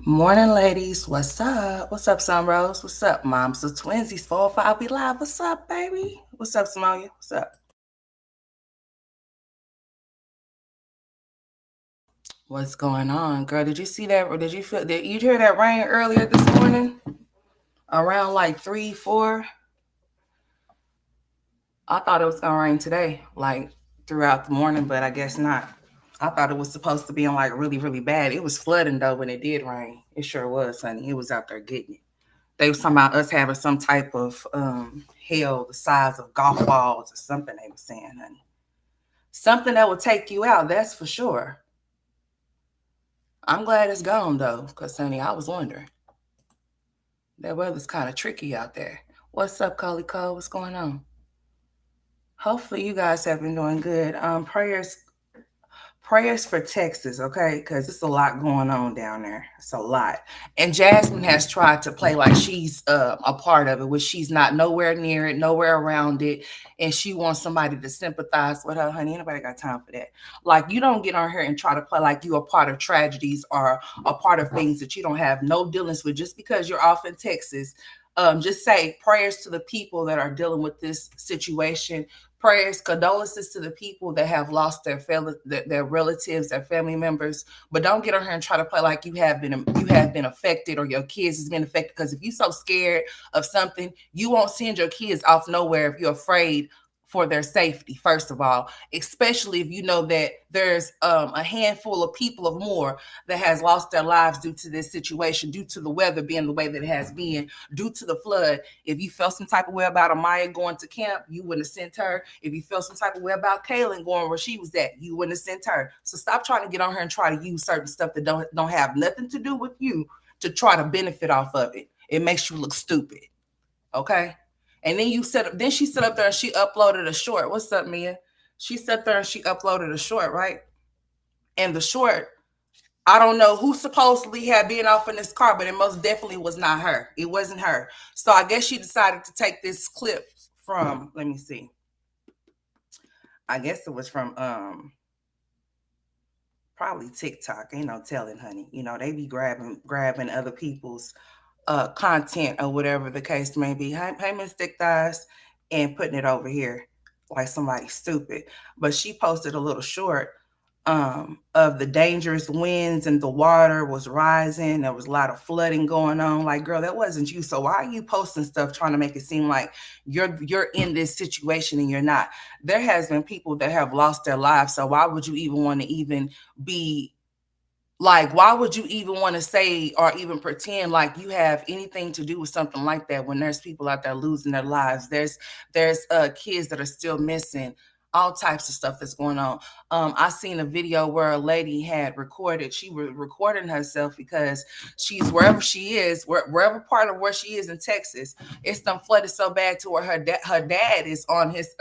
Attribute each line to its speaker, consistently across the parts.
Speaker 1: Morning, ladies. What's up? What's up, Sunrose? What's up, moms of twinsies? 405 be live. What's up, baby? What's up, Samonia? What's up? What's going on, girl? Did you see that? Or did you feel? Did you hear that rain earlier this morning? Around like 3, 4. I thought it was gonna rain today, like throughout the morning, but I guess not. I thought it was supposed to be on like really, really bad. It was flooding though when it did rain. It sure was, honey. It was out there getting it. They was talking about us having some type of hail the size of golf balls or something. They were saying, honey, something that will take you out. That's for sure. I'm glad it's gone though, cause honey, I was wondering. That weather's kind of tricky out there. What's up, Coley Cole? What's going on? Hopefully, you guys have been doing good. Prayers for Texas, okay? Because it's a lot going on down there. It's a lot. And Jasmine has tried to play like she's a part of it, which she's not nowhere near it, nowhere around it. And she wants somebody to sympathize with her. Honey, anybody got time for that? Like, you don't get on here and try to play like you're a part of tragedies or a part of things that you don't have no dealings with just because you're off in Texas. Just say prayers to the people that are dealing with this situation, prayers, condolences to the people that have lost their relatives, their family members. But don't get on here and try to play like you have been affected or your kids has been affected. Because if you're so scared of something, you won't send your kids off nowhere if you're afraid for their safety, first of all, especially if you know that there's a handful of people of more that has lost their lives due to this situation, due to the weather being the way that it has been, due to the flood. If you felt some type of way about Amaya going to camp, you wouldn't have sent her. If you felt some type of way about Kaylin going where she was at, you wouldn't have sent her. So stop trying to get on her and try to use certain stuff that don't have nothing to do with you to try to benefit off of it. It makes you look stupid. Okay? And then then she sat up there and she uploaded a short. What's up, Mia? She sat there and she uploaded a short, right? And the short, I don't know who supposedly had been off in this car, but it most definitely was not her. It wasn't her. So I guess she decided to take this clip from, let me see. I guess it was from probably TikTok. Ain't no telling, honey. You know, they be grabbing other people's content or whatever the case may be. Hey, Miss Thick Thighs, and putting it over here like somebody stupid. But she posted a little short of the dangerous winds and the water was rising. There was a lot of flooding going on. Like, girl, that wasn't you. So why are you posting stuff trying to make it seem like you're in this situation and you're not? There has been people that have lost their lives. So why would you even want to even be like, why would you even want to say or even pretend like you have anything to do with something like that when there's people out there losing their lives? There's kids that are still missing, all types of stuff that's going on. I seen a video where a lady had recorded, she was recording herself because she's wherever she is, wherever part of where she is in Texas, it's done flooded so bad to where her dad is on his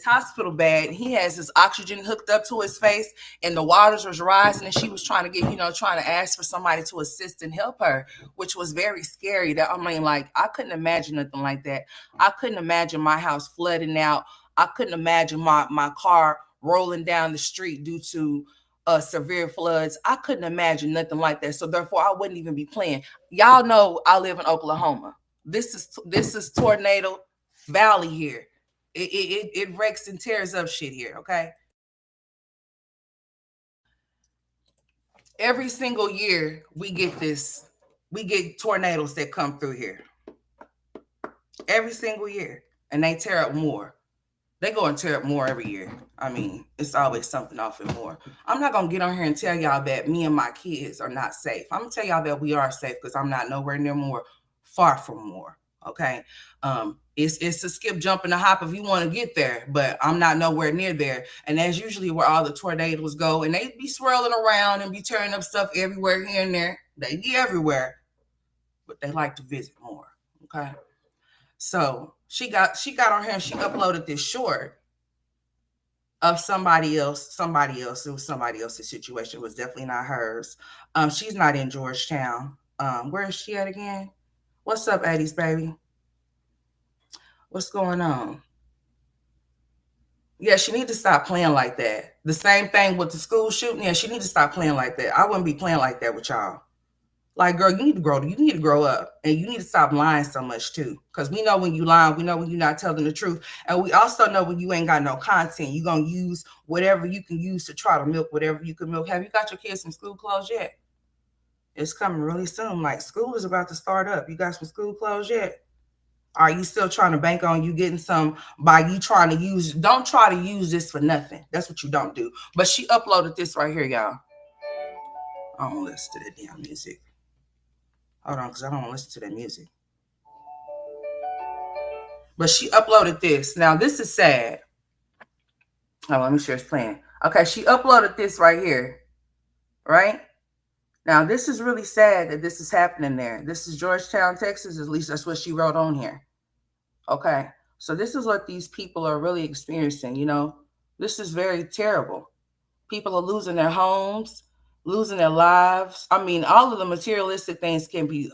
Speaker 1: hospital bed. He has his oxygen hooked up to his face and the waters was rising and she was trying to get, trying to ask for somebody to assist and help her, which was very scary. That, I mean, like, I couldn't imagine nothing like that. I couldn't imagine my house flooding out. I couldn't imagine my car rolling down the street due to severe floods. I couldn't imagine nothing like that. So therefore I wouldn't even be playing. Y'all know I live in Oklahoma. This is tornado valley here. It wrecks and tears up shit here, okay? Every single year we get tornadoes that come through here. Every single year. And they tear up more. They go and tear up more every year. I mean, it's always something off and more. I'm not gonna get on here and tell y'all that me and my kids are not safe. I'm gonna tell y'all that we are safe because I'm not nowhere near more, far from more. Okay. It's a skip, jump, and a hop if you want to get there, but I'm not nowhere near there. And that's usually where all the tornadoes go, and they be swirling around and be tearing up stuff everywhere here and there. They be everywhere, but they like to visit more. Okay. So she got on here and she uploaded this short of somebody else. Somebody else. It was somebody else's situation. It was definitely not hers. She's not in Georgetown. Where is she at again? What's up, Addie's baby? What's going on? Yeah, she need to stop playing like that. The same thing with the school shooting. Yeah, she need to stop playing like that. I wouldn't be playing like that with y'all. Like, girl, you need to grow. You need to grow up, and you need to stop lying so much too. Because we know when you lying, we know when you're not telling the truth, and we also know when you ain't got no content. You gonna use whatever you can use to try to milk whatever you can milk. Have you got your kids some school clothes yet? It's coming really soon. Like, school is about to start up. You got some school clothes yet? Are you still trying to bank on you getting some by you trying to use? Don't try to use this for nothing. That's what you don't do. But she uploaded this right here, y'all. I don't listen to that damn music. Hold on, because I don't want to listen to that music. But she uploaded this. Now, this is sad. Oh, let me share it's playing. Okay, she uploaded this right here. Right? Now, this is really sad that this is happening there. This is Georgetown, Texas. At least that's what she wrote on here. Okay. So this is what these people are really experiencing, you know. This is very terrible. People are losing their homes, losing their lives. I mean, all of the materialistic things can be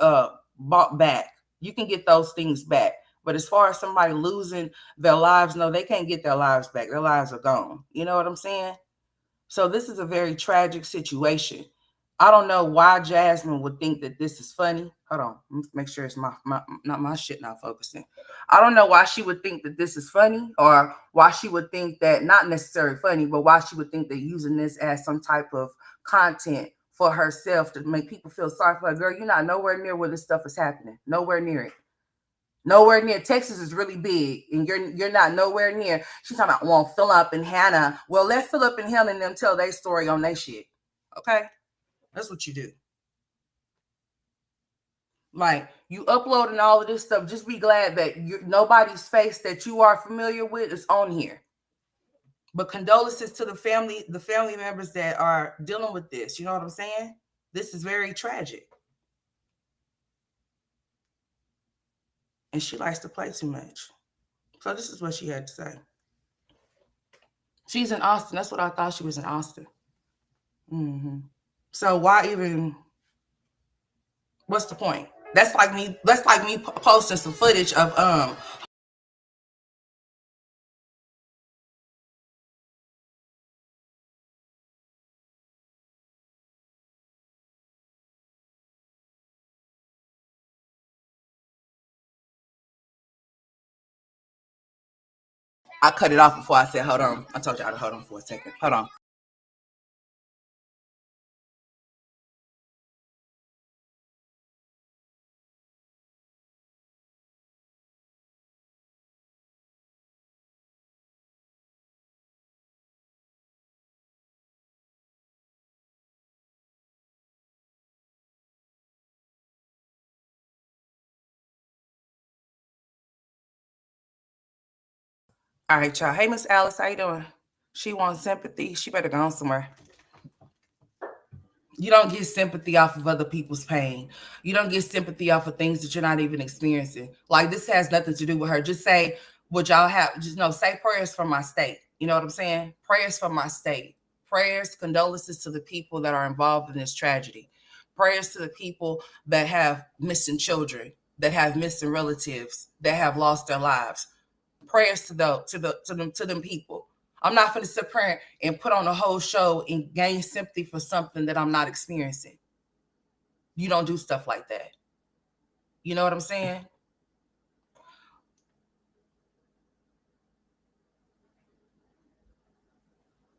Speaker 1: bought back. You can get those things back. But as far as somebody losing their lives, no, they can't get their lives back. Their lives are gone. You know what I'm saying? So this is a very tragic situation. I don't know why Jasmine would think that this is funny. Hold on, let's make sure it's my not my shit not focusing. I don't know why she would think that this is funny, or why she would think that not necessarily funny, but why she would think that using this as some type of content for herself to make people feel sorry for her. Girl, you're not nowhere near where this stuff is happening. Nowhere near it. Nowhere near. Texas is really big, and you're not nowhere near. She's talking about, well, Philip and Hannah. Well, let Philip and Hannah and them tell their story on their shit. Okay? That's what you do. Like, you uploading all of this stuff. Just be glad that nobody's face that you are familiar with is on here. But condolences to the family members that are dealing with this. You know what I'm saying? This is very tragic. And she likes to play too much. So this is what she had to say. She's in Austin. That's what I thought. She was in Austin. Mm-hmm. So why even? What's the point? That's like me. That's like me posting some footage of I cut it off before I said hold on. I told y'all to hold on for a second. Hold on. All right, y'all. Hey, Miss Alice, how you doing? She wants sympathy. She better go on somewhere. You don't get sympathy off of other people's pain. You don't get sympathy off of things that you're not even experiencing. Like, this has nothing to do with her. Just say what y'all have. Just say prayers for my state. You know what I'm saying? Prayers for my state. Prayers, condolences to the people that are involved in this tragedy. Prayers to the people that have missing children, that have missing relatives, that have lost their lives. Prayers to them people. I'm not going to sit here and put on a whole show and gain sympathy for something that I'm not experiencing. You don't do stuff like that. You know what I'm saying?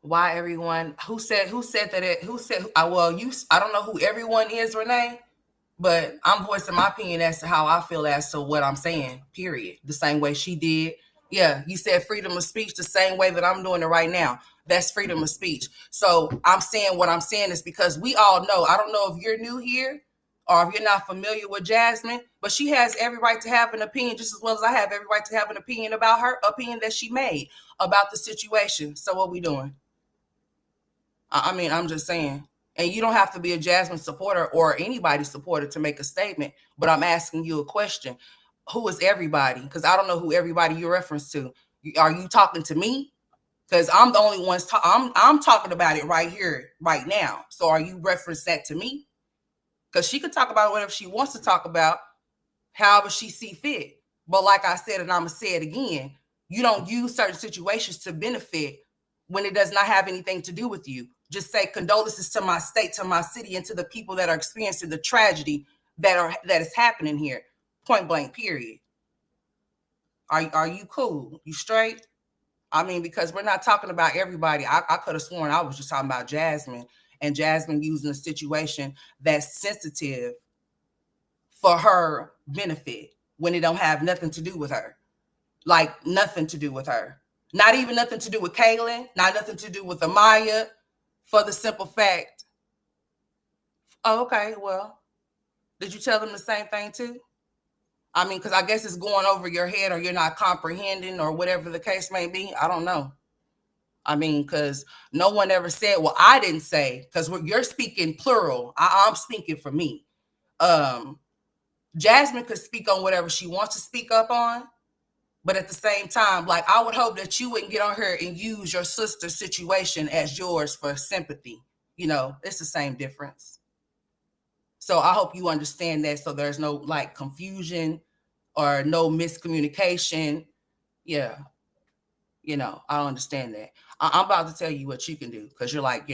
Speaker 1: Why everyone? Who said that? Who said? Well, I don't know who everyone is, Renee. But I'm voicing my opinion as to how I feel as to what I'm saying, period. The same way she did. Yeah, you said freedom of speech the same way that I'm doing it right now. That's freedom of speech. So I'm saying what I'm saying is because we all know, I don't know if you're new here or if you're not familiar with Jasmine, but she has every right to have an opinion just as well as I have every right to have an opinion about her opinion that she made about the situation. So what we doing? I mean, I'm just saying. And you don't have to be a Jasmine supporter or anybody's supporter to make a statement, but I'm asking you a question. Who is everybody? Because I don't know who everybody you reference to. Are you talking to me? Because I'm the only one. I'm talking about it right here, right now. So are you referencing that to me? Because she could talk about whatever she wants to talk about, however she see fit. But like I said, and I'm going to say it again, you don't use certain situations to benefit when it does not have anything to do with you. Just say condolences to my state, to my city, and to the people that are experiencing the tragedy that is happening here. Point blank, period. Are you cool? You straight? I mean, because we're not talking about everybody. I could have sworn I was just talking about Jasmine, and Jasmine using a situation that's sensitive for her benefit when it don't have nothing to do with her. Like nothing to do with her. Not even nothing to do with Kaylin, not nothing to do with Amaya, for the simple fact. Oh, okay, well, did you tell them the same thing too? I mean, because I guess it's going over your head or you're not comprehending or whatever the case may be. I don't know. I mean, because no one ever said, well, I didn't say, because you're speaking plural. I'm speaking for me. Jasmine could speak on whatever she wants to speak up on. But at the same time, like, I would hope that you wouldn't get on here and use your sister's situation as yours for sympathy. You know, it's the same difference. So I hope you understand that, so there's no like confusion or no miscommunication. Yeah. You know, I don't understand that. I'm about to tell you what you can do, because you're like,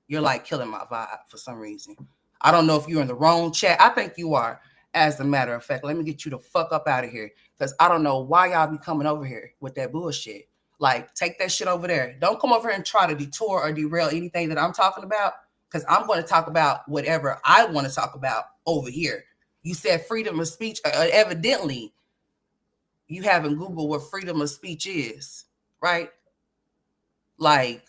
Speaker 1: you're like killing my vibe for some reason. I don't know if you're in the wrong chat. I think you are. As a matter of fact, let me get you the fuck up out of here, because I don't know why y'all be coming over here with that bullshit. Like, take that shit over there. Don't come over here and try to detour or derail anything that I'm talking about, because I'm going to talk about whatever I want to talk about over here. You said freedom of speech. Evidently, you haven't Googled what freedom of speech is, right? Like,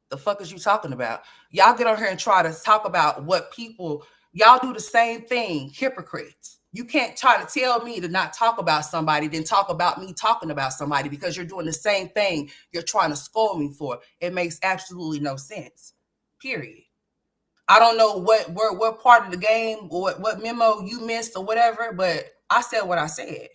Speaker 1: the fuck is you talking about? Y'all get on here and try to talk about what people, y'all do the same thing, hypocrites. You can't try to tell me to not talk about somebody, then talk about me talking about somebody, because you're doing the same thing you're trying to scold me for. It makes absolutely no sense, period. I don't know what part of the game or what memo you missed or whatever, but I said what I said.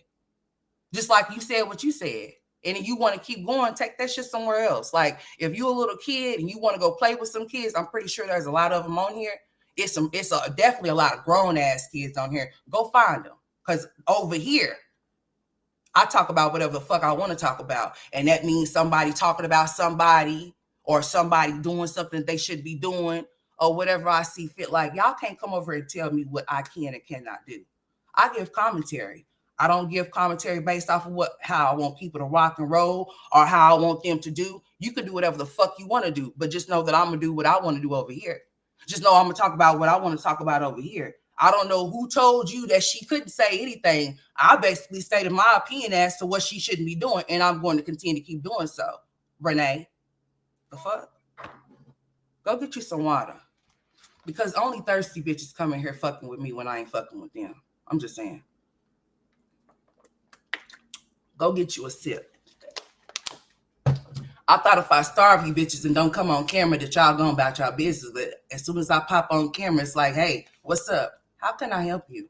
Speaker 1: Just like you said what you said. And if you want to keep going, take that shit somewhere else. Like, if you're a little kid and you want to go play with some kids, I'm pretty sure there's a lot of them on here. It's definitely a lot of grown ass kids on here. Go find them. Because over here, I talk about whatever the fuck I want to talk about. And that means somebody talking about somebody, or somebody doing something they should be doing, or whatever I see fit. Like, y'all can't come over and tell me what I can and cannot do. I give commentary. I don't give commentary based off of how I want people to rock and roll or how I want them to do. You can do whatever the fuck you want to do, but just know that I'm going to do what I want to do over here. Just know I'm going to talk about what I want to talk about over here. I don't know who told you that she couldn't say anything. I basically stated my opinion as to what she shouldn't be doing, and I'm going to continue to keep doing so. Renee, the fuck? Go get you some water. Because only thirsty bitches come in here fucking with me when I ain't fucking with them. I'm just saying. Go get you a sip. I thought if I starve you bitches and don't come on camera that y'all going about y'all business, but as soon as I pop on camera, it's like, hey, what's up? How can I help you?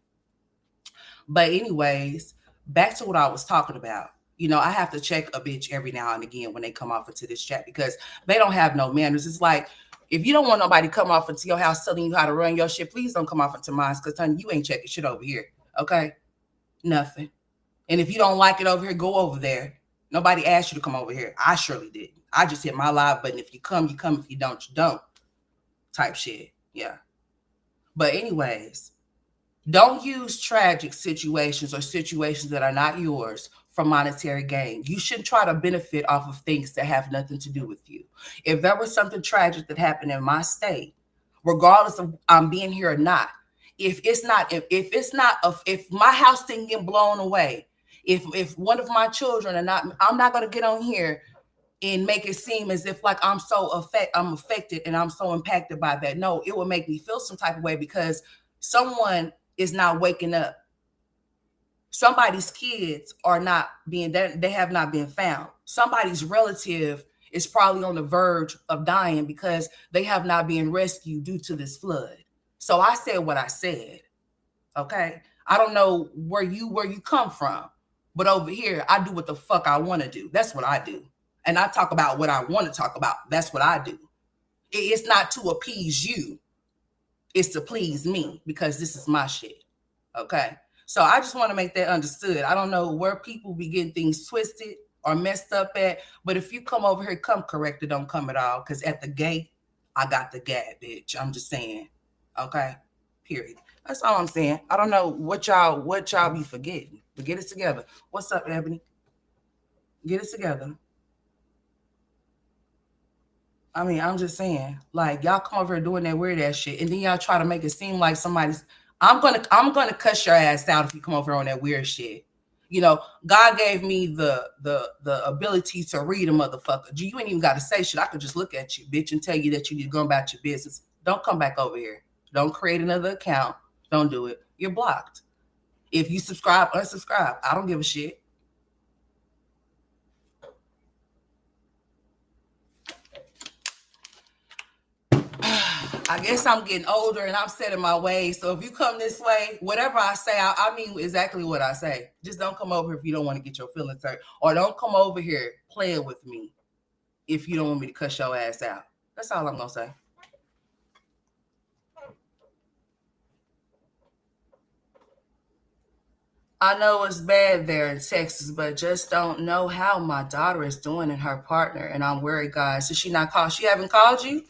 Speaker 1: But anyways, back to what I was talking about. You know, I have to check a bitch every now and again when they come off into this chat, because they don't have no manners. It's like, if you don't want nobody to come off into your house telling you how to run your shit, please don't come off into mine, because honey, you ain't checking shit over here. Okay? Nothing. And if you don't like it over here, go over there. Nobody asked you to come over here. I surely didn't. I just hit my live button. If you come, you come. If you don't, you don't. Type shit. Yeah. But anyways, don't use tragic situations or situations that are not yours for monetary gain. You shouldn't try to benefit off of things that have nothing to do with you. If there was something tragic that happened in my state, regardless of I'm being here or not, if my house didn't get blown away, if one of my children are not, I'm not going to get on here and make it seem as if like I'm affected and I'm so impacted by that. No, it would make me feel some type of way, because someone is not waking up. Somebody's kids are not being, they have not been found. Somebody's relative is probably on the verge of dying because they have not been rescued due to this flood. So I said what I said. Okay. I don't know where you come from, but over here, I do what the fuck I want to do. That's what I do. And I talk about what I want to talk about. That's what I do. It's not to appease you. It's to please me, because this is my shit. Okay. So I just want to make that understood. I don't know where people be getting things twisted or messed up at, but if you come over here, come correct, or don't come at all. Because at the gate, I got the gap, bitch. I'm just saying. Okay. Period. That's all I'm saying. I don't know what y'all be forgetting. But get it together. What's up, Ebony? Get it together. I mean, I'm just saying, like y'all come over here doing that weird ass shit, and then y'all try to make it seem like somebody's. I'm gonna cuss your ass out if you come over on that weird shit. You know, God gave me the ability to read a motherfucker. You ain't even got to say shit. I could just look at you, bitch, and tell you that you need to go about your business. Don't come back over here. Don't create another account. Don't do it. You're blocked. If you subscribe, unsubscribe. I don't give a shit. I guess I'm getting older and I'm set in my ways. So if you come this way, whatever I say, I mean exactly what I say. Just don't come over if you don't want to get your feelings hurt. Or don't come over here playing with me if you don't want me to cuss your ass out. That's all I'm going to say. I know it's bad there in Texas, but just don't know how my daughter is doing and her partner. And I'm worried, guys. Did she not call? She haven't called you?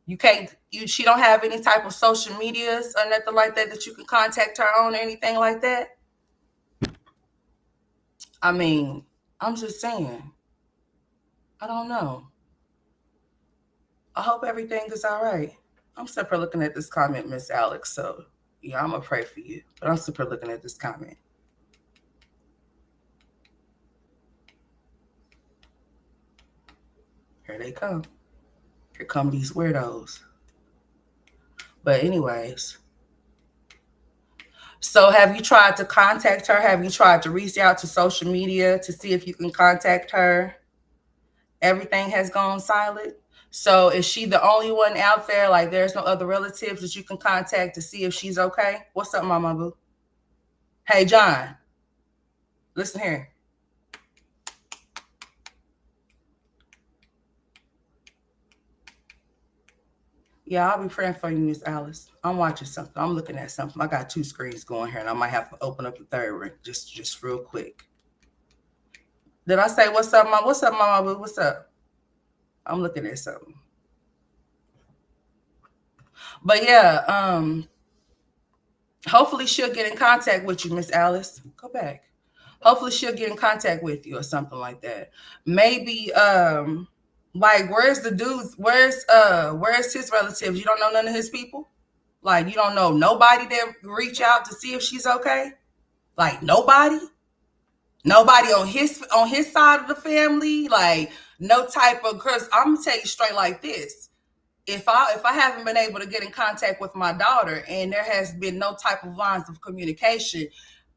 Speaker 1: You can't. She don't have any type of social medias or nothing like that that you can contact her on or anything like that. I mean, I'm just saying. I don't know. I hope everything is all right. I'm super looking at this comment, Miss Alex. So yeah, I'm gonna pray for you. But I'm super looking at this comment. Here they come. Here come these weirdos. But anyways, so have you tried to contact her? Have you tried to reach out to social media to see if you can contact her? Everything has gone silent. So is she the only one out there? Like there's no other relatives that you can contact to see if she's okay? What's up, Mama Boo? Hey, John, listen here. Yeah, I'll be praying for you, Miss Alice. I'm watching something. I'm looking at something. I got two screens going here, and I might have to open up the third one just real quick. Did I say what's up, Mom? What's up, Mama Boo? What's up? I'm looking at something. But yeah, hopefully she'll get in contact with you, Miss Alice. Go back. Hopefully she'll get in contact with you or something like that. Maybe like where's the dudes? Where's his relatives? You don't know none of his people? Like you don't know nobody that reach out to see if she's okay? Like nobody? Nobody on his side of the family? Like no type of cause I'm gonna tell you straight like this. If I haven't been able to get in contact with my daughter and there has been no type of lines of communication,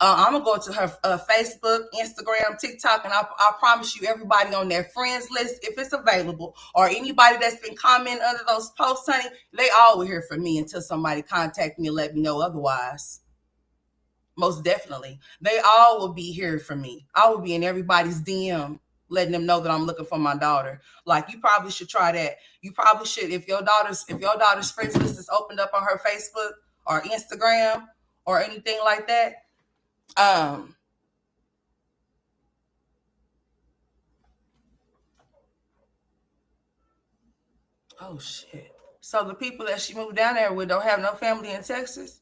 Speaker 1: I'm gonna go to her Facebook, Instagram, TikTok, and I promise you, everybody on their friends list, if it's available, or anybody that's been commenting under those posts, honey, they all will hear from me until somebody contact me and let me know otherwise. Most definitely, they all will be here for me. I will be in everybody's DM letting them know that I'm looking for my daughter. Like you probably should try that. You probably should if your daughter's friends list is opened up on her Facebook or Instagram or anything like that. Um, oh shit. So the people that she moved down there with don't have no family in Texas?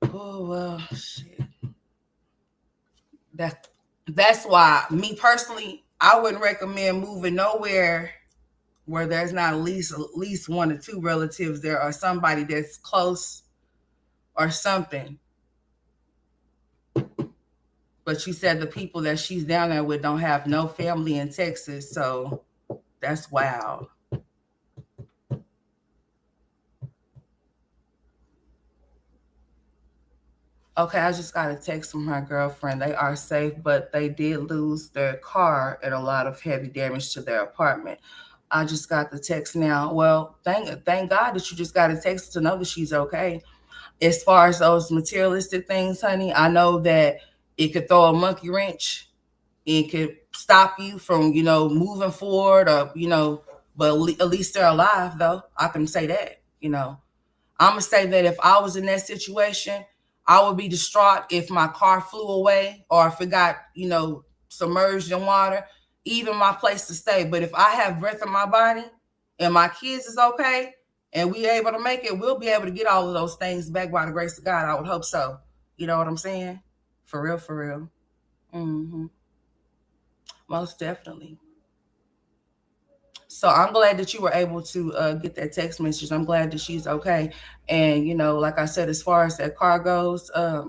Speaker 1: Oh well shit. That that's why me personally, I wouldn't recommend moving nowhere where there's not at least one or two relatives there or somebody that's close or something. But you said the people that she's down there with don't have no family in Texas, so that's wild. Okay, I just got a text from her girlfriend. They are safe, but they did lose their car and a lot of heavy damage to their apartment. I just got the text now. Well, thank God that you just got a text to know that she's okay. As far as those materialistic things, honey, I know that it could throw a monkey wrench. It could stop you from, moving forward or, but at least they're alive though. I can say that. I'm gonna say that if I was in that situation, I would be distraught if my car flew away or if it got, submerged in water. even my place to stay. But if I have breath in my body and my kids is okay and we able to make it, we'll be able to get all of those things back by the grace of God. I would hope so. You know what I'm saying? For real, for real. Mm-hmm. Most definitely. So I'm glad that you were able to get that text message. I'm glad that she's okay. And, like I said, as far as that car goes, I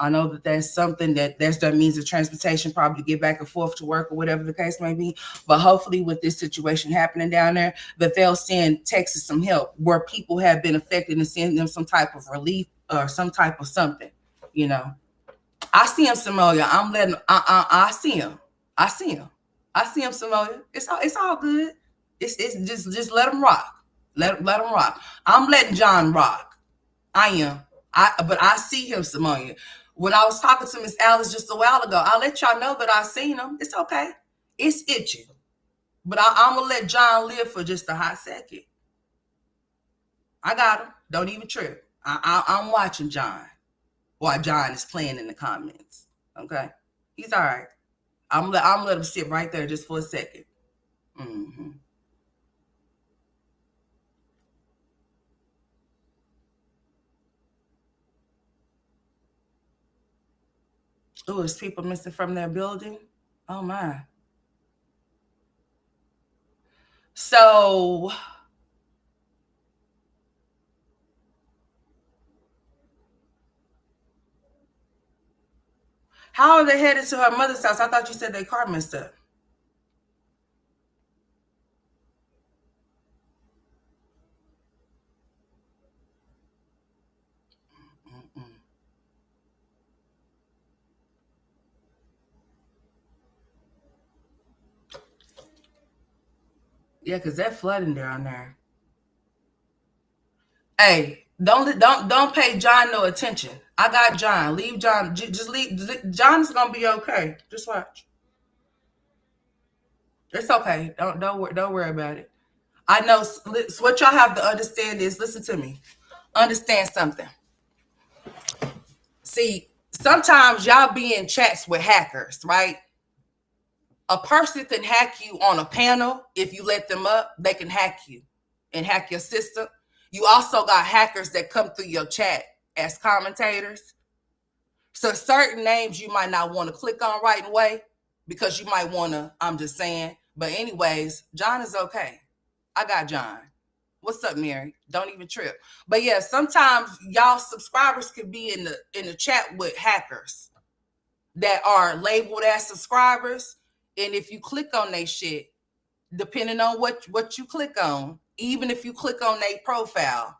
Speaker 1: know that that's something there's that means of transportation, probably to get back and forth to work or whatever the case may be. But hopefully with this situation happening down there, that they'll send Texas some help where people have been affected and send them some type of relief or some type of something, you know. I see him, Samoya. I'm letting. I see him. I see him. I see him, Samoya. It's all good. It's just let him rock. Let him rock. I'm letting John rock. I am. But I see him, Samoya. When I was talking to Miss Alice just a while ago, I let y'all know that I seen him. It's okay. It's itching. But I'm gonna let John live for just a hot second. I got him. Don't even trip. I'm watching John while John is playing in the comments. Okay, he's all right. I'm let him sit right there just for a second. Mm-hmm. Oh, is people missing from their building? Oh my. So how are they headed to her mother's house? I thought you said their car messed up. Mm-mm. Yeah, because they're flooding down there. Hey, don't pay John no attention. I got John. Leave John. Just leave. John's gonna be okay. Just watch. It's okay. Don't worry about it. I know. What y'all have to understand is, listen to me. Understand something. See, sometimes y'all be in chats with hackers, right? A person can hack you on a panel. If you let them up, they can hack you and hack your system. You also got hackers that come through your chat as commentators. So certain names you might not want to click on right away because you might want to, I'm just saying. But anyways, John is okay. I got John. What's up, Mary? Don't even trip. But yeah, sometimes y'all subscribers could be in the chat with hackers that are labeled as subscribers. And if you click on their shit, depending on what you click on, even if you click on their profile,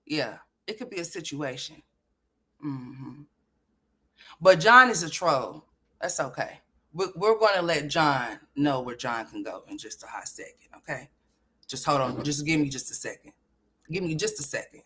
Speaker 1: yeah, it could be a situation. Mm-hmm. But John is a troll. That's okay. We're going to let John know where John can go in just a hot second, okay? Just hold on. Just give me just a second. Give me just a second.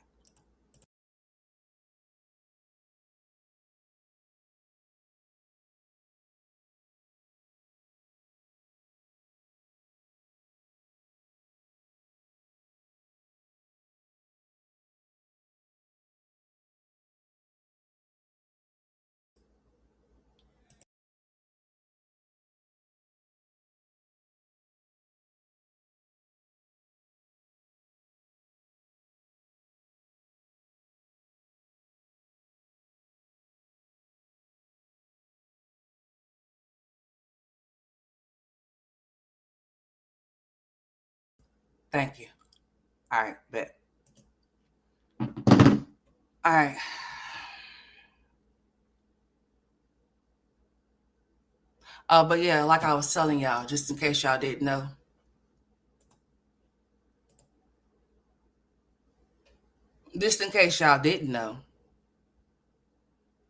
Speaker 1: Thank you. All right, bet. All right. But yeah, like I was telling y'all, just in case y'all didn't know, just in case y'all didn't know,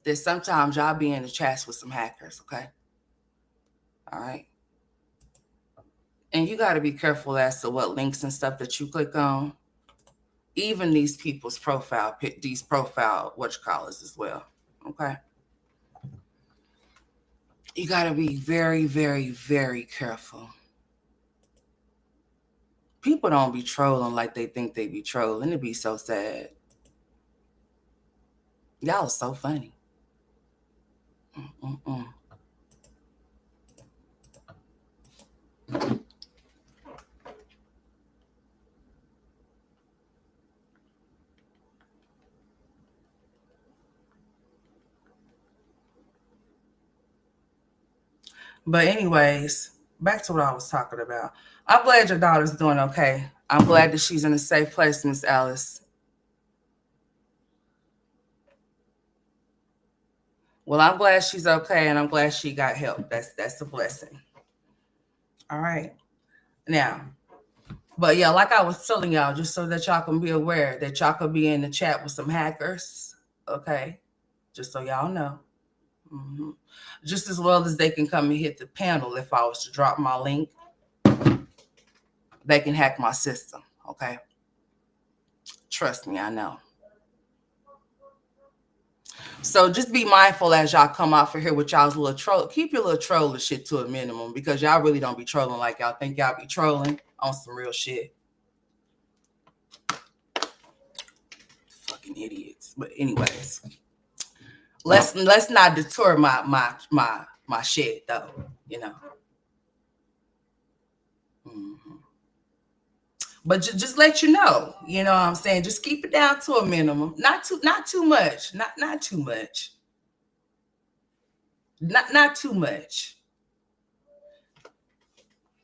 Speaker 1: that sometimes y'all be in the chats with some hackers, okay? All right. And you got to be careful as to what links and stuff that you click on. Even these people's profile, these profile, what you call this as well, okay? You got to be very, very, very careful. People don't be trolling like they think they be trolling. It'd be so sad. Y'all are so funny. Mm-mm-mm. But anyways, back to what I was talking about. I'm glad your daughter's doing okay. I'm glad that she's in a safe place, Miss Alice. Well, I'm glad she's okay, and I'm glad she got help. That's a blessing. All right. Now, but yeah, like I was telling y'all, just so that y'all can be aware that y'all could be in the chat with some hackers. Okay. Just so y'all know. Hmm. Just as well as they can come and hit the panel if I was to drop my link, they can hack my system. Okay. Trust me, I know. So just be mindful as y'all come out for here with y'all's little troll. Keep your little trolling shit to a minimum because y'all really don't be trolling like y'all think y'all be trolling on some real shit. Fucking idiots. But anyways, let's not detour my shit though. You know. Mm-hmm. But just let you know, you know what I'm saying? Just keep it down to a minimum. Not too much. Not too much. Not too much.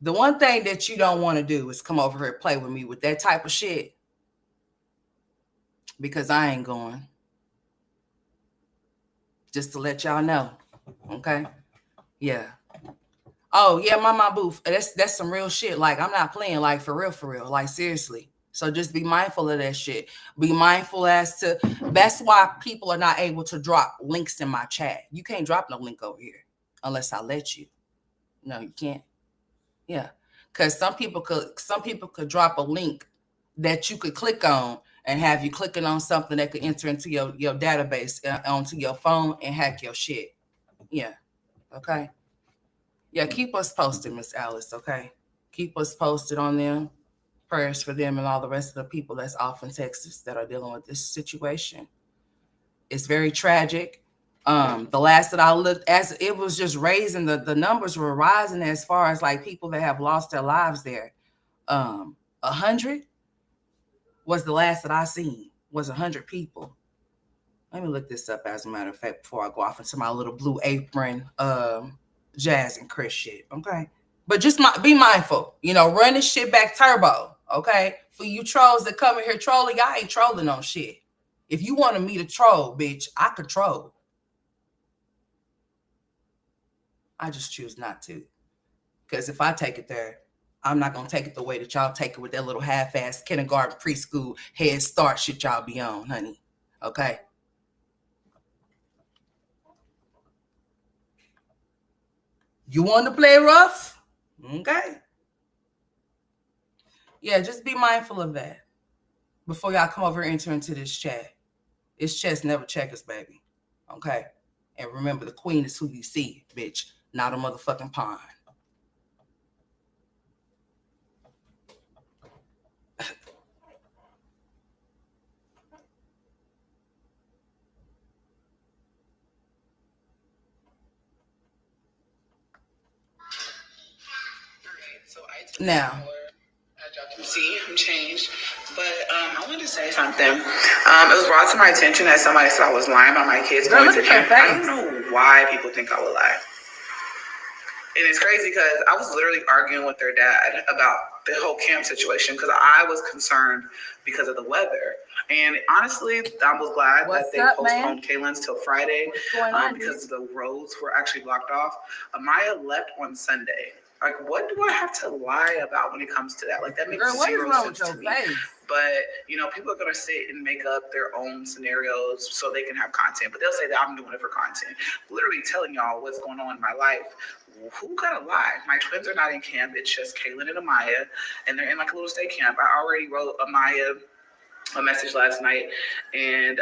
Speaker 1: The one thing that you don't want to do is come over here and play with me with that type of shit. Because I ain't going. Just to let y'all know. Okay? Yeah. Oh, yeah, my booth. That's some real shit. Like, I'm not playing, like, for real. Like, seriously. So just be mindful of that shit. Be mindful as to, that's why people are not able to drop links in my chat. You can't drop no link over here unless I let you. No, you can't. Yeah. Because some people could drop a link that you could click on and have you clicking on something that could enter into your database onto your phone and hack your shit. Yeah. Okay. Yeah, keep us posted, Miss Alice, okay? Keep us posted on them. Prayers for them and all the rest of the people that's off in Texas that are dealing with this situation. It's very tragic. The last that I looked, as it was just raising, the numbers were rising as far as like people that have lost their lives there. 100 was the last that I seen, was 100 people. Let me look this up as a matter of fact before I go off into my little blue apron Jazz and Chris shit. Okay. But just be mindful, you know, run this shit back turbo. Okay. For you trolls that come in here trolling, y'all ain't trolling on shit. If you wanted me to troll, bitch, I could troll. I just choose not to. Because if I take it there, I'm not going to take it the way that y'all take it with that little half-ass kindergarten, preschool, head start shit y'all be on, honey. Okay. You want to play rough? Okay. Yeah, just be mindful of that before y'all come over and enter into this chat. It's chess, never checkers, baby. Okay? And remember, the queen is who you see, bitch, not a motherfucking pawn. Now,
Speaker 2: as y'all can see, I'm changed. But I wanted to say something. It was brought to my attention that somebody said I was lying about my kids
Speaker 1: girl,
Speaker 2: going
Speaker 1: look
Speaker 2: to
Speaker 1: at
Speaker 2: camp.
Speaker 1: your
Speaker 2: I
Speaker 1: face.
Speaker 2: don't know why people think I would lie. And it's crazy because I was literally arguing with their dad about the whole camp situation because I was concerned because of the weather. And honestly, I was glad that they postponed Kaylin's till Friday because the roads were actually blocked off. Amaya left on Sunday. Like, what do I have to lie about when it comes to that? Like, that makes zero sense to me. But, you know, people are going to sit and make up their own scenarios so they can have content. But they'll say that I'm doing it for content. Literally telling y'all what's going on in my life. Who gotta lie? My twins are not in camp. It's just Kaylin and Amaya. And they're in like a little state camp. I already wrote Amaya a message last night. And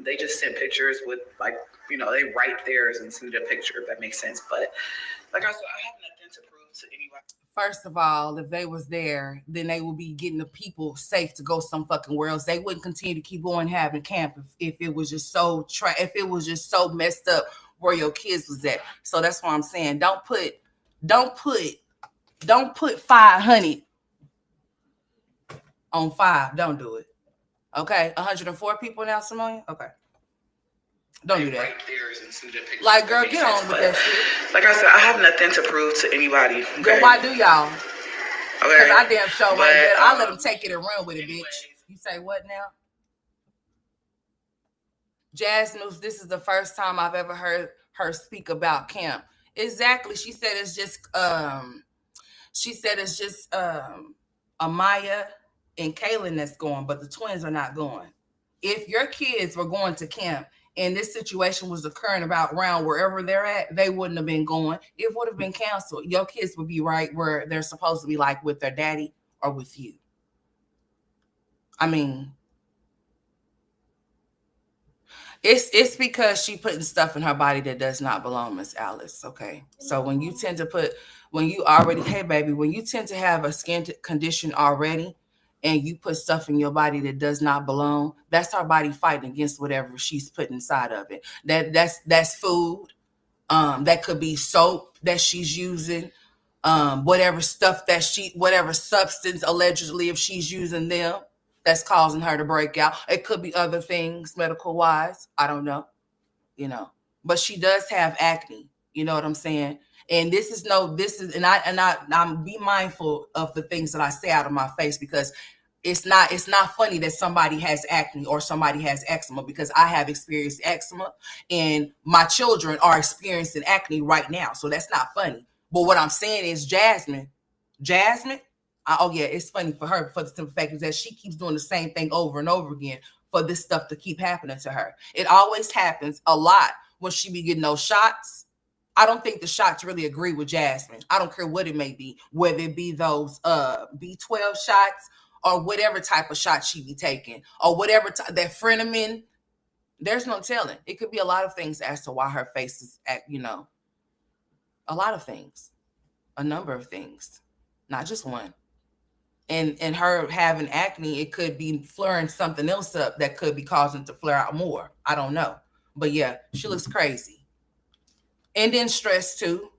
Speaker 2: they just sent pictures with, like, you know, they write theirs and send a picture, if that makes sense. But like I said, I have nothing to prove to anybody.
Speaker 1: First of all, if they was there, then they would be getting the people safe to go some fucking where else. They wouldn't continue to keep going having camp if it was just so if it was just so messed up where your kids was at. So that's why I'm saying don't put Don't put 500 on 5. Don't do it. Okay, 104 people now, Simone. Okay, don't do that.
Speaker 2: Right there is included pictures.
Speaker 1: Like, girl, get on with that shit.
Speaker 2: Like I said, I have nothing to prove to anybody. Okay?
Speaker 1: Then why do y'all?
Speaker 2: Okay.
Speaker 1: Because I damn sure right there. I let them take it and run with it, bitch. You say what now? Jasmine, this is the first time I've ever heard her speak about camp. Exactly. She said it's just Amaya and Kaylin that's going, but the twins are not going. If your kids were going to camp and this situation was occurring around wherever they're at, they wouldn't have been going. It would have been canceled. Your kids would be right where they're supposed to be, like with their daddy or with you. I mean, it's because she putting stuff in her body that does not belong, Miss Alice. Okay. So when you tend to have a skin condition already, and you put stuff in your body that does not belong, that's her body fighting against whatever she's put inside of it. That's food. That could be soap that she's using. Whatever substance allegedly, if she's using them, that's causing her to break out. It could be other things medical wise. I don't know, but she does have acne. You know what I'm saying? And I'm be mindful of the things that I say out of my face, because it's not funny that somebody has acne or somebody has eczema, because I have experienced eczema and my children are experiencing acne right now. So that's not funny. But what I'm saying is Jasmine, it's funny for her, for the simple fact is that she keeps doing the same thing over and over again for this stuff to keep happening to her. It always happens a lot when she be getting those shots. I don't think the shots really agree with Jasmine. I don't care what it may be, whether it be those B12 shots or whatever type of shot she be taking, or whatever that Frenemin. There's no telling. It could be a lot of things as to why her face is a lot of things, a number of things, not just one. And her having acne, it could be flaring something else up that could be causing it to flare out more. I don't know. But yeah, she looks crazy. And then stress too,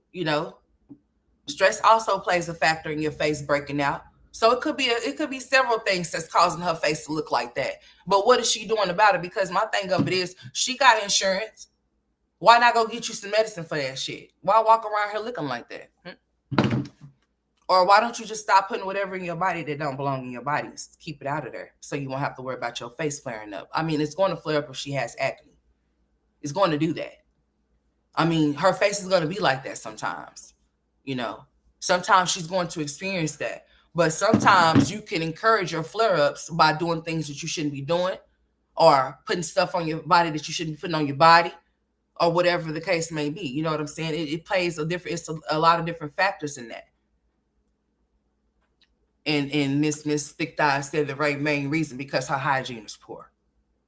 Speaker 1: stress also plays a factor in your face breaking out. So it could be several things that's causing her face to look like that. But what is she doing about it? Because my thing of it is, she got insurance. Why not go get you some medicine for that shit? Why walk around here looking like that? Or why don't you just stop putting whatever in your body that don't belong in your body? Keep it out of there so you won't have to worry about your face flaring up. I mean, it's going to flare up if she has acne. It's going to do that. I mean, her face is going to be like that sometimes. Sometimes she's going to experience that. But sometimes you can encourage your flare-ups by doing things that you shouldn't be doing, or putting stuff on your body that you shouldn't be putting on your body, or whatever the case may be. You know what I'm saying? It plays it's a lot of different factors in that. And Miss Thick Thighs said the right main reason, because her hygiene is poor.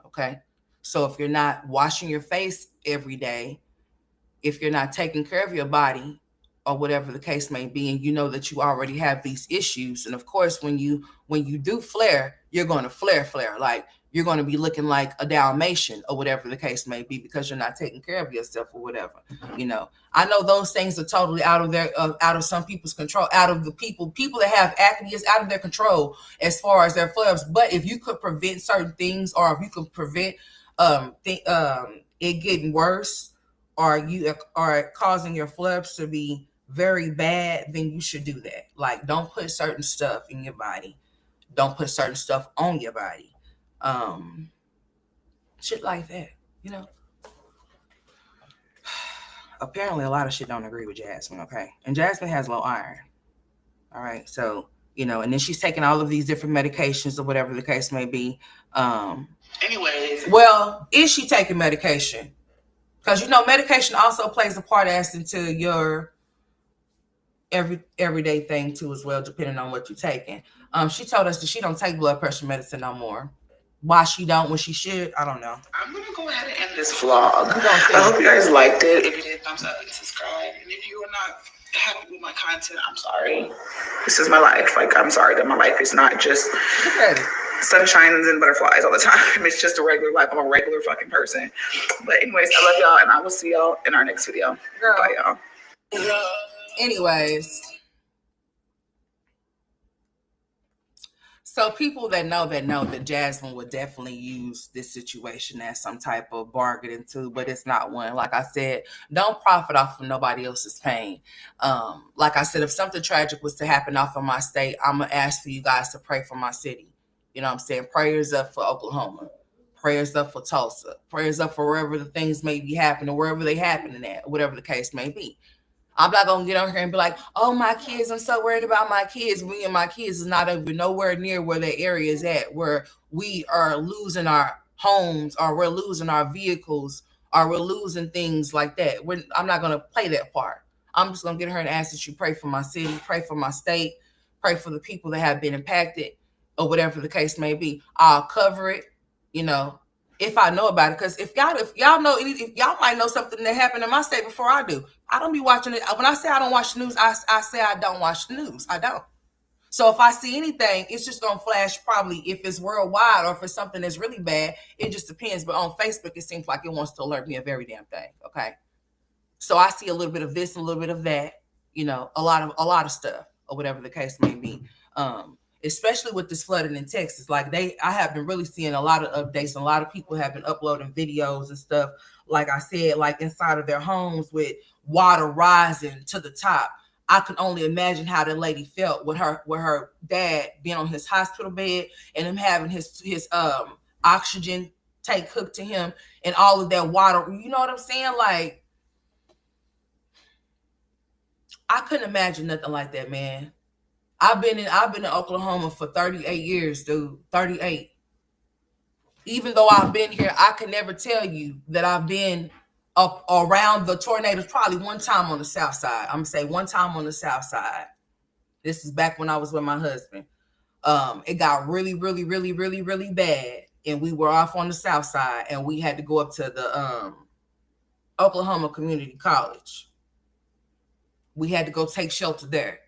Speaker 1: Okay? So if you're not washing your face every day, if you're not taking care of your body, or whatever the case may be, and you know that you already have these issues, and of course when you do flare, you're going to flare like you're going to be looking like a Dalmatian or whatever the case may be, because you're not taking care of yourself or whatever. I know those things are totally out of some people's control, out of the people that have acne is out of their control as far as their flare-ups. But if you could prevent certain things, or if you could prevent it getting worse, or you are causing your flare-ups to be very bad, then you should do that. Like, don't put certain stuff in your body. Don't put certain stuff on your body. Shit like that, Apparently a lot of shit don't agree with Jasmine, okay? And Jasmine has low iron. All right, so, and then she's taking all of these different medications or whatever the case may be.
Speaker 2: Anyways.
Speaker 1: Well, is she taking medication? Because, medication also plays a part as into your everyday thing too as well, depending on what you're taking. She told us that she don't take blood pressure medicine no more. Why she don't when she should, I don't know.
Speaker 2: I'm gonna go ahead and end this vlog. I hope you guys liked it. If you did, thumbs up and subscribe. And if you are not happy with my content, I'm sorry. This is my life. Like, I'm sorry that my life is not just sunshines and butterflies all the time. It's just a regular life. I'm a regular fucking person. But anyways, I love y'all, and I will see y'all in our next video.
Speaker 1: Girl.
Speaker 2: Bye, y'all.
Speaker 1: Anyways, So people that know that Jasmine would definitely use this situation as some type of bargaining tool, but it's not one. Like I said, don't profit off of nobody else's pain. Like I said, if something tragic was to happen off of my state, I'm gonna ask for you guys to pray for my city. You know what I'm saying? Prayers up for Oklahoma. Prayers up for Tulsa. Prayers up for wherever the things may be happening, wherever they happening at, whatever the case may be. I'm not gonna get on here and be like, "Oh, my kids! I'm so worried about my kids." Me and my kids is not even nowhere near where the area is at, where we are losing our homes, or we're losing our vehicles, or we're losing things like that. I'm not gonna play that part. I'm just gonna get her and ask that you pray for my city, pray for my state, pray for the people that have been impacted, or whatever the case may be. I'll cover it, you know, if I know about it. Because if y'all know if y'all might know something that happened in my state before I do. I don't be watching it. When I say I don't watch the news, I say I don't watch the news. I don't. So if I see anything, it's just gonna flash probably if it's worldwide or if it's something that's really bad. It just depends. But on Facebook, it seems like it wants to alert me of every damn thing. Okay. So I see a little bit of this, a little bit of that, a lot of stuff, or whatever the case may be. Especially with this flooding in Texas, I have been really seeing a lot of updates, and a lot of people have been uploading videos and stuff. Like I said, like inside of their homes with water rising to the top. I can only imagine how the lady felt with her dad being on his hospital bed and him having his oxygen tank hooked to him and all of that water. You know what I'm saying? Like, I couldn't imagine nothing like that, man. I've been in Oklahoma for 38 years, dude. 38. Even though I've been here, I can never tell you that I've been up around the tornadoes. Probably one time on the south side. I'm gonna say one time on the south side. This is back when I was with my husband. It got really, really, really, really, really bad, and we were off on the south side, and we had to go up to the Oklahoma Community College. We had to go take shelter there.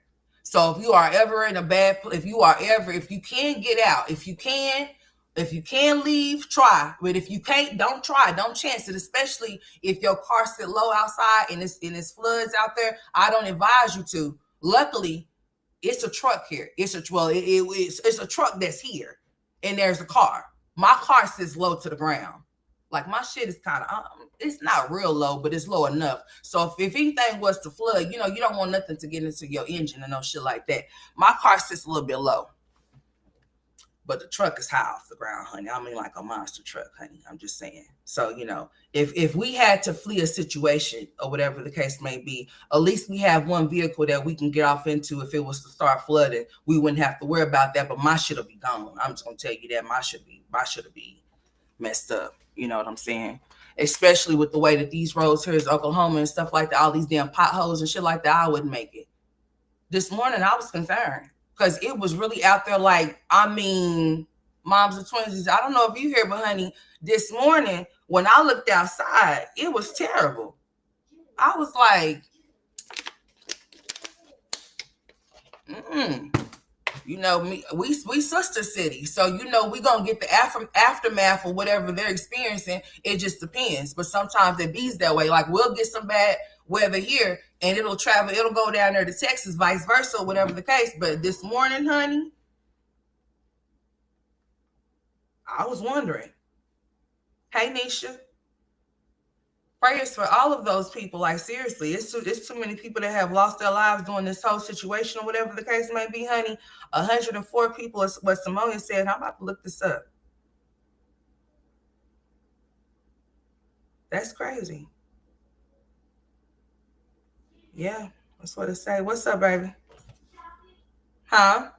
Speaker 1: So if you are ever in a bad, if you can get out, if you can leave, try. But if you can't, don't try. Don't chance it. Especially if your car sit low outside and it's floods out there. I don't advise you to. Luckily, it's a truck here. It's a truck that's here, and there's a car. My car sits low to the ground. Like, my shit is kind of, it's not real low, but it's low enough. So if anything was to flood, you don't want nothing to get into your engine and no shit like that. My car sits a little bit low, but the truck is high off the ground, honey. I mean, like a monster truck, honey. I'm just saying. So, if we had to flee a situation or whatever the case may be, at least we have one vehicle that we can get off into. If it was to start flooding, we wouldn't have to worry about that. But my shit'll be gone. I'm just gonna tell you that my shit'll be messed up. You know what I'm saying? Especially with the way that these roads here is Oklahoma and stuff like that, all these damn potholes and shit like that, I wouldn't make it. This morning, I was concerned because it was really out there. Like, I mean, moms of twinsies, I don't know if you hear, but honey, this morning, when I looked outside, it was terrible. I was like, we sister city, so we gonna get the aftermath of whatever they're experiencing. It just depends, but sometimes it bees that way. Like, we'll get some bad weather here, and it'll go down there to Texas, vice versa, whatever the case. But this morning, honey, I was wondering. Hey, Nisha, prayers for all of those people. Like, seriously, it's too many people that have lost their lives during this whole situation or whatever the case may be, honey. 104 people is what Simone said. I'm about to look this up. That's crazy. Yeah, that's what it say. What's up, baby? Huh?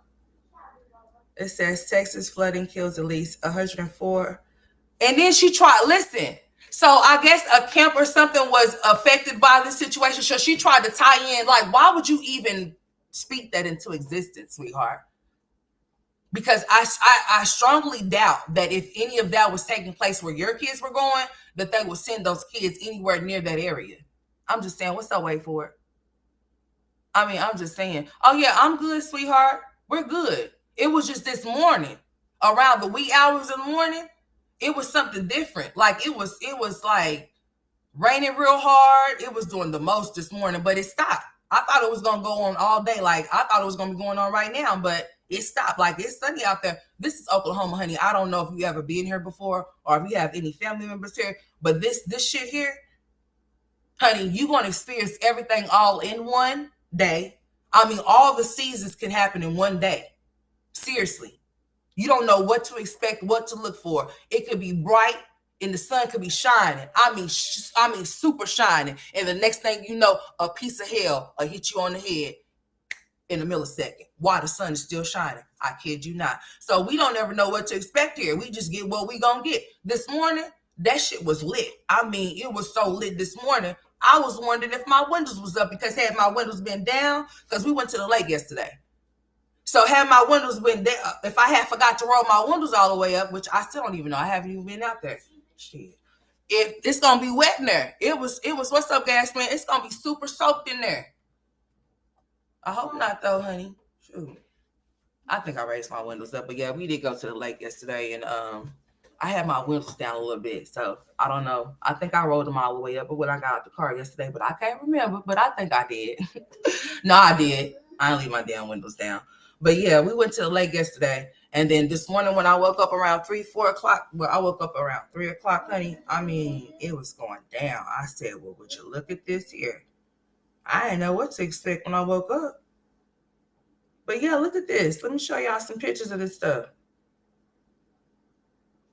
Speaker 1: It says Texas flooding kills at least 104. And then she tried, listen. So I guess a camp or something was affected by this situation. So she tried to tie in, like, why would you even speak that into existence, sweetheart? Because I strongly doubt that if any of that was taking place where your kids were going, that they would send those kids anywhere near that area. I'm just saying, what's that wait for it? I mean, I'm just saying, oh yeah, I'm good, sweetheart. We're good. It was just this morning, around the wee hours of the morning, it was something different. Like, it was like raining real hard. It was doing the most this morning, but it stopped. I thought it was going to go on all day. Like, I thought it was going to be going on right now, but It stopped. Like, it's sunny out there. This is Oklahoma, honey. I don't know if you ever been here before or if you have any family members here, but this shit here, honey, you gonna experience everything all in one day. I mean, all the seasons can happen in one day. Seriously. You don't know what to expect, what to look for. It could be bright and the sun could be shining. I mean, super shining. And the next thing you know, a piece of hell will hit you on the head in a millisecond while the sun is still shining. I kid you not. So we don't ever know what to expect here. We just get what we gonna get. This morning, that shit was lit. I mean, it was so lit this morning. I was wondering if my windows was up because had my windows been down, because we went to the lake yesterday. So had my windows been down, if I had forgot to roll my windows all the way up, which I still don't even know, I haven't even been out there. Shit. If it's gonna be wet in there. It was what's up, Jasmine? It's gonna be super soaked in there. I hope not though, honey. Shoot. I think I raised my windows up, but yeah, we did go to the lake yesterday, and I had my windows down a little bit, so I don't know. I think I rolled them all the way up, but when I got out the car yesterday, but I can't remember. But I think I did. No, I did. I didn't leave my damn windows down. But yeah, we went to the lake yesterday, and then this morning when I woke up around 3-4 o'clock, well, I woke up around 3 o'clock, honey. I mean, it was going down. I said, well, would you look at this here? I didn't know what to expect when I woke up. But yeah, look at this. Let me show y'all some pictures of this stuff.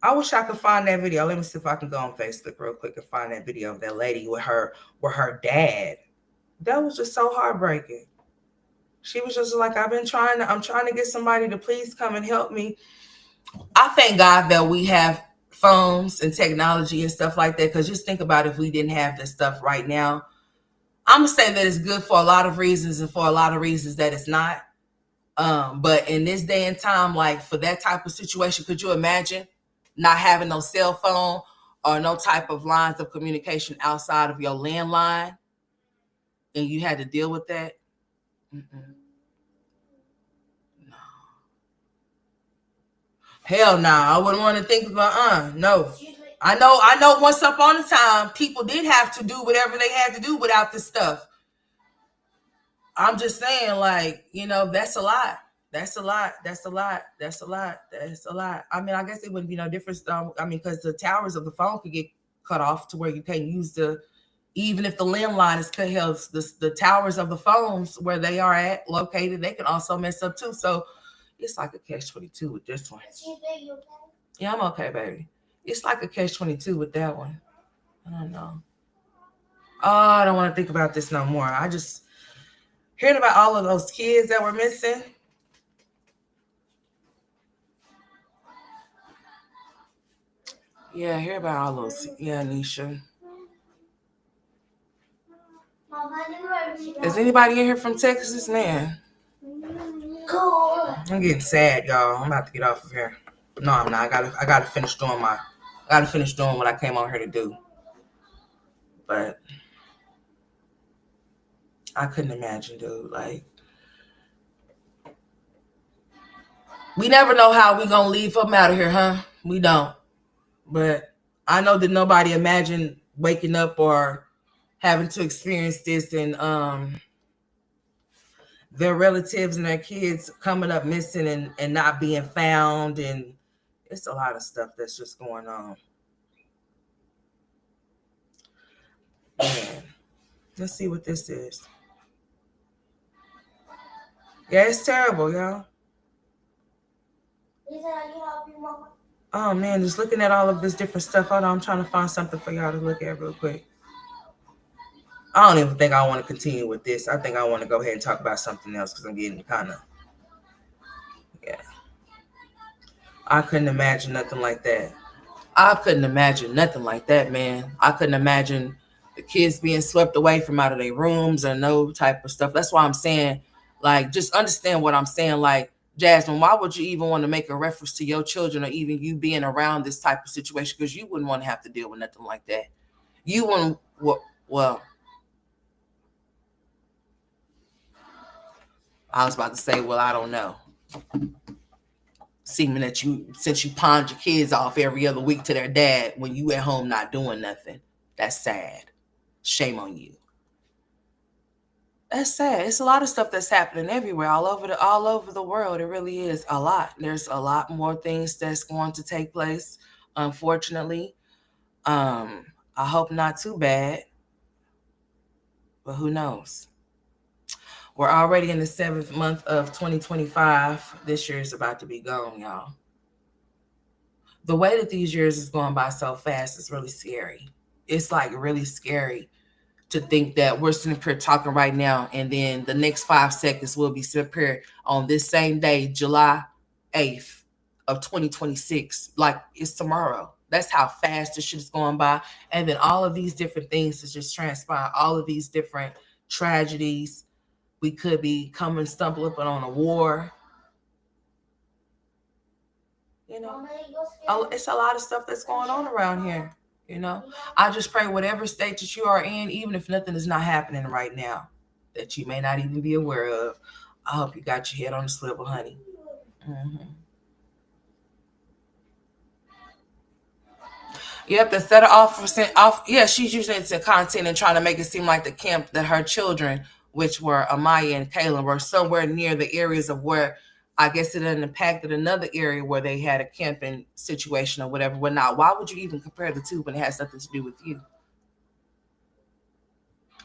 Speaker 1: I wish I could find that video. Let me see if I can go on Facebook real quick and find that video of that lady with her dad. That was just so heartbreaking. She was just like, I'm trying to get somebody to please come and help me. I thank God that we have phones and technology and stuff like that, because just think about if we didn't have this stuff right now. I'm going to say that it's good for a lot of reasons and for a lot of reasons that it's not. But in this day and time, like for that type of situation, could you imagine not having no cell phone or no type of lines of communication outside of your landline, and you had to deal with that? Mm-mm. No. Hell no. I wouldn't want to think about no. I know once upon a time people did have to do whatever they had to do without this stuff. I'm just saying, like, that's a lot. That's a lot. That's a lot. That's a lot. That's a lot. I mean, I guess it wouldn't be no difference. I mean, because the towers of the phone could get cut off to where you can't use even if the landline is cut, the towers of the phones where they are located, they can also mess up too. So it's like a catch-22 with this one. Yeah, I'm okay, baby. It's like a catch-22 with that one. I don't know. Oh, I don't want to think about this no more. I just hearing about all of those kids that were missing. Yeah, hear about all those. Yeah, Nisha. Is anybody in here from Texas, man? I'm getting sad, y'all. I'm about to get off of here. No, I'm not. I gotta finish doing what I came on here to do. But I couldn't imagine, dude. Like, we never know how we gonna leave them out of here, huh? We don't. But I know that nobody imagined waking up or having to experience this, and their relatives and their kids coming up missing and not being found, and it's a lot of stuff that's just going on. Man, let's see what this is. Yeah, it's terrible, y'all. Oh man, just looking at all of this different stuff. Hold on, I'm trying to find something for y'all to look at real quick. I don't even think I want to continue with this. I think I want to go ahead and talk about something else because I'm getting kind of, yeah. I couldn't imagine nothing like that. I couldn't imagine nothing like that, man. I couldn't imagine the kids being swept away from out of their rooms or no type of stuff. That's why I'm saying, like, just understand what I'm saying. Like, Jasmine, why would you even want to make a reference to your children or even you being around this type of situation? Because you wouldn't want to have to deal with nothing like that. You wouldn't, well, I was about to say, well, I don't know. Seeming that since you pawned your kids off every other week to their dad when you at home not doing nothing. That's sad. Shame on you. That's sad. It's a lot of stuff that's happening everywhere, all over the world. It really is a lot. There's a lot more things that's going to take place, unfortunately. Um, I hope not too bad, but who knows? We're already in the seventh month of 2025. This year is about to be gone, y'all. The way that these years is going by so fast is really scary. It's like really scary to think that we're sitting here talking right now, and then the next 5 seconds will be sitting here on this same day, July 8th of 2026. Like it's tomorrow. That's how fast this shit is going by. And then all of these different things is just transpiring, all of these different tragedies. We could be coming stumbling up on a war. You know, it's a lot of stuff that's going on around here. You know, I just pray whatever state that you are in, even if nothing is not happening right now, that you may not even be aware of. I hope you got your head on the swivel, honey. Mm-hmm. Yep, instead of off, yeah, she's using it to content and trying to make it seem like the camp that her children, which were Amaya and Kaylin, were somewhere near the areas of where I guess it had impacted another area where they had a camping situation or whatever. But now, why would you even compare the two when it has nothing to do with you?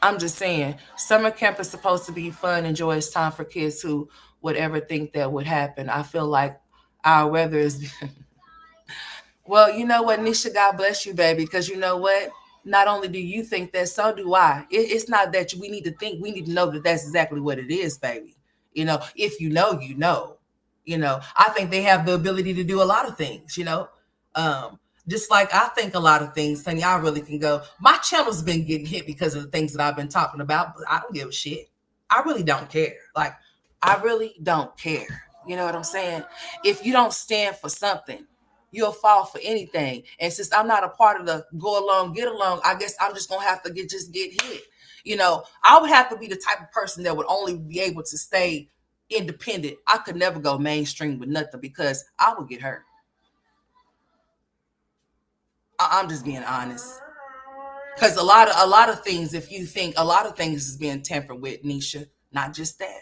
Speaker 1: I'm just saying, summer camp is supposed to be fun and joyous time for kids who would ever think that would happen. I feel like our weather is well, you know what, Nisha, God bless you, baby, because you know what? Not only do you think that, so do I. It's not that we need to think, we need to know that that's exactly what it is, baby. You know, if you know, you know. You know, I think they have the ability to do a lot of things, you know. Um, just like I think a lot of things, honey, I really can go. My channel's been getting hit because of the things that I've been talking about, but I don't give a shit. I really don't care. Like, I really don't care. You know what I'm saying? If you don't stand for something, you'll fall for anything. And since I'm not a part of the go along, get along, I guess I'm just gonna have to get hit. You know, I would have to be the type of person that would only be able to stay independent. I could never go mainstream with nothing because I would get hurt. I'm just being honest. Because a lot of things, if you think a lot of things is being tampered with, Nisha, not just that.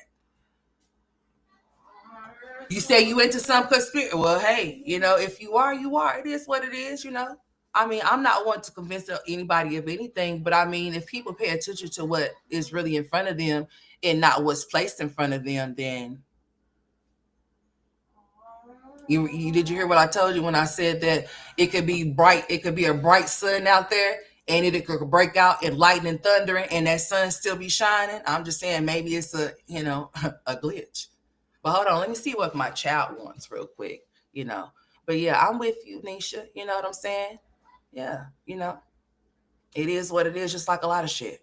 Speaker 1: You say you into some conspiracy. Well, hey, you know, if you are, you are. It is what it is, you know. I mean, I'm not one to convince anybody of anything, but I mean, if people pay attention to what is really in front of them and not what's placed in front of them, then you did you hear what I told you when I said that it could be bright, it could be a bright sun out there, and it could break out in lightning and thundering, and that sun still be shining. I'm just saying maybe it's a a glitch. But hold on, let me see what my child wants real quick, you know. But yeah, I'm with you, Nisha. You know what I'm saying? Yeah, you know, it is what it is, just like a lot of shit.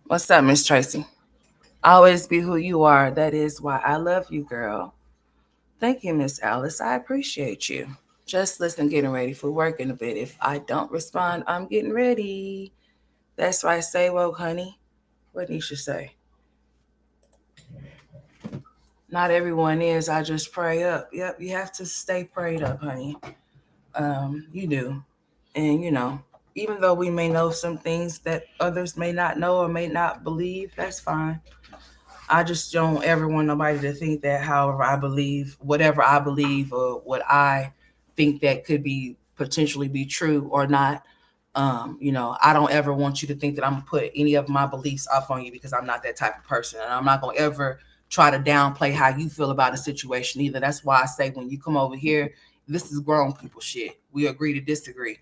Speaker 1: What's up, Miss Tracy? Always be who you are. That is why I love you, girl. Thank you, Miss Alice. I appreciate you. Just listen, getting ready for work in a bit. If I don't respond, I'm getting ready. That's right. Say woke, honey. What you should say? Not everyone is. I just pray up. Yep, you have to stay prayed up, honey. You do. And even though we may know some things that others may not know or may not believe, that's fine. I just don't ever want nobody to think that however I believe, whatever I believe or what I think that could be potentially be true or not. I don't ever want you to think that I'm gonna put any of my beliefs off on you because I'm not that type of person. And I'm not gonna ever try to downplay how you feel about a situation either. That's why I say when you come over here, this is grown people shit. We agree to disagree.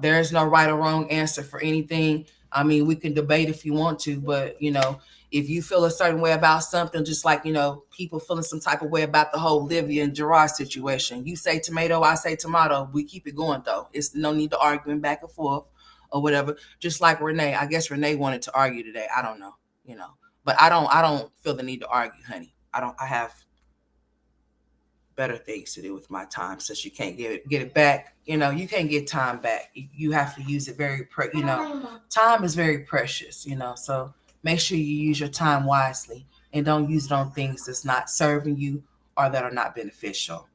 Speaker 1: There's no right or wrong answer for anything. I mean, we can debate if you want to, but if you feel a certain way about something, just like, people feeling some type of way about the whole Livia and Gerard situation. You say tomato, I say tomato. We keep it going though. It's no need to arguing back and forth or whatever. Just like Renee. I guess Renee wanted to argue today. I don't know, But I don't feel the need to argue, honey. I have better things to do with my time since you can't get it back. You can't get time back. You have to use it time is very precious, so make sure you use your time wisely and don't use it on things that's not serving you or that are not beneficial.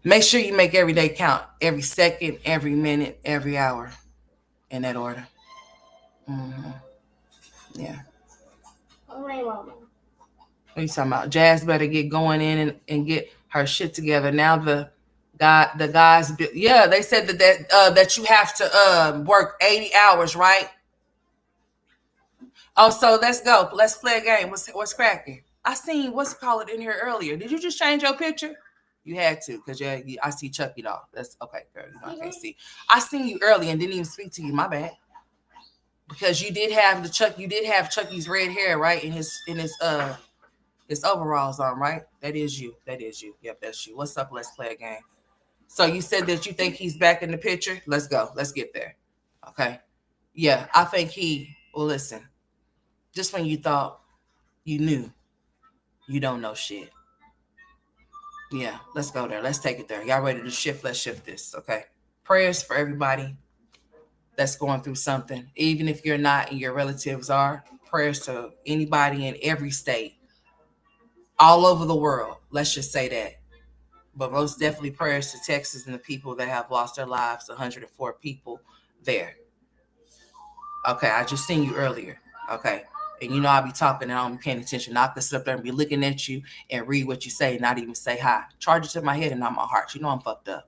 Speaker 1: Make sure you make every day count, every second, every minute, every hour, in that order. Mm-hmm. Yeah. What are you talking about? Jazz better get going in and get her shit together. Now the guys, yeah, they said that you have to work 80 hours, right? Oh, so let's go. Let's play a game. What's cracking? I seen what's called in here earlier. Did you just change your picture? You had to, because I see Chucky doll. That's okay, girl. I can't see. I seen you earlier and didn't even speak to you. My bad. Because you did have Chucky's red hair, right? In his overalls on, right? That is you. That is you. Yep, that's you. What's up? Let's play a game. So you said that you think he's back in the picture. Let's go. Let's get there. Okay. Yeah, I think well, listen. Just when you thought you knew, you don't know shit. Yeah, let's go there. Let's take it there. Y'all ready to shift? Let's shift this. Okay. Prayers for everybody that's going through something, even if you're not and your relatives are. Prayers to anybody in every state, all over the world. Let's just say that. But most definitely prayers to Texas and the people that have lost their lives, 104 people there. Okay, I just seen you earlier. Okay. And I'll be talking and I don't be paying attention. I can sit up there and be looking at you and read what you say, not even say hi. Charge it to my head and not my heart. I'm fucked up.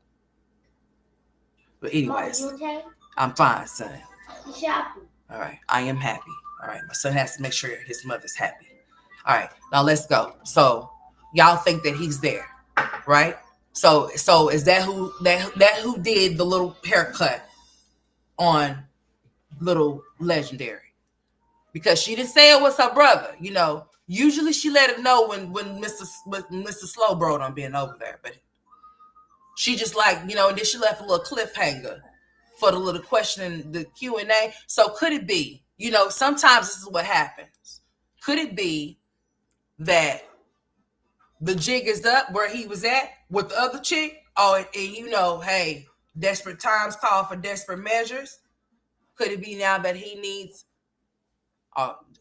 Speaker 1: But anyways, Mom, you okay? I'm fine, son. You happy? All right. I am happy. All right. My son has to make sure his mother's happy. All right. Now let's go. So y'all think that he's there, right? So is that who did the little haircut on Little Legendary? Because she didn't say it was her brother. Usually she let him know when Mr. Slowbro done been over there, but she just and then she left a little cliffhanger for the little question, the Q&A. So could it be, sometimes this is what happens. Could it be that the jig is up where he was at with the other chick? Oh, and hey, desperate times call for desperate measures. Could it be now that he needs?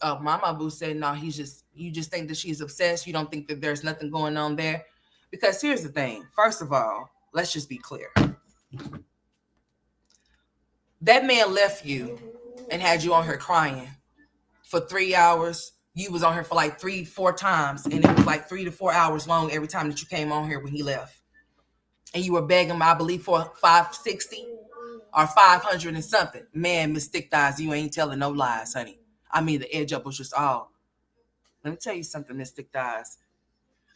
Speaker 1: Mama Boo said, no, you just think that she's obsessed. You don't think that there's nothing going on there. Because here's the thing. First of all, let's just be clear. That man left you and had you on her crying for 3 hours. You was on her for like 3-4 times. And it was like 3 to 4 hours long every time that you came on here when he left. And you were begging him, I believe, for $560 or $500 and something. Man, Miss Thick Thighs, you ain't telling no lies, honey. I mean, the edge up was just all. Let me tell you something, Miss Thick Thighs.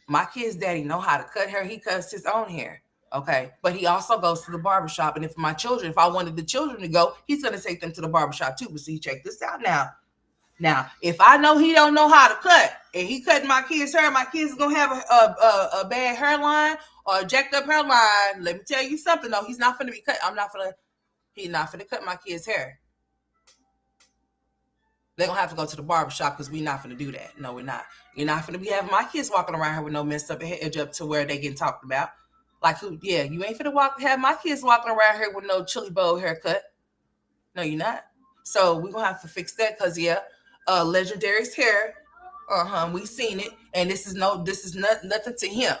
Speaker 1: My kid's daddy know how to cut hair. He cuts his own hair. Okay. But he also goes to the barbershop. And if I wanted the children to go, he's going to take them to the barbershop too. But see, check this out now. Now, if I know he don't know how to cut and he cutting my kids' hair, my kids is going to have a bad hairline or a jacked up hairline. Let me tell you something, though. He's not going to be cut. He not finna cut my kid's hair. They're gonna have to go to the barbershop because we not finna do that. No, we're not. You're not finna be having my kids walking around here with no messed up edge up to where they getting talked about. Like who? Yeah, you ain't finna have my kids walking around here with no chili bowl haircut. No, you're not. So we're gonna have to fix that because Legendary's hair. We seen it, and this is nothing to him.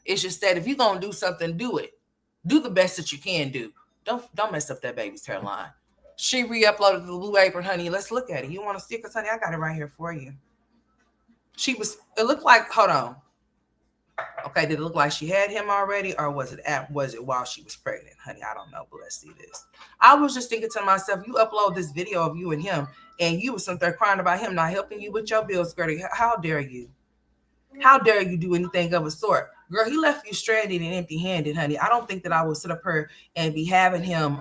Speaker 1: It's just that if you're gonna do something, do it. Do the best that you can do. Don't mess up that baby's hairline. She re-uploaded the Blue Apron, honey. Let's look at it. You want to see it? Because, honey, I got it right here for you. It looked like, hold on. Okay, did it look like she had him already, or was it while she was pregnant? Honey, I don't know, but let's see this. I was just thinking to myself, you upload this video of you and him, and you was there crying about him not helping you with your bills, Gertie. How dare you? How dare you do anything of a sort? Girl, he left you stranded and empty-handed, honey. I don't think that I would sit up here and be having him,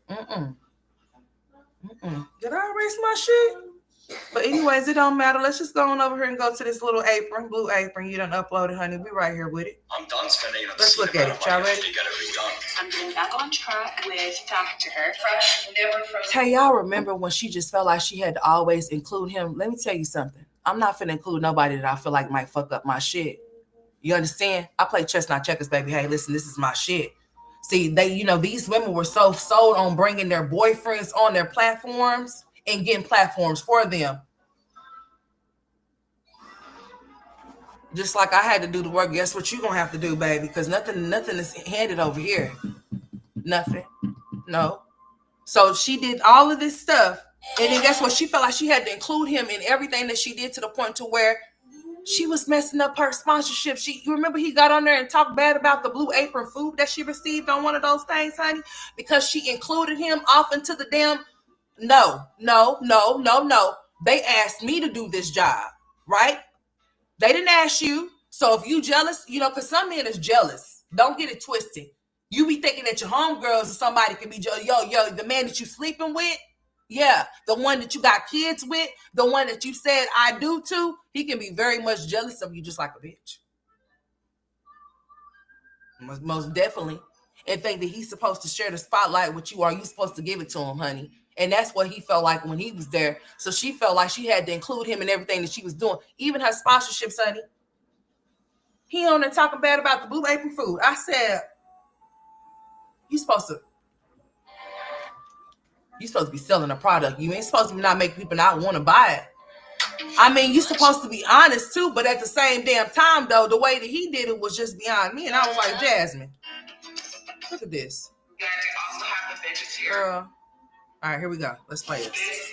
Speaker 1: Did I erase my shit? But anyways, it don't matter. Let's just go on over here and go to this little apron, Blue Apron. You done uploaded, honey. We right here with it. I'm done spending. Let's look at it. Y'all ready?
Speaker 3: I'm getting back on track with Factor. Fresh, never frozen.
Speaker 1: Hey, y'all remember when she just felt like she had to always include him? Let me tell you something. I'm not finna include nobody that I feel like might fuck up my shit. You understand? I play chess, not checkers, baby. Hey, listen, this is my shit. See, these women were so sold on bringing their boyfriends on their platforms and getting platforms for them. Just like I had to do the work, guess what you're going to have to do, baby? Because nothing is handed over here. Nothing. No. So she did all of this stuff. And then guess what? She felt like she had to include him in everything that she did to the point to where she was messing up her sponsorship. You remember he got on there and talked bad about the Blue Apron food that she received on one of those things, honey, because she included him off into the damn. No. They asked me to do this job, right? They didn't ask you. So if you jealous, because some men is jealous. Don't get it twisted. You be thinking that your homegirls or somebody can be the man that you sleeping with. Yeah, the one that you got kids with, the one that you said I do to, he can be very much jealous of you just like a bitch. Most definitely. And think that he's supposed to share the spotlight with you, or you supposed to give it to him, honey. And that's what he felt like when he was there. So she felt like she had to include him in everything that she was doing, even her sponsorships, honey. He on there talking bad about the Blue Apron food. I said, you're supposed to be selling a product. You ain't supposed to not make people not want to buy it. I mean, you're supposed to be honest too, but at the same damn time, though, the way that he did it was just beyond me. And I was like, Jasmine, look at this.
Speaker 2: You guys also have the veggies here.
Speaker 1: Girl. All right, here we go. Let's play this.
Speaker 2: This is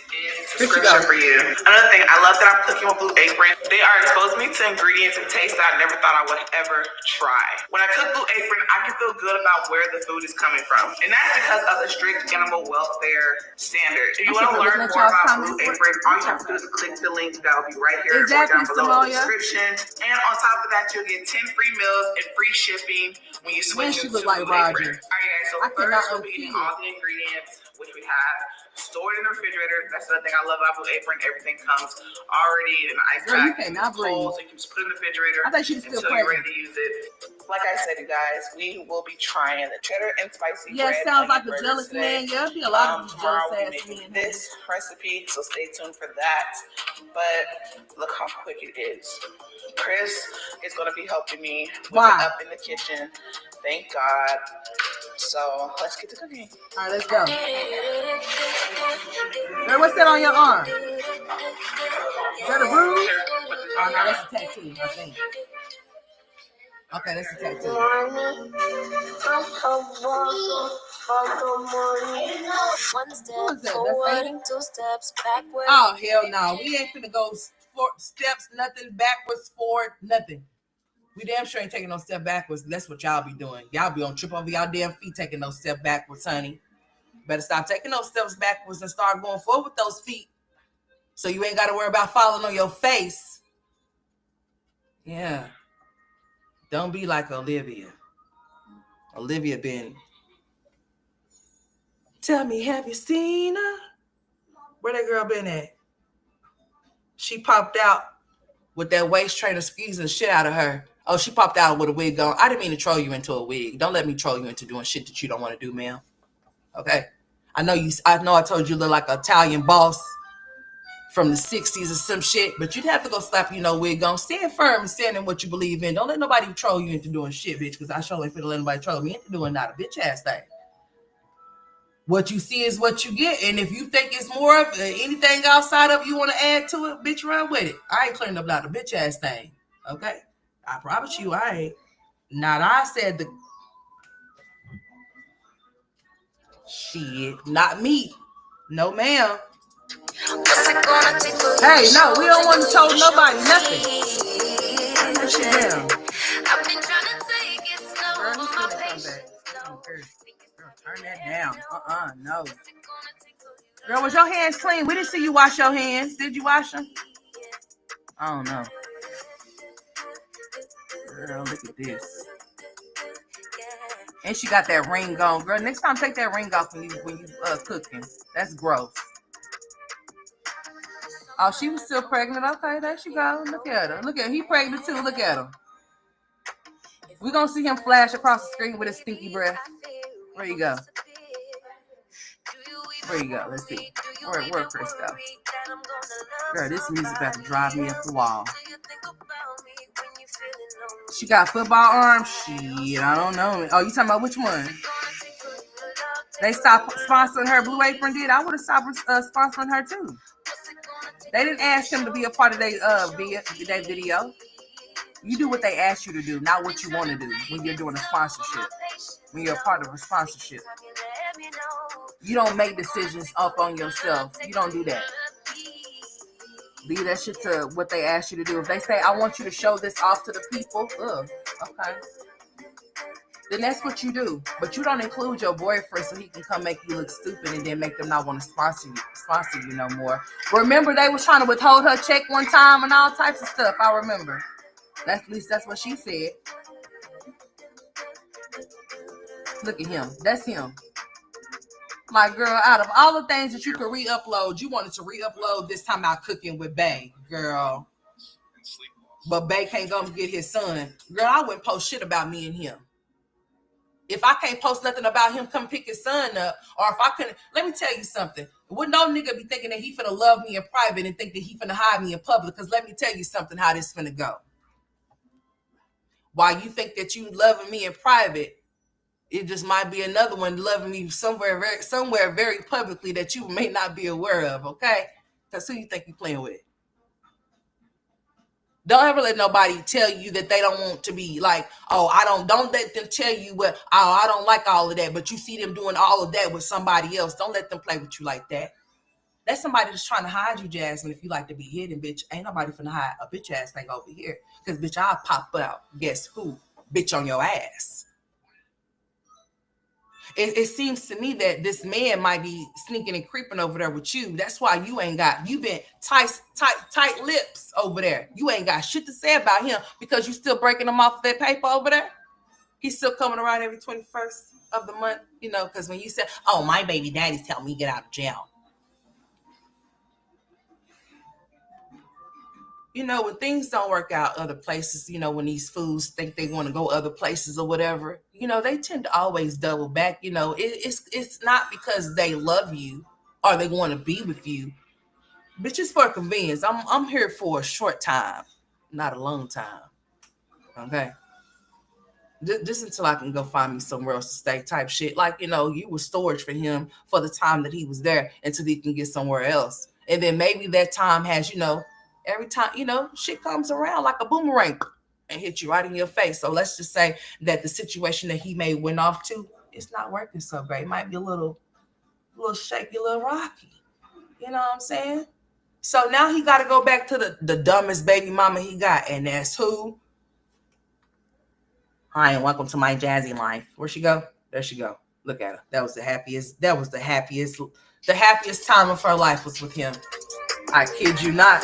Speaker 2: subscription for you. Another thing, I love that I'm cooking with Blue Apron. They are exposing me to ingredients and tastes that I never thought I would ever try. When I cook Blue Apron, I can feel good about where the food is coming from. And that's because of the strict animal welfare standard. If you want to learn more about Blue Apron, all you have to do is click the link that will be right here or down below in the description. And on top of that, you'll get 10 free meals and free shipping when you switch to Blue Apron. All right, guys, so first we'll be eating all the ingredients, which we have stored in the refrigerator. That's the thing I love about Blue Apron. Everything comes already in an ice pack. Cold, so you can just put it in the refrigerator until you're ready to use it. Like I said, you guys, we will be trying the cheddar and spicy bread.
Speaker 1: Yeah, sounds like a jealous man. Yeah, be a lot of
Speaker 2: tomorrow we'll be making this recipe, so stay tuned for that. But look how quick it is. Chris is going to be helping me whipping up in the kitchen. Thank God. So let's get to cooking.
Speaker 1: All right, let's go. Girl, what's that on your arm? Is that a bruise? Oh, no, that's a tattoo, I think. Okay, that's a tattoo.
Speaker 3: One step forward, 2 steps backward.
Speaker 1: Oh, hell no. We ain't finna go steps, nothing, backwards, forward, nothing. We damn sure ain't taking no step backwards. That's what y'all be doing. Y'all be on trip over y'all damn feet taking no step backwards, honey. Better stop taking those steps backwards and start going forward with those feet. So you ain't got to worry about falling on your face. Yeah. Don't be like Olivia. Olivia been. Tell me, have you seen her? Where that girl been at? She popped out with that waist trainer squeezing the shit out of her. Oh, she popped out with a wig on. I didn't mean to troll you into a wig. Don't let me troll you into doing shit that you don't want to do, ma'am. Okay. I know I told you look like an Italian boss from the 60s or some shit, but you'd have to go slap wig on. Stand firm and stand in what you believe in. Don't let nobody troll you into doing shit, bitch, because I sure ain't finna let nobody troll me into doing not a bitch ass thing. What you see is what you get, and if you think it's more of anything outside of you want to add to it, bitch, run with it. I ain't clearing up not a bitch ass thing, okay? I promise you I ain't. Not I said the shit, not me. No, ma'am. Hey, no, we don't want to tell nobody nothing. Turn that shit down. Girl, turn that down. No. Girl, was your hands clean? We didn't see you wash your hands. Did you wash them? I don't know. Girl, look at this. And she got that ring on. Girl, next time take that ring off when you cooking. That's gross. Oh, she was still pregnant. Okay, there she go. Look at her. Look at her. He pregnant too. Look at him. We're going to see him flash across the screen with his stinky breath. Where you go? Where you go? Let's see. Where Chris go? Girl, this music about to drive me up the wall. She got football arms? Shit, I don't know. Oh, you talking about which one? They stopped sponsoring her. Blue Apron did. I would have stopped sponsoring her too. They didn't ask him to be a part of their video. You do what they ask you to do, not what you want to do when you're doing a sponsorship. When you're a part of a sponsorship. You don't make decisions up on yourself. You don't do that. Leave that shit to what they ask you to do. If they say, I want you to show this off to the people, okay. Then that's what you do. But you don't include your boyfriend so he can come make you look stupid and then make them not want to sponsor you no more. Remember, they was trying to withhold her check one time and all types of stuff. I remember. At least that's what she said. Look at him. That's him. My girl, out of all the things that you could re-upload, you wanted to re-upload this time out cooking with Bay, girl. But Bay can't go and get his son. Girl, I wouldn't post shit about me and him. If I can't post nothing about him come pick his son up, or if I couldn't, let me tell you something. Would no nigga be thinking that he finna love me in private and think that he finna hide me in public? Because let me tell you something, how this finna go. While you think that you loving me in private, it just might be another one loving me somewhere very publicly that you may not be aware of, okay? Because who you think you playing with? Don't ever let nobody tell you that they don't want to be like, don't let them tell you I don't like all of that, but you see them doing all of that with somebody else. Don't let them play with you like that. That's somebody that's trying to hide you, Jasmine. If you like to be hidden, bitch, ain't nobody finna hide a bitch ass thing over here. Because, bitch, I'll pop out. Guess who? Bitch on your ass. It seems to me that this man might be sneaking and creeping over there with you. That's why you've been tight lips over there. You ain't got shit to say about him because you still breaking him off that paper over there. He's still coming around every 21st of the month, because when you say, oh, my baby daddy's telling me to get out of jail. When things don't work out other places, when these fools think they want to go other places or whatever, they tend to always double back. It's not because they love you or they want to be with you, but just for convenience. I'm here for a short time, not a long time. Okay. Just until I can go find me somewhere else to stay type shit. Like, you were storage for him for the time that he was there until he can get somewhere else. And then maybe that time has, every time, shit comes around like a boomerang and hit you right in your face. So let's just say that the situation that he may went off to, it's not working so great. It might be a little shaky, a little rocky. You know what I'm saying? So now he got to go back to the dumbest baby mama he got. And that's who? Hi, and welcome to my jazzy life. Where'd she go? There she go. Look at her. That was the happiest time of her life was with him. I kid you not.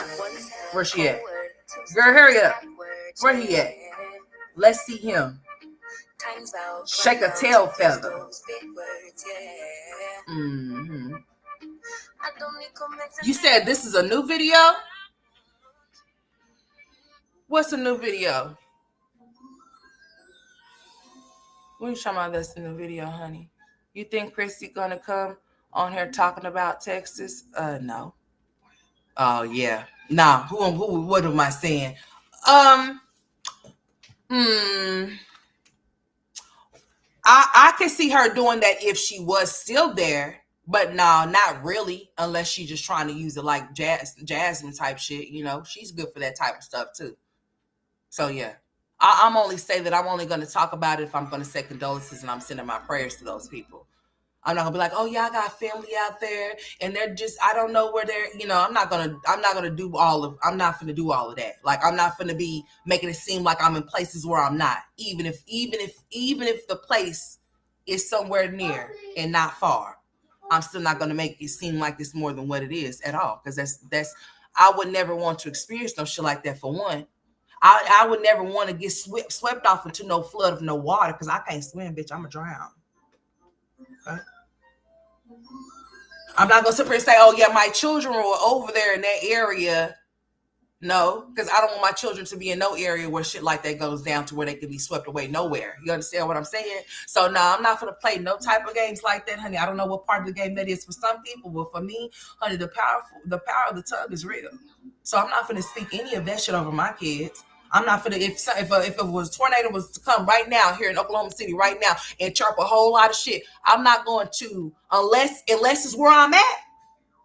Speaker 1: Where she at? Girl, hurry up. Where he at? Let's see him. Shake a tail feather. Mm-hmm. You said this is a new video? What's a new video? What are you talking about that's in the video, honey? You think Chrissy gonna come on here talking about Texas? No. Oh yeah. Nah. Who? What am I saying? Um. Hmm. I can see her doing that if she was still there, but no, not really, unless she's just trying to use it like Jasmine type shit. You know, she's good for that type of stuff too. So yeah, I'm only say that I'm only going to talk about it if I'm going to say condolences and I'm sending my prayers to those people. I'm not gonna be like, oh yeah, I got family out there, and they're just, I don't know where they're, I'm not gonna do I'm not gonna do all of that. Like, I'm not gonna be making it seem like I'm in places where I'm not, even if the place is somewhere near and not far. I'm still not gonna make it seem like it's more than what it is at all, because that's I would never want to experience no shit like that. For one, I would never want to get swept off into no flood of no water, because I can't swim, bitch. I'm a drown. Okay? I'm not gonna sit here and say, oh yeah, my children were over there in that area. No, because I don't want my children to be in no area where shit like that goes down to where they could be swept away nowhere. You understand what I'm saying? So no, I'm not gonna play no type of games like that, honey. I don't know what part of the game that is for some people, but for me, honey, the power of the tongue is real. So I'm not gonna speak any of that shit over my kids. I'm not gonna, if it was a tornado was to come right now here in Oklahoma City right now and chirp a whole lot of shit, I'm not going to, unless it's where I'm at.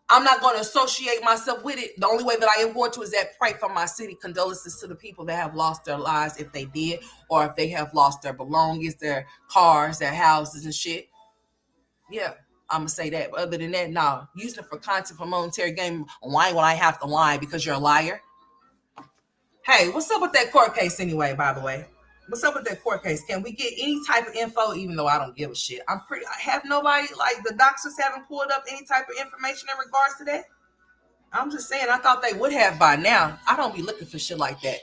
Speaker 1: I'm not going to associate myself with it. The only way that I am going to is that pray for my city. Condolences to the people that have lost their lives, if they did, or if they have lost their belongings, their cars, their houses and shit. Yeah, I'm going to say that. But other than that, no. Using it for content for monetary gain. Why would I have to lie because you're a liar? Hey, what's up with that court case anyway, by the way? What's up with that court case? Can we get any type of info, even though I don't give a shit? I have nobody, like the doctors haven't pulled up any type of information in regards to that. I'm just saying, I thought they would have by now. I don't be looking for shit like that.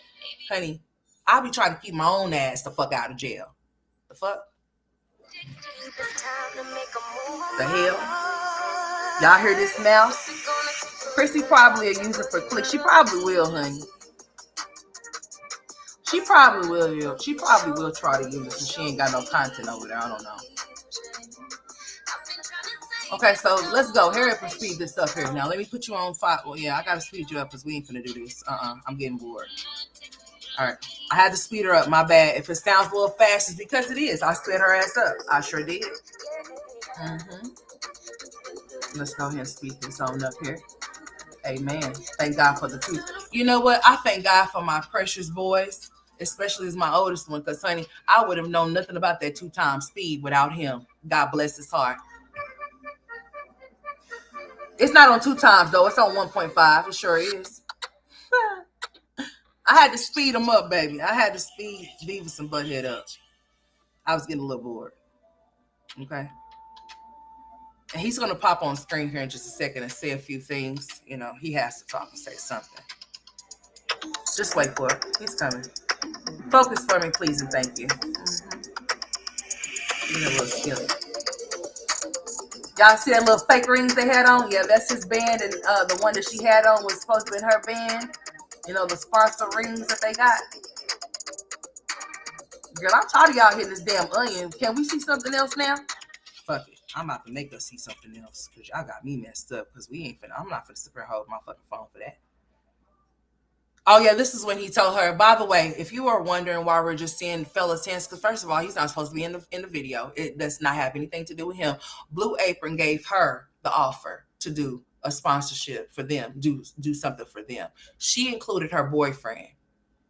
Speaker 1: Honey, I be trying to keep my own ass the fuck out of jail. The fuck? The hell? Y'all hear this now? Chrissy probably a user for clicks. She probably will, honey. She probably will. She probably will try to use it since she ain't got no content over there. I don't know. Okay, so let's go. Hurry up and speed this up here. Now, let me put you on 5. Well, yeah, I got to speed you up because we ain't finna do this. I'm getting bored. All right. I had to speed her up. My bad. If it sounds a little fast, it's because it is. I sped her ass up. I sure did. Let's go ahead and speed this on up here. Amen. Thank God for the truth. You know what? I thank God for my precious boys, especially as my oldest one, because, honey, I would have known nothing about that 2x speed without him. God bless his heart. It's not on 2x, though. It's on 1.5. It sure is. I had to speed him up, baby. I had to speed Beavis and Butthead up. I was getting a little bored. Okay. And he's going to pop on screen here in just a second and say a few things. You know, he has to talk and say something. Just wait for it. He's coming. Focus for me, please, and thank you. Give me a little skilly. Y'all see that little fake rings they had on? Yeah, that's his band, and the one that she had on was supposed to be her band. You know, the sparkle rings that they got. Girl, I'm tired of y'all hitting this damn onion. Can we see something else now? Fuck it. I'm about to make us see something else because y'all got me messed up because I'm not finna sit here and hold my fucking phone for that. Oh, yeah, this is when he told her, by the way, if you are wondering why we're just seeing fellas hands, because first of all, he's not supposed to be in the video. It does not have anything to do with him. Blue Apron gave her the offer to do a sponsorship for them, do something for them. She included her boyfriend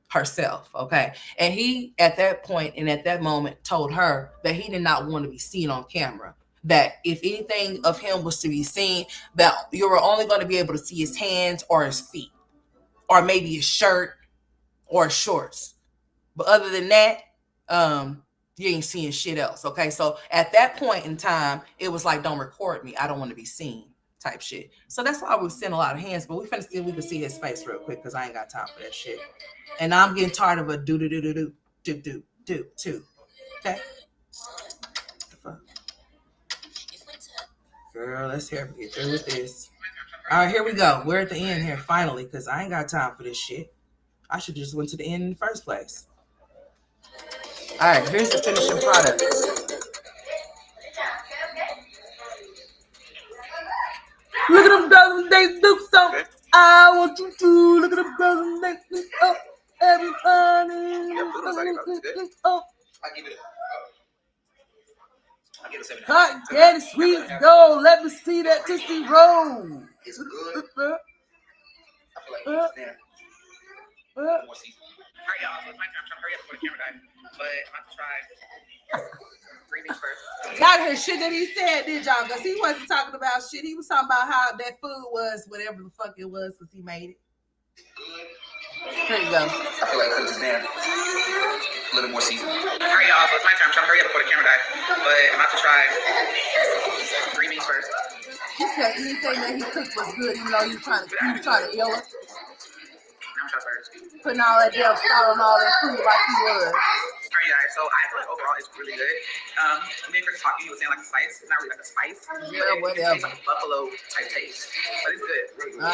Speaker 1: herself, okay? And he, at that point and at that moment, told her that he did not want to be seen on camera. That if anything of him was to be seen, that you were only going to be able to see his hands or his feet. Or maybe his shirt or his shorts. But other than that, you ain't seeing shit else. Okay. So at that point in time, it was like, don't record me. I don't want to be seen type shit. So that's why we send a lot of hands, but we finna see if we can see his face real quick because I ain't got time for that shit. And I'm getting tired of a do. Okay. Girl, let's get through with this. All right, here we go. We're at the end here, finally, because I ain't got time for this shit. I should just went to the end in the first place. All right, here's the finishing product. Look at them brothers, they do something. Okay. I want you to look at them brothers, they do up everybody. Oh. I give it a 7. Hot, daddy, sweet, go. Let me see that Tootsie Roll. It's good. I feel like it's more season. All right, y'all. So it's my turn. I'm trying to hurry up before the camera dies. But I'm about to try 3 things first. Y'all heard shit that he said, did y'all? Because he wasn't talking about shit. He was talking about how that food was, whatever the fuck it was, because he made it. Good. Here you go. I feel like it's there. A little more season. All right, y'all. So it's my turn. I'm trying to hurry up before the camera dies. But I'm about to try 3 things first. He said anything that he cooked was good, even though he was trying to ill it. Putting all that damn salt on all that food like he was. Alright, guys, so I feel like overall it's really good. Me and Chris talking, he was saying like a spice. It's not really like a spice. Yeah, whatever. It tastes like a buffalo type taste. But it's good. Really good.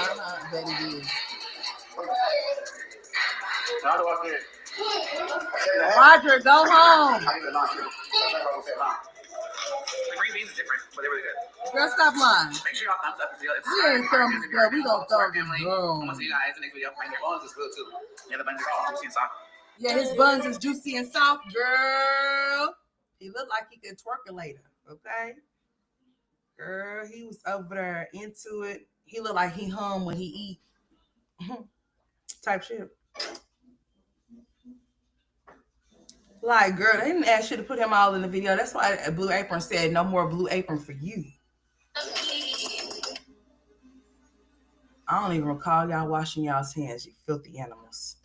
Speaker 1: Bet it is. How do I feel? Roger, go home. The green beans is different, but they're really good. Girl, stop lying. Make sure y'all thumbs up this video. We ain't thumbs up. We gonna thumb them. I'm gonna see you guys in the next video. And their buns is good too. Yeah, the buns are juicy and soft. Yeah, his buns is juicy and soft, girl. He looked like he could twerk it later, okay? Girl, he was over there into it. He looked like he hum when he eat. Type shit. Like, girl, they didn't ask you to put him all in the video. That's why Blue Apron said no more Blue Apron for you. I don't even recall y'all washing y'all's hands, you filthy animals.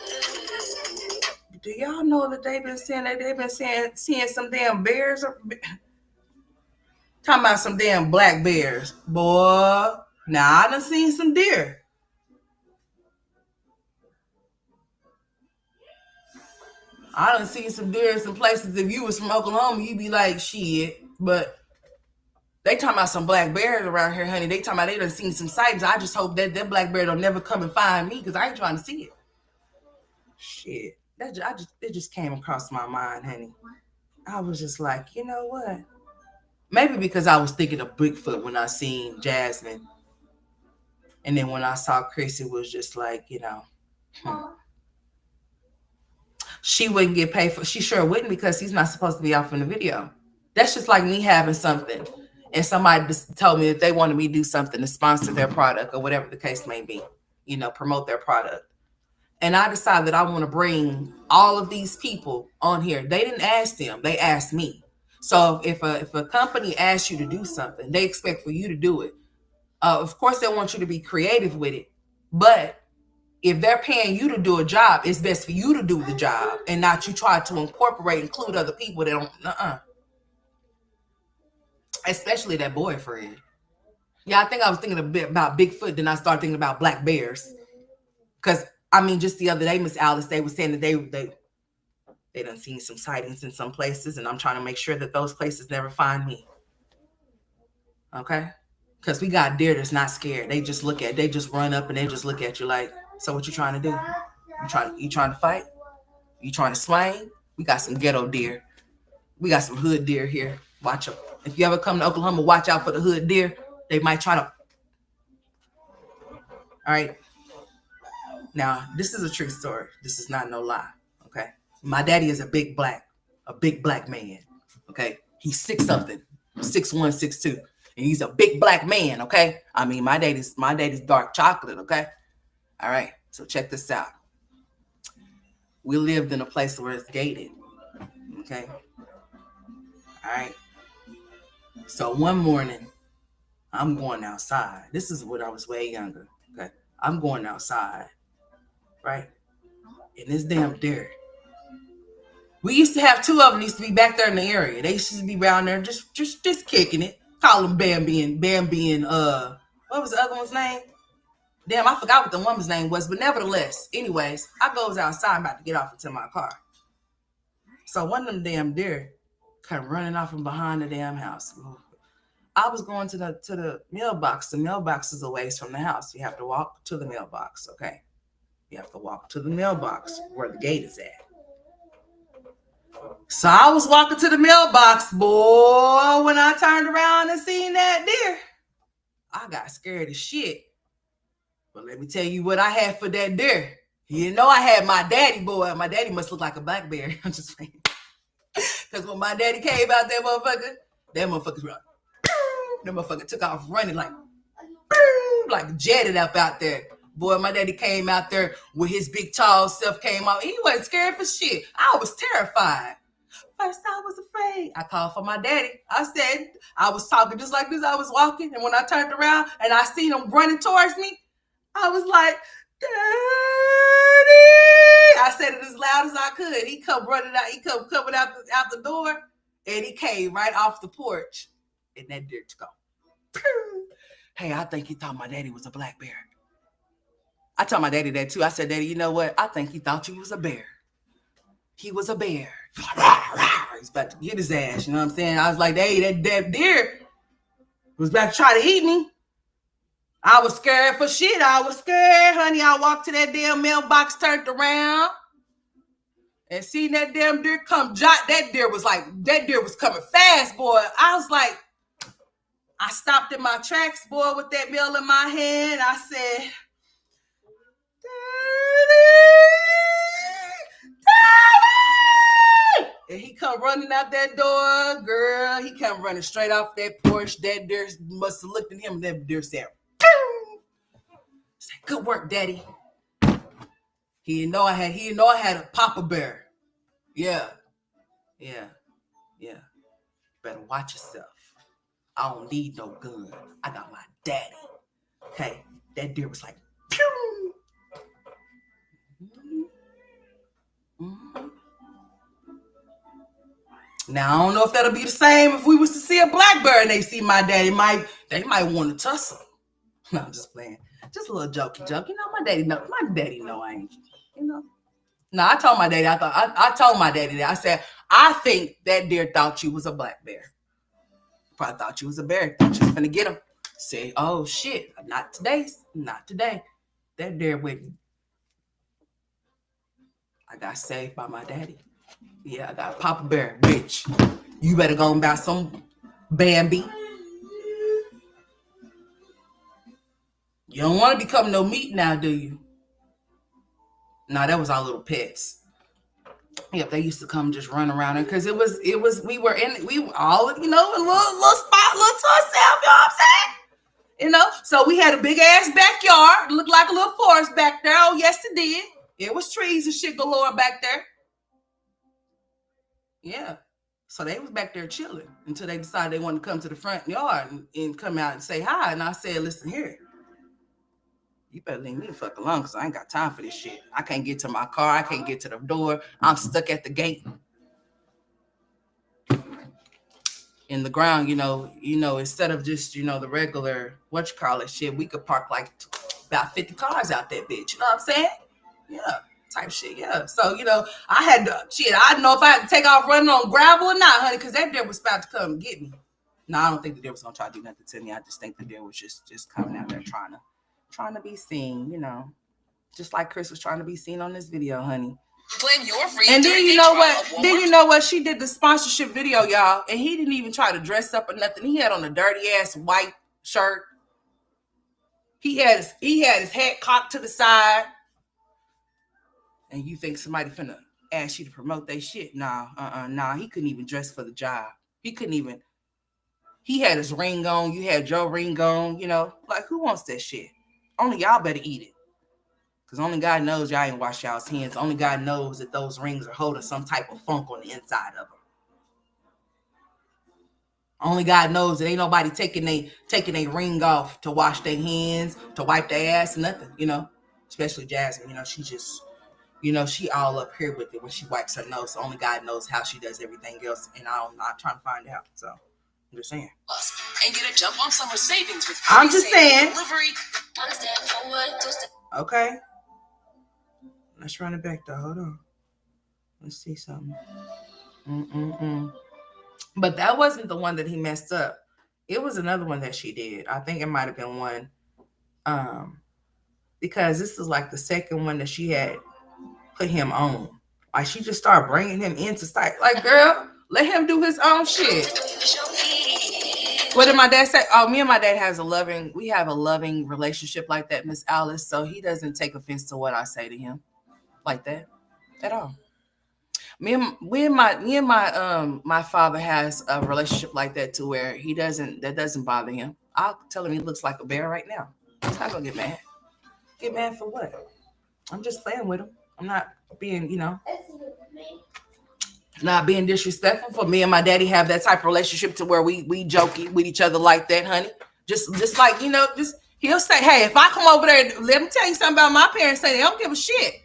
Speaker 1: Do y'all know that they've been seeing some damn bears? Talking about some damn black bears. Boy, now I done seen some deer. I done seen some deer in some places. If you was from Oklahoma, you'd be like, shit. But they talking about some black bears around here, honey. They talking about they done seen some sightings. I just hope that black bear don't never come and find me because I ain't trying to see it. Shit. It just came across my mind, honey. I was just like, you know what? Maybe because I was thinking of Bigfoot when I seen Jasmine. And then when I saw Chris, it was just like, you know, she wouldn't get paid for. She sure wouldn't because he's not supposed to be off in the video. That's just like me having something and somebody just told me that they wanted me to do something to sponsor their product or whatever the case may be, you know, promote their product. And I decided that I want to bring all of these people on here. They didn't ask them, they asked me. So if a company asks you to do something, they expect for you to do it. Of course, they want you to be creative with it, but if they're paying you to do a job, it's best for you to do the job and not you try to include other people that don't, especially that boyfriend. Yeah, I think I was thinking a bit about Bigfoot, then I started thinking about black bears. Because, I mean, just the other day, Miss Alice, they were saying that they done seen some sightings in some places, and I'm trying to make sure that those places never find me. Okay? Because we got deer that's not scared. They just run up and they just look at you like, so what you trying to do? You trying to fight? You trying to swing? We got some ghetto deer. We got some hood deer here. Watch them. If you ever come to Oklahoma, watch out for the hood deer. They might try to. All right. Now, this is a true story. This is not no lie. Okay. My daddy is a big black man. Okay. He's 6'something, 6'1", 6'2". And he's a big black man. Okay. I mean, my daddy's dark chocolate. Okay. All right. So check this out. We lived in a place where it's gated. Okay. All right. So one morning, I'm going outside. This is when I was way younger. Okay. I'm going outside. Right. And this damn deer. We used to have 2 of them used to be back there in the area. They used to be around there just kicking it. Call them Bambi and what was the other one's name? Damn, I forgot what the woman's name was, but nevertheless, anyways, I goes outside, I'm about to get off into my car. So one of them damn deer come running off from behind the damn house. I was going to the mailbox. The mailbox is a ways from the house. You have to walk to the mailbox, okay? You have to walk to the mailbox where the gate is at. So I was walking to the mailbox, boy, when I turned around and seen that deer. I got scared as shit. But let me tell you what I had for that deer. You know I had my daddy, boy. My daddy must look like a black bear. I'm just saying. Because when my daddy came out, that motherfucker run. That motherfucker took off running like jetted up out there. Boy, my daddy came out there with his big tall self, came out. He wasn't scared for shit. I was terrified. First, I was afraid. I called for my daddy. I said, I was talking just like this. I was walking, and when I turned around and I seen him running towards me, I was like, Daddy! I said it as loud as I could. He come running out. He come coming out the door, and he came right off the porch, and that deer took off. Hey, I think he thought my daddy was a black bear. I told my daddy that too. I said, Daddy, you know what? I think he thought you was a bear. He was a bear. He's about to get his ass. You know what I'm saying? I was like, hey, that deer was about to try to eat me. I was scared for shit. I was scared, honey. I walked to that damn mailbox, turned around, and seen that damn deer come. That deer was coming fast, boy. I was like, I stopped in my tracks, boy, with that mail in my hand. I said, Daddy! And he come running out that door, girl. He come running straight off that porch. That deer must have looked at him. That deer said, good work, Daddy. He didn't know I had a papa bear. Yeah. Better watch yourself. I don't need no gun. I got my daddy. Okay. That deer was like, pew. Mm-hmm. Now I don't know if that'll be the same if we was to see a black bear and they see my daddy. They might want to tussle. No, I'm just playing. Just a little jokey joke. You know, my daddy know I ain't, you know. No, I told my daddy, I told my daddy that. I said, I think that deer thought you was a black bear. Probably thought you was a bear. Thought you was finna get him. Say, oh shit, not today. That deer went. I got saved by my daddy. Yeah, I got Papa Bear, bitch. You better go and buy some Bambi. You don't want to become no meat now, do you? No, that was our little pets. Yep, they used to come just run around it because we were all, you know, a little spot, little to ourselves, you know what I'm saying? You know, so we had a big ass backyard, looked like a little forest back there. Oh, yes, it did. It was trees and shit galore back there. Yeah. So they was back there chilling until they decided they wanted to come to the front yard and come out and say hi. And I said, listen here. You better leave me the fuck alone because I ain't got time for this shit. I can't get to my car. I can't get to the door. I'm stuck at the gate. In the ground, you know, instead of just, you know, the regular, shit, we could park like about 50 cars out that bitch. You know what I'm saying? Yeah, type shit, yeah. So, you know, I had to, I didn't know if I had to take off running on gravel or not, honey, because that deer was about to come and get me. No, I don't think the deer was going to try to do nothing to me. I just think the deer was just coming out there trying to be seen, you know, just like Chris was trying to be seen on this video, honey.
Speaker 3: Claim your free.
Speaker 1: And then you know what? Then you know what? She did the sponsorship video, y'all, and he didn't even try to dress up or nothing. He had on a dirty ass white shirt. He had his head cocked to the side. And you think somebody finna ask you to promote their shit? Nah. He couldn't even dress for the job. He couldn't even. He had his ring on. You had your ring on. You know, like who wants that shit? Only y'all better eat it. Because only God knows y'all ain't wash y'all's hands. Only God knows that those rings are holding some type of funk on the inside of them. Only God knows that ain't nobody taking a ring off to wash their hands, to wipe their ass, nothing, you know. Especially Jasmine, you know, she just, you know, she all up here with it when she wipes her nose. So only God knows how she does everything else. And I'm not trying to find out. So I'm just saying.
Speaker 3: And get a jump on summer savings with
Speaker 1: free I'm just saying.
Speaker 3: Delivery.
Speaker 1: Okay. Let's run it back though. Hold on. Let's see something. But that wasn't the one that he messed up. It was another one that she did. I think it might have been one. Because this is like the second one that she had put him on. Like she just started bringing him into sight. Like, girl, let him do his own shit. What did my dad say? Oh, me and my dad we have a loving relationship like that, Miss Alice. So he doesn't take offense to what I say to him like that at all. My father has a relationship like that to where that doesn't bother him. I'll tell him he looks like a bear right now. He's not gonna get mad. Get mad for what? I'm just playing with him. I'm not being, not being disrespectful. For me and my daddy have that type of relationship to where we joke with each other like that, honey. Just like, just he'll say, hey, if I come over there, let me tell you something about my parents, say they don't give a shit.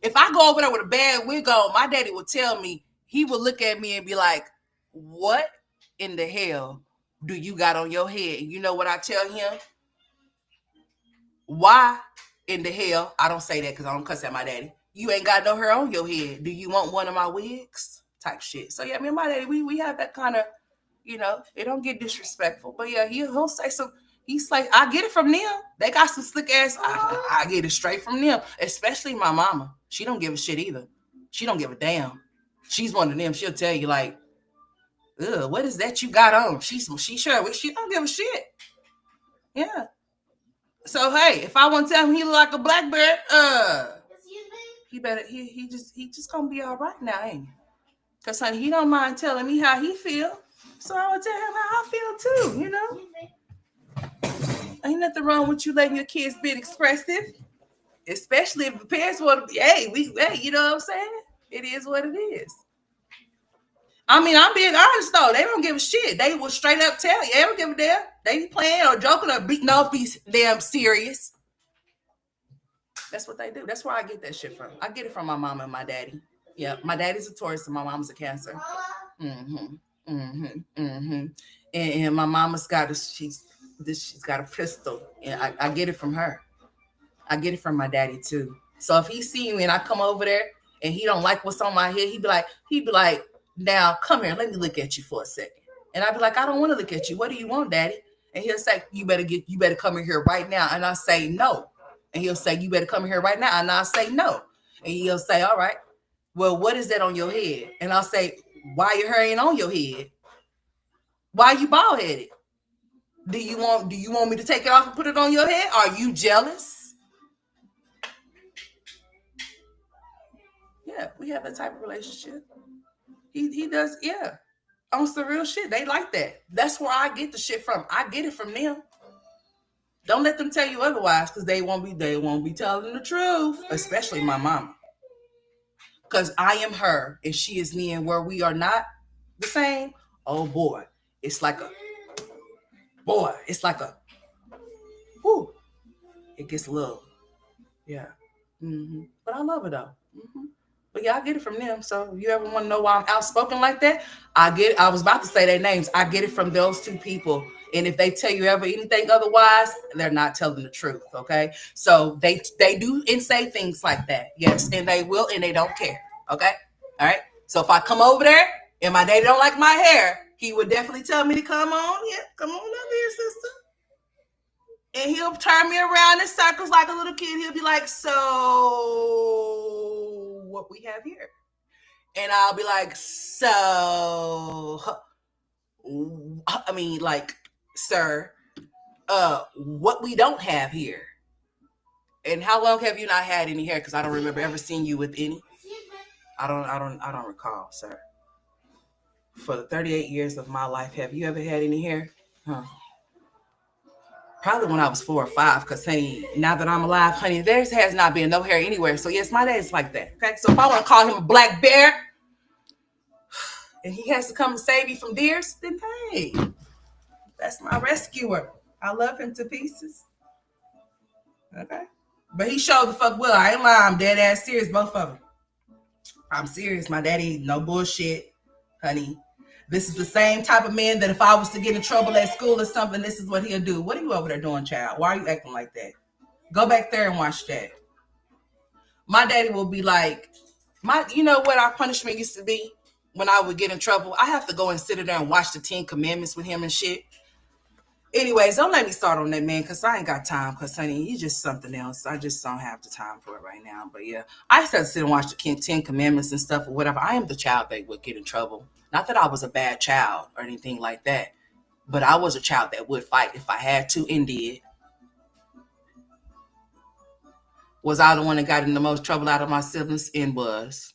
Speaker 1: If I go over there with a bad wig on, my daddy would tell me, he would look at me and be like, what in the hell do you got on your head? And you know what I tell him? Why in the hell? I don't say that because I don't cuss at my daddy. You ain't got no hair on your head. Do you want one of my wigs? Type shit. So yeah, me and my daddy, we have that kind of, it don't get disrespectful. But yeah, he'll say some. He's like, I get it from them. They got some slick ass. I get it straight from them. Especially my mama. She don't give a shit either. She don't give a damn. She's one of them. She'll tell you like, ugh, what is that you got on? She sure. She don't give a shit. Yeah. So hey, if I want to tell him he look like a black bear, he better he just gonna be all right now, ain't he? Cause honey, he don't mind telling me how he feel. So I would tell him how I feel too, Ain't nothing wrong with you letting your kids be expressive. Especially if the parents want to be, hey, you know what I'm saying? It is what it is. I mean, I'm being honest though. They don't give a shit. They will straight up tell you. They don't give a damn. They be playing or joking or beating off, be damn serious. That's what they do. That's where I get that shit from. I get it from my mama and my daddy. Yeah, my daddy's a Taurus and my mama's a Cancer. And my mama's got she's got a pistol, and I get it from her. I get it from my daddy too. So if he see me and I come over there and he don't like what's on my head, he'd be like, now come here, let me look at you for a second. And I'd be like, I don't want to look at you. What do you want, daddy? And he'll say, you better come in here right now. And I say no. And he'll say, you better come in here right now. And I'll say no. And he'll say, all right, well, what is that on your head? And I'll say, why your hair ain't on your head? Why you bald headed? Do you want me to take it off and put it on your head? Are you jealous? Yeah, we have that type of relationship. He does, yeah. On some real shit. They like that. That's where I get the shit from. I get it from them. Don't let them tell you otherwise, because they won't be telling the truth. Especially my mama. Because I am her and she is me, and where we are not the same, oh boy. It's like a whoo. It gets a little, yeah. But I love it though. But yeah, I get it from them. So if you ever want to know why I'm outspoken like that, I get it. I was about to say their names. I get it from those two people. And if they tell you ever anything otherwise, they're not telling the truth. Okay. So they do and say things like that. Yes. And they will, and they don't care. Okay. All right. So if I come over there and my daddy don't like my hair, he would definitely tell me to come on. Yeah. Come on over here, sister. And he'll turn me around in circles like a little kid. He'll be like, so what we have here? And I'll be like, so, I mean, like, sir, what we don't have here. And how long have you not had any hair? Because I don't remember ever seeing you with any. I don't recall, sir. For the 38 years of my life, have you ever had any hair? Huh. Probably when I was 4 or 5, because, honey, now that I'm alive, honey, there has not been no hair anywhere. So, yes, my dad's like that, okay? So, if I want to call him a black bear and he has to come and save me from deers, then, hey, that's my rescuer. I love him to pieces, okay? But he showed the fuck well. I ain't lying. I'm dead ass serious, both of them. I'm serious. My daddy, no bullshit, honey. This is the same type of man that if I was to get in trouble at school or something, this is what he'll do. What are you over there doing, child? Why are you acting like that? Go back there and watch that. My daddy will be like, you know what our punishment used to be when I would get in trouble? I have to go and sit there and watch the 10 Commandments with him and shit. Anyways, don't let me start on that, man, because I ain't got time. Because, honey, he's just something else. I just don't have the time for it right now. But, yeah, I used to sit and watch the 10 Commandments and stuff or whatever. I am the child that would get in trouble. Not that I was a bad child or anything like that. But I was a child that would fight if I had to and did. Was I the one that got in the most trouble out of my siblings? And was.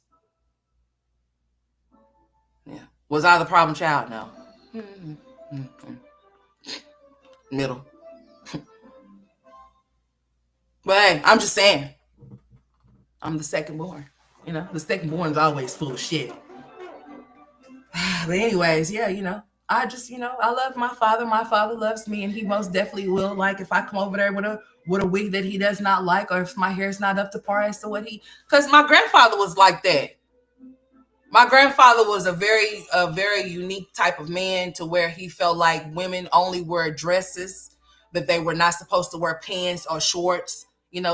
Speaker 1: Yeah. Was I the problem child? No. Mm-hmm. Middle. But hey, I'm just saying. I'm the second born. The second born is always full of shit. But anyways, yeah, I just, I love my father. My father loves me, and he most definitely will. Like if I come over there with a wig that he does not like, or if my hair is not up to par as to what because my grandfather was like that. My grandfather was a very unique type of man to where he felt like women only wear dresses, that they were not supposed to wear pants or shorts,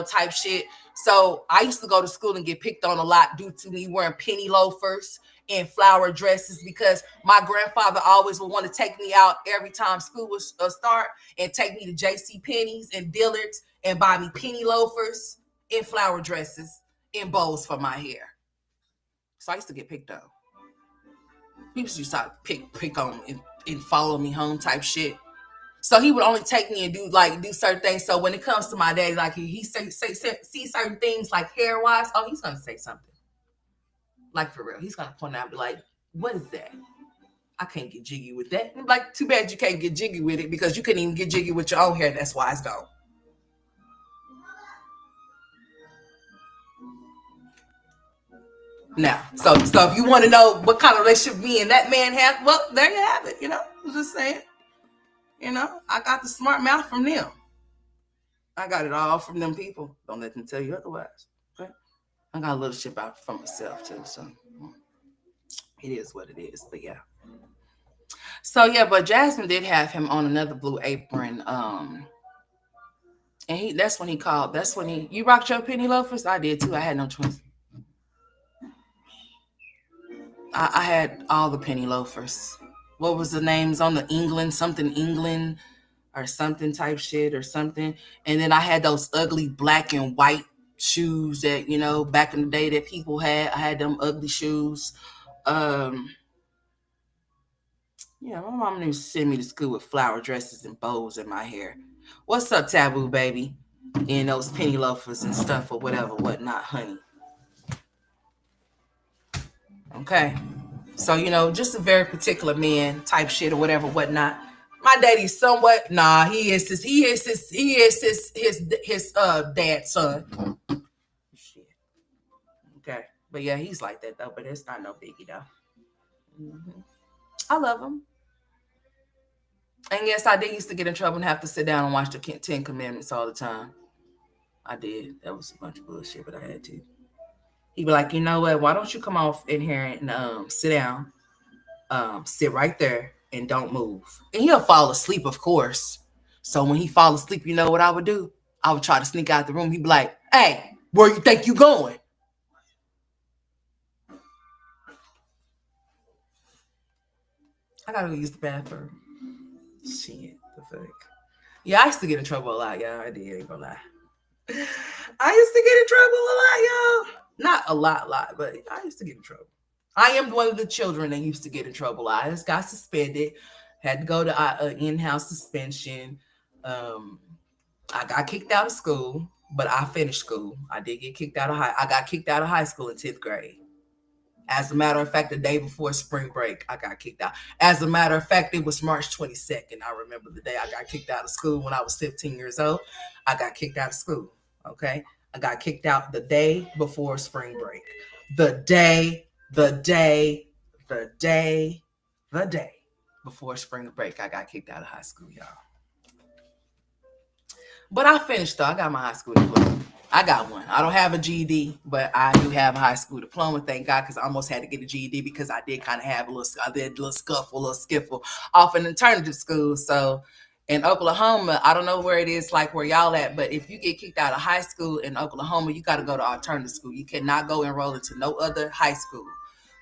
Speaker 1: type shit. So I used to go to school and get picked on a lot due to me wearing penny loafers and flower dresses, because my grandfather always would want to take me out every time school was start and take me to J.C. Penney's and Dillard's and buy me penny loafers and flower dresses and bows for my hair. So I used to get picked on. People used to pick on and follow me home type shit. So he would only take me and do certain things. So when it comes to my daddy, like he see certain things like hair wise, oh, he's gonna say something. Like for real. He's gonna point out and be like, what is that? I can't get jiggy with that. I'm like, too bad you can't get jiggy with it, because you couldn't even get jiggy with your own hair. That's why it's gone. Now, so if you want to know what kind of relationship me and that man have, well, there you have it. I'm just saying. I got the smart mouth from them. I got it all from them people. Don't let them tell you otherwise. Okay? I got a little shit out from myself too. So it is what it is. But yeah. So yeah, but Jasmine did have him on another Blue Apron. And that's when you rocked your penny loafers. I did too. I had no choice. I had all the penny loafers. What was the names on the England or something type shit or something? And then I had those ugly black and white shoes that back in the day that people had. I had them ugly shoes. Yeah, my mom used to send me to school with flower dresses and bows in my hair. What's up, Taboo baby? And those penny loafers and stuff or whatever, whatnot, honey. Okay. So, just a very particular man type shit or whatever, whatnot. My daddy's somewhat, he is his dad's son. Shit. Okay. But yeah, he's like that though, but it's not no biggie though. Mm-hmm. I love him. And yes, I did used to get in trouble and have to sit down and watch the 10 Commandments all the time. I did. That was a bunch of bullshit, but I had to. He'd be like, you know what? Why don't you come off in here and sit down? Sit right there and don't move. And he'll fall asleep, of course. So when he fall asleep, you know what I would do? I would try to sneak out the room. He'd be like, hey, where you think you going? I gotta go use the bathroom. Shit, the fuck. Yeah, I used to get in trouble a lot, y'all. I did, ain't gonna lie. I used to get in trouble a lot, y'all. Not a lot, but I used to get in trouble. I am one of the children that used to get in trouble. I just got suspended, had to go to in-house suspension. I got kicked out of school, but I finished school. I did get kicked out of I got kicked out of high school in 10th grade. As a matter of fact, the day before spring break, I got kicked out. As a matter of fact, it was March 22nd. I remember the day I got kicked out of school when I was 15 years old. I got kicked out of school. Okay. I got kicked out the day before spring break. The day before spring break, I got kicked out of high school, y'all. But I finished though. I got my high school diploma. I got one. I don't have a GED, but I do have a high school diploma. Thank God, because I almost had to get a GED because I did kind of have a little skiffle off an alternative school. So in Oklahoma, I don't know where it is, like where y'all at, but if you get kicked out of high school in Oklahoma, you got to go to alternative school. You cannot go enroll into no other high school.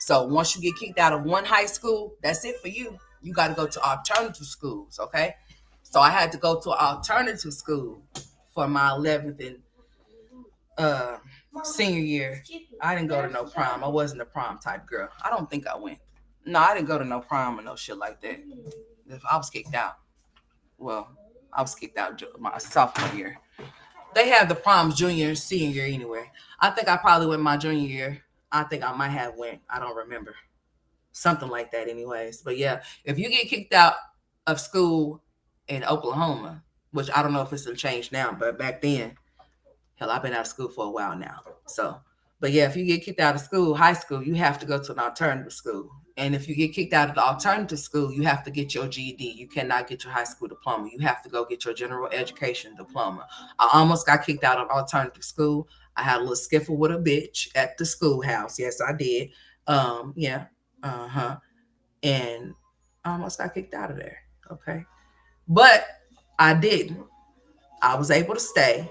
Speaker 1: So once you get kicked out of one high school, that's it for you. You got to go to alternative schools, okay? So I had to go to an alternative school for my 11th and senior year. I didn't go to no prom. I wasn't a prom type girl. I don't think I went. No, I didn't go to no prom or no shit like that. If I was kicked out, well, I was kicked out my sophomore year. They have the proms junior and senior year anyway. I think I probably went my junior year. I think I might have went. I don't remember. Something like that anyways. But yeah, if you get kicked out of school in Oklahoma, which I don't know if it's changed now, but back then, hell, I've been out of school for a while now. So, but yeah, if you get kicked out of school, high school, you have to go to an alternative school. And if you get kicked out of the alternative school, you have to get your GED. You cannot get your high school diploma. You have to go get your general education diploma. I almost got kicked out of alternative school. I had a little skiffle with a bitch at the schoolhouse. Yes, I did. Yeah. Uh-huh. And I almost got kicked out of there. Okay. But I didn't. I was able to stay.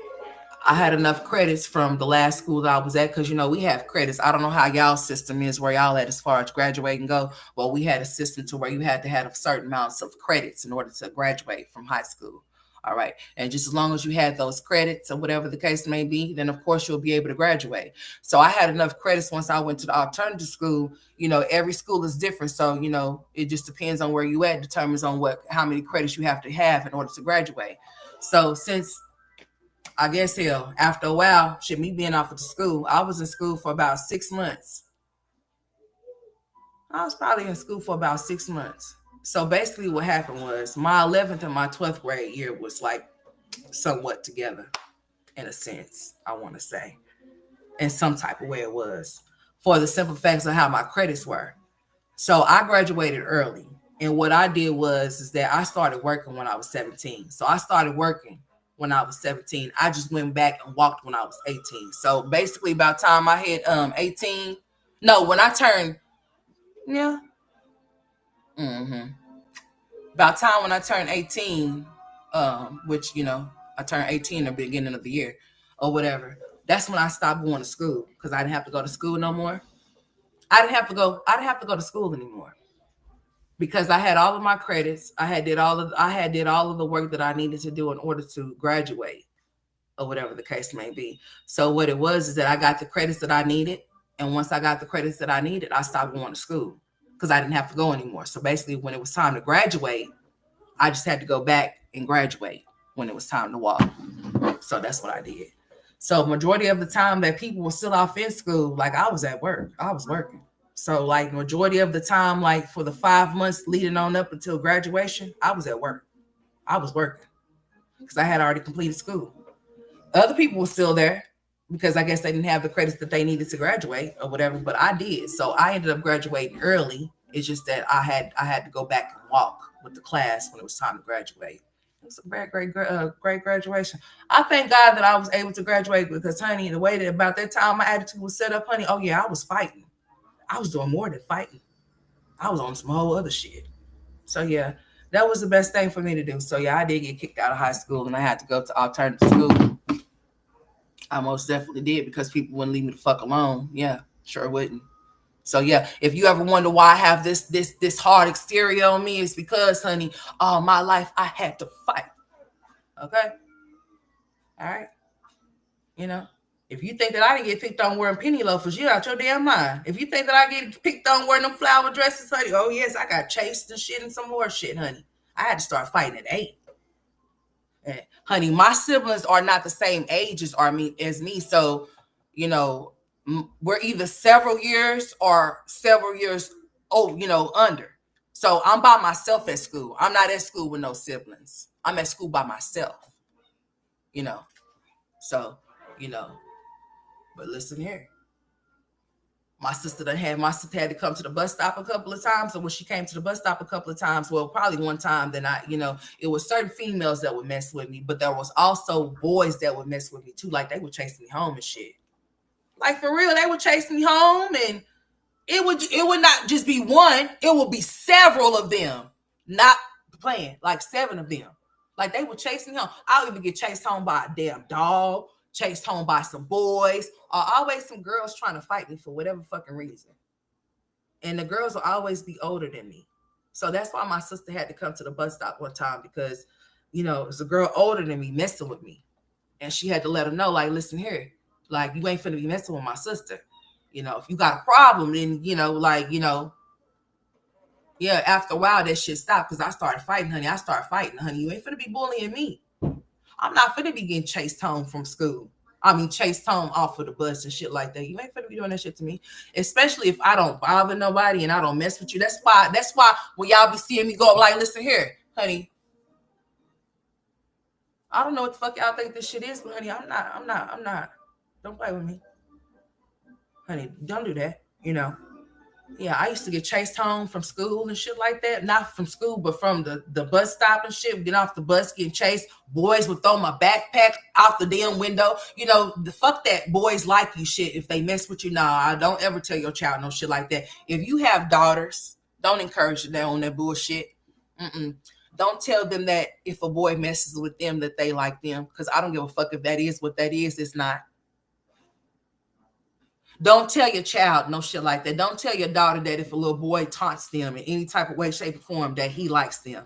Speaker 1: I had enough credits from the last school that I was at because, we have credits. I don't know how y'all system is where y'all at as far as graduating go. Well, we had a system to where you had to have a certain amounts of credits in order to graduate from high school. All right. And just as long as you had those credits or whatever the case may be, then of course you'll be able to graduate. So I had enough credits once I went to the alternative school. Every school is different. So, it just depends on where you at, determines on how many credits you have to have in order to graduate. So since I guess hell, after a while, me being off of the school, I was in school for about 6 months. I was probably in school for about 6 months. So basically what happened was my 11th and my 12th grade year was like somewhat together in a sense, I want to say. In some type of way it was. For the simple facts of how my credits were. So I graduated early. And what I did is that I started working when I was 17. So I started working when I was 17. I just went back and walked when I was 18. So basically about time I hit 18. No, when I turned, yeah. Mm-hmm. About time when I turned 18, which, I turned 18 at the beginning of the year or whatever. That's when I stopped going to school because I didn't have to go to school no more. I didn't have to go to school anymore because I had all of my credits. I had did all of the work that I needed to do in order to graduate or whatever the case may be. So what it was is that I got the credits that I needed. And once I got the credits that I needed, I stopped going to school because I didn't have to go anymore. So basically when it was time to graduate, I just had to go back and graduate when it was time to walk. So that's what I did. So majority of the time that people were still off in school, like I was at work, I was working. So like majority of the time, like for the 5 months leading on up until graduation, I was at work. I was working because I had already completed school. Other people were still there because I guess they didn't have the credits that they needed to graduate or whatever, but I did. So I ended up graduating early. It's just that I had to go back and walk with the class when it was time to graduate. It was a great graduation. I thank God that I was able to graduate because, honey, the way that about that time my attitude was set up, honey, oh yeah, I was fighting. I was doing more than fighting. I was on some whole other shit. So yeah, that was the best thing for me to do. So yeah, I did get kicked out of high school and I had to go to alternative school. I most definitely did because people wouldn't leave me the fuck alone. Yeah, sure wouldn't. So yeah, if you ever wonder why I have this hard exterior on me, it's because, honey, all my life I had to fight. Okay? All right. If you think that I didn't get picked on wearing penny loafers, you're out your damn mind. If you think that I get picked on wearing them flower dresses, honey, oh yes, I got chased and shit and some more shit, honey. I had to start fighting at 8. And, honey, my siblings are not the same age as me. So, we're either several years or several years under. So I'm by myself at school. I'm not at school with no siblings. I'm at school by myself. So, but listen here. My sister had to come to the bus stop a couple of times. So when she came to the bus stop a couple of times, well, probably one time, then it was certain females that would mess with me, but there was also boys that would mess with me too. Like they would chase me home and shit. Like for real, they would chase me home, and it would not just be one, it would be several of them. Not playing, like 7 of them. Like they would chase me home. I'll even get chased home by a damn dog, chased home by some boys, or always some girls trying to fight me for whatever fucking reason. And the girls will always be older than me. So that's why my sister had to come to the bus stop one time because, it's a girl older than me messing with me. And she had to let her know, like, listen here, like, you ain't finna be messing with my sister. If you got a problem, then, Yeah, after a while, that shit stopped because I started fighting, honey. I started fighting, honey. You ain't finna be bullying me. I'm not finna be getting chased home from school. I mean, chased home off of the bus and shit like that. You ain't finna be doing that shit to me. Especially if I don't bother nobody and I don't mess with you. That's why when y'all be seeing me go, like, listen here, honey. I don't know what the fuck y'all think this shit is, but honey, I'm not. Don't play with me. Honey, don't do that. Yeah, I used to get chased home from school and shit like that. Not from school, but from the bus stop and shit. Get off the bus, getting chased. Boys would throw my backpack out the damn window. The fuck that boys like you shit. If they mess with you, nah, don't ever tell your child no shit like that. If you have daughters, don't encourage them on that bullshit. Don't tell them that if a boy messes with them that they like them. Because I don't give a fuck if that is what that is. It's not. Don't tell your child no shit like that. Don't tell your daughter that if a little boy taunts them in any type of way, shape, or form that he likes them.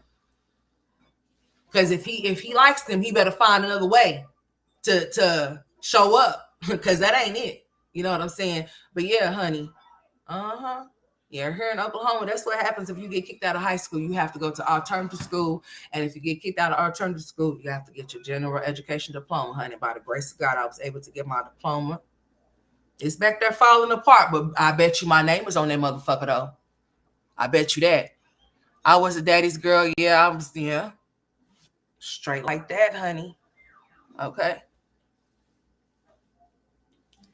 Speaker 1: Because if he likes them, he better find another way to show up. Because that ain't it. You know what I'm saying? But yeah, honey. Yeah, here in Oklahoma, that's what happens if you get kicked out of high school. You have to go to alternative school. And if you get kicked out of alternative school, you have to get your general education diploma, honey. By the grace of God, I was able to get my diploma. It's back there falling apart, but I bet you my name was on that motherfucker, though. I bet you that. I was a daddy's girl. Yeah, I was, yeah. Straight like that, honey. Okay.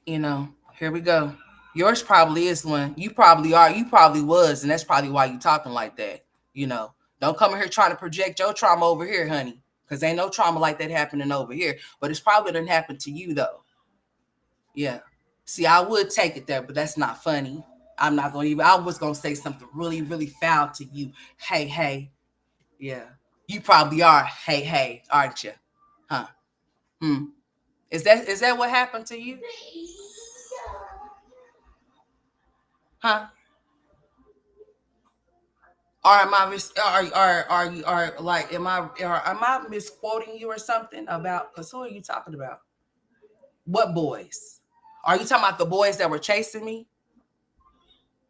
Speaker 1: Here we go. Yours probably is one. You probably are. You probably was, and that's probably why you talking like that. Don't come in here trying to project your trauma over here, honey, because ain't no trauma like that happening over here. But it's probably didn't happen to you, though. Yeah. See, I would take it there, but that's not funny. I'm not going to even, I was going to say something really, really foul to you. Hey. Yeah. You probably are. Hey, aren't you? Huh? Is that what happened to you? Huh? Or am I misquoting you or something about, because who are you talking about? What boys? Are you talking about the boys that were chasing me?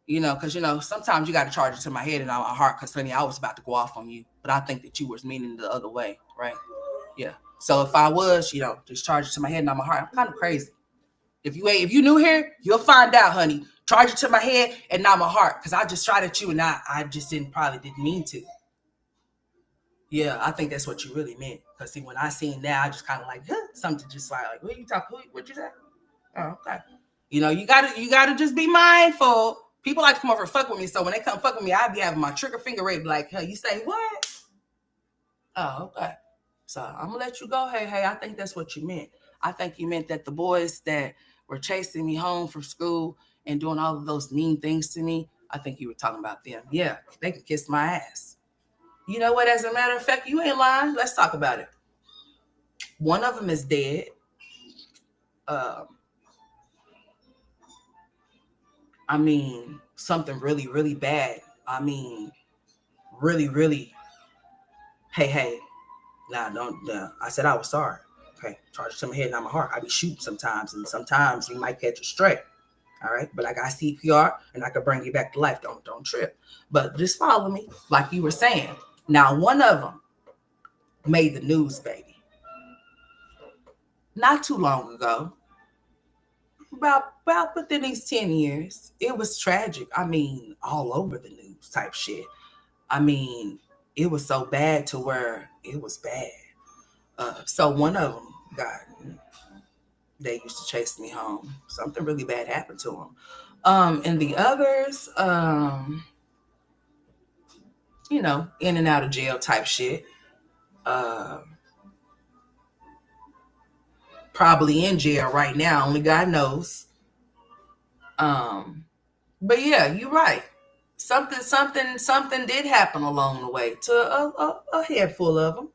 Speaker 1: Because, sometimes you got to charge it to my head and not my heart, because, honey, I was about to go off on you, but I think that you was meaning the other way, right? Yeah. So if I was, just charge it to my head and not my heart, I'm kind of crazy. If you new here, you'll find out, honey. Charge it to my head and not my heart, because I just tried at you and I just probably didn't mean to. Yeah, I think that's what you really meant. Because, see, when I seen that, I just kind of like, something just like, what you talking? What you say? Oh, okay. You gotta just be mindful. People like to come over and fuck with me, so when they come fuck with me, I be having my trigger finger ready, like, hey, you say what? Oh, okay. So I'm gonna let you go. Hey, I think that's what you meant. I think you meant that the boys that were chasing me home from school and doing all of those mean things to me, I think you were talking about them. Yeah, they can kiss my ass. You know what? As a matter of fact, you ain't lying. Let's talk about it. One of them is dead. I mean, something really, really bad. I mean, really, really. Hey. Nah, don't. I said I was sorry. Okay, charge it to my head, not my heart. I be shooting sometimes, and sometimes you might catch a stray. All right, but I got CPR, and I can bring you back to life. Don't trip. But just follow me, like you were saying. Now, one of them made the news, baby. Not too long ago, about within these 10 years, it was tragic. I mean, all over the news type shit. I mean, it was so bad to where it was bad. So one of them they used to chase me home. Something really bad happened to him. And the others, in and out of jail type shit. Probably in jail right now. Only God knows. But yeah, you're right. Something did happen along the way to a handful of them.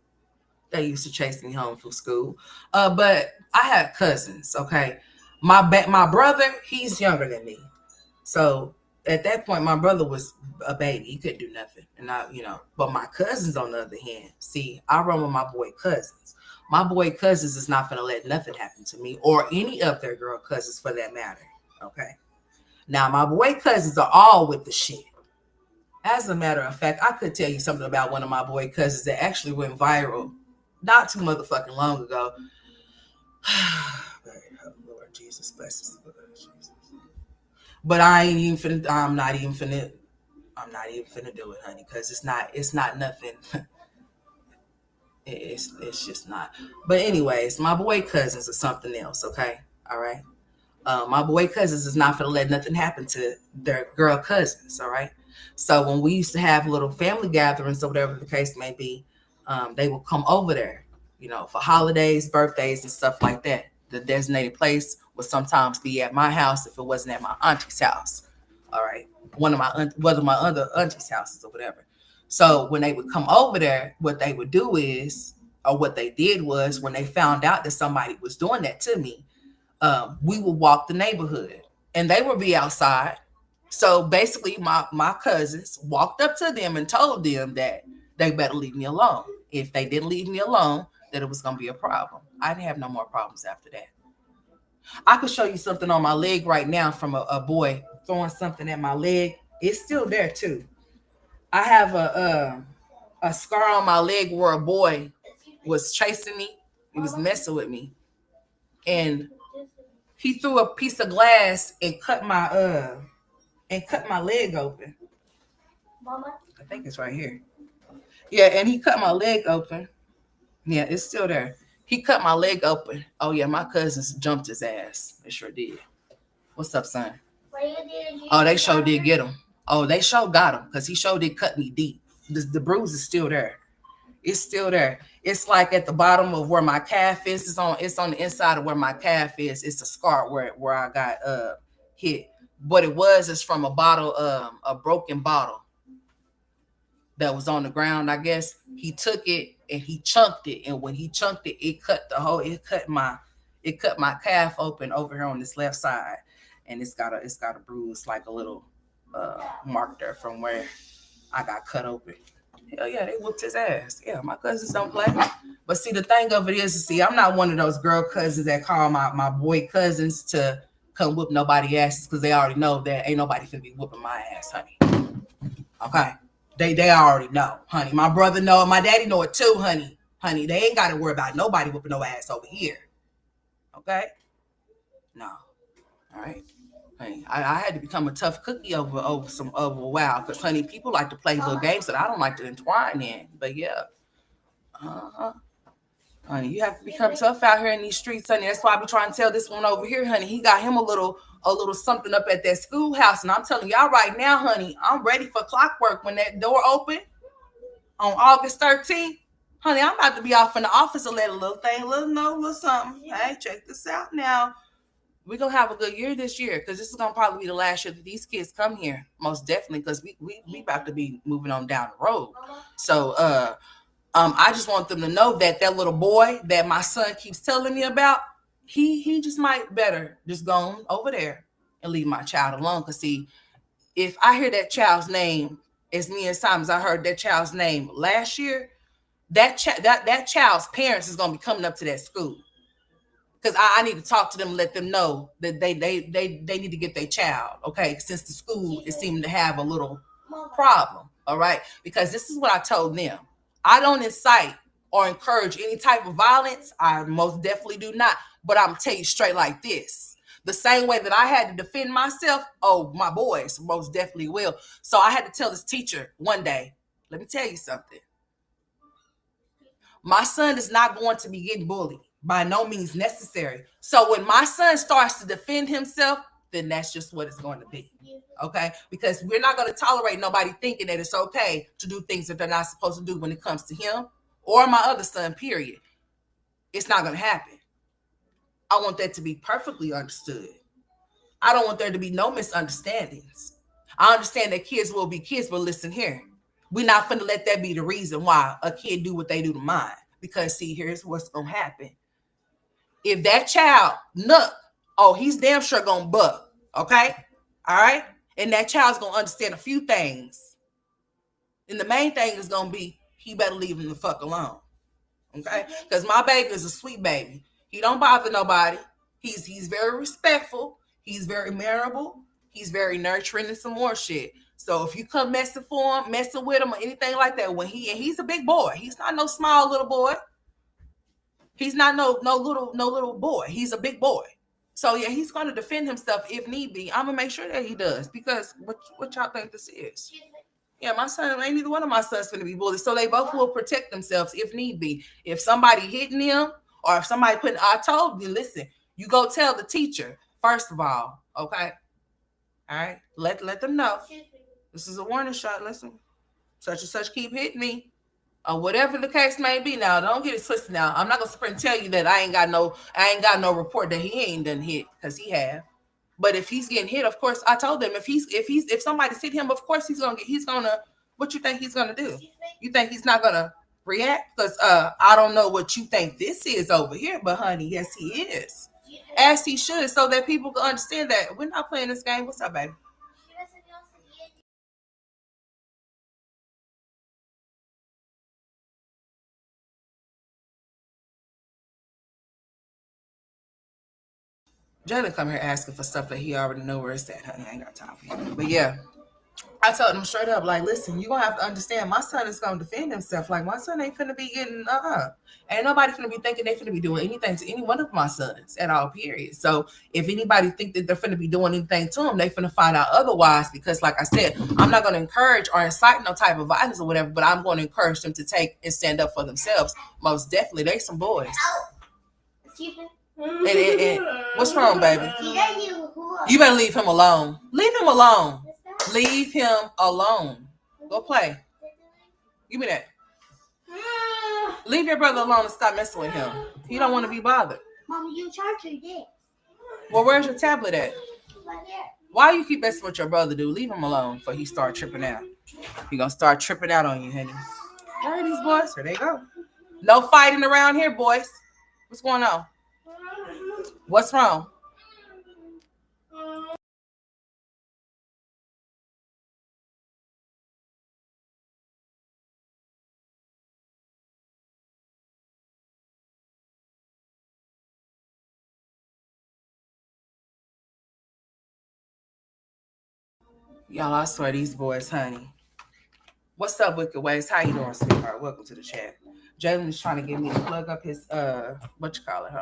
Speaker 1: They used to chase me home from school. But I had cousins, okay? My brother, he's younger than me. So at that point, my brother was a baby. He couldn't do nothing. And but my cousins, on the other hand, see, I run with my boy cousins. My boy cousins is not going to let nothing happen to me or any of their girl cousins for that matter, okay? Now, my boy cousins are all with the shit. As a matter of fact, I could tell you something about one of my boy cousins that actually went viral not too motherfucking long ago. Lord Jesus, bless his blood, Jesus. But I ain't even finna. I'm not even finna do it, honey, because it's not nothing. It's just not. But anyways, my boy cousins are something else. Okay, all right. My boy cousins is not gonna let nothing happen to their girl cousins. All right. So when we used to have little family gatherings or whatever the case may be, they will come over there, for holidays, birthdays, and stuff like that. The designated place would sometimes be at my house if it wasn't at my auntie's house. All right, one of my other auntie's houses or whatever. So when they would come over there, what they would do is, or what they did was, when they found out that somebody was doing that to me, we would walk the neighborhood and they would be outside. So basically, my cousins walked up to them and told them that they better leave me alone. If they didn't leave me alone, that it was going to be a problem. I didn't have no more problems after that. I could show you something on my leg right now from a boy throwing something at my leg. It's still there too. I have a scar on my leg where a boy was chasing me. He was messing with me, and he threw a piece of glass and cut my leg open. Mama, I think it's right here. Yeah, and he cut my leg open. Yeah, it's still there. He cut my leg open. Oh yeah, my cousins jumped his ass. They sure did. What's up, son? Oh, they sure did get him. Oh, they sure got him because he sure did cut me deep. The bruise is still there. It's still there. It's like at the bottom of where my calf is. It's on the inside of where my calf is. It's a scar where I got hit. What it was is from a bottle, a broken bottle that was on the ground. I guess he took it and he chunked it, and when he chunked it, it cut my calf open over here on this left side, and it's got a bruise, like a little mark there from where I got cut open. Hell yeah, they whooped his ass. Yeah, my cousins don't play. But see, the thing of it is, I'm not one of those girl cousins that call my boy cousins to come whoop nobody asses, because they already know that ain't nobody finna be whooping my ass, honey. Okay? They already know, honey. My brother know it. My daddy know it too, honey. Honey, they ain't got to worry about nobody whooping no ass over here. Okay? No. All right? Honey, I had to become a tough cookie over a while, because, honey, people like to play little games that I don't like to entwine in. But, yeah. Honey, you have to become tough out here in these streets, honey. That's why I be trying to tell this one over here, honey. He got him a little something up at that schoolhouse, and I'm telling y'all right now, honey, I'm ready for clockwork when that door open on August 13th. Honey, I'm about to be off in the office and let a little something. Hey, check this out now. We're going to have a good year this year, because this is going to probably be the last year that these kids come here, most definitely, because we about to be moving on down the road. So, I just want them to know that little boy that my son keeps telling me about, he just might better just go on over there and leave my child alone. Because see, if I hear that child's name as many as times I heard that child's name last year, that child's parents is going to be coming up to that school. Because I need to talk to them and let them know that they need to get their child, okay? Since the school is seeming to have a little problem, all right? Because this is what I told them. I don't incite or encourage any type of violence. I most definitely do not. But I'm going to tell you straight like this. The same way that I had to defend myself, my boys most definitely will. So I had to tell this teacher one day, let me tell you something. My son is not going to be getting bullied. By no means necessary. So when my son starts to defend himself, then that's just what it's going to be. Okay? Because we're not going to tolerate nobody thinking that it's okay to do things that they're not supposed to do when it comes to him or my other son, period. It's not going to happen. I want that to be perfectly understood. I don't want there to be no misunderstandings. I understand that kids will be kids, but listen here. We're not going to let that be the reason why a kid do what they do to mine. Because see, here's what's going to happen. If that child nuck, he's damn sure gonna buck. Okay? All right? And that child's gonna understand a few things. And the main thing is gonna be, he better leave him the fuck alone. Okay? Because my baby is a sweet baby. He don't bother nobody. He's very respectful. He's very mannerable. He's very nurturing and some more shit. So if you come messing with him or anything like that, he's a big boy. He's not no small little boy. He's not no little boy. He's a big boy. So yeah, he's gonna defend himself if need be. I'm gonna make sure that he does, because what y'all think this is? Yeah, my son ain't neither one of my sons gonna be bullied. So they both will protect themselves if need be. If somebody hitting them, or if somebody I told you, listen, you go tell the teacher first of all, okay? All right, let them know. This is a warning shot. Listen, such and such keep hitting me, or whatever the case may be. Now, don't get it twisted. Now, I'm not gonna sit and tell you that I ain't got no report that he ain't done hit, because he have. But if he's getting hit, of course, I told them if somebody's hit him, of course he's gonna. What you think he's gonna do? You think he's not gonna react? Because I don't know what you think this is over here, but honey, yes, he is. As he should, so that people can understand that we're not playing this game. What's up, baby? Jalen come here asking for stuff that he already know where it's at, honey. I ain't got time for you. But yeah, I told him straight up, like, listen, you gonna have to understand, my son is gonna defend himself. Like, my son ain't finna be getting ain't nobody finna be thinking they finna be doing anything to any one of my sons at all, period. So if anybody think that they're finna be doing anything to them, they finna find out otherwise, because like I said, I'm not gonna encourage or incite no type of violence or whatever, but I'm gonna encourage them to take and stand up for themselves. Most definitely, they some boys. Excuse me. And what's wrong, baby? You better leave him alone. Leave him alone. Leave him alone. Go play. Give me that. Leave your brother alone and stop messing with him. He don't want to be bothered.
Speaker 4: Mom, you charge your dick.
Speaker 1: Well, where's your tablet at? Why you keep messing with your brother, dude? Leave him alone before he start tripping out. He gonna start tripping out on you, honey. All right, these boys. Here they go. No fighting around here, boys. What's going on? What's wrong? Y'all, I swear these boys, honey. What's up, Wicked Ways? How you doing, sweetheart? Welcome to the chat. Jalen is trying to get me to plug up his what you call it,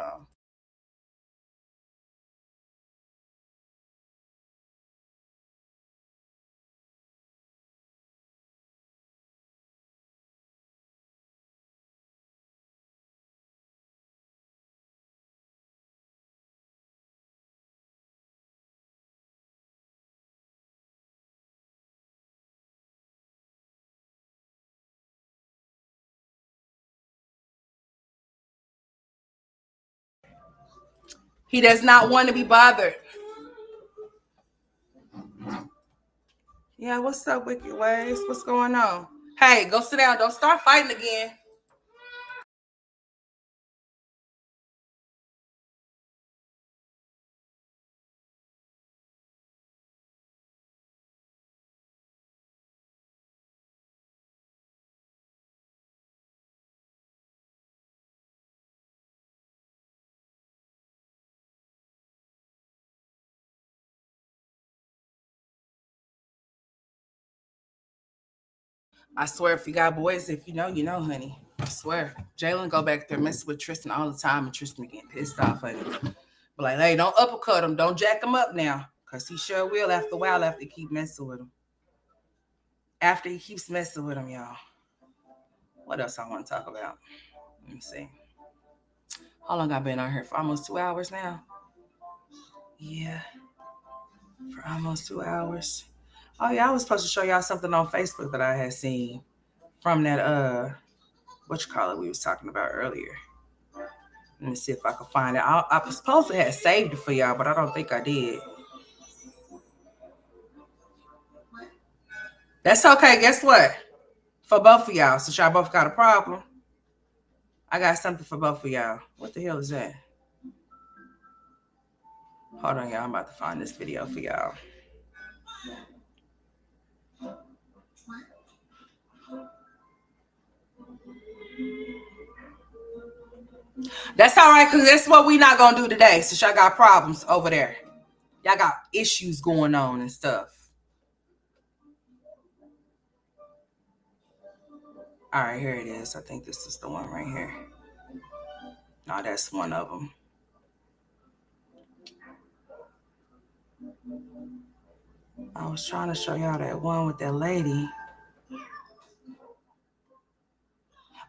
Speaker 1: He does not want to be bothered. Yeah, what's up, Wicked Ways? What's going on? Hey, go sit down. Don't start fighting again. I swear, if you got boys, if you know, you know, honey. I swear. Jalen go back there messing with Tristan all the time, and Tristan getting pissed off, honey. But like, hey, don't uppercut him. Don't jack him up now, because he sure will after a while after he keep messing with him. After he keeps messing with him, y'all. What else I want to talk about? Let me see. How long I been on here? For almost 2 hours now? Yeah. For almost 2 hours. Oh yeah, I was supposed to show y'all something on Facebook that I had seen from that what you call it we was talking about earlier. Let me see if I can find it. I was supposed to have saved it for y'all, but I don't think I did. That's okay. Guess what? For both of y'all, since y'all both got a problem, I got something for both of y'all. What the hell is that? Hold on, y'all. I'm about to find this video for y'all. That's all right, because that's what we not going to do today, since y'all got problems over there. Y'all got issues going on and stuff. All right, here it is. I think this is the one right here. No, that's one of them. I was trying to show y'all that one with that lady.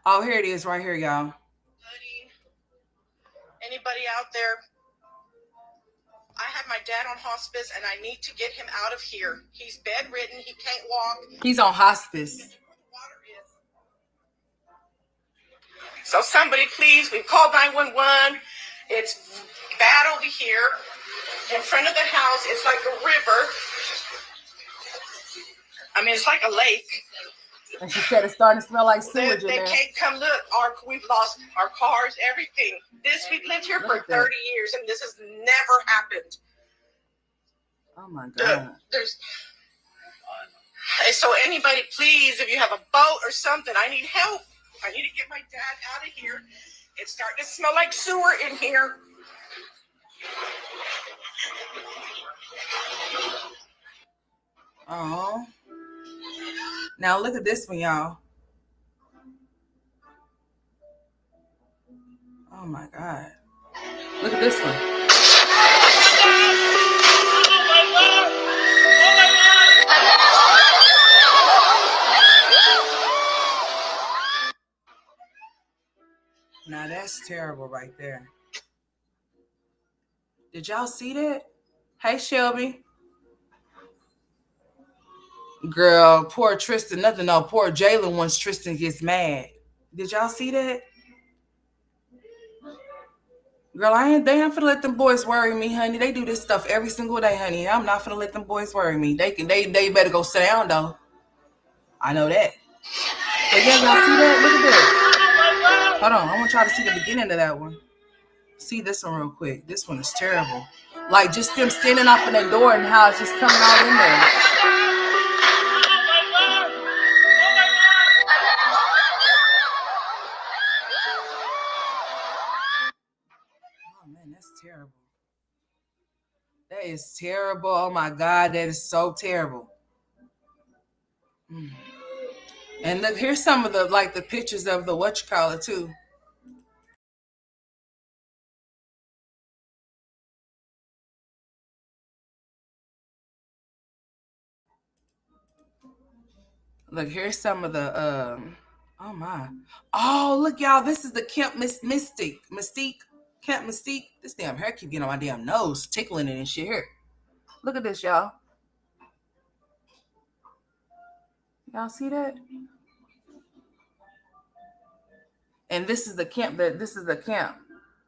Speaker 1: Oh, here it is right here, y'all.
Speaker 5: Anybody out there? I have my dad on hospice and I need to get him out of here. He's bedridden. He can't walk.
Speaker 1: He's on hospice.
Speaker 5: So somebody please, we've called 911. It's bad over here. In front of the house, it's like a river. I mean, it's like a lake.
Speaker 1: And she said it's starting to smell like sewage in
Speaker 5: They
Speaker 1: there.
Speaker 5: can't come look. We've lost our cars, everything. We've lived here for 30 years and this has never happened.
Speaker 1: Oh my God.
Speaker 5: So anybody, please, if you have a boat or something, I need help. I need to get my dad out of here. It's starting to smell like sewer in here.
Speaker 1: Oh. Now look at this one, y'all. Oh my God. Look at this one. Now that's terrible right there. Did y'all see that? Hey, Shelby. Girl, poor Tristan. Nothing, no. Poor Jalen once Tristan gets mad. Did y'all see that? Girl, they ain't finna let them boys worry me, honey. They do this stuff every single day, honey. I'm not finna let them boys worry me. They better go sit down though. I know that. But yeah, y'all see that? Look at that. Hold on, I want y'all to see the beginning of that one. See this one real quick. This one is terrible. Like just them standing off in that door and how it's just coming out in there. Oh man, that's terrible. That is terrible. Oh my God, that is so terrible. And look, here's some of the pictures of the whatchamacallit too. Look, here's some of the oh my. Oh, look, y'all. This is the Kemp Mystique. Kemp Mystique. This damn hair keep getting on my damn nose, tickling it and shit here. Look at this, y'all. Y'all see that? And this is the camp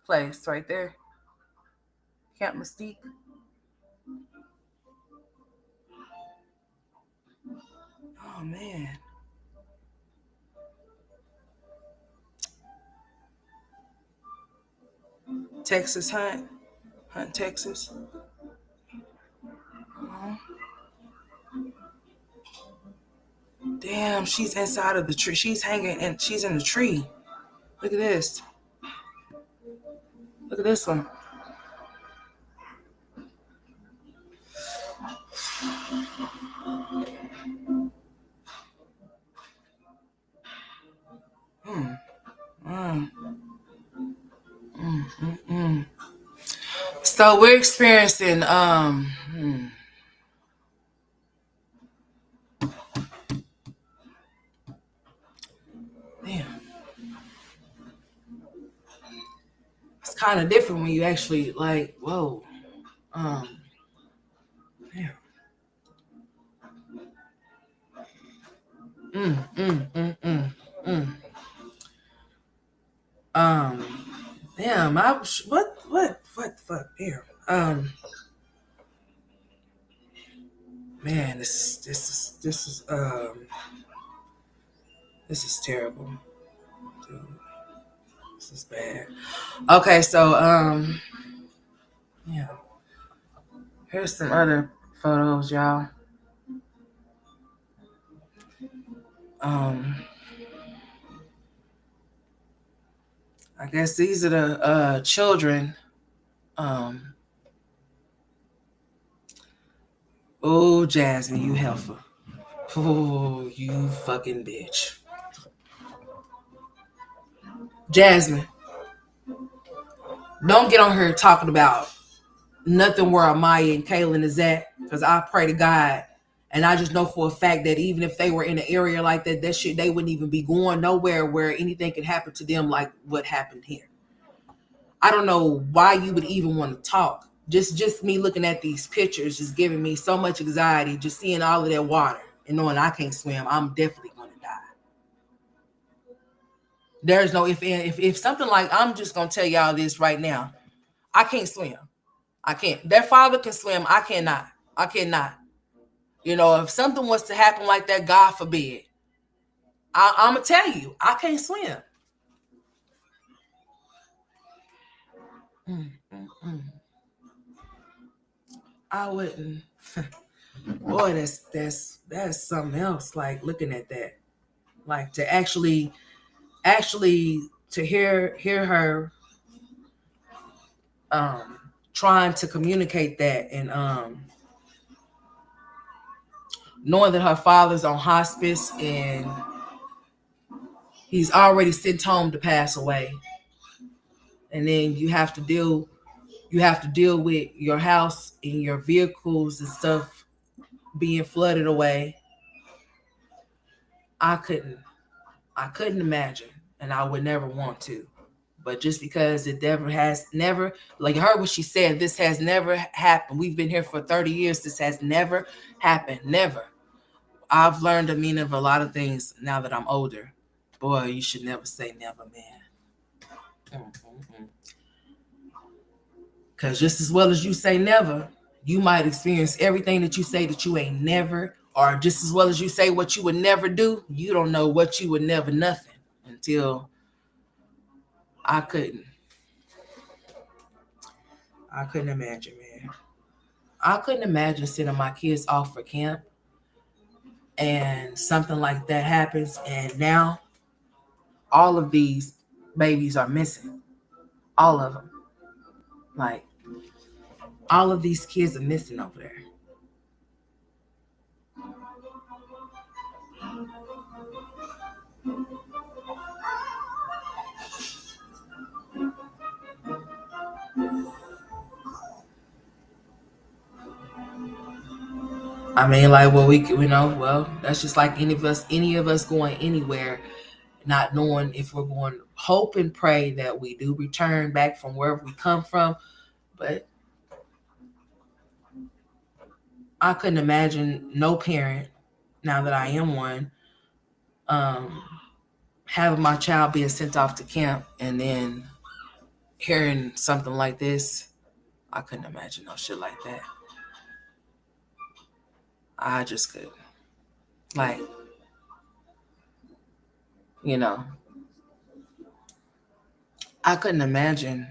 Speaker 1: place right there. Kemp Mystique. Oh man. Texas Hunt, Texas. Damn, she's inside of the tree. She's hanging and she's in the tree. Look at this. Look at this one. So we're experiencing damn. It's kind of different when you actually like, whoa. Damn. Damn, what the fuck here? Man, this is terrible. Dude, this is bad. Okay, so yeah. Here's some other photos, y'all. I guess these are the children. Oh, Jasmine, you heifer. Oh, you fucking bitch. Jasmine, don't get on here talking about nothing where Amaya and Kaylin is at, because I pray to God, and I just know for a fact that even if they were in an area like that, that shit, they wouldn't even be going nowhere where anything could happen to them like what happened here. I don't know why you would even want to talk. Just me looking at these pictures just giving me so much anxiety, just seeing all of that water and knowing I can't swim. I'm definitely going to die. There's no if something like, I'm just going to tell y'all this right now. I can't swim. I can't. Their father can swim. I cannot. I cannot. You know, if something was to happen like that, God forbid, I'm going to tell you, I can't swim. I wouldn't. Boy, that's something else. Like looking at that, like to actually to hear her trying to communicate that, and knowing that her father's on hospice and he's already sent home to pass away, and then you have to deal with your house and your vehicles and stuff being flooded away. I couldn't imagine, and I would never want to. But just because it never, like I heard what she said, this has never happened. We've been here for 30 years. This has never happened. Never. I've learned the meaning of a lot of things now that I'm older. Boy, you should never say never, man. Because just as well as you say never, you might experience everything that you say that you ain't never, or just as well as you say what you would never do, you don't know what you would never nothing until I couldn't imagine, man. I couldn't imagine sending my kids off for camp and something like that happens, and now all of these babies are missing. All of them. Like, all of these kids are missing over there. I mean, like, well, that's just like any of us going anywhere, not knowing if we're going. Hope and pray that we do return back from wherever we come from, but I couldn't imagine no parent, now that I am one, having my child being sent off to camp and then hearing something like this. I couldn't imagine no shit like that. I just couldn't. Like, I couldn't imagine.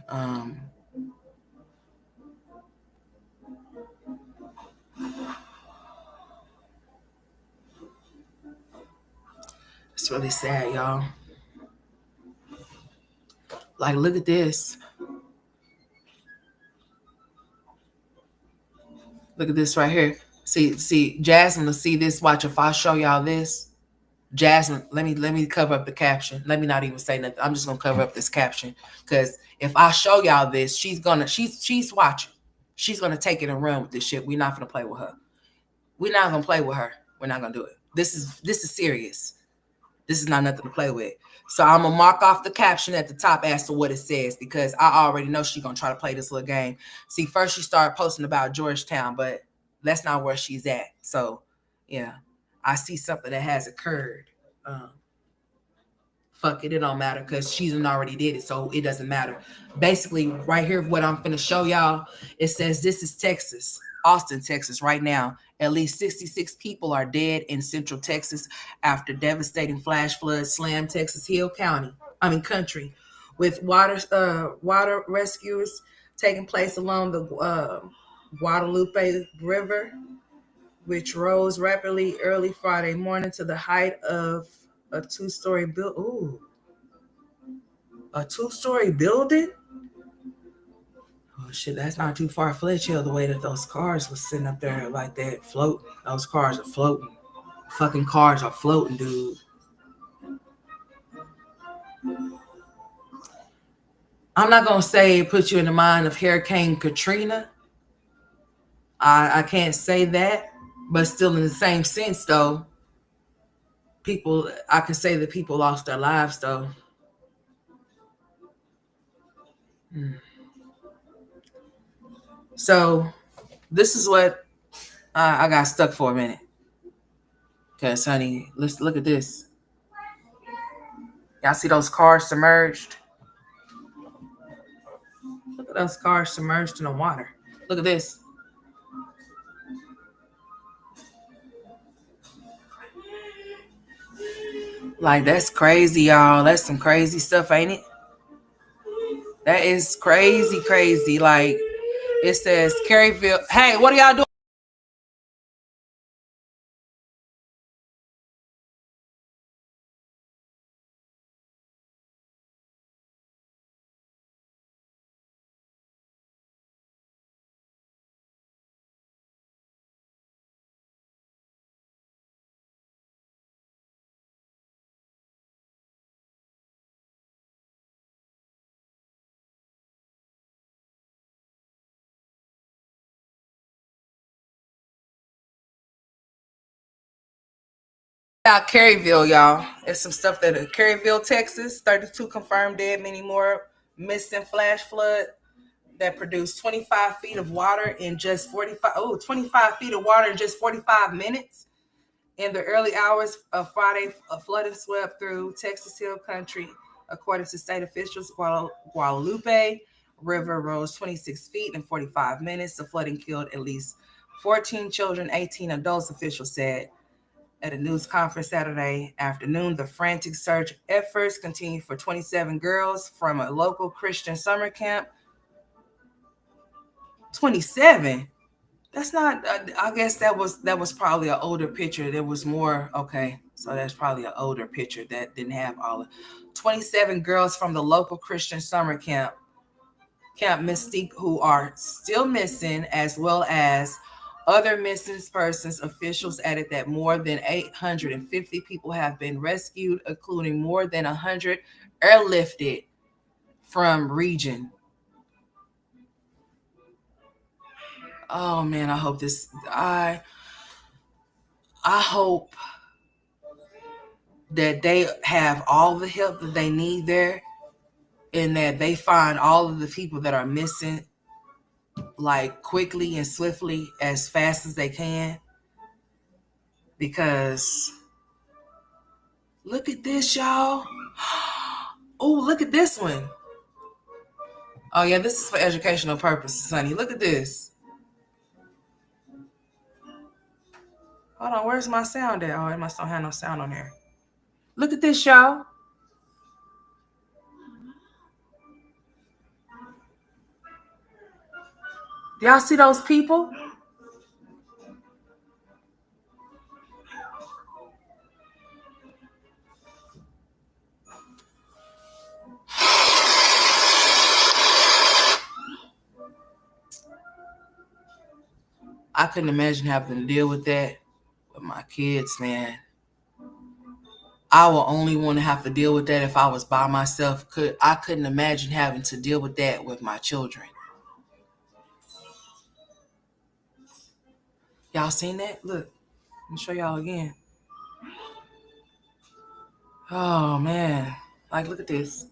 Speaker 1: It's really sad, y'all. Like, look at this. Look at this right here. See, Jasmine will see this. Watch, if I show y'all this. Jasmine, let me cover up the caption. Let me not even say nothing. I'm just gonna cover up this caption, because if I show y'all this, she's watching. She's gonna take it and run with this shit. We're not gonna play with her. We're not gonna play with her. We're not gonna do it. This is serious. This is not nothing to play with. So I'm gonna mark off the caption at the top as to what it says, because I already know she's gonna try to play this little game. See, first she started posting about Georgetown, but that's not where she's at. So yeah, I see something that has occurred. Fuck it don't matter, because she's already did it, so it doesn't matter. Basically, right here, what I'm finna show y'all, it says this is Texas, Austin, Texas, right now. At least 66 people are dead in Central Texas after devastating flash floods slammed Texas Hill country, with water rescues taking place along the Guadalupe River, which rose rapidly early Friday morning to the height of a two-story building. A two-story building? Oh shit, that's not too far-fetched, the way that those cars was sitting up there like that, floating. Those cars are floating. Fucking cars are floating, dude. I'm not gonna say it put you in the mind of Hurricane Katrina. I can't say that, but still in the same sense though, people I can say that people lost their lives though. Hmm. So this is what I got stuck for a minute. Cause honey, let's look at this. Y'all see those cars submerged? Look at those cars submerged in the water. Look at this. Like that's crazy, y'all. That's some crazy stuff, ain't it? That is crazy, crazy. Like it says Caryville. Hey, what are y'all doing? About Caryville, y'all. It's some stuff that Caryville, Texas, 32 confirmed dead, many more missing flash flood that produced 25 feet of water in just 25 feet of water in just 45 minutes. In the early hours of Friday, a flooding swept through Texas Hill Country. According to state officials, Guadalupe River rose 26 feet in 45 minutes. The flooding killed at least 14 children, 18 adults, officials said. At a news conference Saturday afternoon, the frantic search efforts continued for 27 girls from a local Christian summer camp. 27. That's not. I guess that was probably an older picture. There was more. Okay, so that's probably an older picture that didn't have all of 27 girls from the local Christian summer Camp Mystique, who are still missing, as well as other missing persons. Officials added that more than 850 people have been rescued, including more than 100 airlifted from region. Oh man, I hope this. I hope that they have all the help that they need there, and that they find all of the people that are missing like quickly and swiftly as fast as they can, because look at this, y'all. Oh, look at this one. Oh yeah, this is for educational purposes, honey. Look at this. Hold on, where's my sound at? Oh, it must not have no sound on here. Look at this, y'all. Do y'all see those people? I couldn't imagine having to deal with that with my kids, man. I will only want to have to deal with that if I was by myself. I couldn't imagine having to deal with that with my children. Y'all seen that? Look, let me show y'all again. Oh man, like look at this.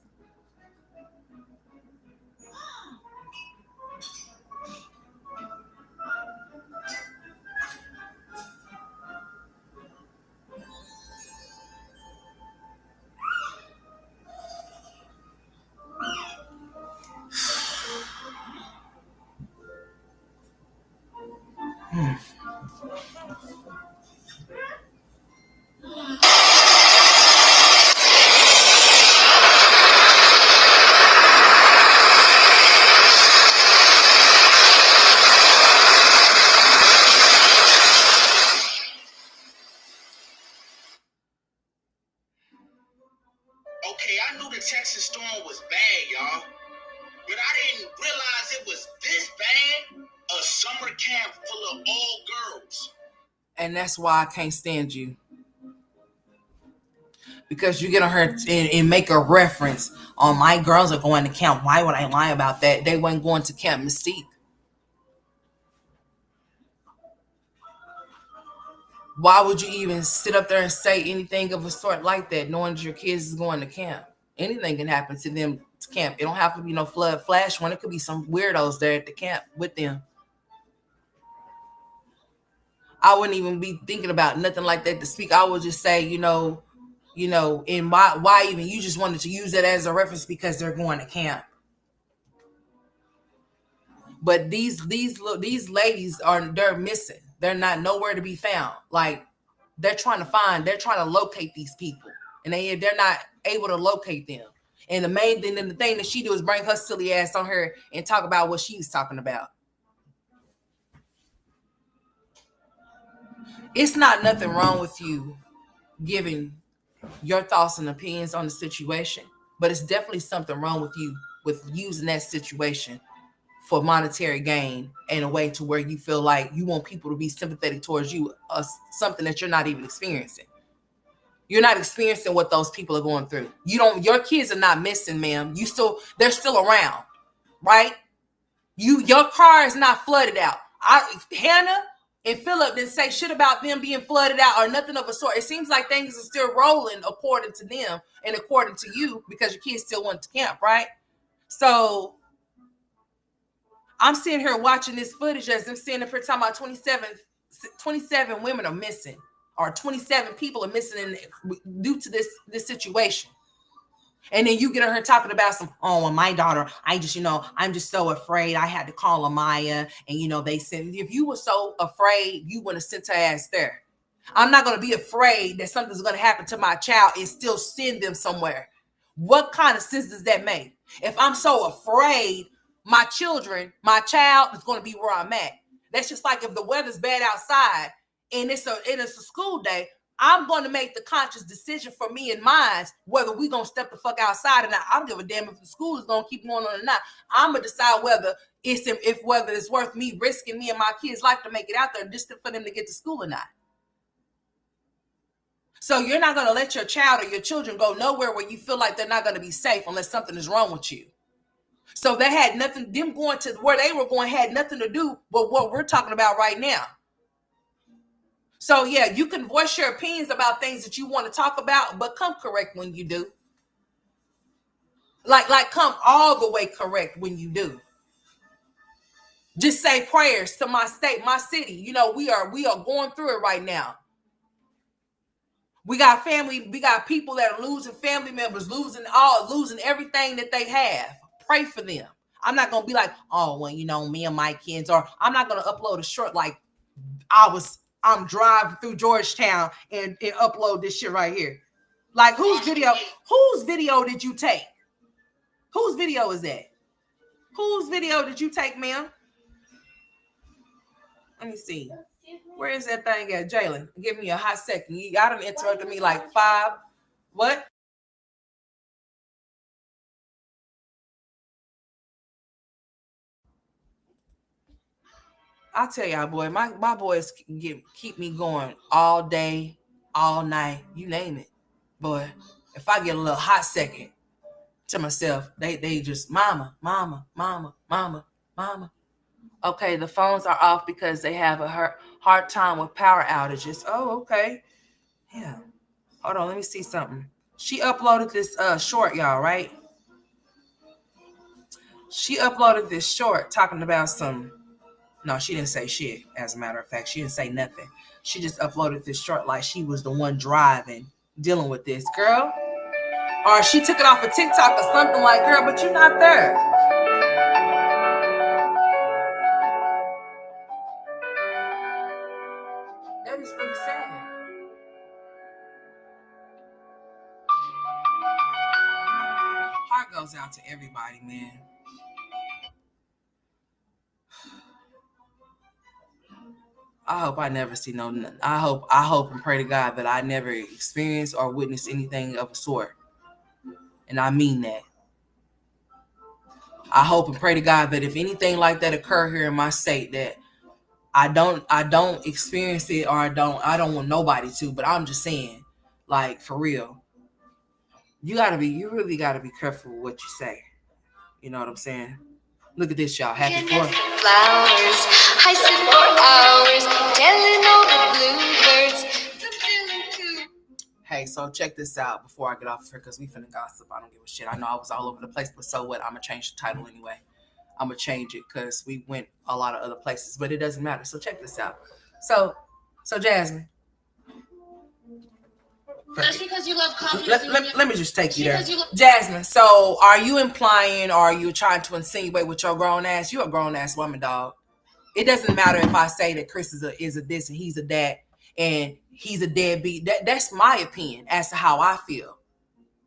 Speaker 1: Hmm.
Speaker 6: Okay, I knew the Texas storm was bad, y'all, but I didn't realize it was this bad. A summer camp full of all girls.
Speaker 1: And that's why I can't stand you. Because you get on her and make a reference on my girls are going to camp. Why would I lie about that? They weren't going to Camp Mystique. Why would you even sit up there and say anything of a sort like that, knowing that your kids is going to camp? Anything can happen to them to camp. It don't have to be no flood flash one. It could be some weirdos there at the camp with them. I wouldn't even be thinking about nothing like that to speak. I would just say, and why even you just wanted to use that as a reference because they're going to camp. But these ladies they're missing. They're not nowhere to be found. Like they're trying to locate these people, and they're not able to locate them. And the thing that she do is bring her silly ass on her and talk about what she's talking about. It's not nothing wrong with you giving your thoughts and opinions on the situation, but it's definitely something wrong with you with using that situation for monetary gain in a way to where you feel like you want people to be sympathetic towards you, something that you're not even experiencing. You're not experiencing what those people are going through. Your kids are not missing, ma'am. They're still around, right? Your car is not flooded out. Hannah and Philip didn't say shit about them being flooded out or nothing of a sort. It seems like things are still rolling according to them and according to you because your kids still went to camp, right? So I'm sitting here watching this footage as I'm sitting up here talking about 27 women are missing, or 27 people are missing due to this situation. And then you get on her talking about my daughter, I'm just so afraid. I had to call Amaya. And, they said, if you were so afraid, you wouldn't have sent her ass there. I'm not going to be afraid that something's going to happen to my child and still send them somewhere. What kind of sense does that make? If I'm so afraid, my child is going to be where I'm at. That's just like if the weather's bad outside and it's a school day, I'm going to make the conscious decision for me and mine whether we're going to step the fuck outside or not. I don't give a damn if the school is going to keep going on or not. I'm going to decide whether it's worth me risking me and my kids' life to make it out there just for them to get to school or not. So you're not going to let your child or your children go nowhere where you feel like they're not going to be safe unless something is wrong with you. So they had nothing, them going to where they were going had nothing to do with what we're talking about right now. So yeah, you can voice your opinions about things that you want to talk about, but come correct when you do. Like come all the way correct when you do. Just say prayers to my state, my city. We are going through it right now. We got people that are losing family members, losing everything that they have. Pray for them. I'm not gonna be like, me and my kids, or I'm not gonna upload a short like I'm driving through Georgetown and upload this shit right here. Like whose video did you take? Whose video is that? Whose video did you take, ma'am? Let me see. Where is that thing at, Jalen? Give me a hot second. Y'all done interrupted me like 5. What? I'll tell y'all, boy, my boys keep me going all day, all night, you name it. Boy, if I get a little hot second to myself, they just mama. Okay, the phones are off because they have a hard time with power outages. Oh, okay. Yeah. Hold on, let me see something. She uploaded this short, y'all, right? She uploaded this short talking about no, she didn't say shit. As a matter of fact, she didn't say nothing. She just uploaded this short like she was the one driving, dealing with this girl. Or she took it off of TikTok or something like, girl, but you're not there. That is really sad. Heart goes out to everybody, man. I hope I never see I hope and pray to God that I never experience or witness anything of a sort. And I mean that. I hope and pray to God that if anything like that occur here in my state, that I don't experience it, or I don't want nobody to, but I'm just saying, like, for real, You really gotta be careful with what you say. You know what I'm saying? Look at this, y'all. Happy 4th.
Speaker 3: Flowers, I sit for hours telling all the bluebirds. The feeling too.
Speaker 1: Hey, so check this out before I get off here because we finna gossip. I don't give a shit. I know I was all over the place, but so what? I'm gonna change the title anyway. I'm gonna change it because we went a lot of other places, but it doesn't matter. So check this out. So Jasmine.
Speaker 4: Just because you love coffee.
Speaker 1: Let me just take you there. Jasmine, so are you implying or are you trying to insinuate with your grown ass? You're a grown ass woman, dog. It doesn't matter if I say that Chris is a this and he's a that and he's a deadbeat. That's my opinion as to how I feel.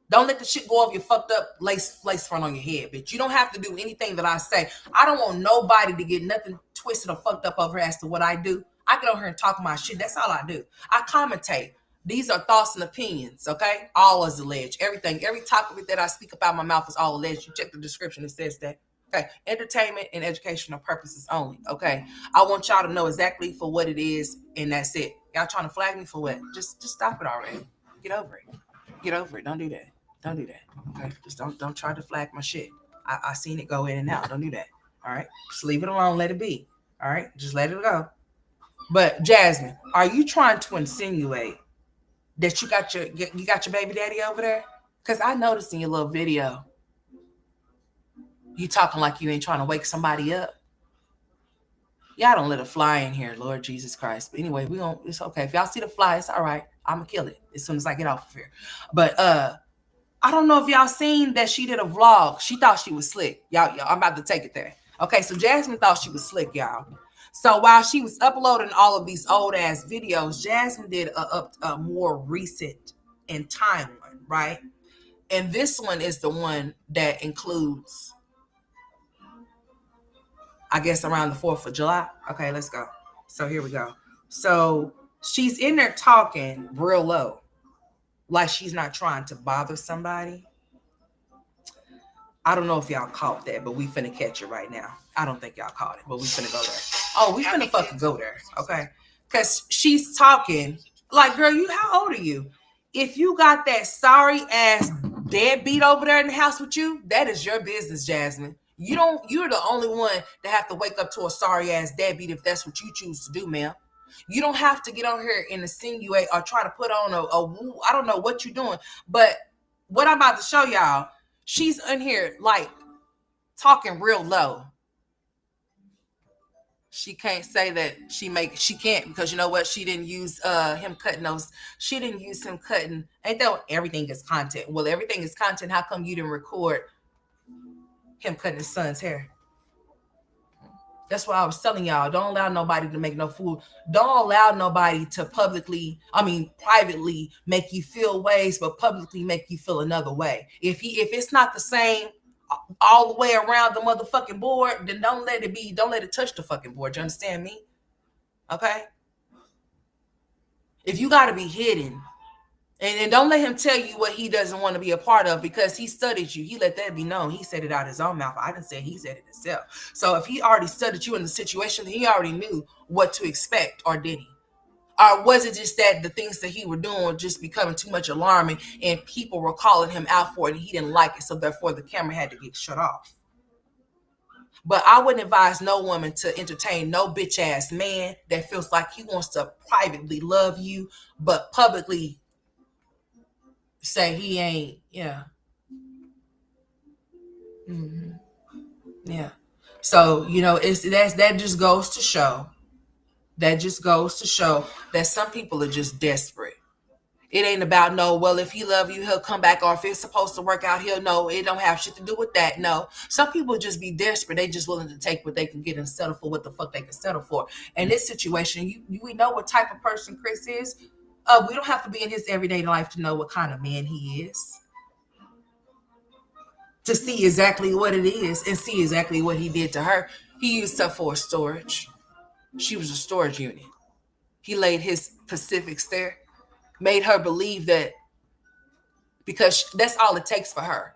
Speaker 1: Don't let the shit go off your fucked up lace front on your head, bitch. You don't have to do anything that I say. I don't want nobody to get nothing twisted or fucked up over as to what I do. I get over here and talk my shit. That's all I do. I commentate. These are thoughts and opinions, okay? All is alleged. Everything, every topic that I speak about my mouth is all alleged. You check the description, it says that. Okay, entertainment and educational purposes only, okay? I want y'all to know exactly for what it is, and that's it. Y'all trying to flag me for what? Just stop it already. Get over it. Get over it. Don't do that. Don't do that. Okay. Just don't try to flag my shit. I seen it go in and out. Don't do that. All right. Just leave it alone. Let it be. All right. Just let it go. But Jasmine, are you trying to insinuate that you got your baby daddy over there? Because I noticed in your little video, you talking like you ain't trying to wake somebody up. Y'all don't let a fly in here, Lord Jesus Christ. But anyway, it's okay. If y'all see the fly, it's all right. I'm gonna kill it as soon as I get off of here. But I don't know if y'all seen that she did a vlog. She thought she was slick. Y'all, I'm about to take it there. Okay, so Jasmine thought she was slick, y'all. So while she was uploading all of these old ass videos, Jasmine did a more recent in time one, right? And this one is the one that includes, I guess, around the 4th of July. Okay, let's go. So here we go. So she's in there talking real low, like she's not trying to bother somebody. I don't know if y'all caught that, but we finna catch it right now. I don't think y'all caught it, but we finna go there. Oh, we finna fucking go there, okay? Because she's talking like, girl, how old are you? If you got that sorry ass deadbeat over there in the house with you, that is your business, Jasmine. You're the only one that have to wake up to a sorry ass deadbeat if that's what you choose to do, ma'am. You don't have to get on here and insinuate or try to put on I don't know what you're doing, but what I'm about to show y'all, she's in here like talking real low. She can't say that she can't because you know what? She didn't use him cutting those. She didn't use him cutting. Ain't that what everything is content? Well, everything is content. How come you didn't record him cutting his son's hair? That's why I was telling y'all, don't allow nobody to make no fool. Don't allow nobody to privately make you feel ways, but publicly make you feel another way. If it's not the same all the way around the motherfucking board, then don't let it be. Don't let it touch the fucking board. You understand me? Okay? If you got to be hidden, and don't let him tell you what he doesn't want to be a part of because he studied you. He let that be known. He said it out his own mouth. I didn't say he said it himself. So if he already studied you in the situation, he already knew what to expect, or did he? Or was it just that the things that he were doing were just becoming too much alarming and people were calling him out for it and he didn't like it, so therefore the camera had to get shut off? But I wouldn't advise no woman to entertain no bitch ass man that feels like he wants to privately love you, but publicly say he ain't. Yeah. Mm-hmm. Yeah. So, that just goes to show. That just goes to show that some people are just desperate. It ain't about if he love you, he'll come back, or if it's supposed to work out, he'll know. It don't have shit to do with that. No. Some people just be desperate. They just willing to take what they can get and settle for what the fuck they can settle for. In this situation, we know what type of person Chris is. We don't have to be in his everyday life to know what kind of man he is. To see exactly what it is and see exactly what he did to her. He used her for storage. She was a storage unit. He laid his Pacifics there, made her believe that because that's all it takes for her.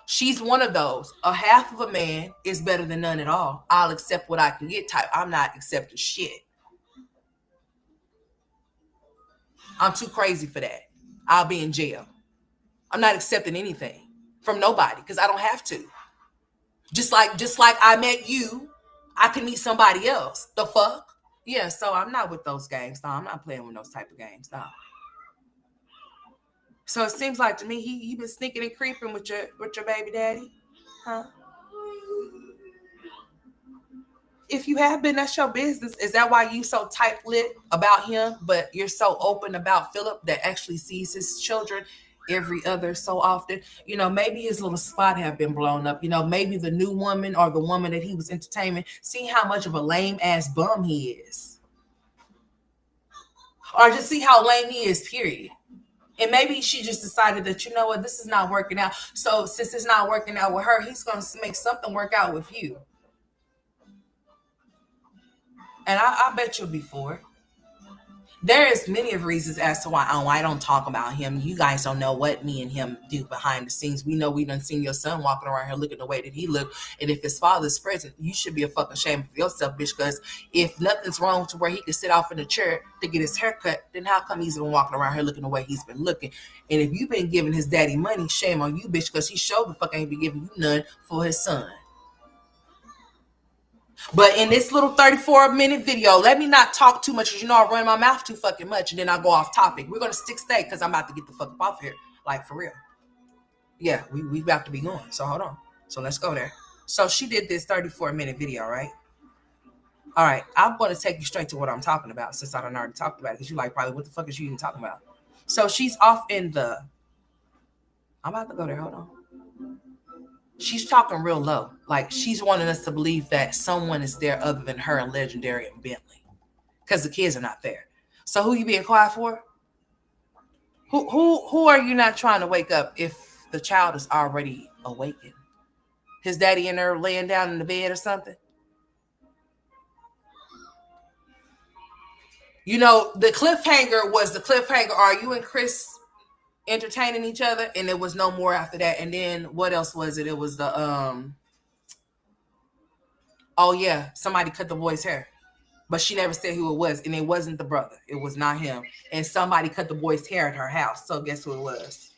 Speaker 1: She's one of those. A half of a man is better than none at all. I'll accept what I can get type. I'm not accepting shit. I'm too crazy for that. I'll be in jail. I'm not accepting anything from nobody because I don't have to. Just like I met you, I can meet somebody else. The fuck? Yeah, so I'm not with those games. No, I'm not playing with those type of games. No. So it seems like to me he been sneaking and creeping with your baby daddy. Huh? If you have been, that's your business. Is that why you so tight-lipped about him, but you're so open about Philip that actually sees his children every other so often? You know, maybe his little spot have been blown up. You know, maybe the new woman or the woman that he was entertaining, see how much of a lame-ass bum he is. Or just see how lame he is, period. And maybe she just decided that, you know what, this is not working out. So since it's not working out with her, he's going to make something work out with you. And I bet you'll be for it. There is many of reasons as to why I don't talk about him. You guys don't know what me and him do behind the scenes. We know we done seen your son walking around here looking the way that he looked. And if his father's present, you should be a fucking shame of yourself, bitch. Because if nothing's wrong to where he could sit off in a chair to get his hair cut, then how come he's been walking around here looking the way he's been looking? And if you've been giving his daddy money, shame on you, bitch, because he sure the fuck ain't been giving you none for his son. But in this little 34-minute video, let me not talk too much because you know I run my mouth too fucking much and then I go off topic. We're going to stay because I'm about to get the fuck up off here. Like, for real. Yeah, we about to be going. So, hold on. So, let's go there. So, she did this 34-minute video, right? All right. I'm going to take you straight to what I'm talking about since I done already talked about it because you're like, probably, what the fuck is you even talking about? So, she's off in the... I'm about to go there. Hold on. She's talking real low. Like, she's wanting us to believe that someone is there other than her and Legendary and Bentley. Because the kids are not there. So who you being quiet for? Who are you not trying to wake up if the child is already awakened? His daddy in there laying down in the bed or something? You know, the cliffhanger was the cliffhanger. Are you and Chris entertaining each other? And there was no more after that. And then what else was it? It was the oh yeah, somebody cut the boy's hair, but she never said who it was, and it wasn't the brother. It was not him. And somebody cut the boy's hair at her house. So guess who it was?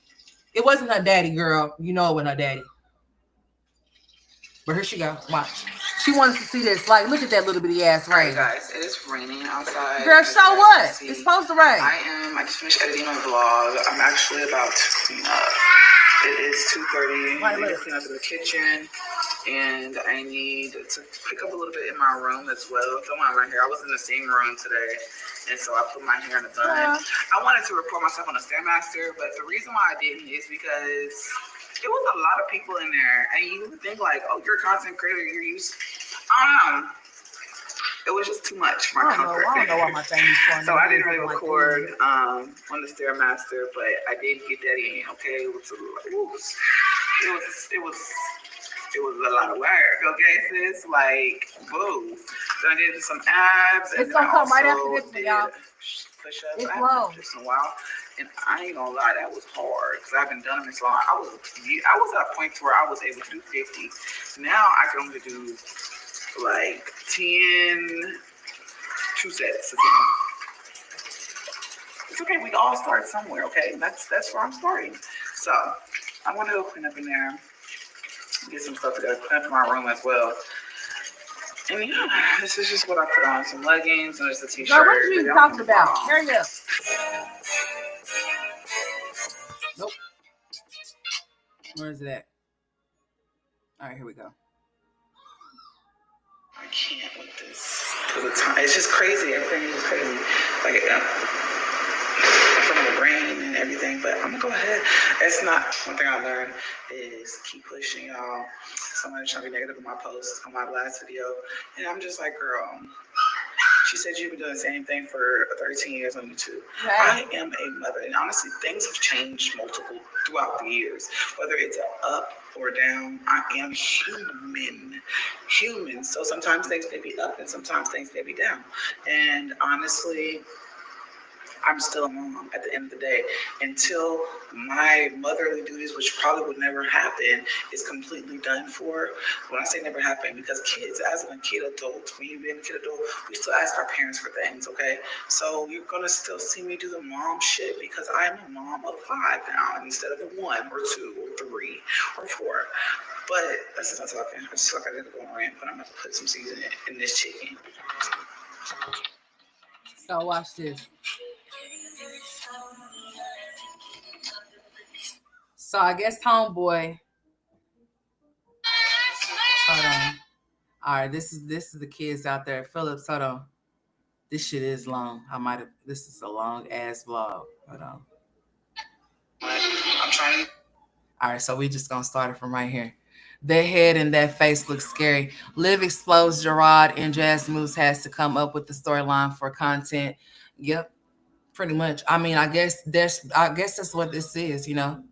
Speaker 1: It wasn't her daddy, girl. You know it wasn't her daddy. But here she go. Watch. She wants to see this. Like, look at that little bitty ass rain.
Speaker 2: Alright, guys, it is raining outside.
Speaker 1: Girl, so what? It's supposed to rain.
Speaker 2: I just finished editing my vlog. I'm actually about to clean up. It is 2:30. I need to clean up in the kitchen. And I need to pick up a little bit in my room as well. Film my hair. I was in the same room today. And so I put my hair in a bun. I wanted to record myself on a Stairmaster, but the reason why I didn't is because there was a lot of people in there, and you would think like, oh, you're a content creator, you're used. I don't know. It was just too much for my comfort.
Speaker 1: I don't know why my thing is going.
Speaker 2: So I didn't really record on the Stairmaster, but I did get that in. Okay, it was a lot of work. Okay, sis, like, boo. So I did some abs.
Speaker 1: It's gonna come right after this one, y'all.
Speaker 2: Push-ups.
Speaker 1: It's
Speaker 2: I
Speaker 1: long.
Speaker 2: haven't done this in a while, and I ain't gonna lie, that was hard because I haven't done them in so long. I was at a point where I was able to do 50. Now I can only do like 10, 2 sets again. It's okay. We all start somewhere. Okay, that's where I'm starting. So I want to go clean up in there, get some stuff together, clean up in my room as well. And yeah, this is just what I put on: some leggings and just a t-shirt.
Speaker 1: Girl, what you talking about? Hurry up. Nope. Where is it at? All right, here we go.
Speaker 2: I can't with this. It's just crazy. Everything is crazy. Like, from the brain and everything. But I'm gonna go ahead. It's not one thing I learned is keep pushing, y'all. Somebody trying to be negative in my post on my last video, and I'm just like, girl. She said you've been doing the same thing for 13 years on YouTube. Right. I am a mother, and honestly, things have changed multiple throughout the years. Whether it's up or down, I am human. So sometimes things may be up, and sometimes things may be down. And honestly, I'm still a mom at the end of the day. Until my motherly duties, which probably would never happen, is completely done for. When I say never happen, because kids, as a kid adult, when you've been a kid adult, we still ask our parents for things, okay? So you're gonna still see me do the mom shit because I'm a mom of 5 now instead of the 1 or 2 or 3 or 4. But that's just not talking. I just feel like I didn't go on rant, but I'm gonna have to put some seasoning in this chicken.
Speaker 1: So watch this. So I guess homeboy. Hold on. All right, this is the kids out there. Phillips, hold on. This shit is long. This is a long ass vlog. Hold on.
Speaker 2: I'm trying to.
Speaker 1: All right, so we just gonna start it from right here. Their head and that face looks scary. Liv explodes Gerard and Jasmine has to come up with the storyline for content. Yep, pretty much. I mean, I guess that's what this is, you know.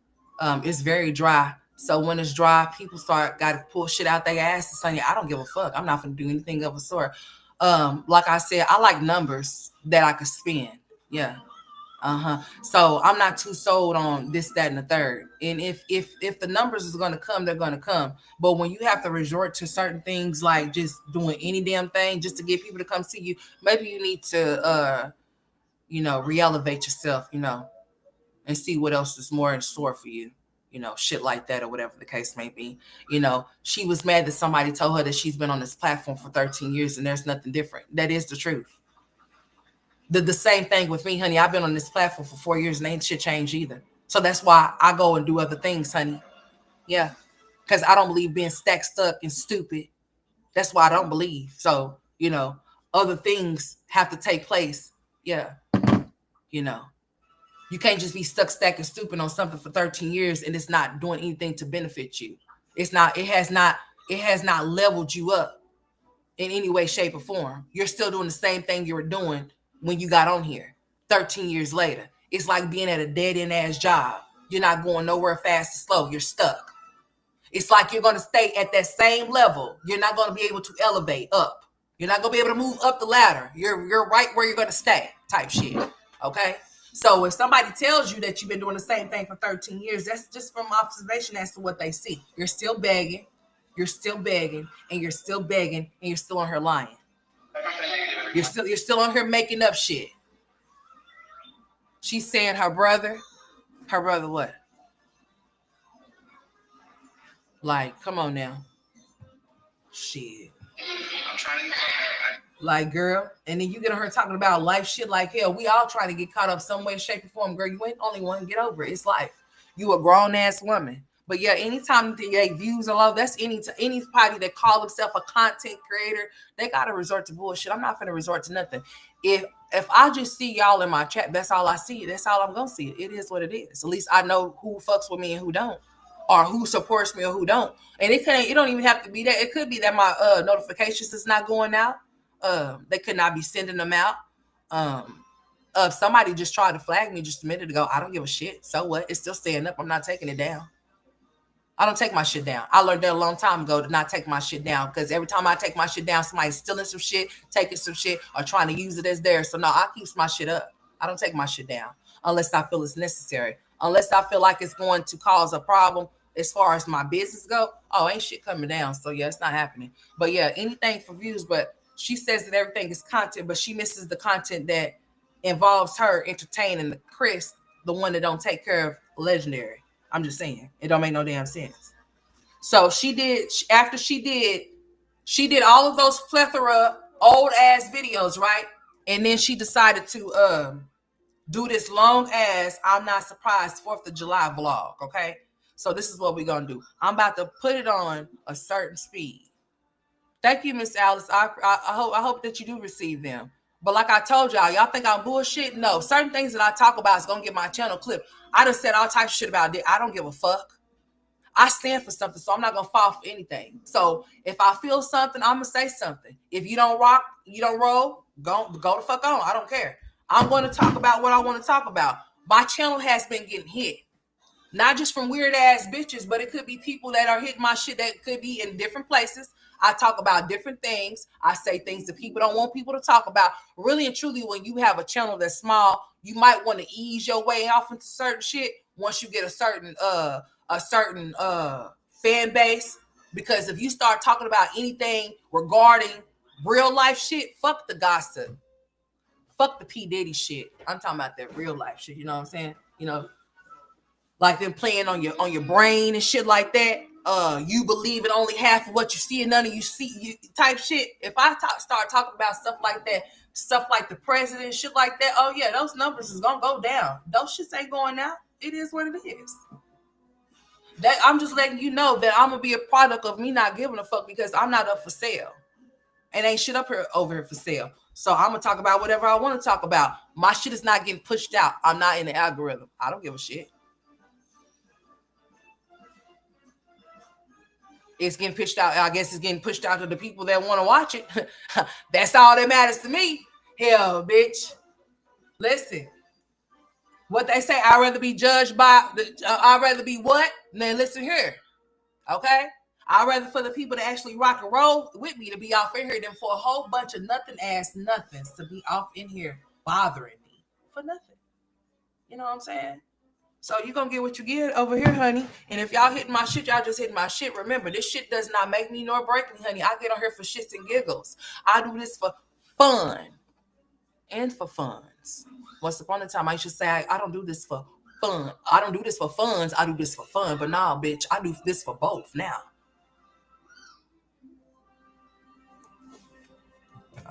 Speaker 1: It's very dry. So when it's dry, people gotta pull shit out their ass and say, I don't give a fuck. I'm not gonna do anything of a sort. Like I said, I like numbers that I could spin. Yeah. So I'm not too sold on this, that, and the third. And if the numbers is gonna come, they're gonna come. But when you have to resort to certain things like just doing any damn thing just to get people to come see you, maybe you need to re-elevate yourself, and see what else is more in store for you. Shit like that or whatever the case may be. She was mad that somebody told her that she's been on this platform for 13 years and there's nothing different. That is the truth. The same thing with me, honey. I've been on this platform for 4 years and ain't shit changed either. So that's why I go and do other things, honey. Yeah. Because I don't believe being stuck, and stupid. That's why I don't believe. So, other things have to take place. Yeah. You can't just be stuck, and stupid on something for 13 years and it's not doing anything to benefit you. It has not leveled you up in any way, shape, or form. You're still doing the same thing you were doing when you got on here 13 years later. It's like being at a dead-end ass job. You're not going nowhere fast and slow. You're stuck. It's like you're going to stay at that same level. You're not going to be able to elevate up. You're not going to be able to move up the ladder. You're right where you're going to stay type shit. Okay? So if somebody tells you that you've been doing the same thing for 13 years, that's just from observation as to what they see. You're still begging. You're still begging, and you're still begging, and you're still on her lying. You're still on her making up shit. She's saying her brother what? Like, come on now. Shit.
Speaker 2: I'm trying to.
Speaker 1: Like, girl, and then you get her talking about life shit like hell. We all trying to get caught up some way, shape, or form. Girl, you ain't only one. Get over it. It's life. You a grown ass woman. But yeah, anytime the views are low, that's anybody that call themselves a content creator, they gotta resort to bullshit. I'm not gonna resort to nothing. If I just see y'all in my chat, that's all I see. That's all I'm gonna see. It is what it is. At least I know who fucks with me and who don't, or who supports me or who don't. And it don't even have to be that. It could be that my notifications is not going out. They could not be sending them out. Somebody just tried to flag me just a minute ago. I don't give a shit. So what? It's still staying up. I'm not taking it down. I don't take my shit down. I learned that a long time ago to not take my shit down, because every time I take my shit down, somebody's stealing some shit, taking some shit, or trying to use it as theirs. So no, I keep my shit up. I don't take my shit down unless I feel it's necessary. Unless I feel like it's going to cause a problem as far as my business go. Oh, ain't shit coming down. So yeah, it's not happening. But yeah, anything for views. But she says that everything is content, but she misses the content that involves her entertaining Chris, the one that don't take care of Legendary. I'm just saying, it don't make no damn sense. So she did all of those plethora old ass videos, right? And then she decided to do this long ass I'm not surprised 4th of July vlog. Okay, so this is what we're gonna do. I'm about to put it on a certain speed. Thank you, Miss Alice. I hope that you do receive them. But like I told y'all think I'm bullshit? No, certain things that I talk about is gonna get my channel clipped. I done said all types of shit about it. I don't give a fuck. I stand for something, so I'm not gonna fall for anything. So if I feel something, I'm gonna say something. If you don't rock, you don't roll, go the fuck on. I don't care. I'm gonna talk about what I want to talk about. My channel has been getting hit. Not just from weird ass bitches, but it could be people that are hitting my shit that could be in different places. I talk about different things. I say things that people don't want people to talk about. Really and truly, when you have a channel that's small, you might want to ease your way off into certain shit once you get a certain fan base. Because if you start talking about anything regarding real life shit, fuck the gossip. Fuck the P. Diddy shit. I'm talking about that real life shit. You know what I'm saying? You know, like them playing on your brain and shit like that. You believe in only half of what you see and none of you see type shit. If I start talking about stuff like that, stuff like the president, shit like that, oh yeah, those numbers is gonna go down. Those shits ain't going down. It is what it is. That I'm just letting you know that I'm gonna be a product of me not giving a fuck because I'm not up for sale. And ain't shit up here over here for sale. So I'm gonna talk about whatever I want to talk about. My shit is not getting pushed out. I'm not in the algorithm. I don't give a shit. It's getting pushed out. I guess it's getting pushed out to the people that want to watch it. That's all that matters to me. Hell, bitch. Listen. What they say, I'd rather be judged by, I'd rather be what? Then listen here. Okay? I'd rather for the people that actually rock and roll with me to be off in here than for a whole bunch of nothing ass nothings to be off in here bothering me for nothing. You know what I'm saying? So you're going to get what you get over here, honey. And if y'all hitting my shit, y'all just hitting my shit. Remember, this shit does not make me nor break me, honey. I get on here for shits and giggles. I do this for fun and for funds. Once upon a time, I used to say, I don't do this for fun. I don't do this for funds. I do this for fun. But nah, bitch, I do this for both now.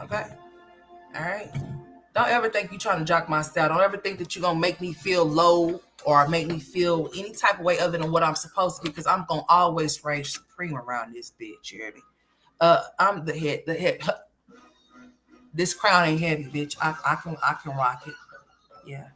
Speaker 1: Okay? All right? Don't ever think you're trying to jock my style. Don't ever think that you're going to make me feel low or make me feel any type of way other than what I'm supposed to be, because I'm going to always reign supreme around this bitch. You hear me? I'm the head. This crown ain't heavy, bitch. I can rock it. Yeah.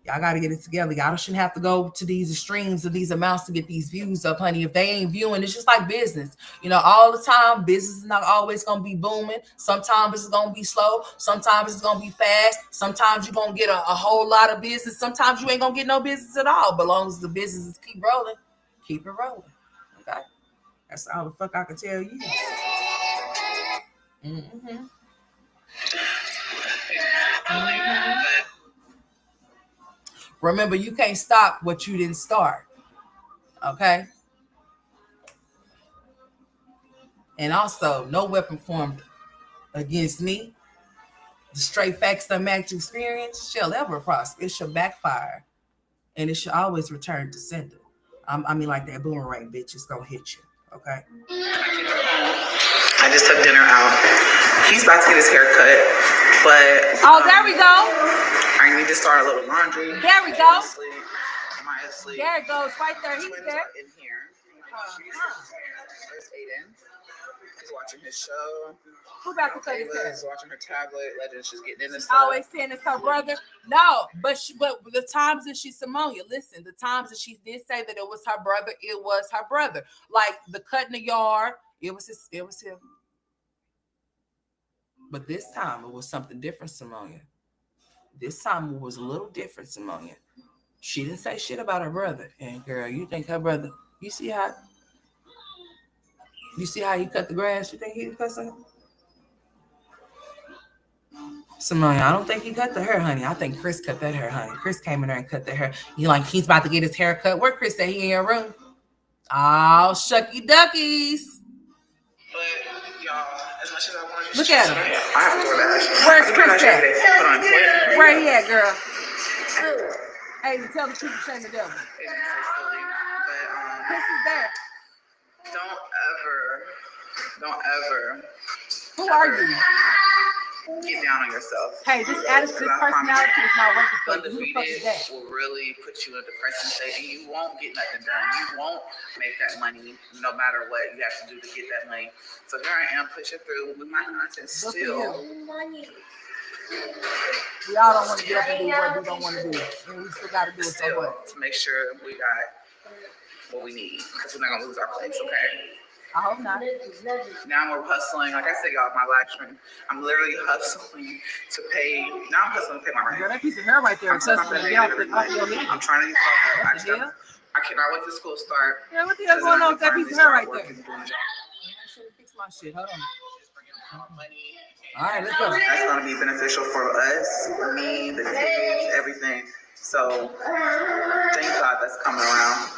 Speaker 1: Y'all got to get it together. Y'all shouldn't have to go to these extremes of these amounts to get these views up, honey. If they ain't viewing, it's just like business. You know, all the time, business is not always going to be booming. Sometimes it's going to be slow. Sometimes it's going to be fast. Sometimes you're going to get a whole lot of business. Sometimes you ain't going to get no business at all. But as long as the businesses keep rolling, keep it rolling. Okay? That's all the fuck I can tell you. Mm-hmm. Remember, you can't stop what you didn't start. Okay? And also, no weapon formed against me, the straight facts that match experience, shall ever prosper. It shall backfire. And it shall always return to sender. I mean, like that boomerang, bitch. It's going to hit you. Okay?
Speaker 2: I just took dinner out. He's about to get his hair cut. But
Speaker 1: oh, there we go.
Speaker 2: I need to start a little laundry.
Speaker 1: There we go.
Speaker 2: Am I asleep?
Speaker 1: There it goes, right there. He's
Speaker 2: Twins
Speaker 1: there.
Speaker 2: are in here. There's Aiden. He's watching his show.
Speaker 1: Who about to cut his hair?
Speaker 2: She's watching her tablet. Legend's just getting in this.
Speaker 1: Always saying it's her brother. No, but the times that she Simonia, listen, the times that she did say that it was her brother, it was her brother. Like the cut in the yard, it was him. But this time it was something different, Simonia. This time it was a little different, Simonia. She didn't say shit about her brother. And girl, you think her brother, you see how he cut the grass? You think he cut something? Simonia, I don't think he cut the hair, honey. I think Chris cut that hair, honey. Chris came in there and cut the hair. He's about to get his hair cut. Where Chris at? He in your room? Oh, shucky duckies.
Speaker 2: But y'all, as much as I want to
Speaker 1: look at him.
Speaker 2: I have to do that.
Speaker 1: Where's Chris at? Where he at, girl? Hey, tell the people shame the devil. Chris is there.
Speaker 2: Don't ever.
Speaker 1: Who are you?
Speaker 2: Get down on yourself.
Speaker 1: Hey, this attitude, this personality is not working for you. Who the fuck is that?
Speaker 2: Will really put you in a depressing state, and you won't get nothing done. You won't make that money, no matter what you have to do to get that money. So here I am pushing through with my nonsense still.
Speaker 1: We all don't want to get up and do what we don't want to do, and we still got to do it so what?
Speaker 2: To make sure we got what we need, because we're not gonna lose our place, okay?
Speaker 1: I hope not.
Speaker 2: Now we're hustling. Like I said, y'all, my live stream. I'm literally hustling to pay. Now I'm hustling to pay my rent.
Speaker 1: Girl, that piece of hair right there.
Speaker 2: I'm trying to get off your head. I'm trying to get caught up. I cannot wait till school start.
Speaker 1: Yeah, what the hell going on with that piece of hair right there? I should fix my shit. Hold on. All right, let's go.
Speaker 2: That's going to be beneficial for us, me, the kids, everything. So, thank God that's coming around.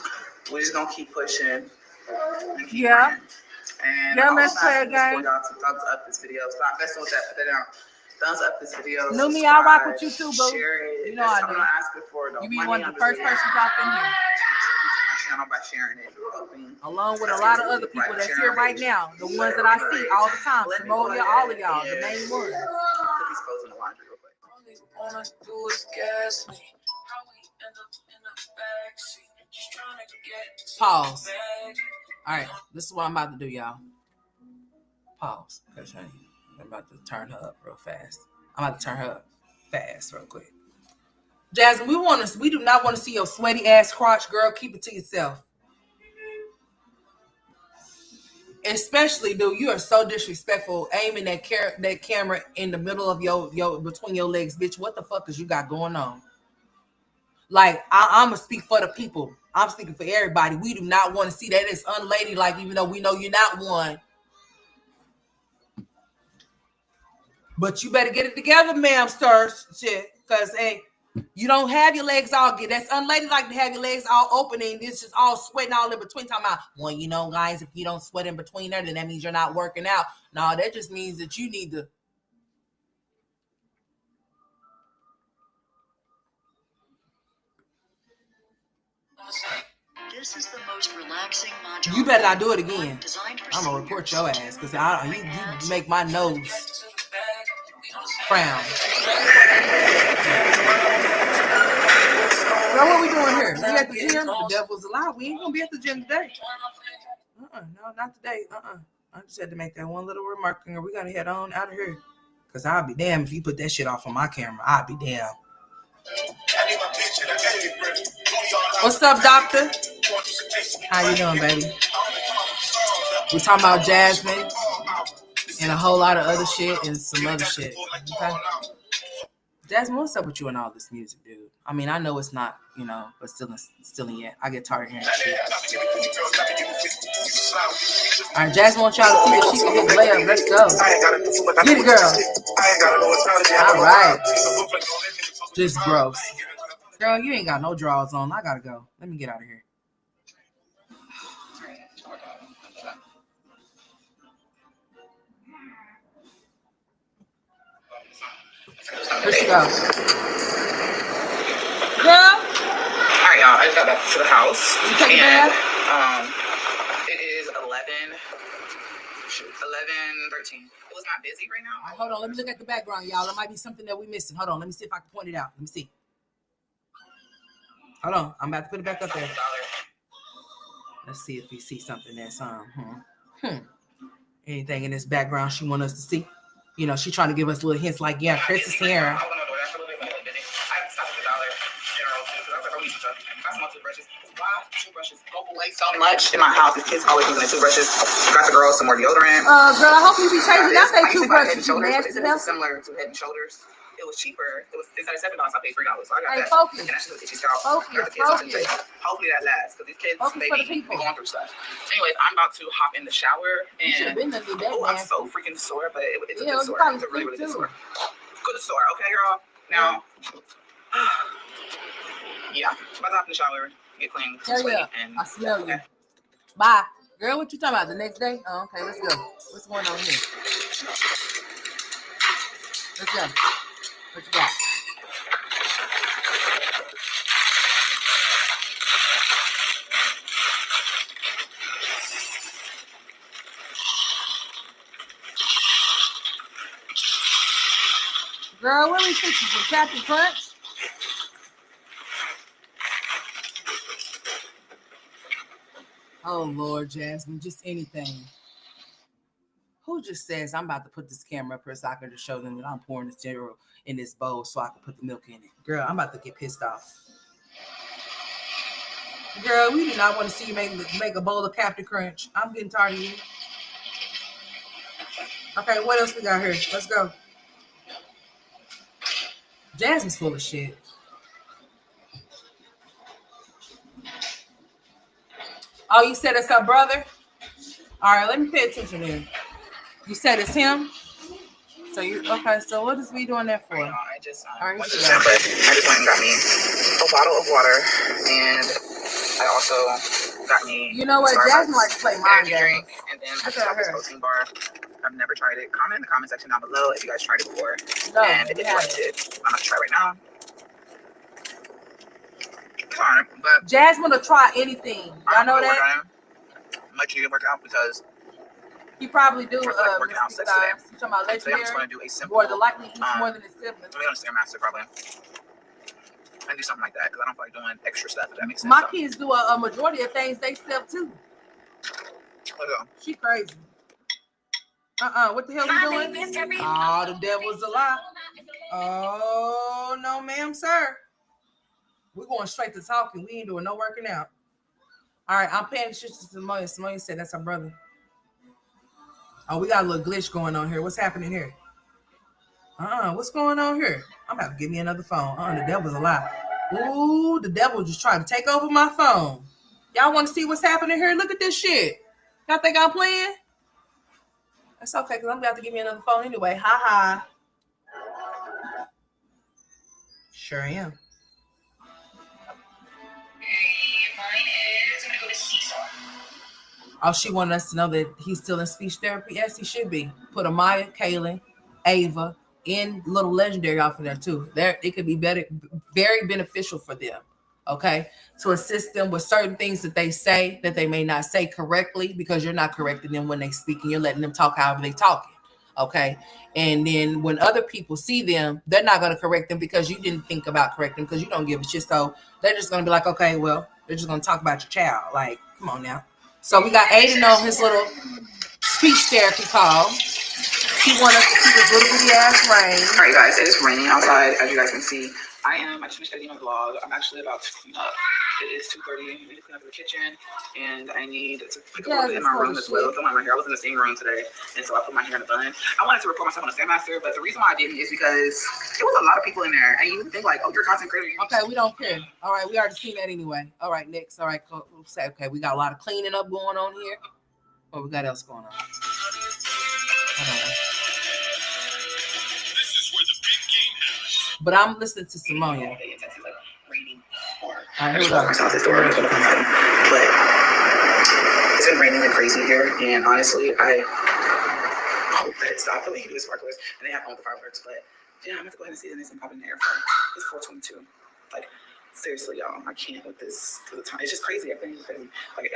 Speaker 2: We're just going to keep pushing. And keep praying. And
Speaker 1: yeah, let's play a game.
Speaker 2: For y'all to thumbs up this video. Stop messing with that. Put that down. Thumbs up this video.
Speaker 1: New me, I rock with you too, boo.
Speaker 2: Share it.
Speaker 1: You know I do.
Speaker 2: I'm not asking for it.
Speaker 1: You be one of the first persons off in here.
Speaker 2: Channel by sharing it.
Speaker 1: Along with a lot of other people that's here right now. The ones that I see all the time. Samolia, all of y'all, the main ones.
Speaker 2: Put these clothes in the laundry real quick.
Speaker 3: All they wanna do is gas me. How we end up in the backseat. Just trying to get
Speaker 1: Pause. All right, this is what I'm about to do, y'all. Pause. Because I'm about to turn her up real fast. I'm about to turn her up fast real quick. Jasmine, we do not want to see your sweaty ass crotch, girl. Keep it to yourself. Especially, dude, you are so disrespectful aiming that camera in the middle of your between your legs, bitch. What the fuck is you got going on? Like, I'm gonna speak for the people. I'm speaking for everybody. We do not want to see that. It's unladylike, even though we know you're not one. But you better get it together, ma'am, sirs. Shit, because hey, you don't have your legs all good. That's unladylike to have your legs all open and it's just all sweating all in between. Talking about, well, you know, guys, if you don't sweat in between there, then that means you're not working out. No, that just means that you need to.
Speaker 7: This is the most relaxing modular.
Speaker 1: You better not do it again. I'm gonna report your ass because you make my nose frown. So what we doing here? We at the gym? The devil's alive. We ain't gonna be at the gym today. No, not today. I just had to make that one little remark, and we gotta head on out of here. Cause I'll be damned if you put that shit off on my camera. I'll be damned. What's up, doctor? How you doing, baby? We're talking about Jasmine and a whole lot of other shit and some other shit. Okay? Jasmine, what's up with you and all this music, dude? I mean, I know it's not, you know, but still in yet. I get tired of hearing that shit. All right, Jasmine wants y'all to see that she can hit the layup. Let's go. Get it, girl. All right. Just gross. Girl, you ain't got no drawers on. I gotta go. Let me get out of here. Here she goes. Girl.
Speaker 2: All right, y'all. I just got back to the house.
Speaker 1: You take a bath?
Speaker 2: It is 11:13. It was not busy right now.
Speaker 1: All right, hold on. Let me look at the background, y'all. There might be something that we missing. Hold on. Let me see if I can point it out. Let me see. Hold on. I'm about to put it back up there. Let's see if we see something that's anything in this background she want us to see. You know, she trying to give us little hints like, yeah, Chris is here.
Speaker 2: Toothbrushes go away so much in my house. The kids always using their toothbrushes. Got the girls some more deodorant.
Speaker 1: Girl, I hope you be changing out their toothbrushes.
Speaker 2: Similar to Head and Shoulders. It was cheaper. It was instead of $7, I paid $3. So I got that.
Speaker 1: Focus.
Speaker 2: And that's just itchy scalp.
Speaker 1: Focus.
Speaker 2: Hopefully that lasts because these kids maybe be going through stuff. Anyways, I'm about to hop in the shower and I'm so freaking sore, but it's a good sore. It's a really, really good sore. Good sore, okay, girl. Now, yeah, about to hop in the shower, get clean, sweaty, and
Speaker 1: I smell you. Bye, girl. What you talking about? The next day? Oh, okay. Let's go. What's going on here? Let's go. What you got? Girl, what are we fixing? Some Captain Crunch? Oh, Lord, Jasmine, just anything. Who just says I'm about to put this camera up here so I can just show them that I'm pouring the cereal in this bowl so I can put the milk in it? Girl, I'm about to get pissed off. Girl, we do not want to see you make a bowl of Captain Crunch. I'm getting tired of you. Okay, what else we got here? Let's go. Jasmine's full of shit. Oh, you said it's her brother? All right, let me pay attention then. You said it's him? So you okay? So what is we doing that for?
Speaker 2: I just
Speaker 1: All right,
Speaker 2: went to the but I just went and got me a bottle of water, and I also got me.
Speaker 1: You know what? Jasmine likes to play mind games.
Speaker 2: And then I just got this protein bar. I've never tried it. Comment in the comment section down below if you guys tried it before.
Speaker 1: No,
Speaker 2: and if you liked it, I'm gonna try right now. Sorry, but
Speaker 1: Jasmine will try anything. Y'all know that?
Speaker 2: Much needed workout because
Speaker 1: he probably do.
Speaker 2: Working out sets today.
Speaker 1: You talking about
Speaker 2: Today I'm just
Speaker 1: legendary?
Speaker 2: going to do a simple.
Speaker 1: Or the likely eats more than his siblings.
Speaker 2: I'm going to Stairmaster probably. And do something like that because I don't feel like doing extra stuff. If that makes sense.
Speaker 1: My kids do a majority of things they self too.
Speaker 2: Let's go.
Speaker 1: She crazy. What the hell are you doing? Oh, the devil's a lie. Oh no, ma'am, sir. We're going straight to talking. We ain't doing no working out. All right, I'm paying attention to Samoya. Samoya said that's her brother. Oh, we got a little glitch going on here. What's happening here? What's going on here? I'm about to give me another phone. The devil's a lie. Ooh, the devil just trying to take over my phone. Y'all want to see what's happening here? Look at this shit. Y'all think I'm playing? That's okay, because I'm about to give me another phone anyway. Ha. Sure am. Oh, she wanted us to know that he's still in speech therapy. Yes, he should be. Put Amaya, Kaylin, Ava, and little legendary off in there too. It could be better, very beneficial for them. Okay, to assist them with certain things that they say that they may not say correctly because you're not correcting them when they speak and you're letting them talk however they talking. Okay, and then when other people see them, they're not going to correct them because you didn't think about correcting because you don't give a shit. So they're just going to be like, okay, well, they're just going to talk about your child. Like, come on now. So we got Aiden on his little speech therapy call. He wanted us to see this little bitty ass rain.
Speaker 2: All right, guys, it is raining outside, as you guys can see. I just finished editing my vlog. I'm actually about to clean up. It is 2:30. I need to clean up the kitchen, and I need to pick up a little bit in my room as well. Film my hair. I was in the same room today, and so I put my hair in a bun. I wanted to record myself on a Stairmaster, but the reason why I didn't is because there was a lot of people in there, and you think like, oh, you're a content creator.
Speaker 1: Okay, we don't care. All right, we already seen that anyway. All right, next. All right, we'll say, okay, we got a lot of cleaning up going on here. What we got else going on? But I'm listening to Simone. All right, here we go.
Speaker 2: But it's been raining like crazy here, and honestly, I hope that it stops. I mean, do sparklers, and they have all the fireworks. But yeah, I'm gonna go ahead and see the next one popping in the air. It's 4:22. Like seriously, y'all, I can't with this to the time. It's just crazy. Everything is crazy. Like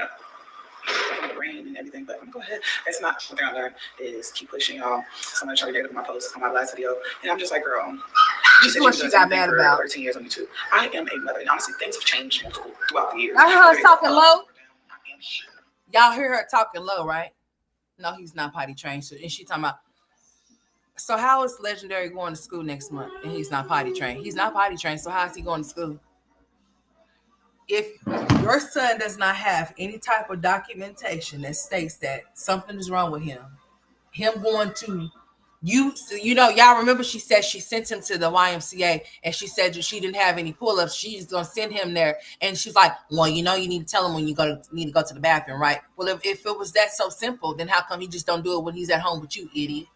Speaker 2: the rain and everything, but I'm gonna go ahead. That's not one thing I learned is keep pushing, y'all. So I'm gonna try to get rid of my post on my last video, and I'm just like, girl.
Speaker 1: This is what she got mad about.
Speaker 2: 13 years on YouTube. I am a mother, and honestly, things have changed throughout the years.
Speaker 1: I heard her talking low. Y'all hear her talking low, right? No, he's not potty trained. So, and she talking about. So how is Legendary going to school next month? And he's not potty trained. He's not potty trained. So how is he going to school? If your son does not have any type of documentation that states that something is wrong with him going to you know, y'all remember she said she sent him to the YMCA and she said that she didn't have any pull-ups. She's gonna send him there, and she's like, well, you know, you need to tell him when you need to go to the bathroom, right? Well, if it was that so simple, then how come he just don't do it when he's at home with you, idiot?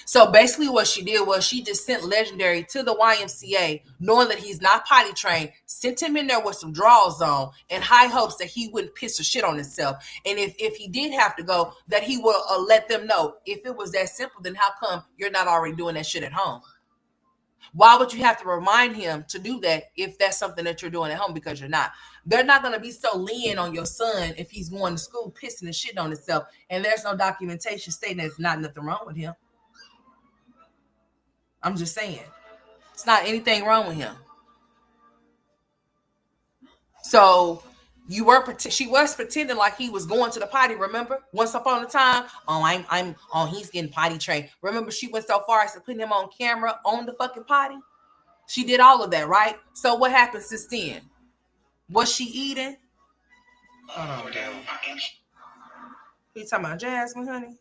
Speaker 1: So basically what she did was she just sent Legendary to the YMCA, knowing that he's not potty trained, sent him in there with some drawers on in high hopes that he wouldn't piss or shit on himself. And if he did have to go, that he will let them know. If it was that simple, then how come you're not already doing that shit at home? Why would you have to remind him to do that if that's something that you're doing at home? Because you're not. They're not going to be so lenient on your son if he's going to school pissing and shit on himself and there's no documentation stating there's not nothing wrong with him. I'm just saying. It's not anything wrong with him. So she was pretending like he was going to the potty, remember? Once upon a time, he's getting potty trained. Remember, she went so far as to put him on camera on the fucking potty? She did all of that, right? So what happened since then? Was she eating? Hold on,
Speaker 6: down my inch.
Speaker 1: You talking about Jasmine, honey?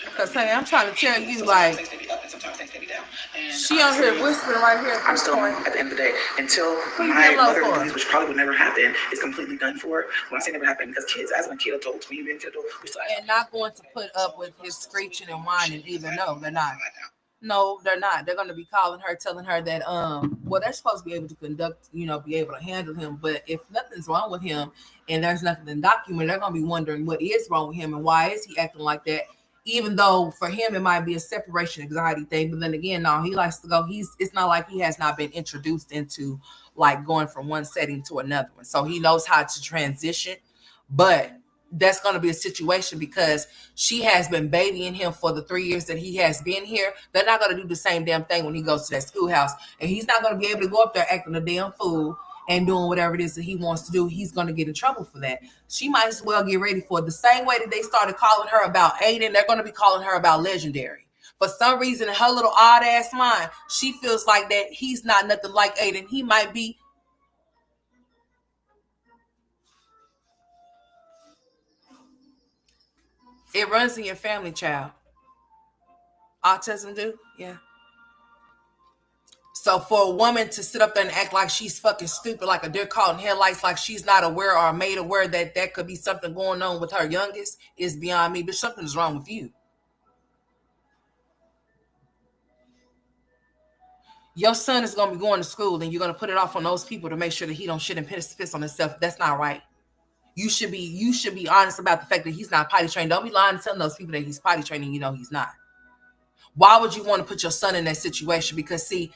Speaker 1: Because, honey, I'm trying to tell you, like,
Speaker 2: Sometimes things can be up and sometimes things can be down. And
Speaker 1: she on here whispering right here.
Speaker 2: I'm still, at the end of the day, until my mother disease, which probably would never happen, is completely done for. When I say never happen, because kids, as a kid adults, when you've been a kid adult, we still
Speaker 1: And not going to put up with his screeching and whining either. No, they're not. No, they're not. They're going to be calling her, telling her that, well, they're supposed to be able to conduct, be able to handle him. But if nothing's wrong with him and there's nothing to document, they're going to be wondering what is wrong with him and why is he acting like that. Even though for him it might be a separation anxiety thing, but then again, no, he likes to go. It's not like he has not been introduced into like going from one setting to another one, so he knows how to transition. But that's going to be a situation because she has been babying him for the 3 years that he has been here. They're not going to do the same damn thing when he goes to that schoolhouse, and he's not going to be able to go up there acting a damn fool and doing whatever it is that he wants to do. He's going to get in trouble for that. She might as well get ready for it. The same way that they started calling her about Aiden, they're going to be calling her about Legendary. For some reason, in her little odd ass mind, she feels like that he's not nothing like Aiden. He might be. It runs in your family, child. Autism do? Yeah. So for a woman to sit up there and act like she's fucking stupid, like a deer caught in headlights, like she's not aware or made aware that that could be something going on with her youngest is beyond me. But something's wrong with you. Your son is going to be going to school and you're going to put it off on those people to make sure that he don't shit and piss on himself. That's not right. You should be honest about the fact that he's not potty trained. Don't be lying and telling those people that he's potty training. You know he's not. Why would you want to put your son in that situation? Because see,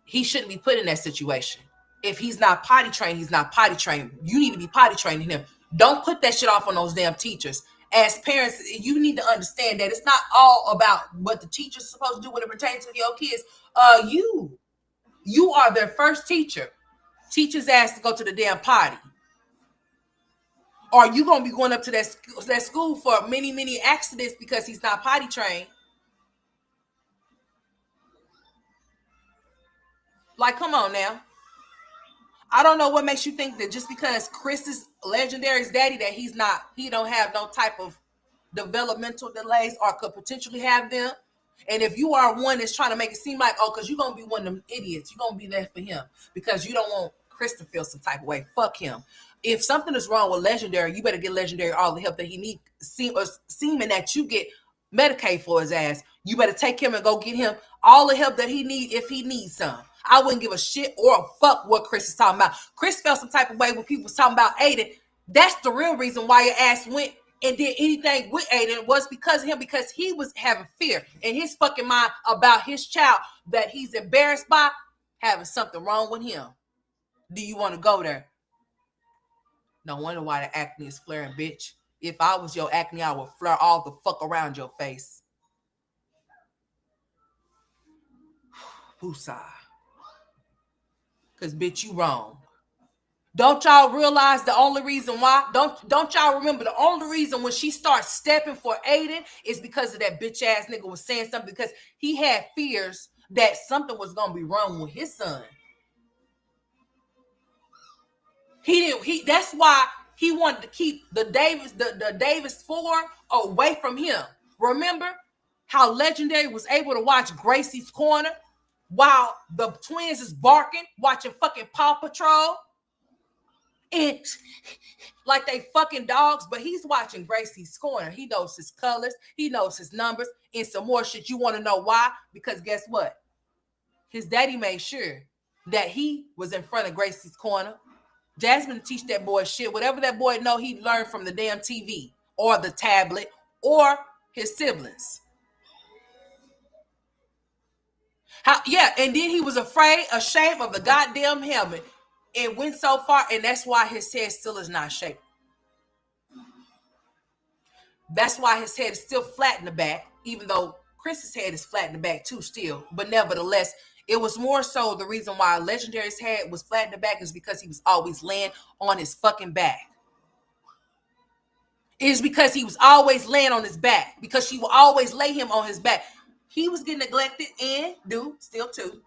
Speaker 1: he shouldn't be put in that situation. If he's not potty trained, he's not potty trained. You need to be potty training him. Don't put that shit off on those damn teachers. As parents, you need to understand that it's not all about what the teacher's supposed to do when it pertains to your kids. You are their first teacher. Teachers asked to go to the damn potty. Or you gonna be going up to that school for many accidents because he's not potty trained. Like, come on now. I don't know what makes you think that just because Chris is Legendary's daddy that he don't have no type of developmental delays or could potentially have them. And if you are one that's trying to make it seem like, oh, because you're going to be one of them idiots, you're going to be there for him because you don't want Chris to feel some type of way. Fuck him. If something is wrong with Legendary, you better get Legendary all the help that he needs. Seeming that you get Medicaid for his ass, you better take him and go get him all the help that he needs if he needs some. I wouldn't give a shit or a fuck what Chris is talking about. Chris felt some type of way when people was talking about Aiden. That's the real reason why your ass went and did anything with Aiden was because of him, because he was having fear in his fucking mind about his child that he's embarrassed by having something wrong with him. Do you want to go there? No wonder why the acne is flaring, bitch. If I was your acne, I would flare all the fuck around your face. Woosah. Because, bitch, you wrong. Don't y'all realize the only reason why? Don't y'all remember the only reason when she starts stepping for Aiden is because of that bitch ass nigga was saying something, because he had fears that something was gonna be wrong with his son. That's why he wanted to keep the Davis 4 away from him. Remember how Legendary was able to watch Gracie's Corner while the twins is barking, watching fucking Paw Patrol? And like they fucking dogs, but he's watching Gracie's Corner. He knows his colors, he knows his numbers, and some more shit. You want to know why? Because guess what? His daddy made sure that he was in front of Gracie's Corner. Jasmine teach that boy shit. Whatever that boy know, he learned from the damn TV or the tablet or his siblings. And then he was ashamed of the goddamn helmet. It went so far, and that's why his head still is not shaking. That's why his head is still flat in the back, even though Chris's head is flat in the back too still. But nevertheless, it was more so the reason why Legendary's head was flat in the back is because he was always laying on his fucking back. It is because he was always laying on his back, because she will always lay him on his back. He was getting neglected and do still too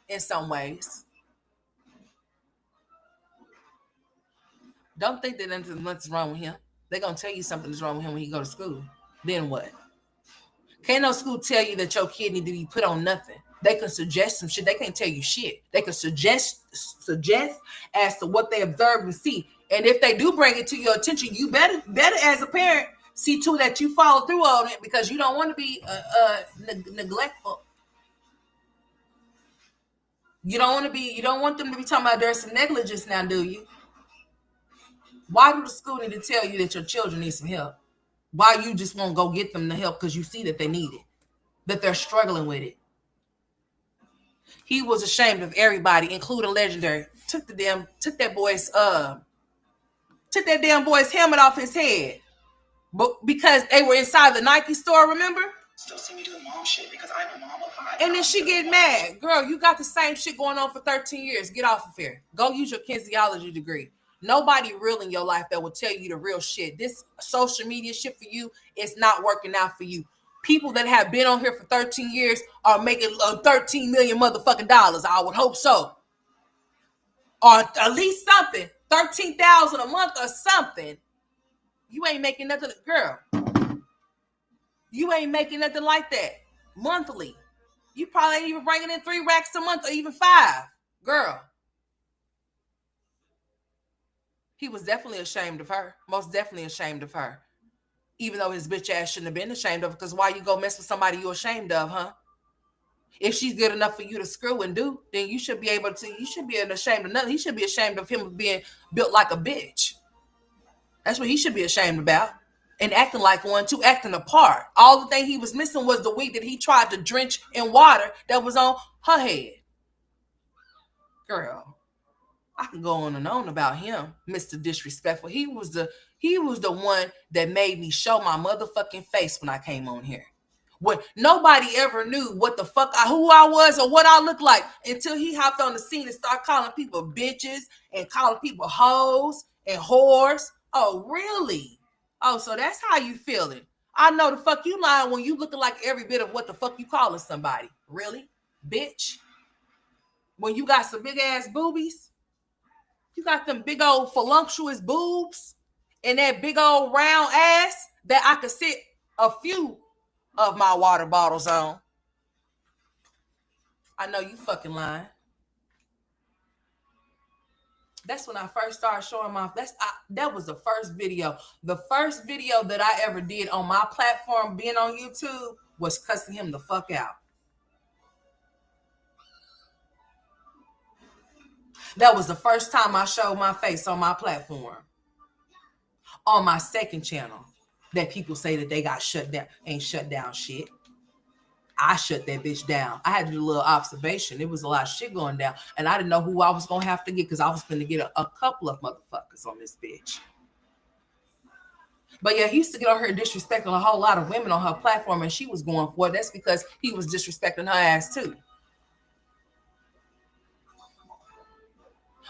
Speaker 1: in some ways. Don't think that nothing's wrong with him. They're gonna tell you something is wrong with him when he go to school. Then what? Can't no school tell you that your kid need to be put on nothing. They can suggest some shit. They can't tell you shit. They can suggest as to what they observe and see. And if they do bring it to your attention, you better as a parent see to that you follow through on it, because you don't want to be neglectful. You don't want them to be talking about there's some negligence now, do you? Why do the school need to tell you that your children need some help? Why you just won't go get them the help because you see that they need it, that they're struggling with it? He was ashamed of everybody, including Legendary. Took that damn boy's helmet off his head, but because they were inside the Nike store, remember?
Speaker 2: Still see me doing mom shit because I'm a mom of 5.
Speaker 1: And then she get mad. Girl, you got the same shit going on for 13 years. Get off of here. Go use your kinesiology degree. Nobody real in your life that will tell you the real shit. This social media shit for you is not working out for you. People that have been on here for 13 years are making 13 million motherfucking dollars. I would hope so. Or at least something. 13,000 a month or something. You ain't making nothing, girl. You ain't making nothing like that monthly. You probably ain't even bringing in 3 racks a month or even 5. Girl. He was definitely ashamed of her. Most definitely ashamed of her. Even though his bitch ass shouldn't have been ashamed of her, because why you go mess with somebody you're ashamed of, huh? If she's good enough for you to screw and do, then you should be ashamed of nothing. He should be ashamed of him being built like a bitch. That's what he should be ashamed about. And acting like one, too, acting a part. All the thing he was missing was the wig that he tried to drench in water that was on her head. Girl, I can go on and on about him, Mr. Disrespectful. He was the one that made me show my motherfucking face when I came on here. When nobody ever knew what the fuck who I was or what I looked like until he hopped on the scene and started calling people bitches and calling people hoes and whores. Oh, really? Oh, so that's how you feeling. I know the fuck you lying when you looking like every bit of what the fuck you calling somebody. Really? Bitch? When you got some big ass boobies? You got them big old voluptuous boobs and that big old round ass that I could sit a few of my water bottles on. I know you fucking lying. That's when I first started showing my, that was the first video. The first video that I ever did on my platform, being on YouTube, was cussing him the fuck out. That was the first time I showed my face on my platform. On my second channel, that people say that they got shut down. Ain't shut down shit. I shut that bitch down. I had to do a little observation. It was a lot of shit going down. And I didn't know who I was going to have to get, because I was going to get a couple of motherfuckers on this bitch. But yeah, he used to get on her disrespecting a whole lot of women on her platform, and she was going for it. That's because he was disrespecting her ass too.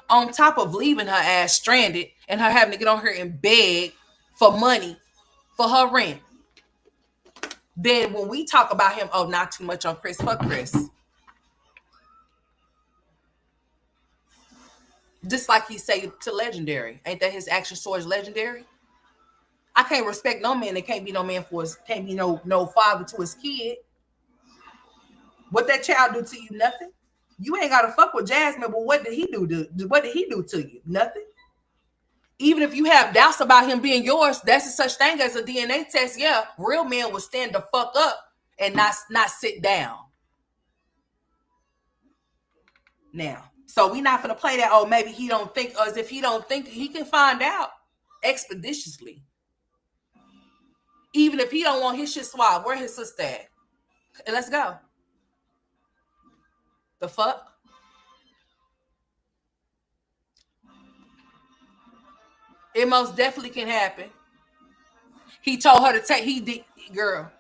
Speaker 1: On top of leaving her ass stranded and her having to get on her and beg for money for her rent. Then when we talk about him, oh, not too much on Chris. Fuck Chris. Just like he say to Legendary. Ain't that his action towards Legendary? I can't respect no man that can't be no man for his, can't be no father to his kid. What that child do to you? Nothing. You ain't gotta fuck with Jasmine, but what did he do? What did he do to you? Nothing. Even if you have doubts about him being yours, that's a such thing as a DNA test. Yeah, real men will stand the fuck up and not sit down. Now, so we're not gonna play that. Oh, maybe he don't think, or as if he don't think, he can find out expeditiously. Even if he don't want his shit swabbed, where his sister at? And let's go. The fuck? It most definitely can happen. He told her to take, girl.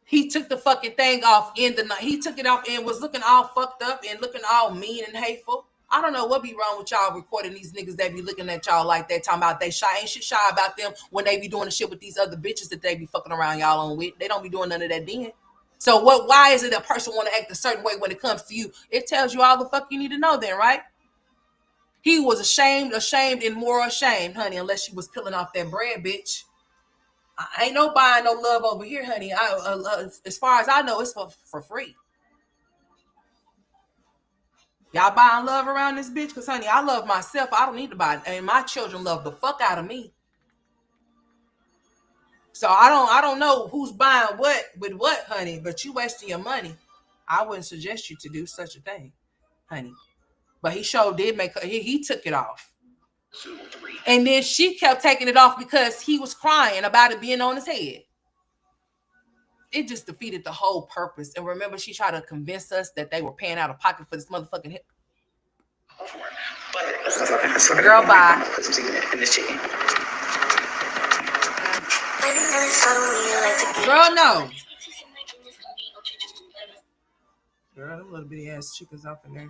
Speaker 1: He took the fucking thing off in the night. He took it off and was looking all fucked up and looking all mean and hateful. I don't know what be wrong with y'all recording these niggas that be looking at y'all like that, talking about they shy. Ain't shit shy about them when they be doing the shit with these other bitches that they be fucking around y'all on with. They don't be doing none of that then. So why is it a person want to act a certain way when it comes to you? It tells you all the fuck you need to know then, right? He was ashamed, and more ashamed, honey, unless she was peeling off that bread, bitch. I ain't no buying no love over here, honey. As far as I know, it's for free. Y'all buying love around this bitch? Because, honey, I love myself. I don't need to buy it. And my children love the fuck out of me. So I don't know who's buying what with what, honey, but you wasting your money. I wouldn't suggest you to do such a thing, honey. But he sure did he took it off. And then she kept taking it off because he was crying about it being on his head. It just defeated the whole purpose. And remember, she tried to convince us that they were paying out of pocket for this motherfucking hip.
Speaker 2: But
Speaker 1: girl, bye.
Speaker 2: Put some seasoning in this chicken.
Speaker 1: Girl, no. Girl, them little bitty ass chickens off in there.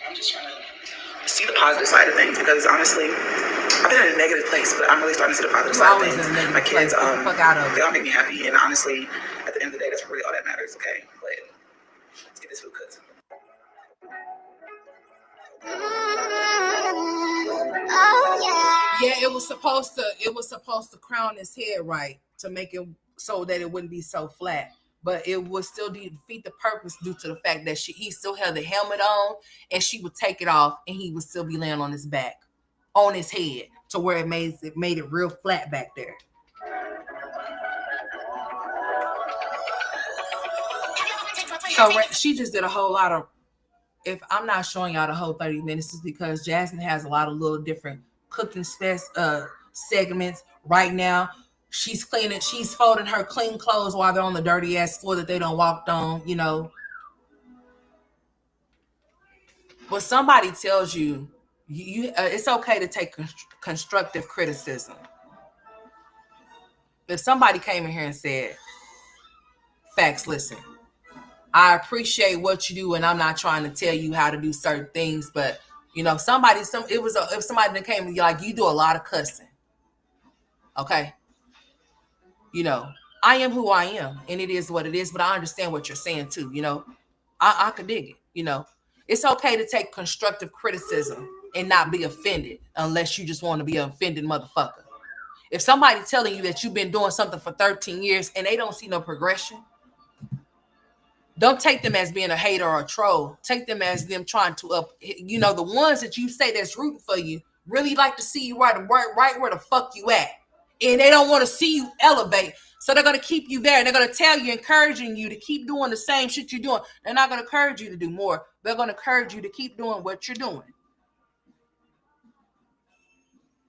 Speaker 2: I'm just trying to see the positive side of things because honestly, I've been in a negative place, but I'm really starting to see the positive side of things. My kids, they all make me happy, and honestly, at the end of the day, that's really all that matters. Okay, but let's get this food cooked.
Speaker 1: Yeah, it was supposed to crown his head right to make it so that it wouldn't be so flat. But it would still defeat the purpose due to the fact that he still had the helmet on, and she would take it off, and he would still be laying on his back, on his head, to where it made it real flat back there. So she just did a whole lot of. If I'm not showing y'all the whole 30 minutes, it's because Jasmine has a lot of little different cooking segments right now. She's cleaning, she's folding her clean clothes while they're on the dirty ass floor that they don't walk on, you know. When somebody tells you, it's okay to take constructive criticism. If somebody came in here and said, facts, listen, I appreciate what you do, and I'm not trying to tell you how to do certain things, but you know, if somebody that came and like, you do a lot of cussing, okay? You know, I am who I am, and it is what it is, but I understand what you're saying too, you know. I could dig it, you know. It's okay to take constructive criticism and not be offended unless you just want to be an offended motherfucker. If somebody telling you that you've been doing something for 13 years and they don't see no progression, don't take them as being a hater or a troll. Take them as them trying to the ones that you say that's rooting for you really like to see you right where the fuck you at. And they don't want to see you elevate. So they're going to keep you there. And they're going to tell you, encouraging you to keep doing the same shit you're doing. They're not going to encourage you to do more. They're going to encourage you to keep doing what you're doing.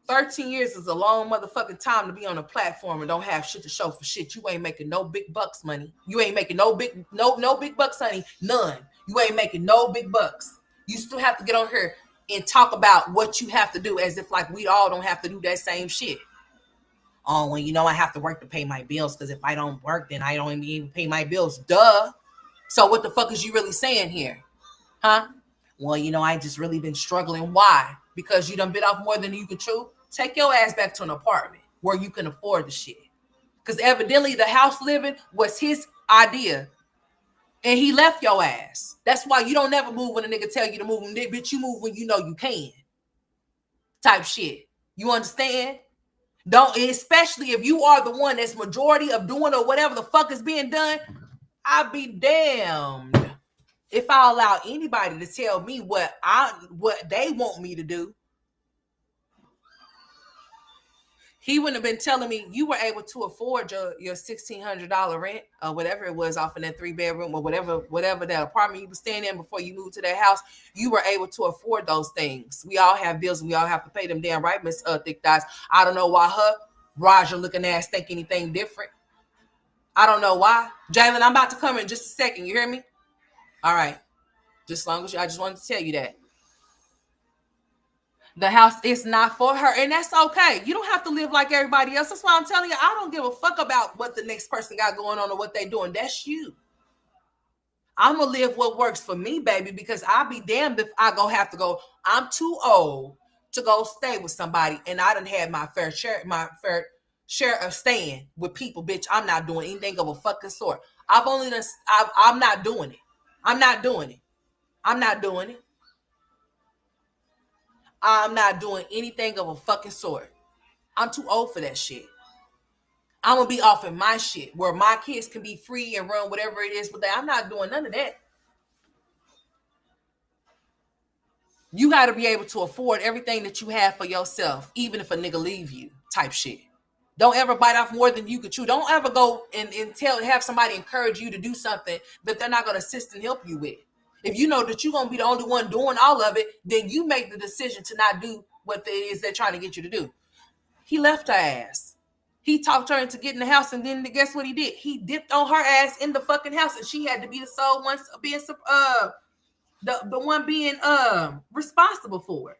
Speaker 1: 13 years is a long motherfucking time to be on a platform and don't have shit to show for shit. You ain't making no big bucks money. You ain't making no big bucks, honey. None. You ain't making no big bucks. You still have to get on here and talk about what you have to do as if like we all don't have to do that same shit. Oh, well, you know, I have to work to pay my bills because if I don't work, then I don't even pay my bills. Duh. So what the fuck is you really saying here? Huh? Well, you know, I just really been struggling. Why? Because you done bit off more than you can chew? Take your ass back to an apartment where you can afford the shit. Because evidently the house living was his idea. And he left your ass. That's why you don't never move when a nigga tell you to move. Bitch, you move when you know you can. Type shit. You understand? Don't, especially if you are the one that's majority of doing or whatever the fuck is being done. I'd be damned if I allow anybody to tell me what they want me to do. He wouldn't have been telling me you were able to afford your $1,600 rent or whatever it was off in that 3-bedroom or whatever that apartment you were staying in before you moved to that house. You were able to afford those things. We all have bills and we all have to pay them. Damn right, Miss Thick Thighs. I don't know why her Roger looking ass think anything different. I don't know why. Jalen, I'm about to come in just a second. You hear me? All right. Just as long as I just wanted to tell you that. The house is not for her, and that's okay. You don't have to live like everybody else. That's why I'm telling you, I don't give a fuck about what the next person got going on or what they doing. That's you. I'm going to live what works for me, baby, because I'll be damned if I go have to go. I'm too old to go stay with somebody, and I done had my fair share of staying with people, bitch. I'm not doing anything of a fucking sort. I'm not doing it. I'm not doing it. I'm not doing it. I'm not doing anything of a fucking sort. I'm too old for that shit. I'm gonna be off in my shit where my kids can be free and run whatever it is, but I'm not doing none of that. You got to be able to afford everything that you have for yourself, even if a nigga leave you, type shit. Don't ever bite off more than you could chew. Don't ever go and have somebody encourage you to do something that they're not gonna assist and help you with. If you know that you're gonna be the only one doing all of it, then you make the decision to not do what it is they're trying to get you to do. He left her ass. He talked her into getting the house, and then guess what he did? He dipped on her ass in the fucking house, and she had to be the sole one being the one being responsible for it.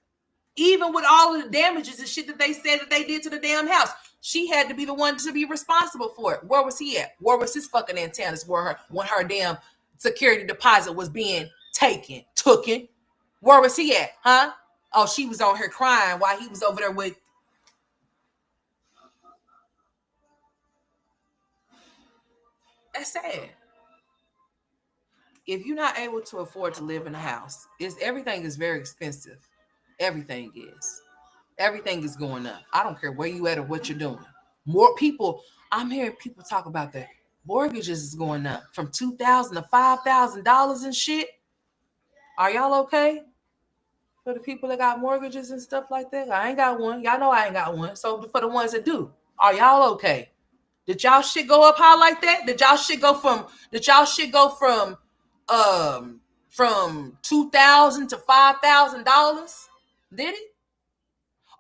Speaker 1: Even with all of the damages and shit that they said that they did to the damn house, she had to be the one to be responsible for it. Where was he at? Where was his fucking antennas? When her damn security deposit was being taken? Where was he at? Huh? Oh, she was on here crying while he was over there with. That's sad. If you're not able to afford to live in a house, everything is very expensive. Everything is going up. I don't care where you at or what you're doing. More people, I'm hearing people talk about that mortgages is going up from $2,000 to $5,000 and shit. Are y'all okay? For the people that got mortgages and stuff like that, I ain't got one. Y'all know I ain't got one. So for the ones that do, are y'all okay? Did y'all shit go up high like that? Did y'all shit go from $2,000 to $5,000? Did it?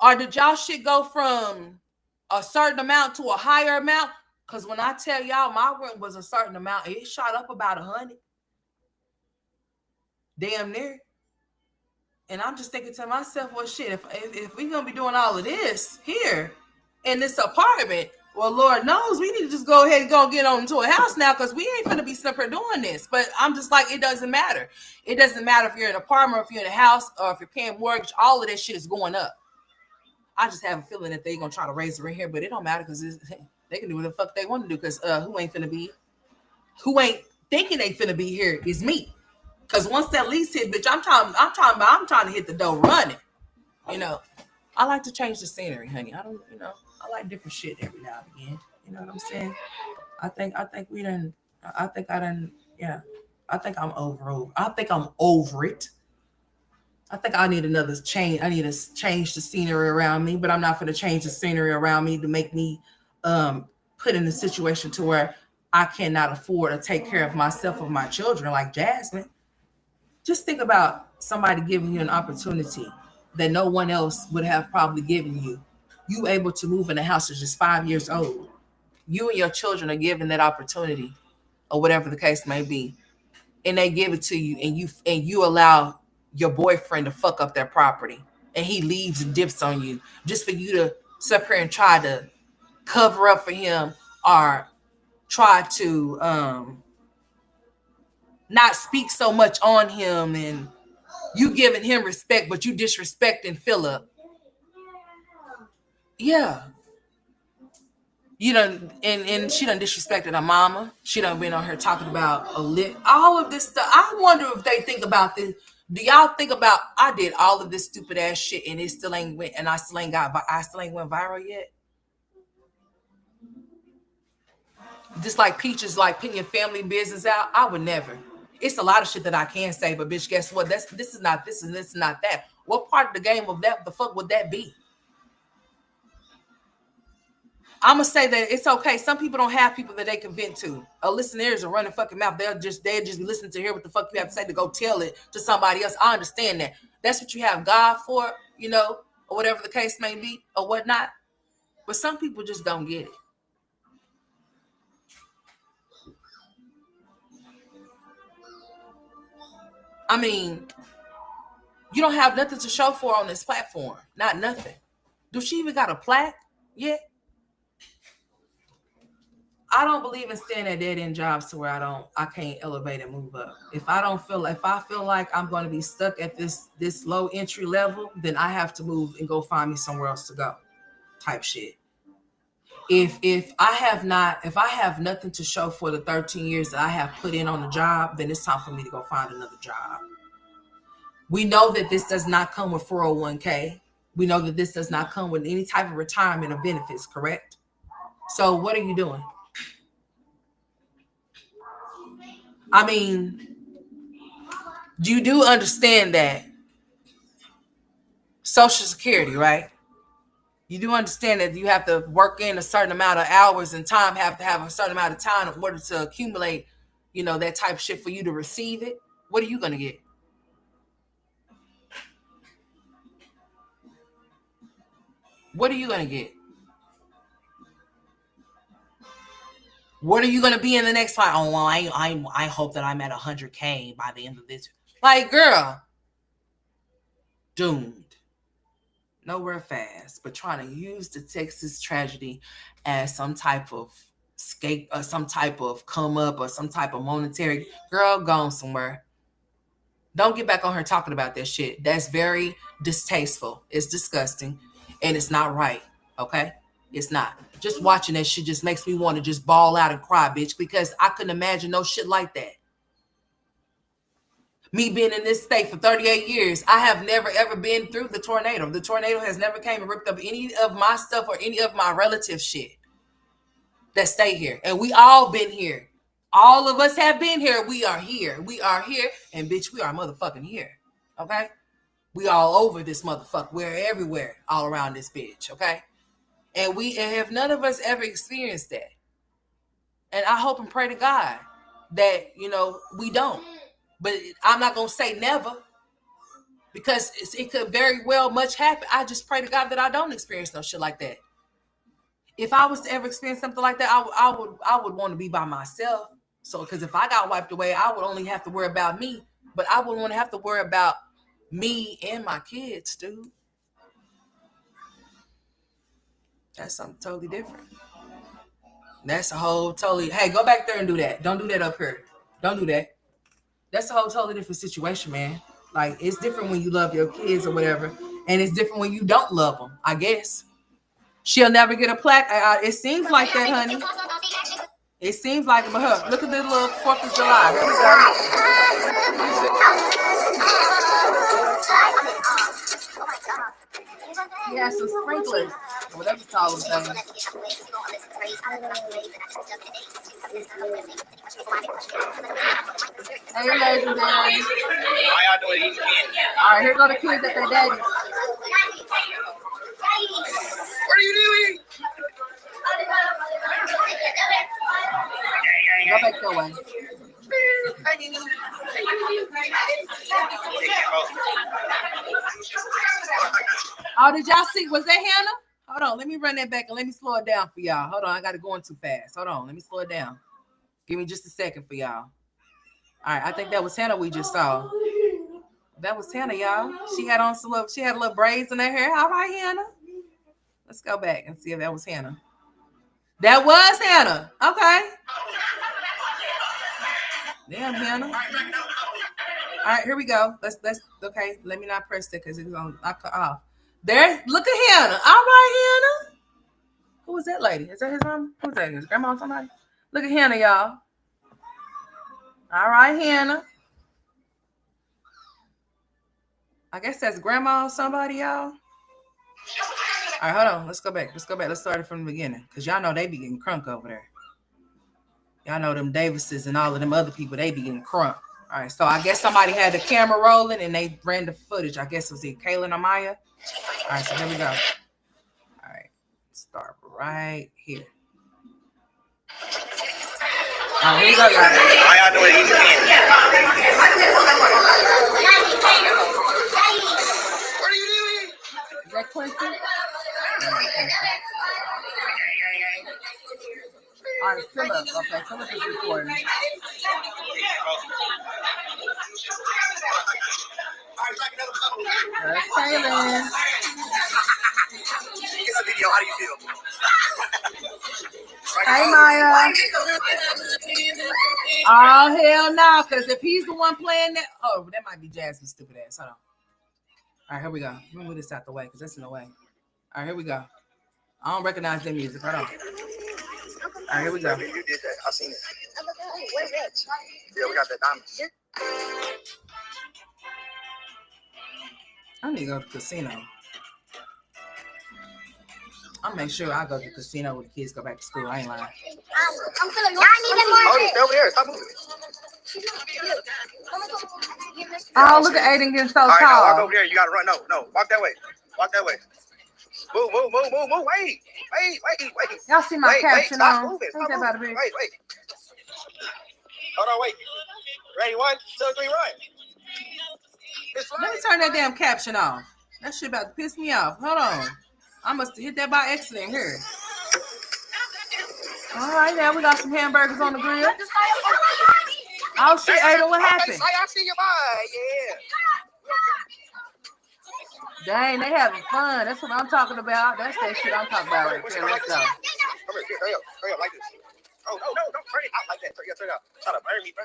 Speaker 1: Or did y'all shit go from a certain amount to a higher amount? Because when I tell y'all my rent was a certain amount, it shot up about 100. Damn near. And I'm just thinking to myself, well, shit, if we're going to be doing all of this here in this apartment, well, Lord knows we need to just go ahead and go get on to a house now because we ain't going to be stuck here doing this. But I'm just like, it doesn't matter. It doesn't matter if you're in an apartment or if you're in a house or if you're paying mortgage. All of that shit is going up. I just have a feeling that they're going to try to raise the rent here, but it don't matter because they can do what the fuck they want to do because who ain't thinking they finna be here is me. Because once that lease hit, bitch, I'm trying to hit the door running. You know, I like to change the scenery, honey. I like different shit every now and again. You know what I'm saying? I think I'm over it. I think I need another change. I need to change the scenery around me, but I'm not going to change the scenery around me to make me put in a situation to where I cannot afford to take care of myself or my children like Jasmine. Just think about somebody giving you an opportunity that no one else would have probably given you. You able to move in a house that's just 5 years old. You and your children are given that opportunity or whatever the case may be. And they give it to you and you allow your boyfriend to fuck up their property and he leaves and dips on you just for you to sit here and try to cover up for him or try to not speak so much on him and you giving him respect, but you disrespecting Philip. Yeah. You done, and she done disrespected her mama. She done been on her talking about all of this stuff. I wonder if they think about this. Do y'all think about, I did all of this stupid ass shit and it still ain't went, and I still ain't went viral yet? Just like Peaches, like putting your family business out, I would never. It's a lot of shit that I can say, but bitch, guess what? This is not this and this is not that. What part of the game of that the fuck would that be? I'm gonna say that it's okay. Some people don't have people that they can vent to. A listener is a running fucking mouth. They'll just listen to hear what the fuck you have to say to go tell it to somebody else. I understand that. That's what you have God for, you know, or whatever the case may be, or whatnot. But some people just don't get it. I mean, you don't have nothing to show for on this platform. Not nothing. Do she even got a plaque yet? I don't believe in staying at dead end jobs to where I can't elevate and move up. If I feel like I'm going to be stuck at this low entry level, then I have to move and go find me somewhere else to go, type shit. If I have nothing to show for the 13 years that I have put in on the job, then it's time for me to go find another job. We know that this does not come with 401k. We know that this does not come with any type of retirement or benefits, correct? So what are you doing? I mean, you do understand that Social Security, right? You do understand that you have to work in a certain amount of hours and time, have to have a certain amount of time in order to accumulate, that type of shit for you to receive it. What are you going to get? What are you going to get? What are you going to be in the next fight? Oh, well, I hope that I'm at 100K by the end of this. Like, girl, doomed. Nowhere fast, but trying to use the Texas tragedy as some type of escape or some type of come up or some type of monetary. Girl, gone somewhere. Don't get back on her talking about that shit. That's very distasteful. It's disgusting. And it's not right. Okay? It's not. Just watching that shit just makes me want to just bawl out and cry, bitch, because I couldn't imagine no shit like that. Me being in this state for 38 years, I have never, ever been through the tornado. The tornado has never came and ripped up any of my stuff or any of my relative shit that stay here. And we all been here. All of us have been here. We are here. We are here. And bitch, we are motherfucking here. Okay? We all over this motherfucker. We're everywhere, all around this bitch. Okay? And we have none of us ever experienced that. And I hope and pray to God that, we don't. But I'm not going to say never, because it could very well much happen. I just pray to God that I don't experience no shit like that. If I was to ever experience something like that, I would want to be by myself. So, because if I got wiped away, I would only have to worry about me. But I wouldn't want to have to worry about me and my kids, dude. That's something totally different. That's a whole totally, hey, go back there and do that. Don't do that up here. Don't do that. That's a whole totally different situation, man. Like, it's different when you love your kids or whatever. And it's different when you don't love them, I guess. She'll never get a plaque. It seems like that, honey. It seems like it, but look at this little 4th of July. Here we go. He has some sprinklers. Whatever it's called. Hey, legendary.
Speaker 6: How y'all doing eating?
Speaker 1: All right, here go the kids at their daddy.
Speaker 6: What are you doing?
Speaker 1: Go back your way. Oh, did y'all see? Was that Hannah? Hold on. Let me run that back and let me slow it down for y'all. Hold on. I got it going too fast. Hold on. Let me slow it down. Give me just a second for y'all. All right. I think that was Hannah we just saw. That was Hannah, y'all. She had on she had a little braids in her hair. All right, Hannah. Let's go back and see if that was Hannah. That was Hannah. Okay. Damn, Hannah. All right, here we go. Let's okay. Let me not press that because it's on. I cut off. There. Look at Hannah. All right, Hannah. Who was that lady? Is that his mom? Who's that? His grandma or somebody? Look at Hannah, y'all. All right, Hannah. I guess that's grandma or somebody, y'all. All right, hold on. Let's go back. Let's start it from the beginning. Because y'all know they be getting crunk over there. Y'all know them Davises and all of them other people, they be getting crunk. All right, so I guess somebody had the camera rolling and they ran the footage. I guess it was Kaylin or Maya. All right, so here we go. All right, start right here. All right, here we go, y'all.
Speaker 6: How y'all doing eating? What are you doing?
Speaker 1: Is that Quincy? All right, Philip. Okay, Philip is recording. There's Kaylin.
Speaker 6: Get the video. How do you feel?
Speaker 1: Hey, Maya. Oh, hell no, because if he's the one playing that, oh, that might be Jasmine's stupid ass. Hold on. All right, here we go. Let me move this out the way because that's in the way. All right, here we go. I don't recognize their music. Hold on. All right, here we go.
Speaker 6: You did that. I seen it. Yeah, we got that diamond.
Speaker 1: I need to go to the casino. I'll make sure I go to the casino when the kids go back to school. I ain't lying.
Speaker 8: Oh, stay over there. Stop moving.
Speaker 1: Oh, look at Aiden getting so
Speaker 8: All right, now walk
Speaker 1: tall.
Speaker 8: over there. You gotta run. No, walk that way. Walk that way. Move. Wait.
Speaker 1: Y'all see my
Speaker 8: Wait.
Speaker 1: caption
Speaker 8: Stop
Speaker 1: on?
Speaker 8: moving.
Speaker 1: Ain't that about to be?
Speaker 8: Wait. Hold on, wait. Ready? 1, 2, 3, run.
Speaker 1: Let me turn that damn caption off. That shit about to piss me off. Hold on. I must have hit that by accident here. All right, now we got some hamburgers on the grill. Oh shit, Ada, what happened?
Speaker 8: I see you, bye. Yeah.
Speaker 1: Dang, they having fun. That's what I'm talking about. That's that shit I'm talking about right there. Let's go.
Speaker 8: Come here, hurry up, like this. Oh, no, don't turn it out like that. Turn it out. Try to burn me, bro.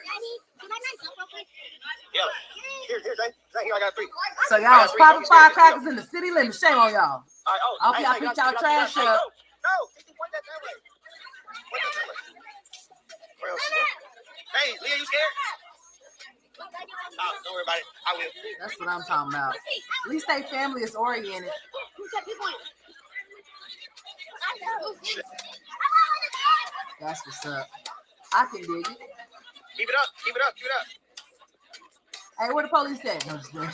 Speaker 8: Yeah. Here, Zay. Here, I got 3.
Speaker 1: So y'all was popping firecrackers in the city limits. Shame on y'all.
Speaker 8: All right,
Speaker 1: I hope y'all picked y'all trash up.
Speaker 8: No, point that way. Hey, Leah, you scared? Oh, don't worry about it. I will.
Speaker 1: That's what I'm talking about. At least they family is oriented. That's what's up. I can dig it.
Speaker 8: Keep it up.
Speaker 1: Hey, where the police at? No, just kidding.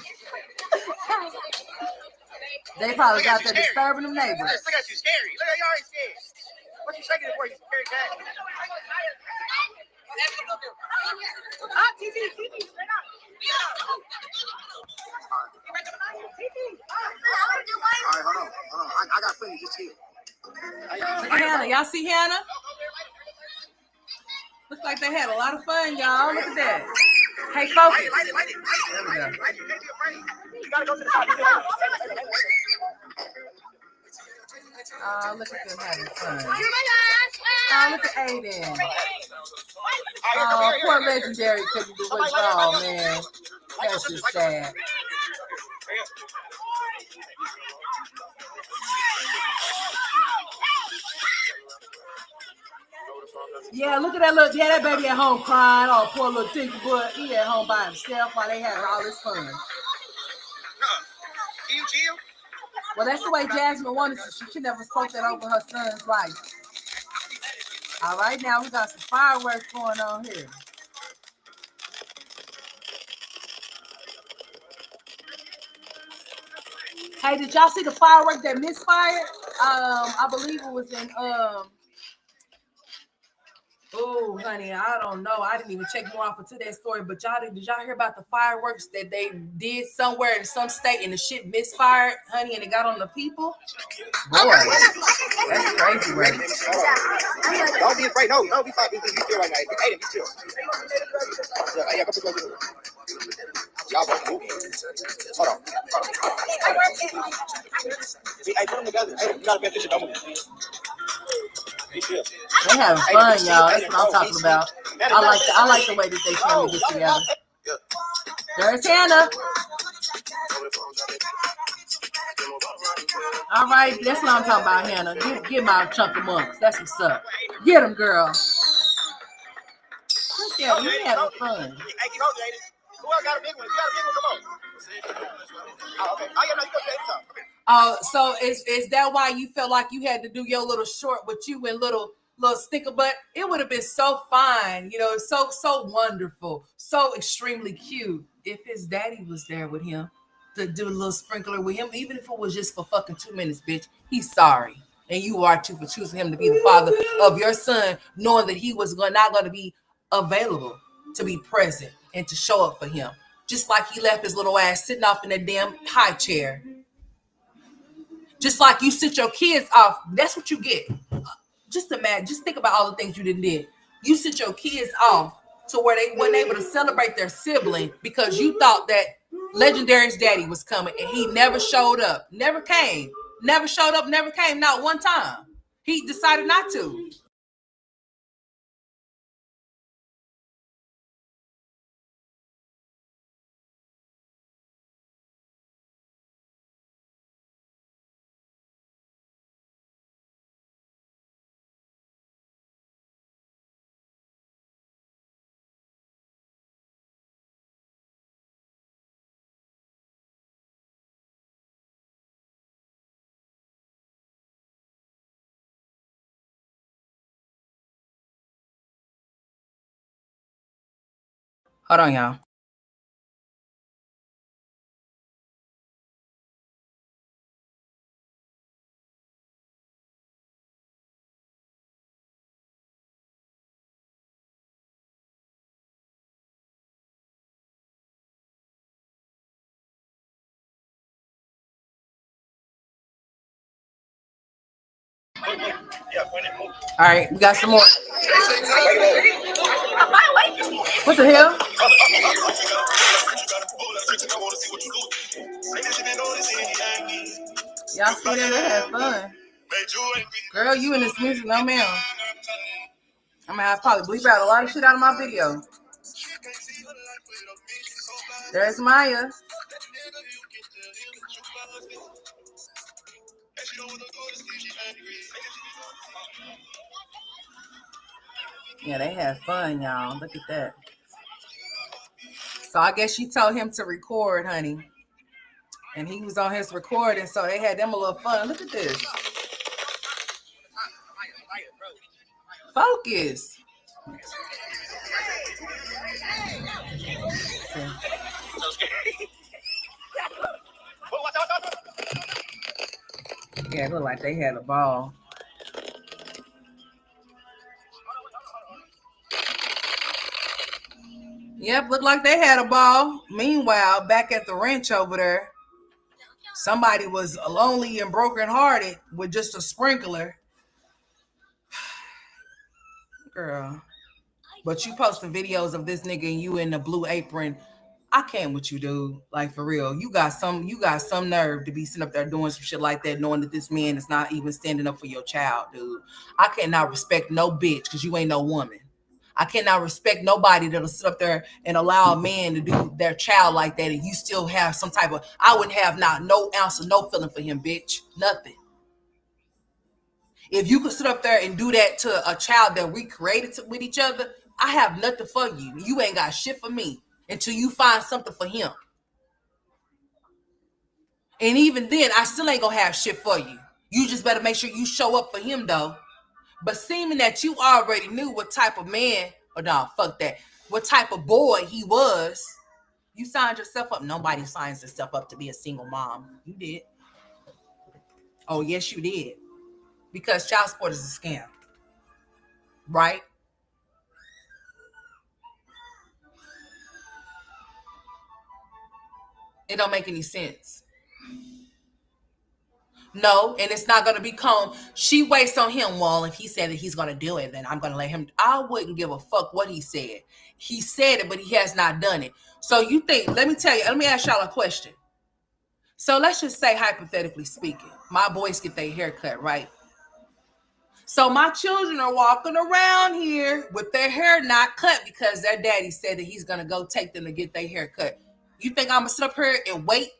Speaker 1: They probably got there disturbing them neighbors.
Speaker 8: Look at you, scary. Look at you already scared. What you shaking it for, you scary cat? All right, hold on. I got plenty. Just chill.
Speaker 1: Look at Hannah. Y'all see Hannah? Looks like they had a lot of fun, y'all. Look at that. Hey, focus.
Speaker 8: Light it.
Speaker 1: There we go.
Speaker 8: You gotta go to the top.
Speaker 1: Oh, look at them having fun. Oh, look at Aiden. Oh, poor Legendary couldn't do it all, man. That's just sad. Yeah, look at that little, that baby at home crying. Oh, poor little tinker boy. He at home by himself while they having all this fun.
Speaker 8: Can you chill?
Speaker 1: Well, that's the way Jasmine wanted to. She never spoke that over her son's life. All right, now we got some fireworks going on here. Hey, did y'all see the firework that misfired? I believe it was in oh, honey, I don't know. I didn't even check more off into that story. But did y'all hear about the fireworks that they did somewhere in some state and the shit misfired, honey, and it got on the people? Boy, that's crazy, right?
Speaker 8: Don't be afraid. No, be fine. Be chill right now. Hey, be chill. Yeah, come on. Y'all both moving. Hold on. Hey, put them together. Hey, you gotta be efficient. Don't move.
Speaker 1: They having fun, y'all. That's what I'm talking about. I like the way that they family get together. There's Hannah. All right, that's what I'm talking about, Hannah. Get my chunk of monks. That's what's up. Get them, girl. Look at them. They having fun.
Speaker 8: Who else got a big one? You got a big one? Come on. Oh, okay. Oh, yeah, no, you go to the top.
Speaker 1: So is that why you felt like you had to do your little short with you and little sticker butt? It would have been so fine, so wonderful, so extremely cute if his daddy was there with him to do a little sprinkler with him, even if it was just for fucking 2 minutes, bitch. He's sorry. And you are too for choosing him to be the father of your son, knowing that he was not going to be available to be present and to show up for him. Just like he left his little ass sitting off in that damn high chair. Just like you sit your kids off, that's what you get. Just imagine, just think about all the things you did. You sit your kids off to where they weren't able to celebrate their sibling because you thought that Legendary's daddy was coming and he never showed up, never came, never showed up, never came, not one time. He decided not to. Hold on, y'all. All right, we got some more. What the hell? Y'all see that? They had fun. Girl, you in this music? No, ma'am. I'm gonna have to probably bleep out a lot of shit out of my video. There's Maya. Yeah, they had fun, y'all. Look at that. So I guess she told him to record, honey. And he was on his recording, so they had them a little fun. Look at this. Focus. Yeah, it looked like they had a ball. Yep, looked like they had a ball. Meanwhile, back at the ranch over there, somebody was lonely and brokenhearted with just a sprinkler. Girl. But you posting videos of this nigga and you in the blue apron. I can't with you, dude. Like, for real. You got some nerve to be sitting up there doing some shit like that, knowing that this man is not even standing up for your child, dude. I cannot respect no bitch because you ain't no woman. I cannot respect nobody that'll sit up there and allow a man to do their child like that, and you still have some type of, I wouldn't have not no ounce of no feeling for him, bitch. Nothing. If you could sit up there and do that to a child that we created with each other, I have nothing for you. You ain't got shit for me until you find something for him. And even then, I still ain't gonna have shit for you. You just better make sure you show up for him, though. But seeming that you already knew what type of man, or no, fuck that, what type of boy he was, you signed yourself up. Nobody signs themselves up to be a single mom. You did. Oh, yes, you did. Because child support is a scam. Right? It don't make any sense. No, and it's not going to be calm. She waits on him. Well, if he said that he's going to do it, then I'm going to let him. I wouldn't give a fuck what he said. He said it, but he has not done it. So you think, let me ask y'all a question. So let's just say, hypothetically speaking, my boys get their hair cut, right? So my children are walking around here with their hair not cut because their daddy said that he's going to go take them to get their hair cut. You think I'm going to sit up here and wait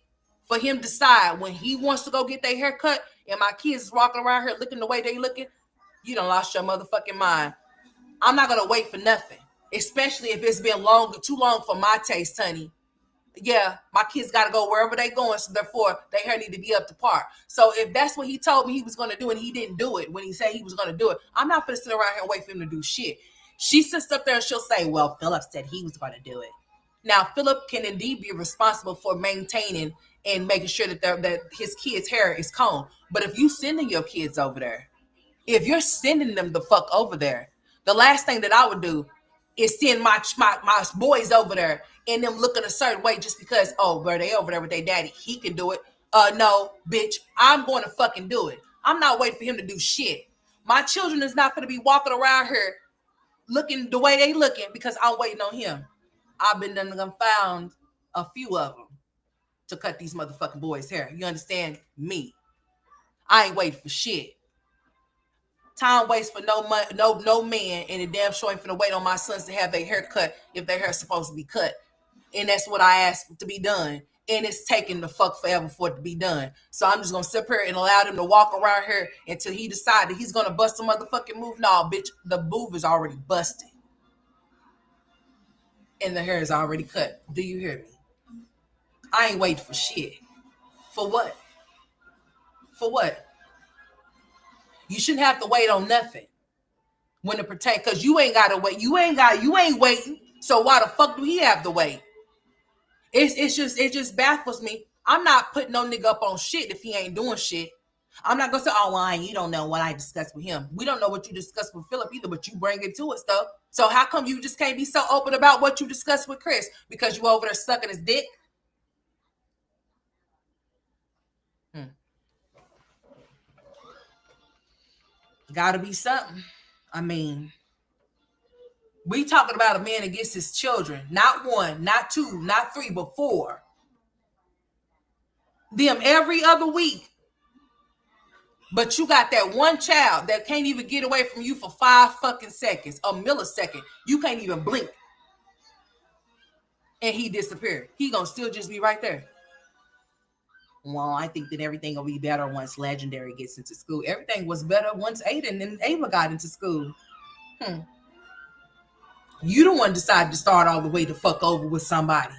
Speaker 1: for him to decide when he wants to go get their hair cut and my kids is walking around here looking the way they looking? You done lost your motherfucking mind. I'm not going to wait for nothing, especially if it's been too long for my taste, honey. Yeah, my kids got to go wherever they going, so therefore their hair need to be up to par. So if that's what he told me he was going to do and he didn't do it when he said he was going to do it, I'm not going to sit around here and wait for him to do shit. She sits up there and she'll say, well, Philip said he was going to do it. Now, Philip can indeed be responsible for maintaining and making sure that his kids' hair is combed. But if you sending your kids over there, if you're sending them the fuck over there, the last thing that I would do is send my boys over there and them looking a certain way just because, oh, bro, they over there with their daddy. He can do it. No, bitch, I'm going to fucking do it. I'm not waiting for him to do shit. My children is not going to be walking around here looking the way they looking because I'm waiting on him. I've been done found a few of them to cut these motherfucking boys' hair. You understand me? I ain't waiting for shit. Time waits for no man, and it damn sure ain't finna wait on my sons to have their hair cut if their hair's supposed to be cut. And that's what I asked to be done. And it's taking the fuck forever for it to be done. So I'm just gonna sit here and allow them to walk around here until he decided he's gonna bust a motherfucking move. No, bitch, the move is already busted. And the hair is already cut. Do you hear me? I ain't waiting for shit. For what? For what? You shouldn't have to wait on nothing when it pertains, because you ain't gotta wait. You ain't waiting. So why the fuck do he have to wait? It just baffles me. I'm not putting no nigga up on shit if he ain't doing shit. I'm not gonna say, oh, well, you don't know what I discussed with him. We don't know what you discussed with Philip either, but you bring it to us though. So how come you just can't be so open about what you discussed with Chris? Because you over there sucking his dick? Gotta be something. I mean, we talking about a man against his children. Not one, not two, not three, but four. Them every other week. But you got that one child that can't even get away from you for 5 fucking seconds, a millisecond. You can't even blink. And he disappeared. He gonna still just be right there. Well, I think that everything will be better once Legendary gets into school. Everything was better once Aiden and Ava got into school. You the one decided to start all the way to fuck over with somebody.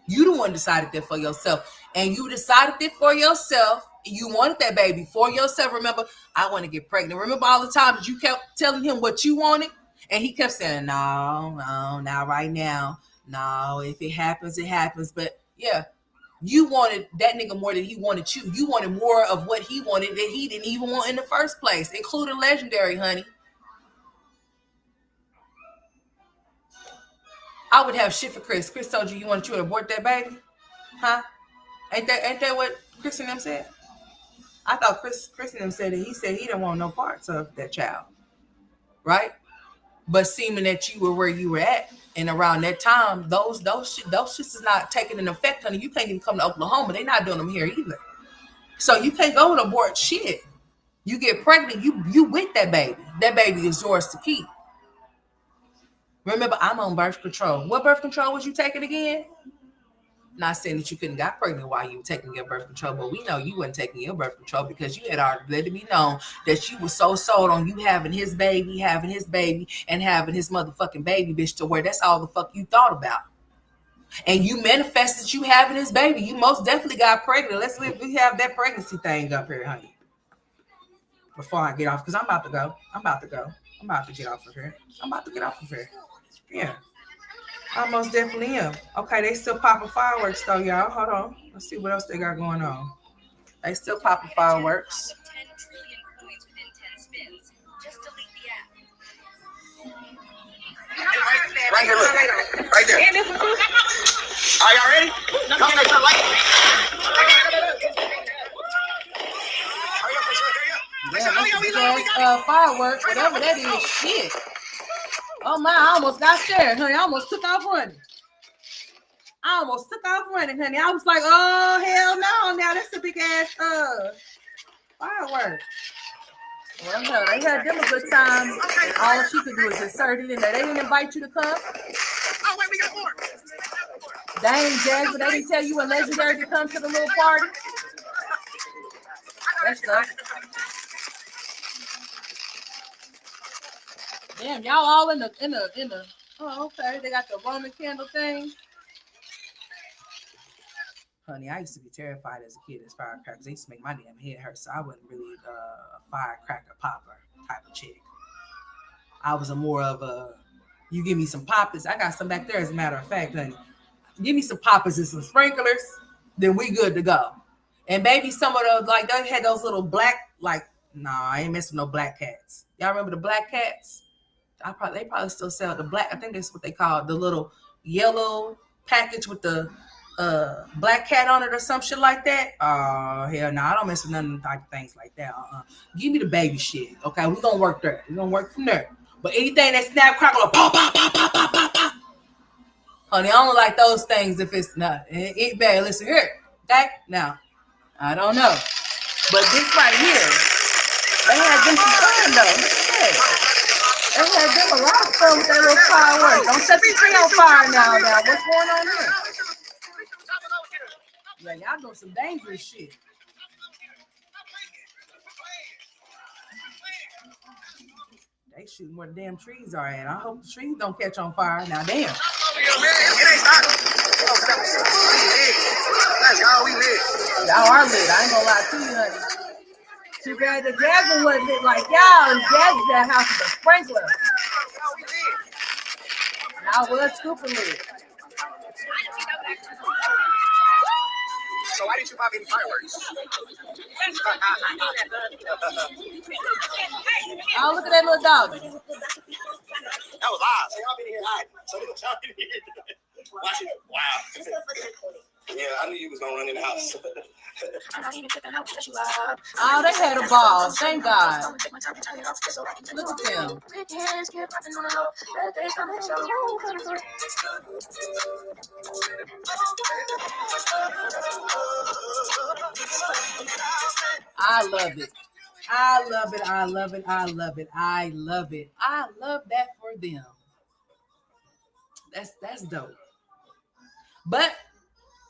Speaker 1: You the one decided that for yourself. And you decided it for yourself. You wanted that baby for yourself. Remember, I want to get pregnant. Remember all the times you kept telling him what you wanted? And he kept saying, no, not right now. No, if it happens, it happens. But yeah, you wanted that nigga more than he wanted you. You wanted more of what he wanted that he didn't even want in the first place, including Legendary, honey. I would have shit for Chris. Chris told you wanted you to abort that baby? Huh? Ain't that what Chris and them said? I thought Chris and them said that he said he didn't want no parts of that child. Right? But seeming that you were where you were at and around that time, those shits is not taking an effect, honey. You can't even come to Oklahoma. They're not doing them here either. So you can't go and abort shit. You get pregnant, you with that baby. That baby is yours to keep. Remember, I'm on birth control. What birth control was you taking again? Not saying that you couldn't got pregnant while you were taking your birth control, but we know you weren't taking your birth control because you had already let it be known that you were so sold on you having his baby, and having his motherfucking baby bitch to where that's all the fuck you thought about. And you manifested you having his baby. You most definitely got pregnant. We have that pregnancy thing up here, honey. Before I get off, because I'm about to go. I'm about to get off of here. Yeah. I most definitely am. Okay, they still popping fireworks though, y'all. Hold on. Let's see what else they got going on. They still popping fireworks.
Speaker 3: 10 trillion coins within 10 spins. Just delete the app.
Speaker 8: Right here, look. Right there. Are y'all ready? Come to the light.
Speaker 1: Yeah, that's fireworks, whatever that is, shit. Oh my, I almost got scared, honey. I almost took off running, honey. I was like, oh, hell no. Now that's a big ass firework. Well, no, they had them a good time. All she could do is insert it in there. They didn't invite you to come.
Speaker 8: Oh, wait, we got more.
Speaker 1: Dang, Jasmine, they didn't tell you a Legendary to come to the little party. That's stuff. Damn, y'all all in the. Oh, okay. They got the Roman candle thing. Honey, I used to be terrified as a kid as firecrackers. They used to make my damn head hurt, so I wasn't really a firecracker popper type of chick. I was more of a, you give me some poppers. I got some back there, as a matter of fact, honey. Give me some poppers and some sprinklers, then we good to go. And maybe some of those, like, they had those little black, like, nah, I ain't messing with no black cats. Y'all remember the black cats? They probably still sell the black. I think that's what they call it, the little yellow package with the black cat on it or some shit like that. Oh, hell no, I don't mess with none of them type of things like that. Give me the baby shit. Okay, we're gonna work there. We're gonna work from there. But anything that snap, crackle, pop, pop, pop, pop, pop, pop, pop. Honey, I don't like those things if it's not. It bad. Listen here. Okay? Now, I don't know. But this right here, they had them some fun though. Look at that. They had them a lot of fun with that little fireworks. Don't set the tree on fire now. What's going on here? Yeah, y'all doing some dangerous shit. They shooting where the damn trees are at. I hope the trees don't catch on fire. Now, damn.
Speaker 8: It ain't starting. That's how we live.
Speaker 1: Y'all are lit. I ain't gonna lie to you, honey. Too bad the Jasmine wasn't lit like y'all. And Jasmine, that house is a sprinkler. I was scooping it.
Speaker 8: So why didn't you pop any fireworks?
Speaker 1: Oh, look at that little dog.
Speaker 8: That was live. So y'all been here hiding. So y'all been here. Watch it. Wow. Yeah, I knew you was gonna run in the house.
Speaker 1: Oh, they had a ball. Thank God. Look at them. I love it. I love it. I love it. I love it. I love it. I love that for them. That's dope. But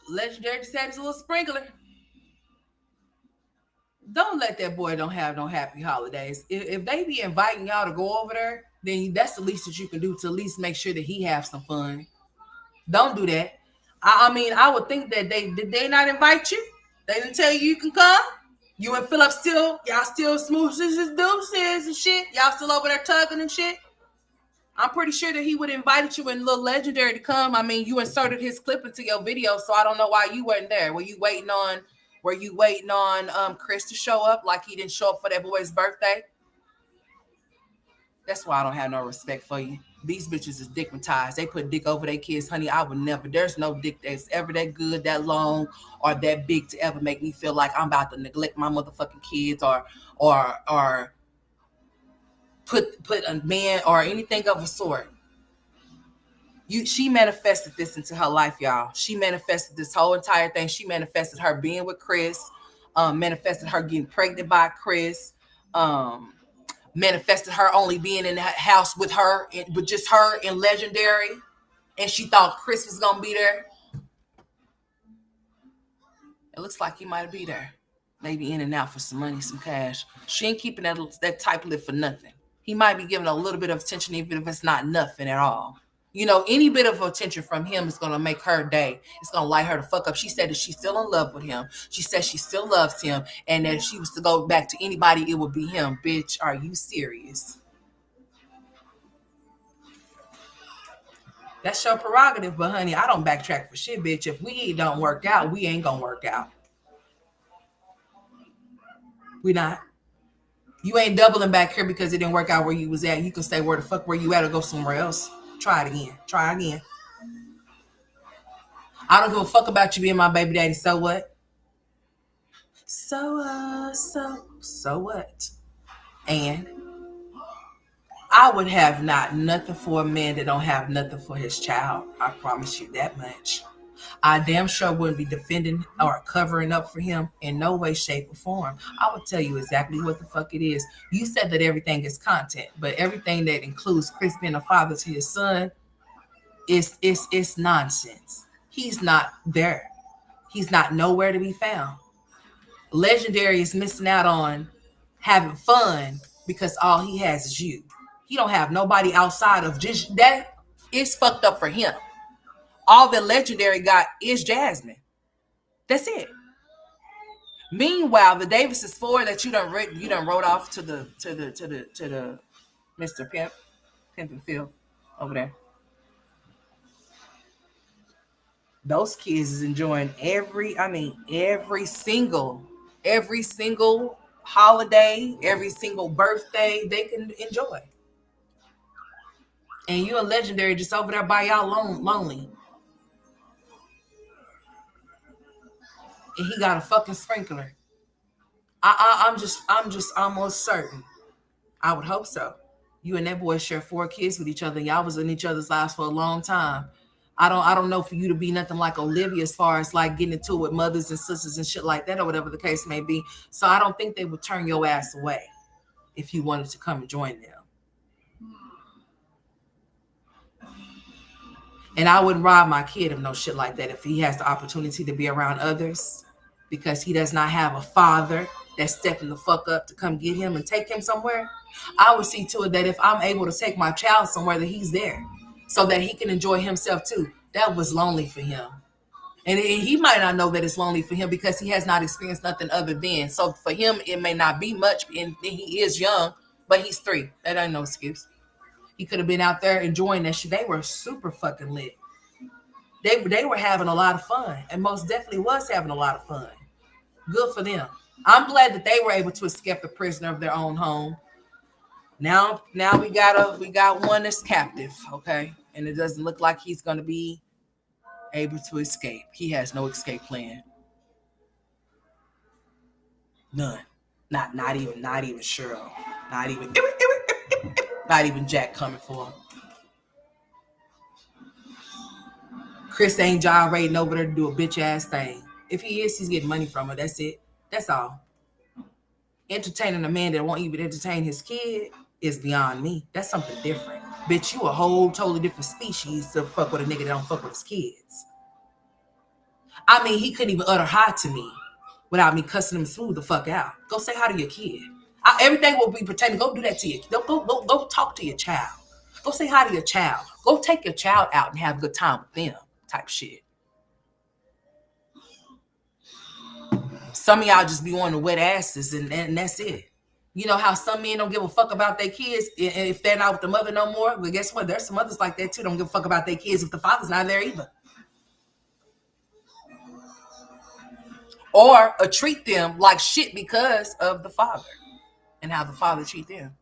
Speaker 1: Legendary just had his little sprinkler. Don't let that boy don't have no happy holidays. If they be inviting y'all to go over there, then that's the least that you can do to at least make sure that he have some fun. Don't do that. I mean, I would think that did they not invite you? They didn't tell you can come? You and Philip y'all still smoothes and deuces and shit? Y'all still over there tugging and shit? I'm pretty sure that he would have invited you and Little Legendary to come. I mean, you inserted his clip into your video, so I don't know why you weren't there. Were you waiting on Chris to show up like he didn't show up for that boy's birthday? That's why I don't have no respect for you. These bitches is dickmatized. They put dick over their kids, honey. I would never. There's no dick that's ever that good, that long, or that big to ever make me feel like I'm about to neglect my motherfucking kids or put a man or anything of a sort. She manifested this into her life, y'all. She manifested this whole entire thing. She manifested her being with Chris, manifested her getting pregnant by Chris, manifested her only being in the house with just her and Legendary, and she thought Chris was gonna be there. It looks like he might be there, maybe in and out for some money, some cash. She ain't keeping that type lip for nothing. He might be giving a little bit of attention, even if it's not nothing at all. You know, any bit of attention from him is going to make her day. It's going to light her the fuck up. She said that she's still in love with him. She said she still loves him. And that if she was to go back to anybody, it would be him. Bitch, are you serious? That's your prerogative. But, honey, I don't backtrack for shit, bitch. If we don't work out, we ain't going to work out. We not. You ain't doubling back here because it didn't work out where you was at. You can stay where the fuck where you at or go somewhere else. Try it again. Try again. I don't give a fuck about you being my baby daddy. So what? So what? And I would have nothing for a man that don't have nothing for his child. I promise you that much. I damn sure wouldn't be defending or covering up for him in no way, shape, or form. I would tell you exactly what the fuck it is. You said that everything is content, but everything that includes Chris being a father to his son is nonsense. He's not there. He's not nowhere to be found. Legendary is missing out on having fun because all he has is you. He don't have nobody outside of just that. It's fucked up for him. All that Legendary got is Jasmine. That's it. Meanwhile, the Davis 4 that you done wrote off to the Mr. Pimp and Phil over there. Those kids is enjoying every single holiday, every single birthday they can enjoy. And you and Legendary just over there by y'all lonely. And he got a fucking sprinkler. I'm just almost certain. I would hope so. You and that boy share 4 kids with each other. Y'all was in each other's lives for a long time. I don't know for you to be nothing like Olivia as far as like getting into it with mothers and sisters and shit like that or whatever the case may be. So I don't think they would turn your ass away if you wanted to come and join them. And I wouldn't rob my kid of no shit like that if he has the opportunity to be around others because he does not have a father that's stepping the fuck up to come get him and take him somewhere. I would see to it that if I'm able to take my child somewhere, that he's there so that he can enjoy himself too. That was lonely for him. And he might not know that it's lonely for him because he has not experienced nothing other than. So for him, it may not be much, and he is young, but he's 3. That ain't no excuse. He could have been out there enjoying that shit. They were super fucking lit. They were having a lot of fun, and most definitely was having a lot of fun. Good for them. I'm glad that they were able to escape the prisoner of their own home. Now we got one that's captive, okay? And it doesn't look like he's gonna be able to escape. He has no escape plan. None. Not even Cheryl. Not even Jack coming for him. Chris ain't gyrating over there to do a bitch ass thing. If he is, he's getting money from her. That's it. That's all. Entertaining a man that won't even entertain his kid is beyond me. That's something different. Bitch, you a whole totally different species to fuck with a nigga that don't fuck with his kids. I mean, he couldn't even utter hi to me without me cussing him smooth the fuck out. Go say hi to your kid. Everything will be pretending. Go do that to you. Go talk to your child. Go say hi to your child. Go take your child out and have a good time with them type shit. Some of y'all just be wanting to wet asses and that's it. You know how some men don't give a fuck about their kids if they're not with the mother no more? Well, guess what? There's some others like that too. Don't give a fuck about their kids if the father's not there either. Or treat them like shit because of the father and how the father treat them.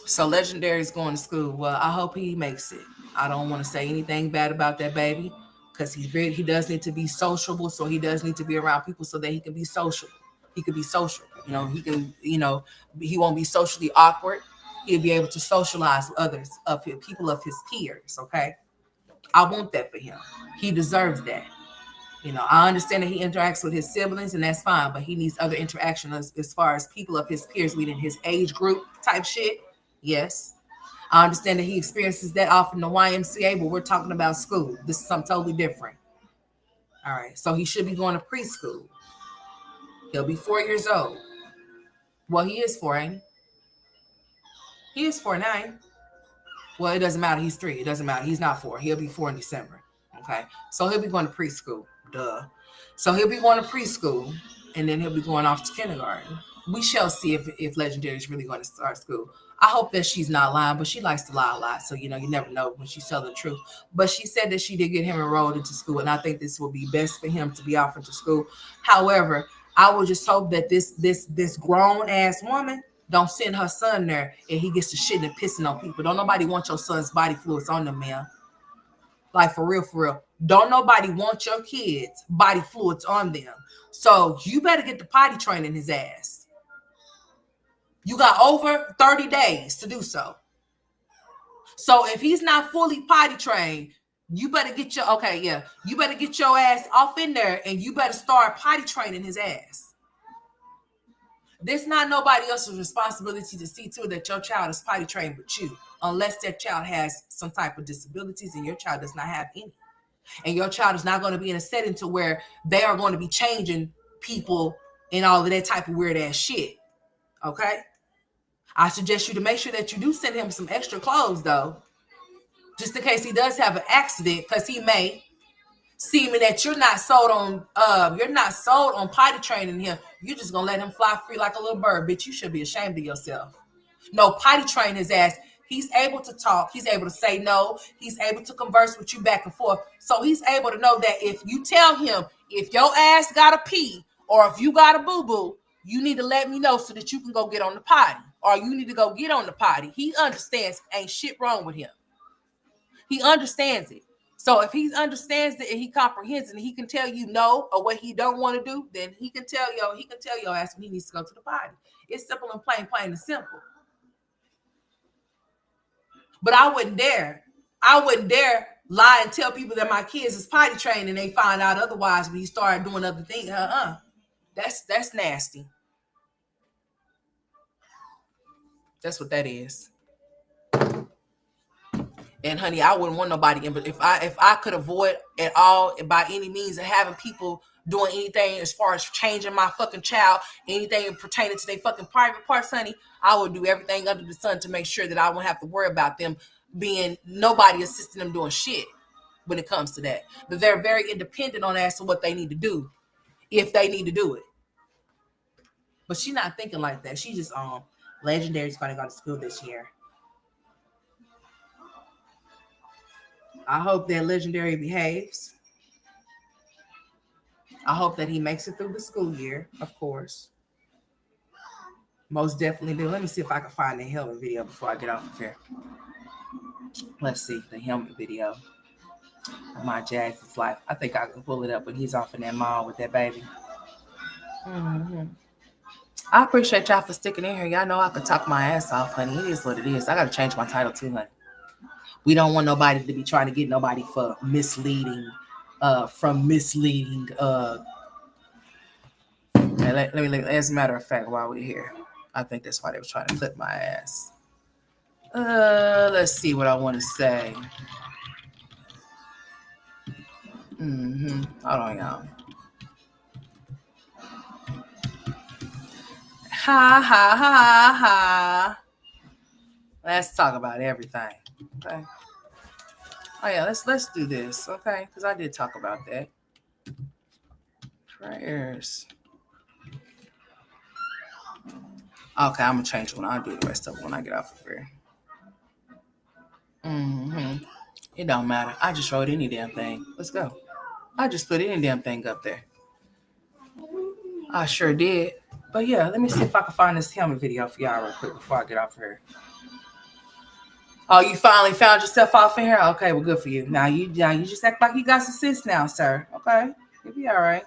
Speaker 1: So Legendary's going to school. Well, I hope he makes it. I don't want to say anything bad about that baby because he does need to be sociable. So he does need to be around people so that he can be social. He can be social. He can, he won't be socially awkward. He'll be able to socialize with others people of his peers. Okay. I want that for him. He deserves that. I understand that he interacts with his siblings and that's fine, but he needs other interaction as far as people of his peers within his age group type shit. Yes. I understand that he experiences that often in the YMCA, but we're talking about school. This is something totally different. All right. So he should be going to preschool. He'll be 4 years old. Well, he is 4, ain't he? He is 4 now. Well, it doesn't matter. He's 3. It doesn't matter. He's not 4. He'll be 4 in December. Okay. So he'll be going to preschool. Duh. So he'll be going to preschool and then he'll be going off to kindergarten. We shall see if Legendary is really going to start school. I hope that she's not lying, but she likes to lie a lot. So, you never know when she's telling the truth. But she said that she did get him enrolled into school. And I think this will be best for him to be offered to school. However, I would just hope that this grown ass woman don't send her son there and he gets to shitting and pissing on people. Don't nobody want your son's body fluids on them, man. Like for real. Don't nobody want your kids' body fluids on them. So you better get the potty training his ass. You got over 30 days to do so. So if he's not fully potty trained, you better get your ass off in there and you better start potty training his ass. There's not nobody else's responsibility to see to that your child is potty trained but you, unless that child has some type of disabilities and your child does not have any. And your child is not going to be in a setting to where they are going to be changing people and all of that type of weird ass shit. Okay? I suggest you to make sure that you do send him some extra clothes though, just in case he does have an accident, because he may. Seeming that you're not sold on potty training him. You're just gonna let him fly free like a little bird, bitch. You should be ashamed of yourself. No, potty train his ass. He's able to talk. He's able to say no. He's able to converse with you back and forth. So he's able to know that if you tell him if your ass gotta pee or if you got a boo-boo, you need to let me know so that you can go get on the potty. Or you need to go get on the potty. He understands ain't shit wrong with him. He understands it. So if he understands it and he comprehends it and he can tell you no or what he don't want to do, then he can tell your ass when he needs to go to the potty. It's simple and plain and simple. But I wouldn't dare lie and tell people that my kids is potty trained and they find out otherwise when he started doing other things. That's nasty. That's what that is. And honey, I wouldn't want nobody in, but if I could avoid at all by any means of having people doing anything as far as changing my fucking child, anything pertaining to their fucking private parts, honey, I would do everything under the sun to make sure that I won't have to worry about them being nobody assisting them doing shit when it comes to that. But they're very independent on as to what they need to do if they need to do it. But she's not thinking like that. She just Legendary's gonna go to school this year. I hope that Legendary behaves. I hope that he makes it through the school year, of course. Most definitely do. Let me see if I can find the helmet video before I get off of here. Let's see the helmet video of my Jazz's life. I think I can pull it up when he's off in that mall with that baby. I appreciate y'all for sticking in here. Y'all know I could talk my ass off, honey. It is what it is. I got to change my title too, honey. We don't want nobody to be trying to get nobody for misleading, from misleading. Let me, as a matter of fact, while we're here, I think that's why they were trying to clip my ass. Let's see what I want to say. Hold on, y'all. Ha ha ha ha. Let's talk about everything. Okay. Oh yeah, let's do this, okay? Because I did talk about that. Prayers. Okay, I'm gonna change one. I'll do the rest of it when I get off of here. It don't matter. I just wrote any damn thing. Let's go. I just put any damn thing up there. I sure did. But yeah, let me see if I can find this helmet video for y'all real quick before I get off of here. Oh, you finally found yourself off in here? Okay, well, good for you. Now you just act like you got some sense now, sir. Okay, you'll be all right.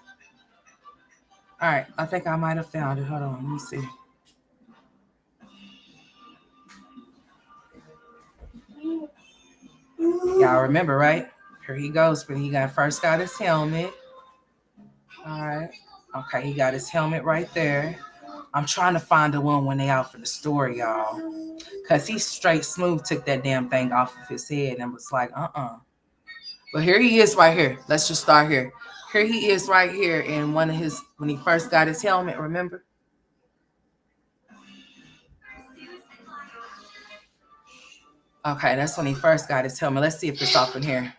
Speaker 1: All right, I think I might have found it. Hold on, let me see. Y'all remember, right? Here he goes when he first got his helmet. All right. Okay, he got his helmet right there. I'm trying to find the one when they out for the store, y'all. Because he straight smooth took that damn thing off of his head and was like, But here he is right here. Let's just start here. Here he is right here in one of his, when he first got his helmet, remember? Okay, that's when he first got his helmet. Let's see if it's off in here.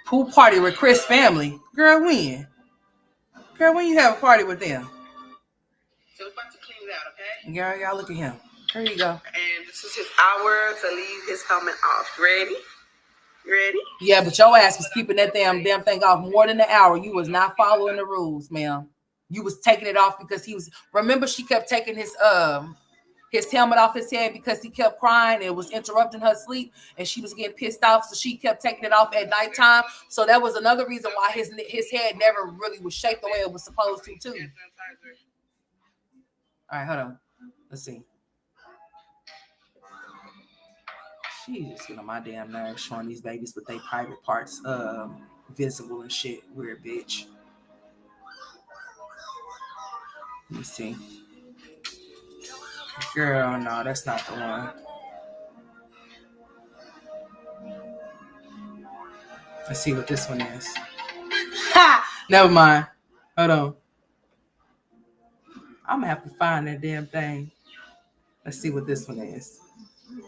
Speaker 1: Pool party with Chris' family. Girl, when? Girl, when you have a party with them?
Speaker 5: So we're about to clean it out, okay?
Speaker 1: Girl, y'all look at him. Here you go.
Speaker 5: And this is his hour to leave his helmet off. Ready? Ready?
Speaker 1: Yeah, but your ass was keeping that damn thing off more than an hour. You was not following the rules, ma'am. You was taking it off because he was. Remember, she kept taking his helmet off his head because he kept crying. It was interrupting her sleep, and she was getting pissed off. So she kept taking it off at nighttime. So that was another reason why his head never really was shaped the way it was supposed to, too. All right, hold on. Let's see. She just getting on my damn nerves showing these babies with their private parts visible and shit. Weird bitch. Let me see. Girl, no, that's not the one. Let's see what this one is. Ha! Never mind. Hold on. I'm gonna have to find that damn thing. Let's see what this one is.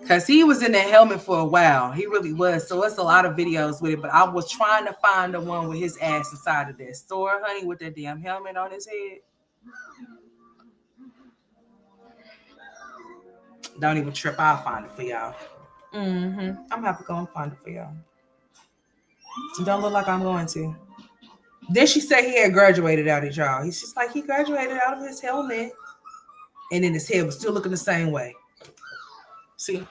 Speaker 1: Because he was in the helmet for a while. He really was. So it's a lot of videos with it. But I was trying to find the one with his ass inside of that store, honey, with that damn helmet on his head. Don't even trip. I'll find it for y'all. I'm going to have to go and find it for y'all. Don't look like I'm going to. Then she said he had graduated out of y'all. He's just like, he graduated out of his helmet. And then his head was still looking the same way. See?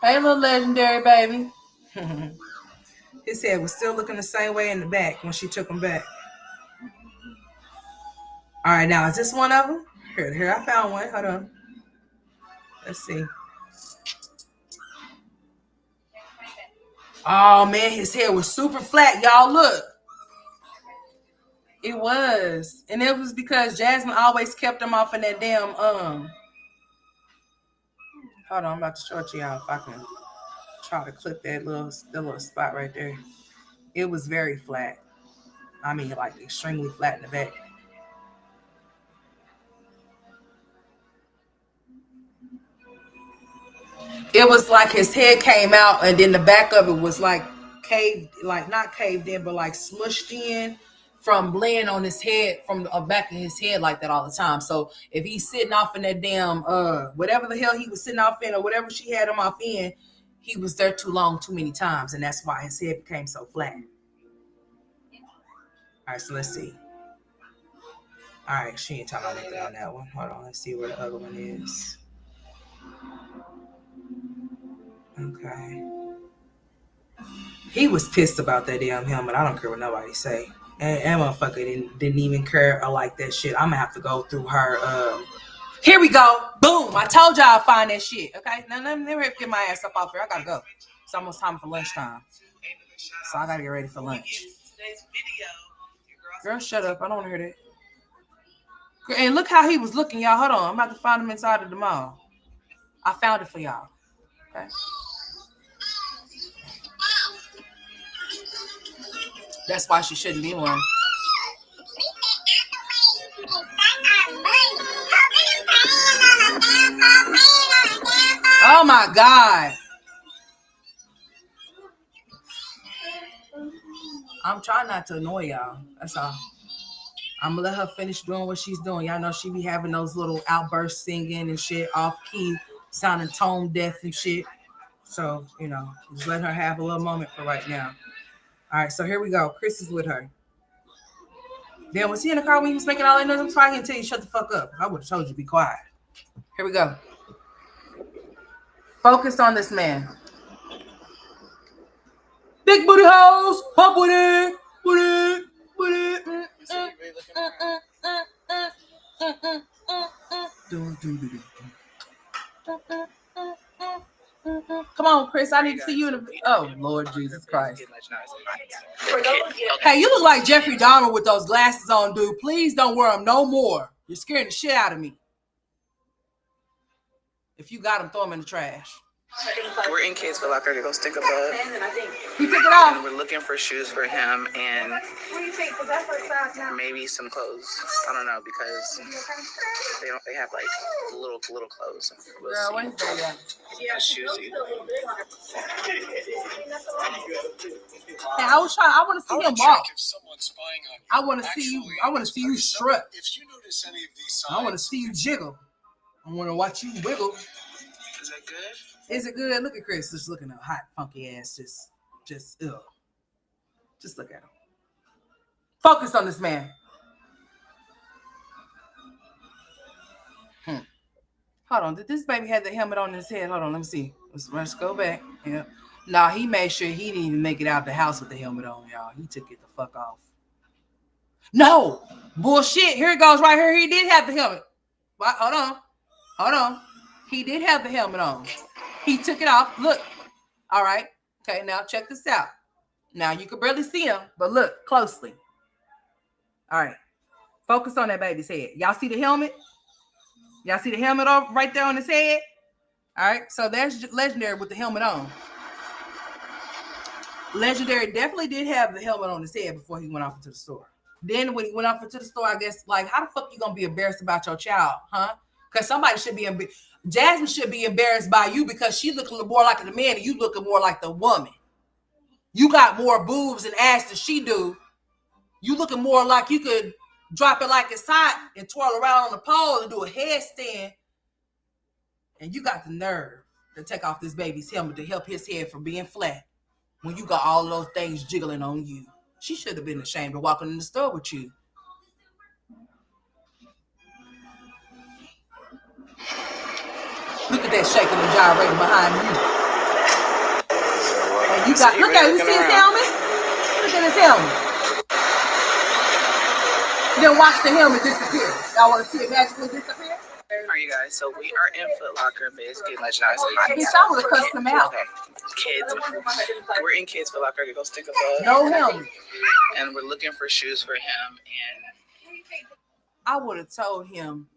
Speaker 1: Hey, little legendary baby. His head was still looking the same way in the back when she took him back. All right, now is this one of them? Here, I found one. Hold on. Let's see. Oh, man, his hair was super flat. Y'all, look. It was. And it was because Jasmine always kept him off in that damn, Hold on, I'm about to show it to y'all if I can try to clip that little spot right there. It was very flat. I mean, like extremely flat in the back. It was like his head came out and then the back of it was like caved, like not caved in, but like smushed in. from laying on his head, from the back of his head like that all the time. So if he's sitting off in that damn whatever the hell he was sitting off in, or whatever she had him off in, he was there too long, too many times, and that's why his head became so flat. All right, so let's see. All right, she ain't talking about anything on that one. Hold on, let's see where the other one is. Okay. He was pissed about that damn helmet. I don't care what nobody say. And that motherfucker didn't even care or like that shit. I'm gonna have to go through her. Here we go. Boom. I told y'all I'll find that shit. Okay. Now let me get my ass up off here. I gotta go. It's almost time for lunchtime. So I gotta get ready for lunch. Girl, shut up. I don't want to hear that. And look how he was looking, y'all. Hold on. I'm about to find him inside of the mall. I found it for y'all. Okay. That's why she shouldn't be one. Oh my God. I'm trying not to annoy y'all. That's all. I'm gonna let her finish doing what she's doing. Y'all know she be having those little outbursts singing and shit, off key, sounding tone deaf and shit. So, just let her have a little moment for right now. All right, so here we go. Chris is with her. Then was he in the car when he was making all that noise? I'm sorry, I can't tell you shut the fuck up. I would have told you to be quiet. Here we go. Focus on this man. Big booty hoes, pump with it, with it, with it. Come on, Chris. I need to see you in the. Oh, Lord Jesus Christ. Hey, you look like Jeffrey Dahmer with those glasses on, dude. Please don't wear them no more. You're scaring the shit out of me. If you got them, throw them in the trash.
Speaker 2: We're in Kids Foot Locker to go stick a bug.
Speaker 1: He took it off.
Speaker 2: And we're looking for shoes for him and maybe some clothes. I don't know, because they have like little clothes. We'll
Speaker 1: Girl, where's that?
Speaker 2: Yeah, shoes.
Speaker 1: Hey, I want to see him walk. I want to see you. I want to see you strut.
Speaker 6: If you notice any of these
Speaker 1: I want to see you jiggle. I want to watch you wiggle.
Speaker 2: Is that good?
Speaker 1: Is it good? Look at Chris, just looking at hot, funky ass, just ugh. Just look at him. Focus on this man. Hold on, did this baby have the helmet on his head? Hold on, let me see. Let's go back. Yeah. Nah, he made sure he didn't even make it out the house with the helmet on, y'all. He took it the fuck off. No, bullshit. Here it goes right here. He did have the helmet. What? Hold on. He did have the helmet on. He took it off. Look. All right. Okay, now check this out. Now you can barely see him, but look closely. All right. Focus on that baby's head. Y'all see the helmet? Y'all see the helmet right there on his head? All right. So that's Legendary with the helmet on. Legendary definitely did have the helmet on his head before he went off into the store. Then when he went off into the store, I guess, like, how the fuck you gonna be embarrassed about your child, huh? Because somebody should be Jasmine should be embarrassed by you because she looking more like the man and you looking more like the woman. You got more boobs and ass than she do. You looking more like you could drop it like it's hot and twirl around on the pole and do a headstand. And you got the nerve to take off this baby's helmet to help his head from being flat when you got all those things jiggling on you. She should have been ashamed of walking in the store with you. Look at that shaking and gyrating behind you. And you got, look at him, you see his helmet? Look at his helmet. Then watch the helmet disappear. Y'all want to see it magically disappear?
Speaker 2: All right, you guys. So we are in Foot Locker, basically Legendary.
Speaker 1: Bitch, I would have cussed him out.
Speaker 2: Okay. Kids. We're in Kids Foot Locker to go stick a bug.
Speaker 1: No helmet.
Speaker 2: And we're looking for shoes for him. And
Speaker 1: I would have told him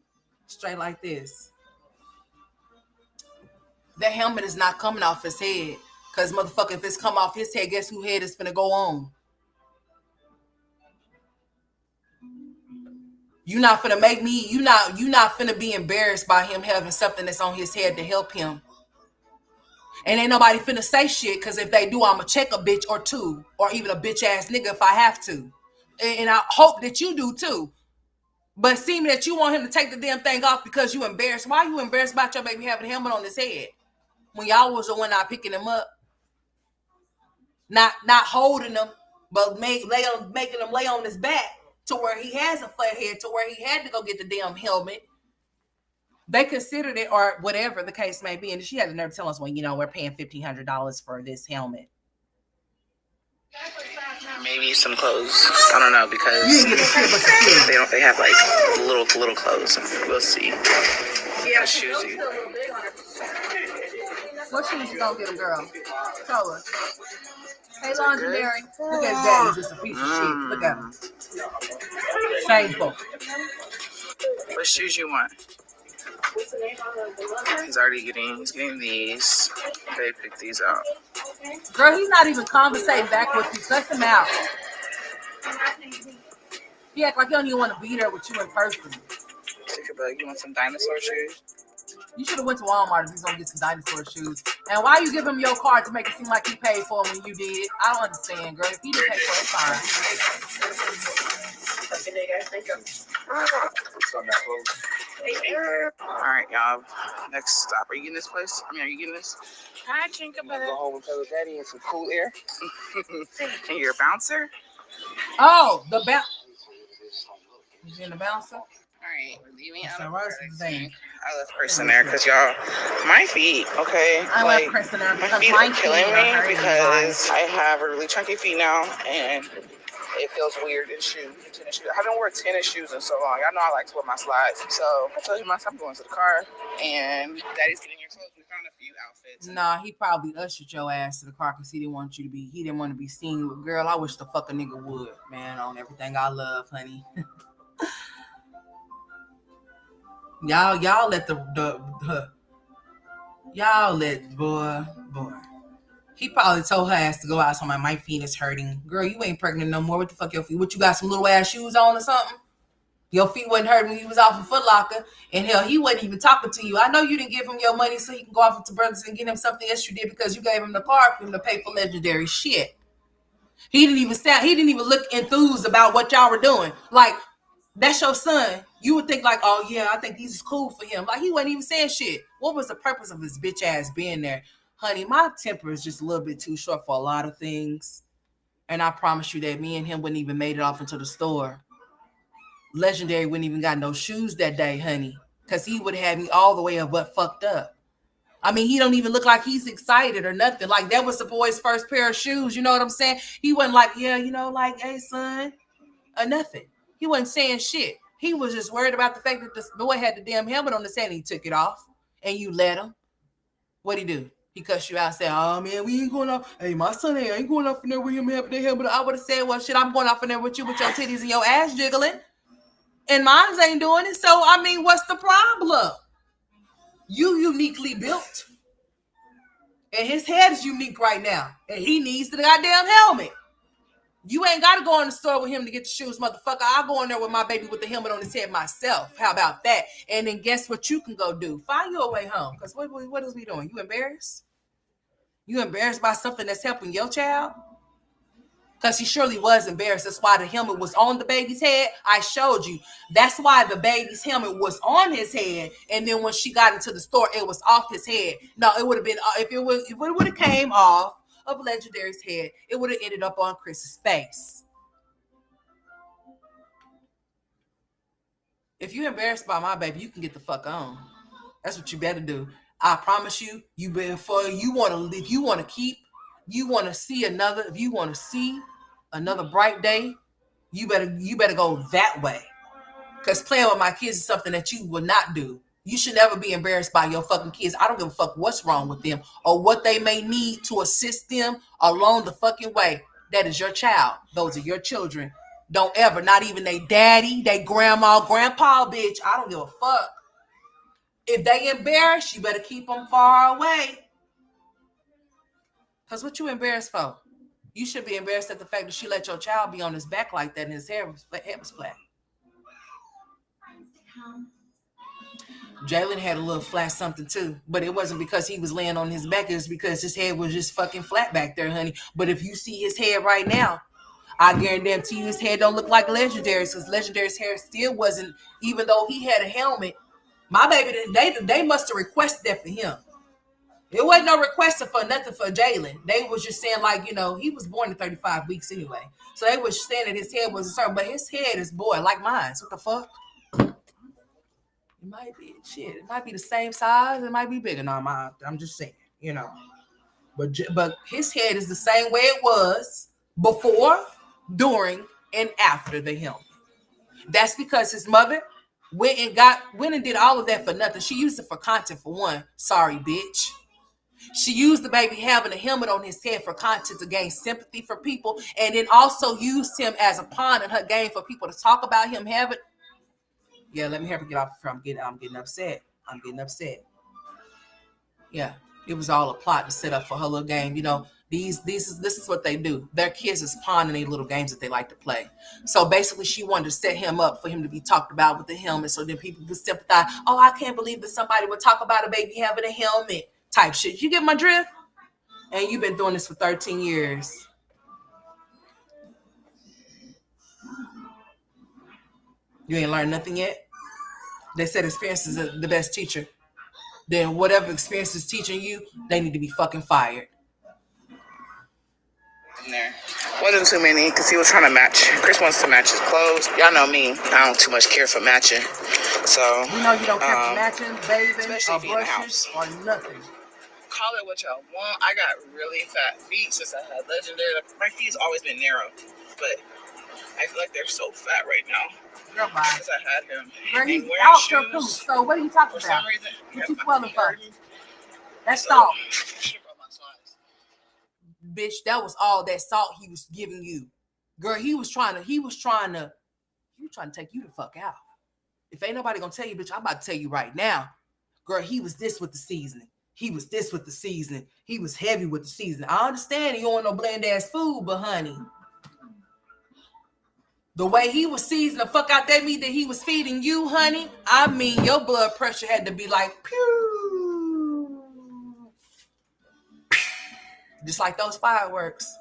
Speaker 1: straight like this. The helmet is not coming off his head. Because motherfucker, if it's come off his head, guess whose head is finna go on? You're not finna make me, you're not finna be embarrassed by him having something that's on his head to help him. And ain't nobody finna say shit, because if they do, I'ma check a bitch or two, or even a bitch ass nigga if I have to. and I hope that you do too. But seeming that you want him to take the damn thing off because you embarrassed. Why are you embarrassed about your baby having a helmet on his head when y'all was the one not picking him up, not holding him, but making him lay on his back to where he has a flat head, to where he had to go get the damn helmet. They considered it, or whatever the case may be, and she had to never tell us, well, we're paying $1,500 for this helmet.
Speaker 2: Maybe some clothes. I don't know, because they have like little clothes. We'll see. Yeah, shoes.
Speaker 1: What shoes you gonna get him, girl? Show us. Hey, Legendary. Look at that. He's just a piece of shit. Look at him. Shameful.
Speaker 2: What shoes you want? He's getting these. They picked these out.
Speaker 1: Girl, he's not even conversating back with you. Cuss him out. He act like he don't even want to be there with you in person.
Speaker 2: You want some dinosaur shoes?
Speaker 1: You should have went to Walmart if he's gonna get some dinosaur shoes. And why you give him your card to make it seem like he paid for them when you did? I don't understand, girl. If he didn't pay for it, it's
Speaker 2: fine. All right, y'all. Next stop. Are you getting this place? Are you getting this?
Speaker 5: I think about it.
Speaker 8: Go home and play with daddy in some cool air.
Speaker 2: And you're a bouncer?
Speaker 1: Oh, the bouncer. You getting the bouncer?
Speaker 2: All right, we're leaving out
Speaker 1: So
Speaker 2: of
Speaker 1: where's the thing?
Speaker 2: I left Chris in there because y'all, my feet, okay?
Speaker 1: I left Chris in there
Speaker 2: My
Speaker 1: because
Speaker 2: feet
Speaker 1: my
Speaker 2: are killing
Speaker 1: feet are
Speaker 2: me
Speaker 1: hurting.
Speaker 2: because I have really chunky feet now, and it feels weird in shoes. I haven't worn tennis shoes in so long. Y'all know I like to wear my slides. So I told you, I'm going to the car, and Daddy's getting your clothes. We found a few outfits.
Speaker 1: Nah, he probably ushered your ass to the car because he didn't want to be seen with. Girl, I wish the fuck a nigga would, man, on everything I love, honey. Y'all let boy. He probably told her ass to go out. Somebody, my feet is hurting. Girl, you ain't pregnant no more. What the fuck your feet? What, you got some little ass shoes on or something? Your feet wasn't hurting when you was off of Foot Locker. And hell, he wasn't even talking to you. I know you didn't give him your money so he can go off to Brothers and get him something else you did because you gave him the card for him to pay for Legendary shit. He didn't even look enthused about what y'all were doing. Like, that's your son. You would think like, oh yeah, I think this is cool for him. Like, he wasn't even saying shit. What was the purpose of his bitch ass being there? Honey, my temper is just a little bit too short for a lot of things. And I promise you that me and him wouldn't even made it off into the store. Legendary wouldn't even got no shoes that day, honey. Because he would have me all the way of what fucked up. I mean, he don't even look like he's excited or nothing. Like, that was the boy's first pair of shoes. You know what I'm saying? He wasn't like, yeah, like, hey, son, or nothing. He wasn't saying shit. He was just worried about the fact that the boy had the damn helmet on his head and he took it off. And you let him. What'd he do? He cussed you out and said, oh, man, we ain't going off. Hey, my son ain't going off in there with him having the helmet. I would have said, well, shit, I'm going off in there with you with your titties and your ass jiggling. And mine ain't doing it. So, I mean, what's the problem? You uniquely built. And his head is unique right now. And he needs the goddamn helmet. You ain't got to go in the store with him to get the shoes, motherfucker. I'll go in there with my baby with the helmet on his head myself. How about that? And then guess what you can go do? Find your way home. Because what is we doing? You embarrassed? You embarrassed by something that's helping your child? Because he surely was embarrassed. That's why the helmet was on the baby's head. I showed you. That's why the baby's helmet was on his head. And then when she got into the store, it was off his head. No, it would have been, if it would have came off of Legendary's head, it would have ended up on Chris's face. If you're embarrassed by my baby, you can get the fuck on. That's what you better do. I promise you, if you want to see another bright day, you better go that way. Because playing with my kids is something that you would not do. You should never be embarrassed by your fucking kids. I don't give a fuck what's wrong with them or what they may need to assist them along the fucking way. That is your child. Those are your children. Don't ever, not even they daddy, they grandma, grandpa, bitch. I don't give a fuck. If they embarrassed, you better keep them far away. Because what you embarrassed for? You should be embarrassed at the fact that she let your child be on his back like that and his head was flat. Jalen had a little flat something too, but it wasn't because he was laying on his back. It was because his head was just fucking flat back there, honey. But if you see his head right now, I guarantee you his hair don't look like Legendary's, because Legendary's hair still wasn't, even though he had a helmet. My baby, they must have requested that for him. It wasn't no requesting for nothing for Jalen. They was just saying, like, you know, he was born in 35 weeks anyway. So they was saying that his head was a certain, but his head is, boy, like mine. So what the fuck? It might be, shit, it might be the same size. It might be bigger. No, I'm just saying, you know. But his head is the same way it was before, during, and after the helmet. That's because his mother went and did all of that for nothing. She used it for content for one. Sorry, bitch. She used the baby having a helmet on his head for content to gain sympathy for people, and then also used him as a pawn in her game for people to talk about him having. Yeah, let me help her get off. I'm getting upset. I'm getting upset. Yeah, it was all a plot to set up for her little game. You know, this is what they do. Their kids is pawning these little games that they like to play. So basically, she wanted to set him up for him to be talked about with the helmet, so then people would sympathize. Oh, I can't believe that somebody would talk about a baby having a helmet. Type shit. You get my drift? And you've been doing this for 13 years. You ain't learned nothing yet? They said experience is the best teacher. Then whatever experience is teaching you, they need to be fucking fired.
Speaker 2: In there. Wasn't too many because he was trying to match. Chris wants to match his clothes. Y'all know me. I don't too much care for matching. So
Speaker 1: you know you don't care for matching, bathing,
Speaker 2: especially
Speaker 1: or brushes, or nothing.
Speaker 2: Call it what y'all want. I got really fat feet since I had Legendary. My feet's always been narrow, but I feel like they're so fat right now. Since I had him.
Speaker 1: Girl, he's out your poop. So what are you talking about? What you swelling for? That's salt. Bitch, that was all that salt he was giving you. Girl, he was trying to take you the fuck out. If ain't nobody gonna tell you, bitch, I'm about to tell you right now. Girl, he was this with the seasoning. He was this with the seasoning. He was heavy with the seasoning. I understand you don't want no bland ass food, but honey, the way he was seasoning the fuck out that meat that he was feeding you, honey, I mean, your blood pressure had to be like, pew. Just like those fireworks.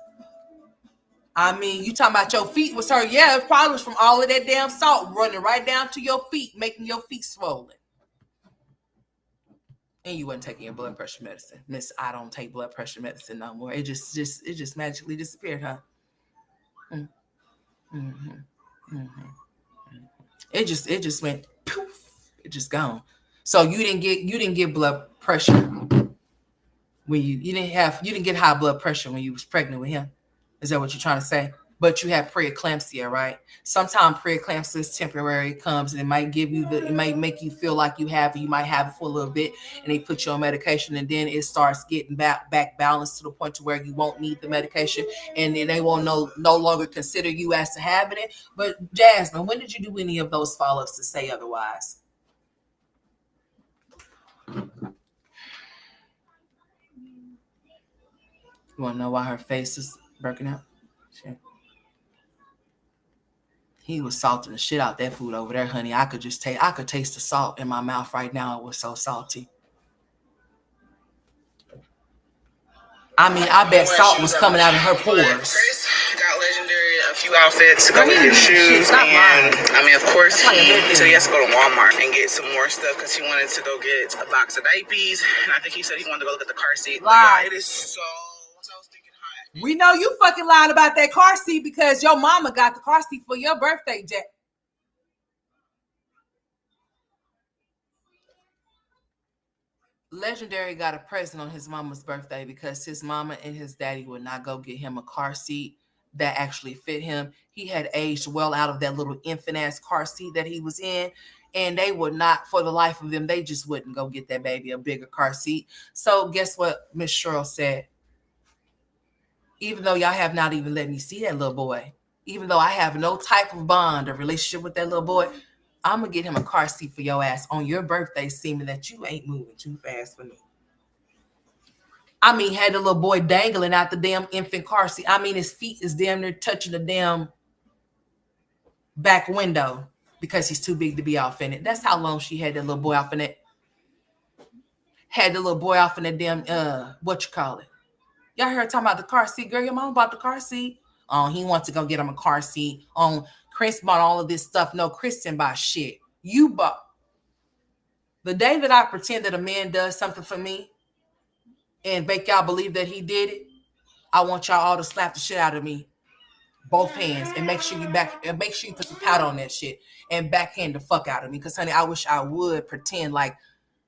Speaker 1: I mean, you talking about your feet was hurt. Yeah, it probably was from all of that damn salt running right down to your feet, making your feet swollen. And you wasn't taking your blood pressure medicine. Miss, I don't take blood pressure medicine no more. It just magically disappeared, huh? Mm-hmm. Mm-hmm. It just went poof. It just gone. So you didn't get blood pressure when you didn't get high blood pressure when you was pregnant with him. Is that what you're trying to say? But you have preeclampsia, right? Sometimes preeclampsia is temporary, comes and it might make you feel like you might have it for a little bit, and they put you on medication, and then it starts getting back balanced to the point to where you won't need the medication, and then they won't no longer consider you as to having it. But Jasmine, when did you do any of those follow-ups to say otherwise? You want to know why her face is breaking out? Sure. He was salting the shit out that food over there, honey. I could taste the salt in my mouth right now. It was so salty. I mean, I bet salt was coming out of her pores.
Speaker 2: Chris got Legendary a few outfits to go with his shoes, and I mean, of course, so he has to go to Walmart and get some more stuff because he wanted to go get a box of diapers, and I think he said he wanted to go look at the car seat. Yeah, it is so stinking hot.
Speaker 1: We know you fucking lied about that car seat because your mama got the car seat for your birthday, Jack. Legendary got a present on his mama's birthday because his mama and his daddy would not go get him a car seat that actually fit him. He had aged well out of that little infant ass car seat that he was in, and they would not, for the life of them, they just wouldn't go get that baby a bigger car seat. So guess what Miss Cheryl said? Even though y'all have not even let me see that little boy, even though I have no type of bond or relationship with that little boy, I'm going to get him a car seat for your ass on your birthday, seeming that you ain't moving too fast for me. I mean, had the little boy dangling out the damn infant car seat. I mean, his feet is damn near touching the damn back window because he's too big to be off in it. That's how long she had that little boy off in it. Had the little boy off in that damn, what you call it? Y'all heard talking about the car seat. Girl, your mom bought the car seat. He wants to go get him a car seat. Chris bought all of this stuff. No, Chris didn't buy shit. You bought. The day that I pretend that a man does something for me and make y'all believe that he did it, I want y'all all to slap the shit out of me, both hands, and make sure you put some powder on that shit and backhand the fuck out of me. Because honey, I wish I would pretend like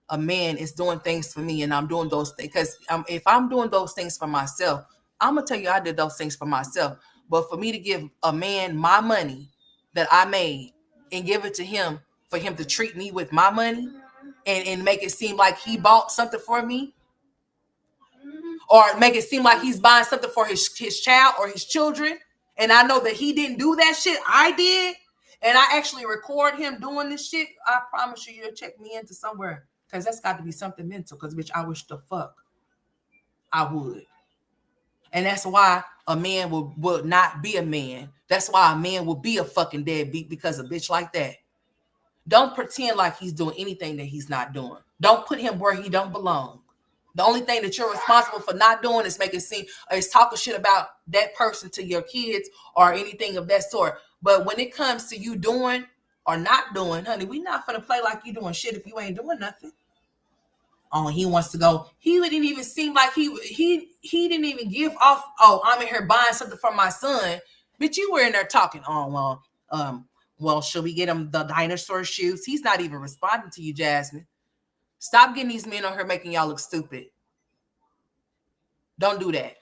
Speaker 1: a man is doing things for me and I'm doing those things. Because if I'm doing those things for myself, I'm gonna tell you I did those things for myself. But for me to give a man my money that I made and give it to him for him to treat me with my money and make it seem like he bought something for me, or make it seem like he's buying something for his child or his children, and I know that he didn't do that shit, I did, and I actually record him doing this shit, I promise you, you'll check me into somewhere. Because that's got to be something mental. Because, bitch, I wish the fuck I would. And that's why a man will not be a man. That's why a man will be a fucking deadbeat, because a bitch like that. Don't pretend like he's doing anything that he's not doing. Don't put him where he don't belong. The only thing that you're responsible for not doing is is talking shit about that person to your kids or anything of that sort. But when it comes to you doing or not doing, honey, we not gonna play like you doing shit if you ain't doing nothing. He wants to go. He didn't even seem like he didn't even give off. I'm in here buying something for my son. Bitch, you were in there talking. Well, should we get him the dinosaur shoes? He's not even responding to you, Jasmine. Stop getting these men on here making y'all look stupid. Don't do that.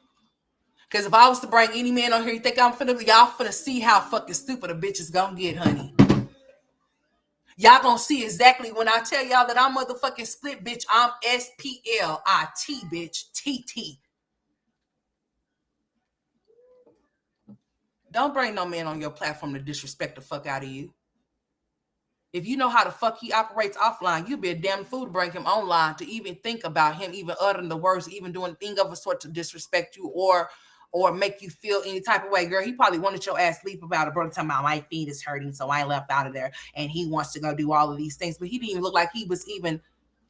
Speaker 1: Because if I was to bring any man on here, you think y'all finna see how fucking stupid a bitch is gonna get, honey. Y'all gonna see exactly when I tell y'all that I'm motherfucking split, bitch. I'm SPLIT, bitch. TT. Don't bring no man on your platform to disrespect the fuck out of you. If you know how the fuck he operates offline, you'd be a damn fool to bring him online to even think about him, even uttering the words, even doing anything of a sort to disrespect you or make you feel any type of way. Girl, he probably wanted your ass sleep about it. Brother talking about my feet is hurting, so I left out of there. And he wants to go do all of these things. But he didn't even look like he was even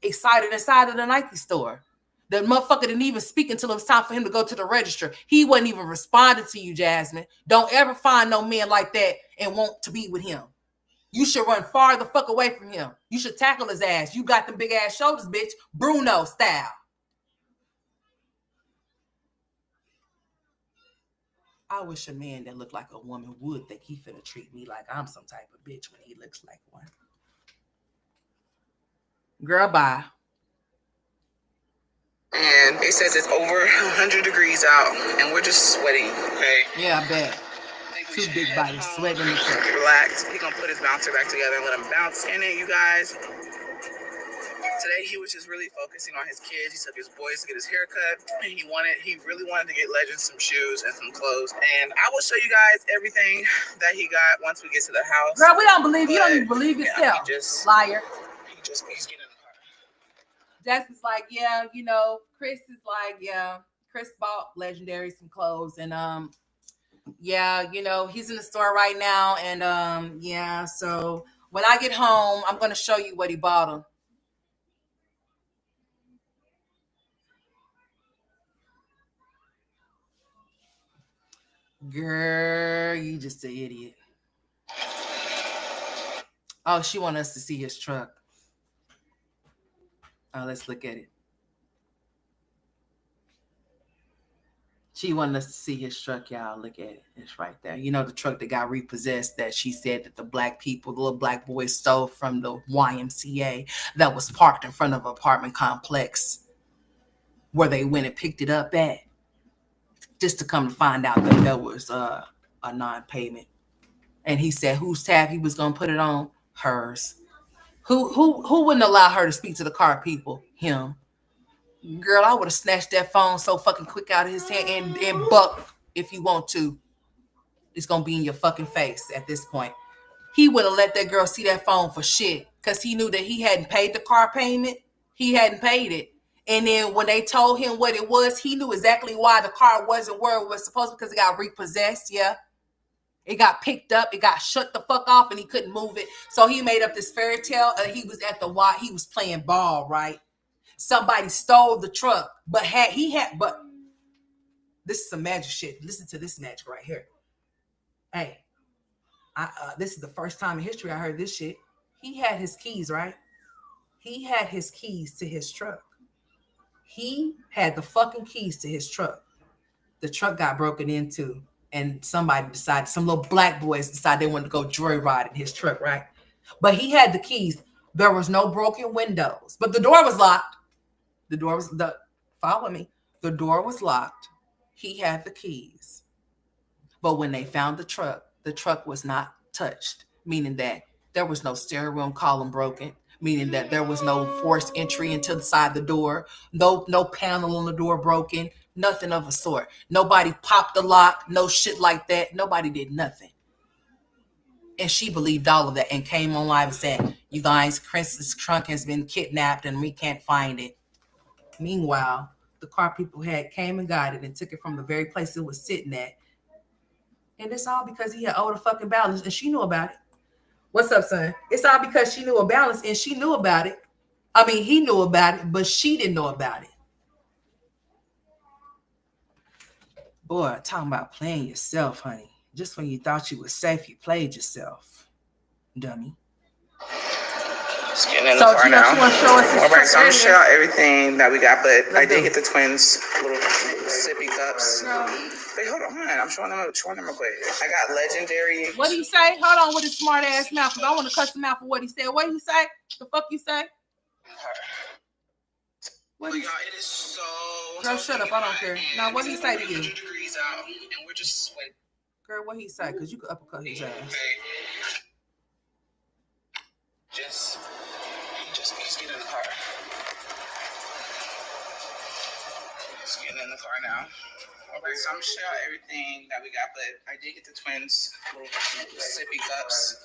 Speaker 1: excited inside of the Nike store. The motherfucker didn't even speak until it was time for him to go to the register. He wasn't even responding to you, Jasmine. Don't ever find no man like that and want to be with him. You should run far the fuck away from him. You should tackle his ass. You got them big ass shoulders, bitch. Bruno style. I wish a man that looked like a woman would think he finna treat me like I'm some type of bitch when he looks like one. Girl, bye.
Speaker 2: And it says it's over 100 degrees out, and we're just sweating, okay?
Speaker 1: Yeah, I bet. Two big bodies sweating in the truck.
Speaker 2: Relax. He's gonna put his bouncer back together and let him bounce in it, you guys. Today he was just really focusing on his kids. He took his boys to get his haircut, and he really wanted to get Legend some shoes and some clothes. And I will show you guys everything that he got once we get to the house.
Speaker 1: Girl, we don't believe you. Don't even believe yourself. Liar.
Speaker 2: He's getting in the car.
Speaker 1: Jasmine's like, yeah, Chris is like, yeah, Chris bought Legendary some clothes, and yeah, he's in the store right now, and yeah, so when I get home, I'm gonna show you what he bought him. Girl, you just an idiot. Oh, she wants us to see his truck. Oh, let's look at it. She wanted us to see his truck, y'all. Look at it. It's right there. The truck that got repossessed that she said that the little black boys stole from the YMCA that was parked in front of an apartment complex where they went and picked it up at. Just to come to find out that there was a non-payment. And he said whose tab he was going to put it on? Hers. Who wouldn't allow her to speak to the car people? Him. Girl, I would have snatched that phone so fucking quick out of his hand and buck if you want to. It's going to be in your fucking face at this point. He would have let that girl see that phone for shit because he knew that he hadn't paid the car payment. He hadn't paid it. And then when they told him what it was, he knew exactly why the car wasn't where it was supposed to, because it got repossessed. Yeah. It got picked up. It got shut the fuck off and he couldn't move it. So he made up this fairy tale. He was at the Y. He was playing ball, right? Somebody stole the truck, but this is some magic shit. Listen to this magic right here. Hey, this is the first time in history I heard this shit. He had his keys, right? He had his keys to his truck. He had the fucking keys to his truck. The truck got broken into, and somebody decided, some little black boys decided they wanted to go joyride in his truck, right? But he had the keys. There was no broken windows, but the door was locked. Follow me. The door was locked. He had the keys. But when they found the truck was not touched, meaning that there was no stereo room column broken, meaning that there was no forced entry into the side of the door, no panel on the door broken, nothing of a sort. Nobody popped the lock, no shit like that. Nobody did nothing. And she believed all of that and came on live and said, you guys, Chris's trunk has been kidnapped and we can't find it. Meanwhile, the car people had came and got it and took it from the very place it was sitting at. And it's all because he had owed a fucking balance and she knew about it. What's up, son? It's all because she knew a balance and she knew about it. I mean, he knew about it, but she didn't know about it. Boy, talking about playing yourself, honey. Just when you thought you were safe, you played yourself. Dummy.
Speaker 2: Just getting in the car now. Alright, so I'm gonna show out everything that we got, but I did get the twins little sippy cups. Wait, hold on. I'm showing them real quick. I got legendary.
Speaker 1: What do you say? Hold on with his smart ass mouth, because I want to cuss him out for what he said. What do you say? The fuck you say? What do you say?
Speaker 2: It is so.
Speaker 1: Girl, shut up. I don't care. Now, what do you say to you?
Speaker 2: Degrees out, and we're just sweating.
Speaker 1: Girl, what he say? Because you could uppercut his ass.
Speaker 2: Just get in the car. Just getting in the car now. Okay, so I'm gonna show out everything that we got, but I did get the twins little sippy cups.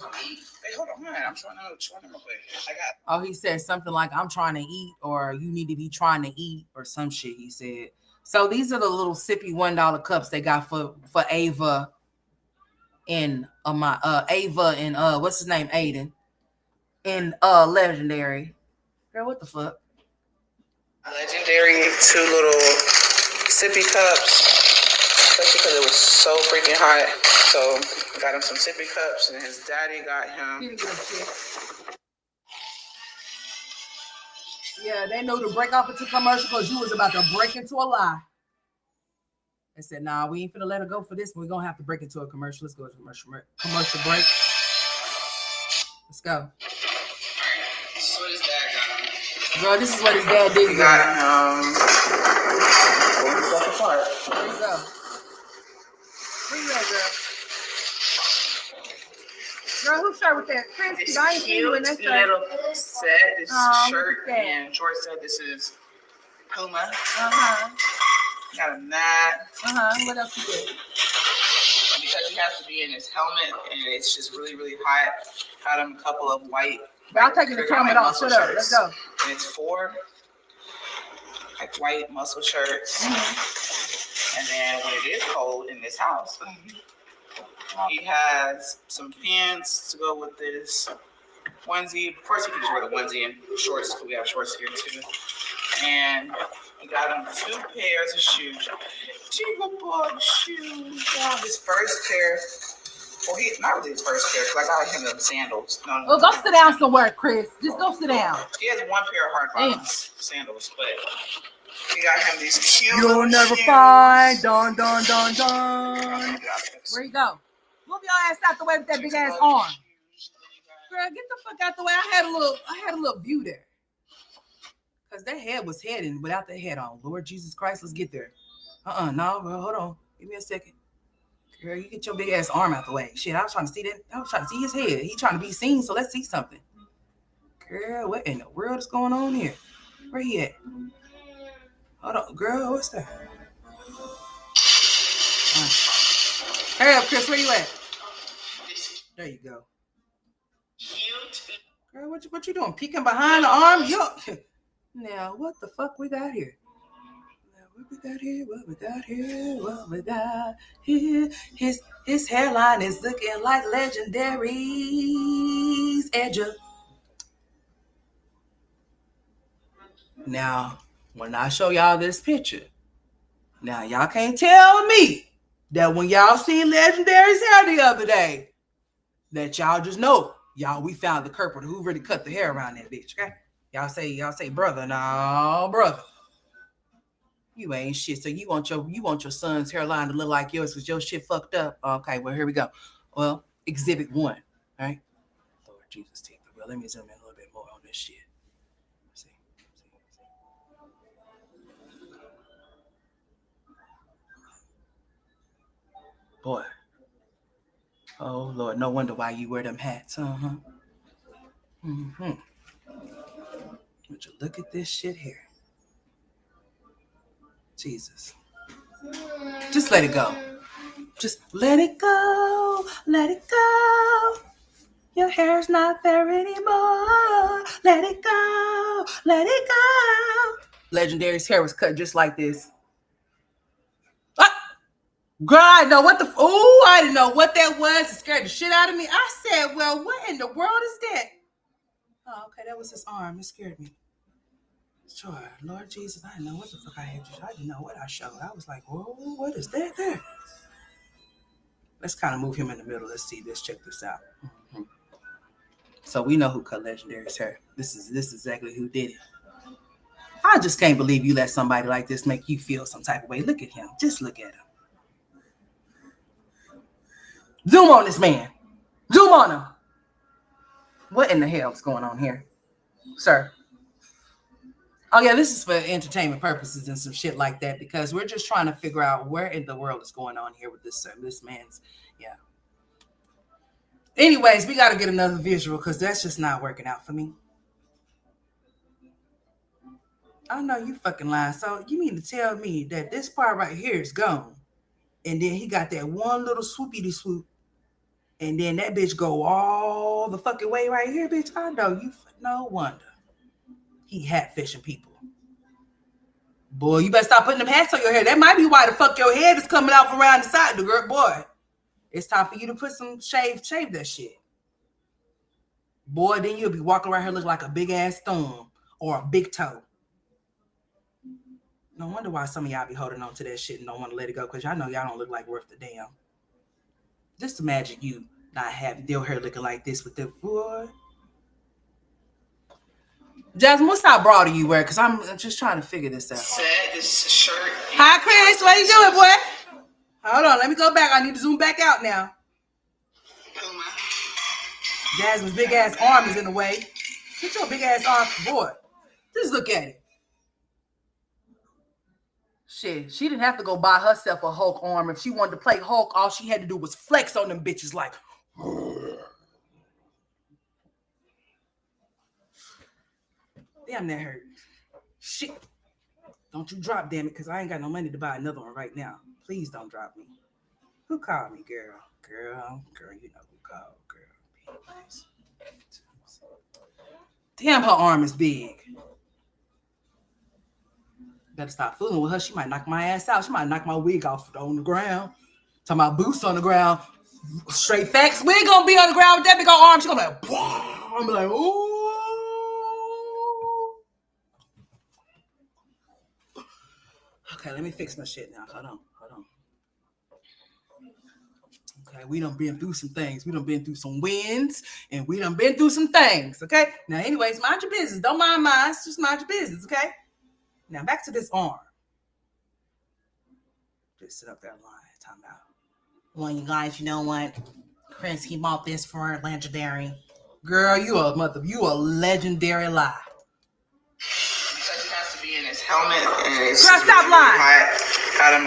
Speaker 2: Hey, hold on, I'm showing them real quick.
Speaker 1: Oh, he said something like, I'm trying to eat, or you need to be trying to eat, or some shit, he said. So these are the little sippy $1 cups they got for Ava and Ava and what's his name? Aiden. And Legendary. Girl, what the fuck?
Speaker 2: Legendary 2 little sippy cups. Especially because it was so freaking hot. So got him some sippy cups, and his daddy got him.
Speaker 1: Yeah, they knew to break off into commercial because you was about to break into a lie. They said, nah, we ain't finna let her go for this. We're gonna have to break into a commercial. Let's go to commercial break. Let's go.
Speaker 2: So what his dad got him.
Speaker 1: Girl, this is what his dad did.
Speaker 2: He got him.
Speaker 1: There you go. Where you at, girl? Girl, who shirt with that? Chris, I ain't seen you in that shirt.
Speaker 2: Little set. This is shirt and short set. This is Puma. Got him that.
Speaker 1: What else you get?
Speaker 2: Because he has to be in his helmet, and it's just really, really hot. Got him a couple of white.
Speaker 1: I'll take his helmet off. Shut up. Let's go.
Speaker 2: And it's 4 like white muscle shirts. And then when it is cold in this house, he has some pants to go with this onesie. Of course, you can just wear the onesie and shorts, because we have shorts here too. And we got him 2 pairs of shoes. Chica boy shoes. Yeah, his first pair. Well, not really his first pair, because I got him them sandals. No,
Speaker 1: go sit down somewhere, Chris. Just go sit down.
Speaker 2: He has 1 pair of hard bottoms sandals, but we got him these cute.
Speaker 1: You'll never find. Dun, dun, dun, dun. Where you go? Move your ass out the way with that big ass arm. Girl, get the fuck out the way. I had a little view there. Because that head was heading without the head on. Lord Jesus Christ, let's get there. No, bro, hold on. Give me a second. Girl, you get your big ass arm out the way. Shit, I was trying to see that. I was trying to see his head. He trying to be seen, so let's see something. Girl, what in the world is going on here? Where he at? Hold on, girl, what's that? Hurry up, Chris, where you at? There you go. Girl, what you doing? Peeking behind the arm? Now, what the fuck we got here? What we got here? His hairline is looking like Legendary's edge. Now, when I show y'all this picture, now y'all can't tell me that when y'all seen Legendary's hair the other day, that y'all just know, y'all, we found the culprit who really cut the hair around that bitch, okay? Y'all say, brother, no, brother. You ain't shit. So you want your son's hairline to look like yours because your shit fucked up. Okay, well, here we go. Well, exhibit 1, right? Lord Jesus, take the wheel. Let me zoom in a little bit more on this shit. See. Boy. Oh, Lord, no wonder why you wear them hats. Uh-huh. Mm-hmm. Would you look at this shit here? Jesus. Just let it go. Just let it go. Let it go. Your hair's not there anymore. Let it go. Let it go. Legendary's hair was cut just like this. Ah! Girl, I didn't know what the... Oh, I didn't know what that was. It scared the shit out of me. I said, well, what in the world is that? Oh, okay, that was his arm. It scared me. Sure, Lord Jesus, I didn't know what the fuck I had. I didn't know what I showed. I was like, whoa, what is that there? Let's kind of move him in the middle. Let's see this. Check this out. Mm-hmm. So we know who cut Legendary's hair. This is exactly who did it. I just can't believe you let somebody like this make you feel some type of way. Look at him. Just look at him. Zoom on this man. Zoom on him. What in the hell is going on here, sir? Oh, yeah, this is for entertainment purposes and some shit like that because we're just trying to figure out where in the world is going on here with this man's, yeah. Anyways, we got to get another visual because that's just not working out for me. I know you fucking lying. So you mean to tell me that this part right here is gone and then he got that one little swoopy swoop and then that bitch go all the fucking way right here, bitch? I know you. No wonder he hat fishing people. Boy, you better stop putting them hats on your hair. That might be why the fuck your head is coming out from around the side. The girl, boy, it's time for you to put some shave that shit. Boy, then you'll be walking around here looking like a big ass thumb or a big toe. No wonder why some of y'all be holding on to that shit and don't want to let it go because y'all know y'all don't look like worth the damn. Just imagine you not having your hair looking like this with the boy. Jasmine, what size bra do you wear? Because I'm just trying to figure this out.
Speaker 5: This shirt.
Speaker 1: Hi, Chris. What you doing, boy? Hold on. Let me go back. I need to zoom back out now. Jasmine's big ass arm is in the way. Get your big ass arm, boy. Just look at it. Shit, she didn't have to go buy herself a Hulk arm. If she wanted to play Hulk, all she had to do was flex on them bitches like. Damn, that hurt. Shit. Don't you drop, damn it, because I ain't got no money to buy another one right now. Please don't drop me. Who called me, girl? Girl, you know who called, girl. Please. Damn, her arm is big. Better stop fooling with her. She might knock my ass out. She might knock my wig off on the ground. Talking about boots on the ground. Straight facts. Wig gonna be on the ground with that big old arm. She gonna be like, I'm gonna be like, ooh. Okay, let me fix my shit now. Hold on. Okay, we done been through some things. We done been through some wins, and we done been through some things, okay? Now, anyways, mind your business. Don't mind mine. Just mind your business, okay? Now, back to this arm. Just sit up there lying, talking about. Well, you guys, you know what? Chris, he bought this for Legendary. Girl, you a legendary lie.
Speaker 5: Because it has to be in his helmet. And it's
Speaker 1: Girl, stop lying.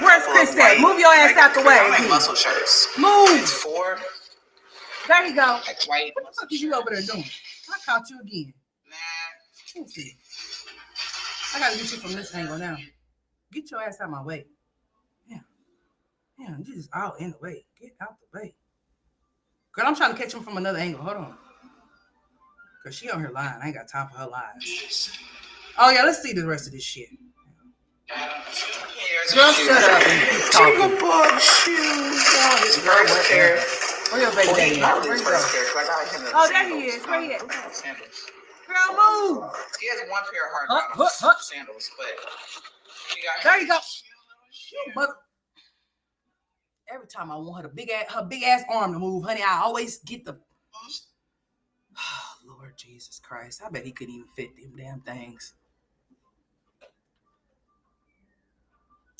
Speaker 1: Where's Chris at? Move your ass out the way.
Speaker 5: I like muscle shirts.
Speaker 1: Move.
Speaker 5: It's 4.
Speaker 1: There you go.
Speaker 5: Like white.
Speaker 1: What the fuck is you over there doing? I caught you again.
Speaker 5: Nah.
Speaker 1: Let's see. I gotta get you from this angle now. Get your ass out of my way. Yeah, you just out in the way. Get out the way. Girl, I'm trying to catch him from another angle. Hold on. Cause she on her line. I ain't got time for her lies. Oh yeah, let's see the rest of this shit. Girl, shut up and keep talking.
Speaker 5: Jingle bug shoes. Oh, his first pair.
Speaker 1: Where your baby daddy at? Where you go? Oh, there he is. Where he at?
Speaker 5: Sandals.
Speaker 1: Girl, move.
Speaker 5: He has one pair of hard sandals, but he got
Speaker 1: there you go. You mother. Every time I want her big ass arm to move, honey, I always get the. Oh, Lord Jesus Christ! I bet he couldn't even fit them damn things.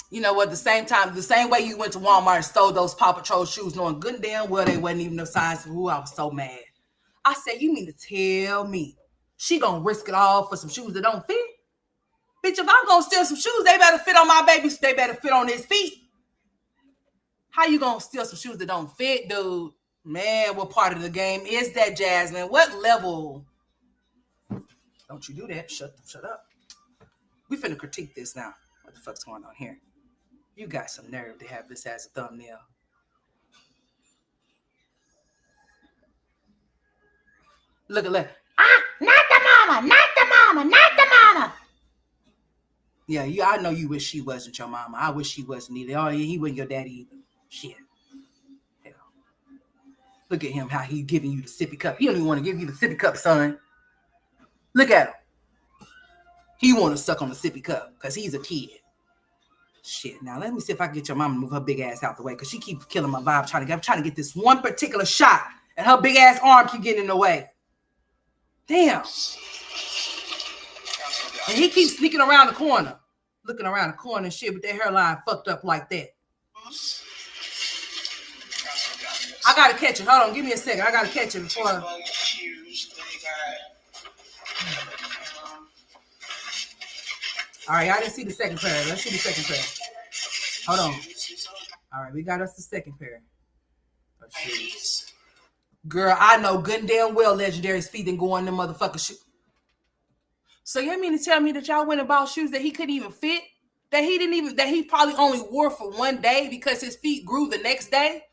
Speaker 1: You know what? The same way you went to Walmart and stole those Paw Patrol shoes, knowing good and damn well they wasn't even the size of who. I was so mad. I said, you mean to tell me she gonna risk it all for some shoes that don't fit? Bitch, if I'm gonna steal some shoes, they better fit on my baby. They better fit on his feet. How you gonna steal some shoes that don't fit, dude? Man, what part of the game is that, Jasmine? What level? Don't you do that. Shut up. We finna critique this now. What the fuck's going on here? You got some nerve to have this as a thumbnail. Look. Ah, not the mama. Yeah, I know you wish she wasn't your mama. I wish she wasn't either. Oh, yeah, he wasn't your daddy either. Shit. Hell. Look at him, how he giving you the sippy cup. He don't even want to give you the sippy cup, son. Look at him. He want to suck on the sippy cup because he's a kid. Shit. Now, let me see if I can get your mama to move her big ass out the way because she keeps killing my vibe. I'm trying to get this one particular shot and her big ass arm keep getting in the way. Damn. And he keeps sneaking around the corner. Looking around the corner and shit with their hairline fucked up like that. I gotta catch it. Hold on, give me a second. I gotta catch it before. All right, I didn't see the second pair. Let's see the second pair. Hold on. All right, we got us the second pair. Girl, I know good and damn well Legendary's feet didn't go on them motherfucking shoes. So you mean to tell me that y'all went and bought shoes that he couldn't even fit? That he probably only wore for one day because his feet grew the next day?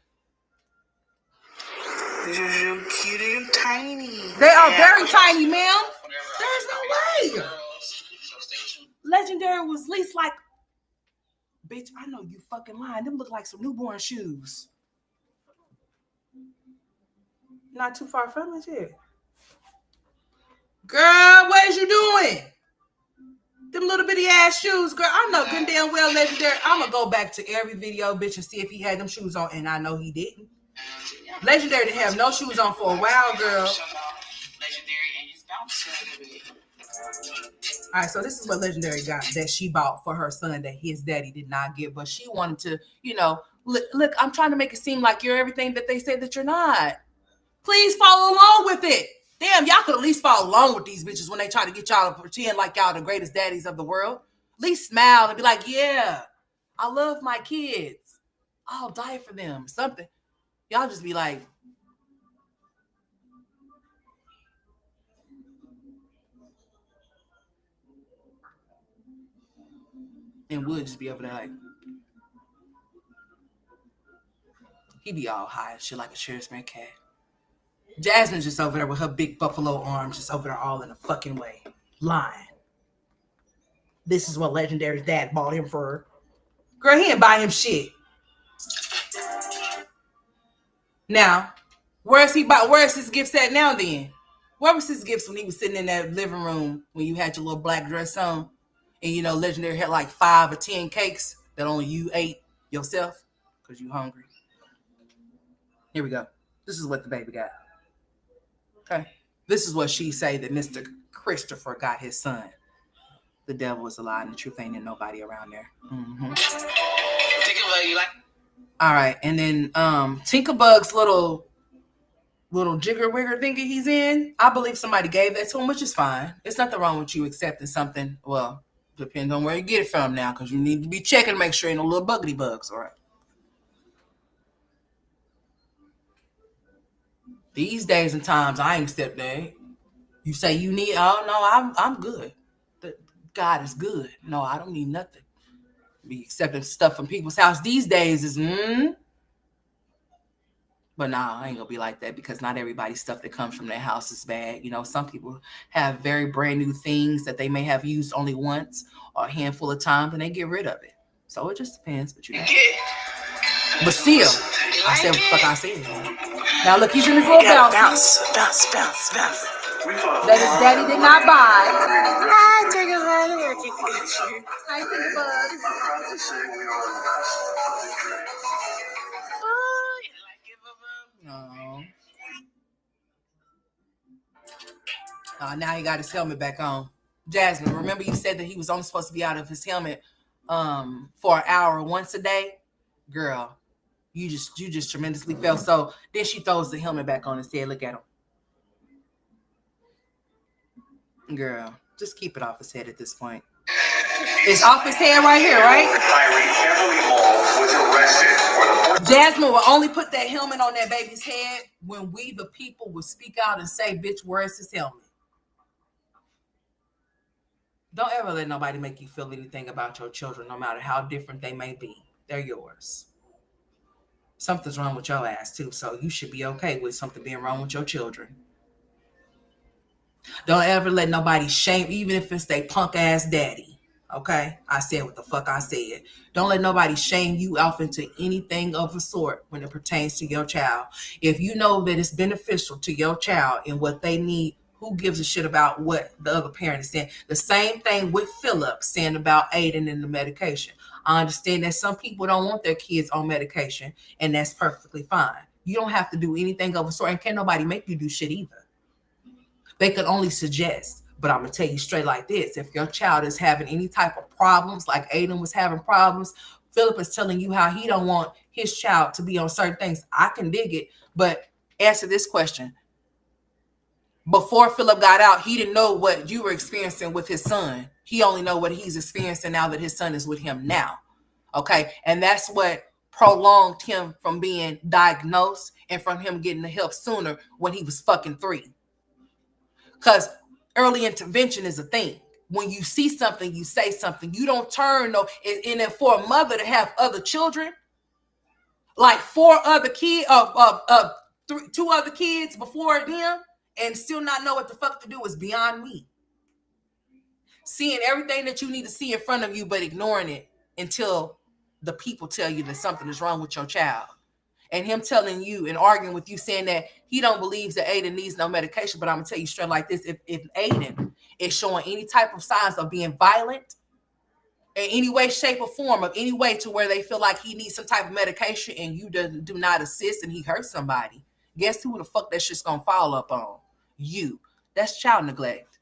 Speaker 2: These are so cute and tiny.
Speaker 1: They are very tiny, ma'am. There's no way. Legendary was at least like, bitch, I know you fucking lying. Them look like some newborn shoes. Not too far from it, yeah. Girl, what is you doing? Them little bitty ass shoes, girl. I know good damn well Legendary. I'm gonna go back to every video, bitch, and see if he had them shoes on, and I know he didn't. Legendary didn't have no shoes on for a while, girl. All right, so this is what Legendary got that she bought for her son that his daddy did not get, but she wanted to, look, I'm trying to make it seem like you're everything that they say that you're not. Please follow along with it. Damn, y'all could at least follow along with these bitches when they try to get y'all to pretend like y'all the greatest daddies of the world. At least smile and be like, yeah, I love my kids. I'll die for them. Something. Y'all just be like, and would just be over there like, he be all high and shit like a Sheriff's cat. Jasmine's just over there with her big buffalo arms, just over there all in a fucking way. Lying. This is what Legendary's dad bought him for. Girl, he didn't buy him shit. Now, where's his gifts at now then? Where was his gifts when he was sitting in that living room when you had your little black dress on? And Legendary had like 5 or 10 cakes that only you ate yourself because you hungry. Here we go. This is what the baby got. Okay. This is what she say that Mr. Christopher got his son. The devil is a lie and the truth ain't in nobody around there. Mm-hmm. All right. And then Tinkerbug's little jigger wigger thingy he's in, I believe somebody gave that to him, which is fine. There's nothing wrong with you accepting something. Well, depends on where you get it from now, because you need to be checking to make sure ain't no little buggity bugs, all right? These days and times, I ain't stepped there. You say you need, oh no, I'm good. God is good. No, I don't need nothing. Be accepting stuff from people's house these days is, But nah, I ain't gonna be like that because not everybody's stuff that comes from their house is bad. Some people have very brand new things that they may have used only once or a handful of times and they get rid of it. So it just depends, but But still, I said what the fuck I said. Now look, he's in his little bounce. That his daddy did not buy. Hi, Tinkerbug. Hi, Tinkerbug. Now he got his helmet back on. Jasmine, remember you said that he was only supposed to be out of his helmet for an hour once a day? Girl, you just tremendously fell. So then she throws the helmet back on and said, look at him. Girl, just keep it off his head at this point. It's off his head right here, right? Jasmine will only put that helmet on that baby's head when we, the people, will speak out and say, bitch, where's his helmet? Don't ever let nobody make you feel anything about your children, no matter how different they may be. They're yours. Something's wrong with your ass, too, so you should be okay with something being wrong with your children. Don't ever let nobody shame, even if it's their punk ass daddy. Okay? I said what the fuck I said. Don't let nobody shame you off into anything of the sort when it pertains to your child. If you know that it's beneficial to your child and what they need, who gives a shit about what the other parent is saying? The same thing with Philip saying about Aiden and the medication. I understand that some people don't want their kids on medication, and that's perfectly fine. You don't have to do anything of the sort, and can't nobody make you do shit either. They could only suggest. But I'm going to tell you straight like this. If your child is having any type of problems, like Aiden was having problems, Philip is telling you how he don't want his child to be on certain things. I can dig it. But answer this question. Before Philip got out, he didn't know what you were experiencing with his son. He only know what he's experiencing now that his son is with him now. Okay? And that's what prolonged him from being diagnosed and from him getting the help sooner when he was fucking 3. Because early intervention is a thing. When you see something, you say something. You don't turn no. And then for a mother to have other children, like 4 other kids, 2 other kids before them, and still not know what the fuck to do is beyond me. Seeing everything that you need to see in front of you, but ignoring it until the people tell you that something is wrong with your child. And him telling you and arguing with you saying that he don't believe that Aiden needs no medication. But I'm going to tell you straight like this. If Aiden is showing any type of signs of being violent in any way, shape, or form, of any way to where they feel like he needs some type of medication and you do not assist and he hurts somebody, guess who the fuck that shit's going to fall up on? You. That's child neglect.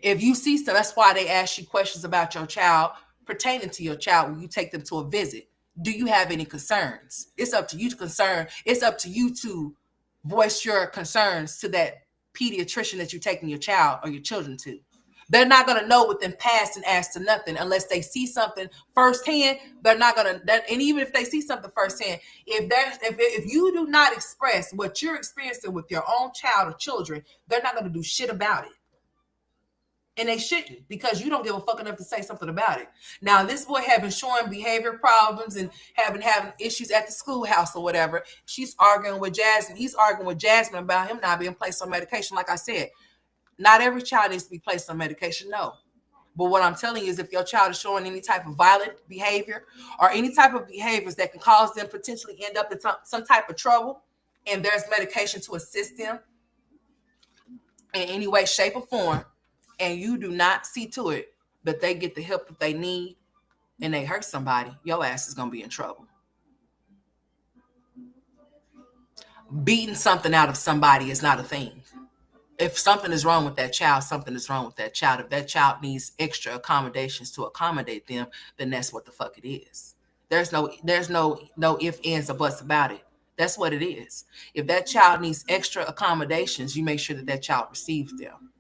Speaker 1: If you see stuff, that's why they ask you questions about your child pertaining to your child when you take them to a visit. Do you have any concerns? It's up to you to concern. It's up to you to voice your concerns to that pediatrician that you're taking your child or your children to. They're not going to know within past and as to nothing unless they see something firsthand. They're not going to, and even if they see something firsthand, if you do not express what you're experiencing with your own child or children, they're not going to do shit about it. And they shouldn't, because you don't give a fuck enough to say something about it. Now, this boy had been showing behavior problems and having issues at the schoolhouse or whatever. She's arguing with Jasmine. He's arguing with Jasmine about him not being placed on medication. Like I said, not every child needs to be placed on medication, no. But what I'm telling you is if your child is showing any type of violent behavior or any type of behaviors that can cause them potentially end up in some type of trouble, and there's medication to assist them in any way, shape, or form, and you do not see to it that they get the help that they need and they hurt somebody, your ass is going to be in trouble. Beating something out of somebody is not a thing. If something is wrong with that child, something is wrong with that child. If that child needs extra accommodations to accommodate them, then that's what the fuck it is. There's no ifs, ands, or buts about it. That's what it is. If that child needs extra accommodations, you make sure that child receives them.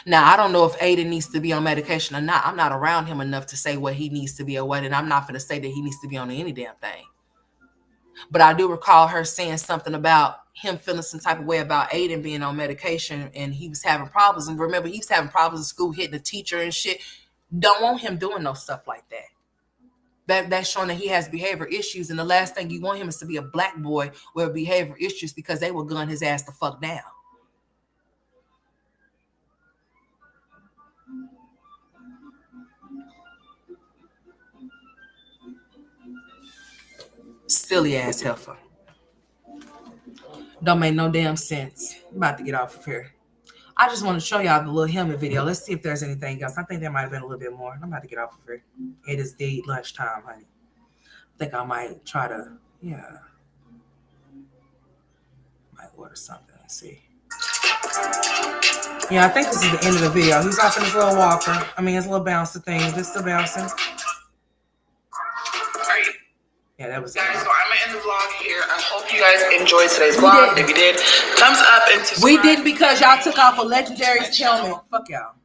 Speaker 1: Now, I don't know if Aiden needs to be on medication or not. I'm not around him enough to say what he needs to be or what, and I'm not going to say that he needs to be on any damn thing. But I do recall her saying something about him feeling some type of way about Aiden being on medication and he was having problems. And remember, he was having problems in school, hitting the teacher and shit. Don't want him doing no stuff like that. That's showing that he has behavior issues. And the last thing you want him is to be a black boy with behavior issues, because they will gun his ass the fuck down. Silly ass heifer. Don't make no damn sense. I'm about to get off of here. I just want to show y'all the little helmet video. Let's see if there's anything else. I think there might have been a little bit more. I'm about to get off of here. It is the lunchtime, honey. I think I might try to, might order something. Let's see. Yeah, I think this is the end of the video. He's off in his little walker. I mean, his little bouncer thing. Just still bouncing.
Speaker 2: All right.
Speaker 1: Yeah, that was
Speaker 2: Guys,
Speaker 1: it.
Speaker 2: so I'm gonna end the vlog here. I hope you guys enjoyed today's vlog. If you did, thumbs up and subscribe.
Speaker 1: We did because y'all took off a Legendary's helmet. Fuck y'all.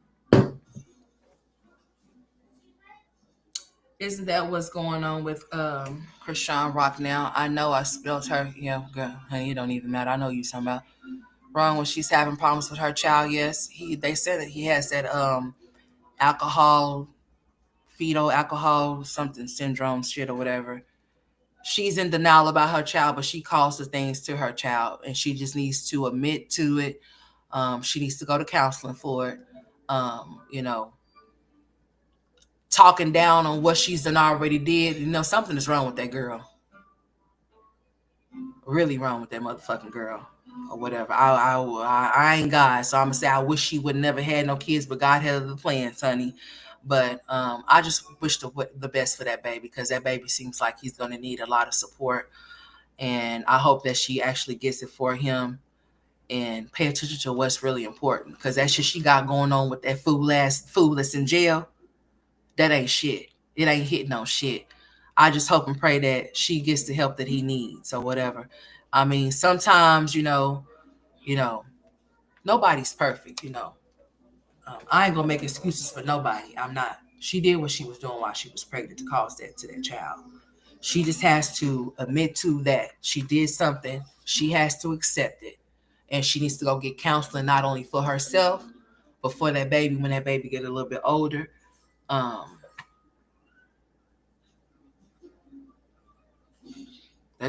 Speaker 1: Isn't that what's going on with Krishan Rock now? I know I spelled her. Yeah, girl, honey, it don't even matter. I know you talking about. Wrong when she's having problems with her child. Yes, they said that he has that fetal alcohol something syndrome shit or whatever. She's in denial about her child, but she calls the things to her child, and she just needs to admit to it. She needs to go to counseling for it. Talking down on what she's done already did. Something is wrong with that girl. Really wrong with that motherfucking girl. Or whatever. I ain't God, so I'm gonna say I wish she would never had no kids, but God had other plans, honey. But I just wish the best for that baby, because that baby seems like he's gonna need a lot of support, and I hope that she actually gets it for him and pay attention to what's really important, because that shit she got going on with that fool that's in jail, that ain't shit. It ain't hitting no shit. I just hope and pray that she gets the help that he needs or whatever. I mean, sometimes, nobody's perfect, I ain't gonna make excuses for nobody. I'm not. She did what she was doing while she was pregnant to cause that to that child. She just has to admit to that. She did something. She has to accept it. And she needs to go get counseling, not only for herself, but for that baby when that baby get a little bit older. That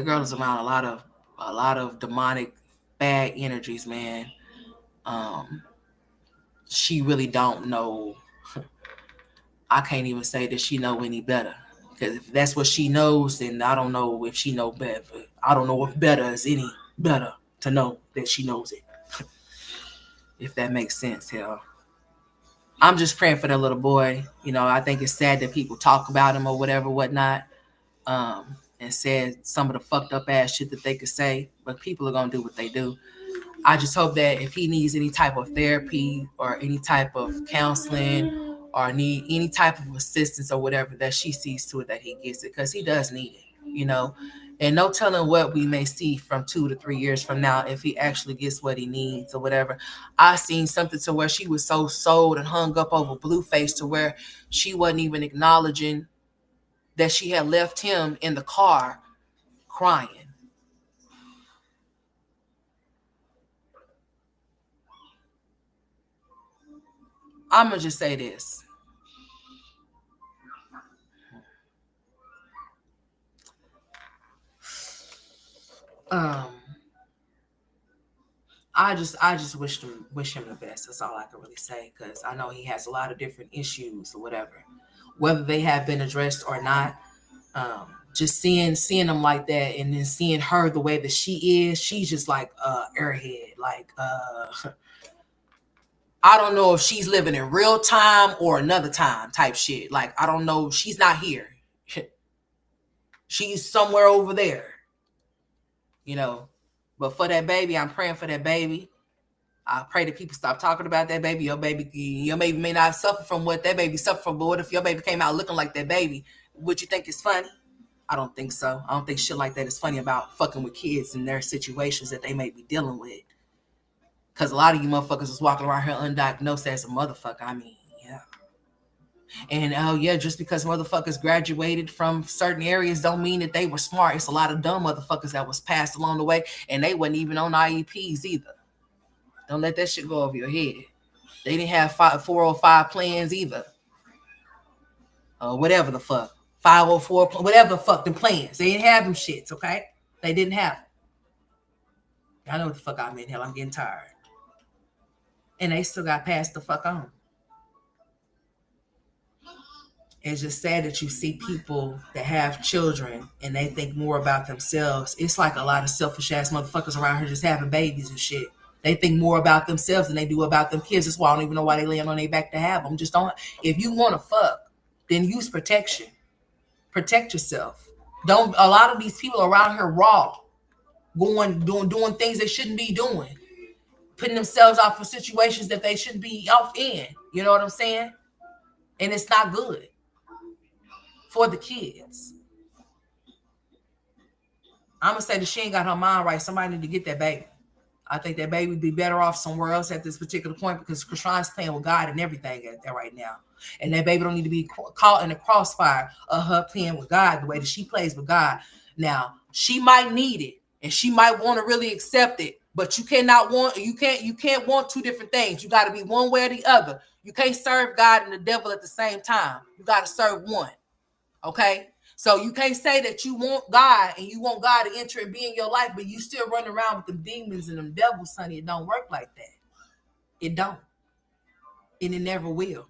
Speaker 1: girl is around a lot of demonic bad energies, man. She really don't know. I can't even say that she know any better, because if that's what she knows, then I don't know if she know better. I don't know if better is any better to know that she knows it. If that makes sense, hell. I'm just praying for that little boy. I think it's sad that people talk about him or whatever, whatnot. And said some of the fucked up ass shit that they could say, but people are gonna do what they do. I just hope that if he needs any type of therapy or any type of counseling or need any type of assistance or whatever, that she sees to it that he gets it, because he does need it, and no telling what we may see from 2 to 3 years from now if he actually gets what he needs or whatever. I seen something to where she was so sold and hung up over Blueface to where she wasn't even acknowledging that she had left him in the car crying. I'm going to just say this. I just wish him the best. That's all I can really say, because I know he has a lot of different issues or whatever, whether they have been addressed or not. Just seeing them like that, and then seeing her the way that she is, she's just like airhead. Like I don't know if she's living in real time or another time type shit. Like, I don't know. She's not here. She's somewhere over there. But for that baby, I'm praying for that baby. I pray that people stop talking about that baby. Your baby may not suffer from what that baby suffered from, but what if your baby came out looking like that baby? Would you think it's funny? I don't think so. I don't think shit like that is funny about fucking with kids and their situations that they may be dealing with. Because a lot of you motherfuckers is walking around here undiagnosed as a motherfucker. I mean, yeah. And just because motherfuckers graduated from certain areas don't mean that they were smart. It's a lot of dumb motherfuckers that was passed along the way, and they wasn't even on IEPs either. Don't let that shit go over your head. They didn't have 405 plans either. Whatever the fuck. 504, whatever the fuck them plans. They didn't have them shits, okay? They didn't have them. I know what the fuck I mean. Hell, I'm getting tired. And they still got passed the fuck on. It's just sad that you see people that have children and they think more about themselves. It's like a lot of selfish ass motherfuckers around here just having babies and shit. They think more about themselves than they do about them kids. That's why I don't even know why they laying on their back to have them. Just don't. If you want to fuck, then use protection. Protect yourself. Don't. A lot of these people around here raw, doing things they shouldn't be doing. putting themselves out for situations that they shouldn't be off in. You know what I'm saying? And it's not good for the kids. I'm going to say that she ain't got her mind right. Somebody need to get that baby. I think that baby would be better off somewhere else at this particular point because Krishan's playing with God and everything right now. And that baby don't need to be caught in the crossfire of her playing with God the way that she plays with God. Now, she might need it and she might want to really accept it, but you can't want two different things. You got to be one way or the other. You can't serve God and the devil at the same time. You got to serve one. Okay? So you can't say that you want God and you want God to enter and be in your life, but you still run around with them demons and them devils, honey. It don't work like that. It don't. And it never will.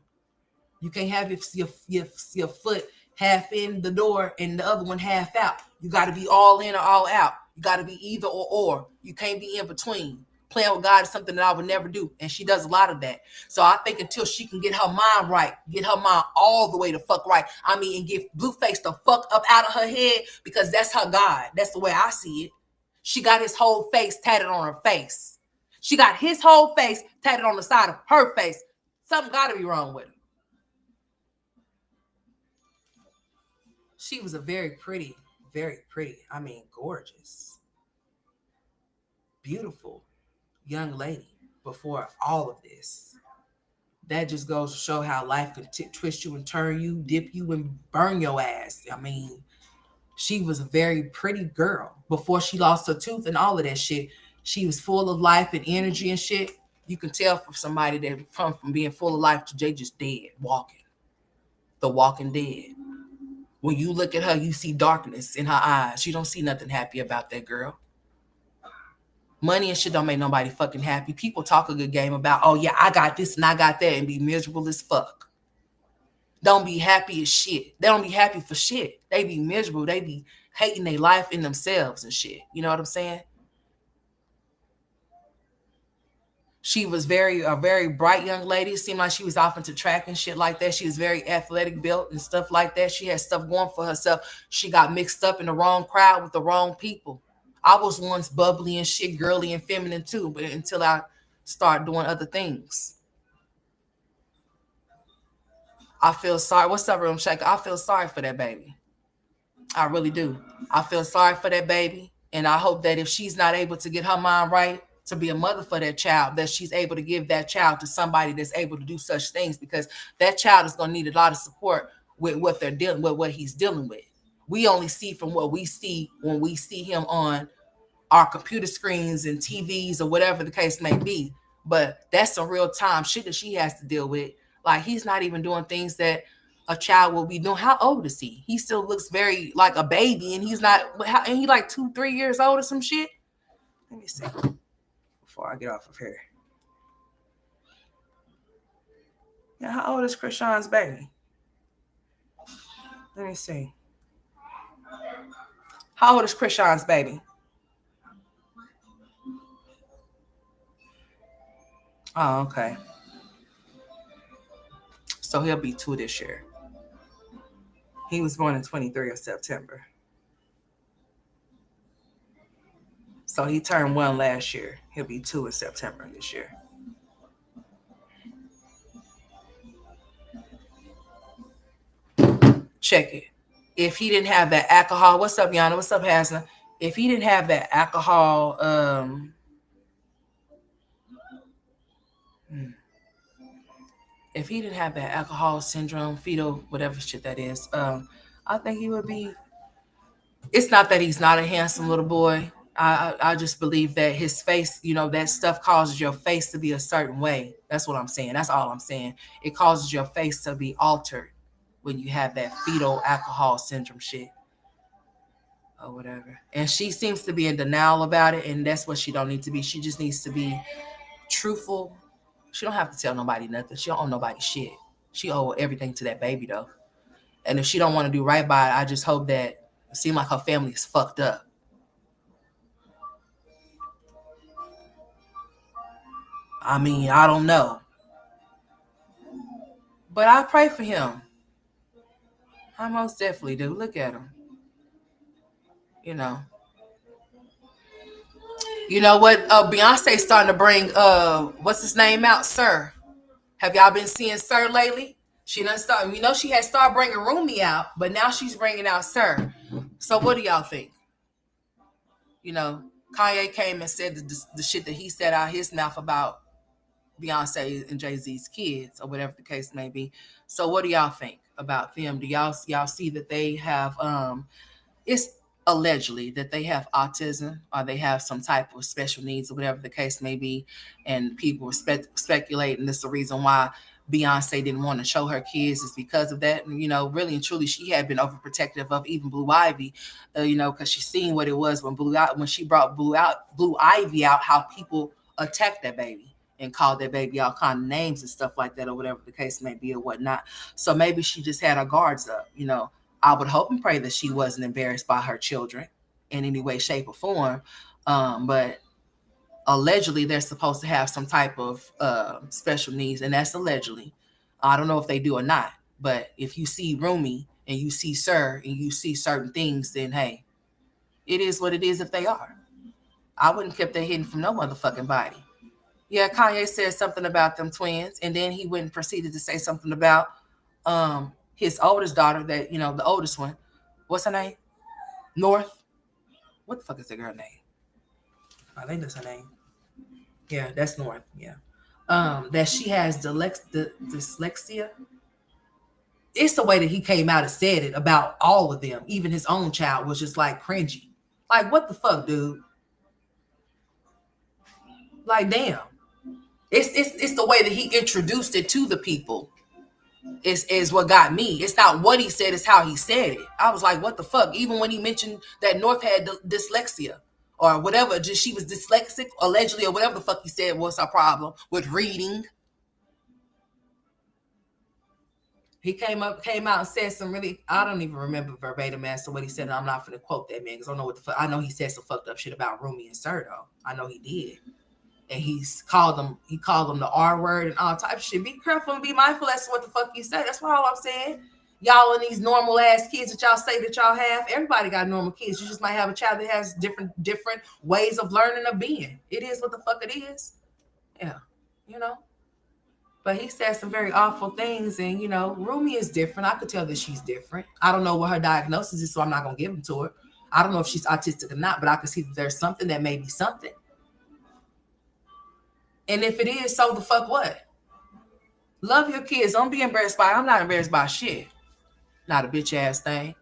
Speaker 1: You can't have your foot half in the door and the other one half out. You got to be all in or all out. You got to be either or. You can't be in between. Playing with God is something that I would never do. And she does a lot of that. So I think until she can get her mind right, get her mind all the way the fuck right. I mean, and get Blueface the fuck up out of her head because that's her God. That's the way I see it. She got his whole face tatted on her face. She got his whole face tatted on the side of her face. Something got to be wrong with her. She was a very pretty, I mean, gorgeous, beautiful young lady before all of this. That just goes to show how life can twist you and turn you, dip you and burn your ass. I mean, she was a very pretty girl before she lost her tooth and all of that shit. She was full of life and energy and shit. You can tell from somebody that from being full of life to they just dead, walking. The walking dead. When you look at her, you see darkness in her eyes. You don't see nothing happy about that girl. Money and shit don't make nobody fucking happy. People talk a good game about, oh yeah, I got this and I got that and be miserable as fuck. Don't be happy as shit. They don't be happy for shit. They be miserable. They be hating their life in themselves and shit. You know what I'm saying? She was a very bright young lady. It seemed like she was off into track and shit like that. She was very athletic built and stuff like that. She had stuff going for herself. She got mixed up in the wrong crowd with the wrong people. I was once bubbly and shit, girly and feminine too, but until I started doing other things. I feel sorry. What's up, Room Shaker? I feel sorry for that baby. I really do. I feel sorry for that baby. And I hope that if she's not able to get her mind right to be a mother for that child, that she's able to give that child to somebody that's able to do such things, because that child is going to need a lot of support with what they're dealing with, what he's dealing with. We only see from what we see when we see him on our computer screens and TVs or whatever the case may be. But that's some real time shit that she has to deal with. Like, he's not even doing things that a child will be doing. How old is he? He still looks very like a baby, and he's not. And he like 2-3 years old or some shit. Let me see before I get off of here. Yeah, how old is Krishan's baby? Let me see. How old is Krishan's baby? Oh, okay. So he'll be 2 this year. He was born in 23 of September. So he turned 1 last year. He'll be 2 in September this year. Check it. If he didn't have that alcohol, what's up, Yana? What's up, Hasna? If he didn't have that alcohol, if he didn't have that alcohol syndrome, fetal, whatever shit that is, I think he would be. It's not that he's not a handsome little boy. I just believe that his face, you know, that stuff causes your face to be a certain way. That's what I'm saying. That's all I'm saying. It causes your face to be altered when you have that fetal alcohol syndrome shit or whatever. And she seems to be in denial about it, and that's what she don't need to be. She just needs to be truthful. She don't have to tell nobody nothing. She don't owe nobody shit. She owe everything to that baby, though. And if she don't want to do right by it, I just hope that it seems like her family is fucked up. I mean, I don't know. But I pray for him. I most definitely do. Look at him. You know. You know what? Beyonce's starting to bring what's his name out, Sir. Have y'all been seeing Sir lately? She done start. You know she had started bringing Rumi out, but now she's bringing out Sir. So what do y'all think? You know, Kanye came and said the shit that he said out his mouth about Beyonce and Jay-Z's kids, or whatever the case may be. So what do y'all think about them? Do y'all see that they have it's allegedly that they have autism or they have some type of special needs or whatever the case may be, and people speculating this is the reason why Beyonce didn't want to show her kids is because of that. And, you know, really and truly, she had been overprotective of even Blue Ivy, you know, because she's seen what it was when she brought Blue Ivy out, how people attacked that baby and called that baby all kind of names and stuff like that, or whatever the case may be, or whatnot. So maybe she just had her guards up, you know. I would hope and pray that she wasn't embarrassed by her children in any way, shape, or form. But allegedly, they're supposed to have some type of special needs, and that's allegedly. I don't know if they do or not. But if you see Rumi and you see Sir and you see certain things, then hey, it is what it is if they are. I wouldn't keep that hidden from no motherfucking body. Yeah, Kanye said something about them twins, and then he went and proceeded to say something about his oldest daughter, that, you know, the oldest one. What's her name? North. What the fuck is the girl name? I think that's her name. Yeah, that's North. Yeah. That she has dyslexia. It's the way that he came out and said it about all of them. Even his own child was just like cringy. Like, what the fuck, dude? Like, damn. It's the way that he introduced it to the people is what got me. It's not what he said, it's how he said it. I was like, what the fuck? Even when he mentioned that North had dyslexia or whatever, just she was dyslexic, allegedly, or whatever the fuck he said was her problem with reading. He came out and said some really, I don't even remember verbatim as to what he said. And I'm not going to quote that man because I don't know what the fuck. I know he said some fucked up shit about Rumi and Sir, though. I know he did. And he called them the R word and all type of shit. Be careful and be mindful as to what the fuck you say. That's all I'm saying. Y'all and these normal ass kids that y'all say that y'all have, everybody got normal kids. You just might have a child that has different ways of learning or being. It is what the fuck it is. Yeah, you know. But he said some very awful things, and you know, Rumi is different. I could tell that she's different. I don't know what her diagnosis is, so I'm not gonna give them to her. I don't know if she's autistic or not, but I can see that there's something that may be something. And if it is, so the fuck what? Love your kids. Don't be embarrassed by it. I'm not embarrassed by shit. Not a bitch ass thing.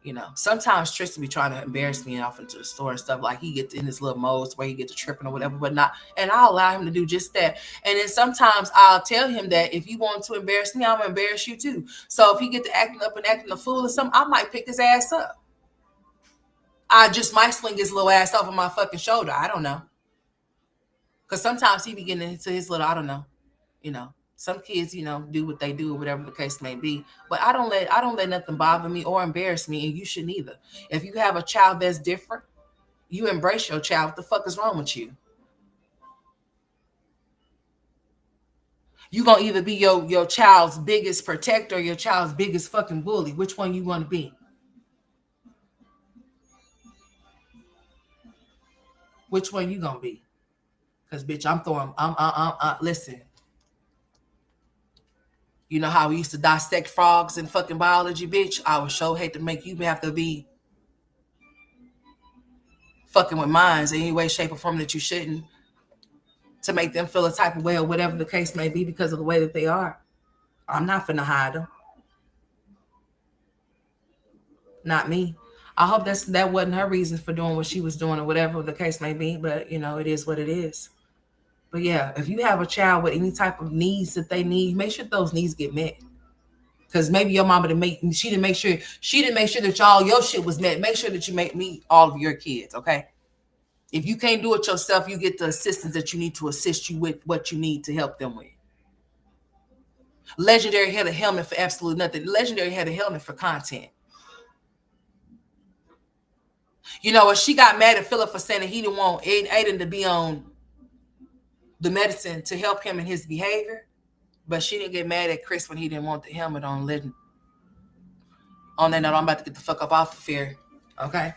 Speaker 1: You know, sometimes Tristan be trying to embarrass me off into the store and stuff. Like he gets in his little modes where he gets to tripping or whatever, but not. And I'll allow him to do just that. And then sometimes I'll tell him that if you want to embarrass me, I'm going to embarrass you too. So if he get to acting up and acting a fool or something, I might pick his ass up. I just might sling his little ass over my fucking shoulder. I don't know. Because sometimes he be getting into his little, I don't know, you know. Some kids, you know, do what they do or whatever the case may be. But I don't let nothing bother me or embarrass me, and you shouldn't either. If you have a child that's different, you embrace your child. What the fuck is wrong with you? You gonna either be your child's biggest protector or your child's biggest fucking bully. Which one you want to be? Which one you gonna be? Because bitch, listen. You know how we used to dissect frogs in fucking biology, bitch? I would sure hate to make you have to be fucking with minds in any way, shape, or form that you shouldn't, to make them feel a type of way or whatever the case may be because of the way that they are. I'm not finna hide them. Not me. I hope that wasn't her reason for doing what she was doing or whatever the case may be, but you know, it is what it is. But yeah, if you have a child with any type of needs that they need, make sure those needs get met. Because maybe your mama didn't make sure that all your shit was met. Make sure that you meet all of your kids, okay? If you can't do it yourself, you get the assistance that you need to assist you with what you need to help them with. Legendary had a helmet for absolute nothing. Legendary had a helmet for content. You know, she got mad at Philip for saying that he didn't want Aiden to be on the medicine to help him in his behavior, but she didn't get mad at Chris when he didn't want the helmet on. On that note, I'm about to get the fuck up off of here. Okay.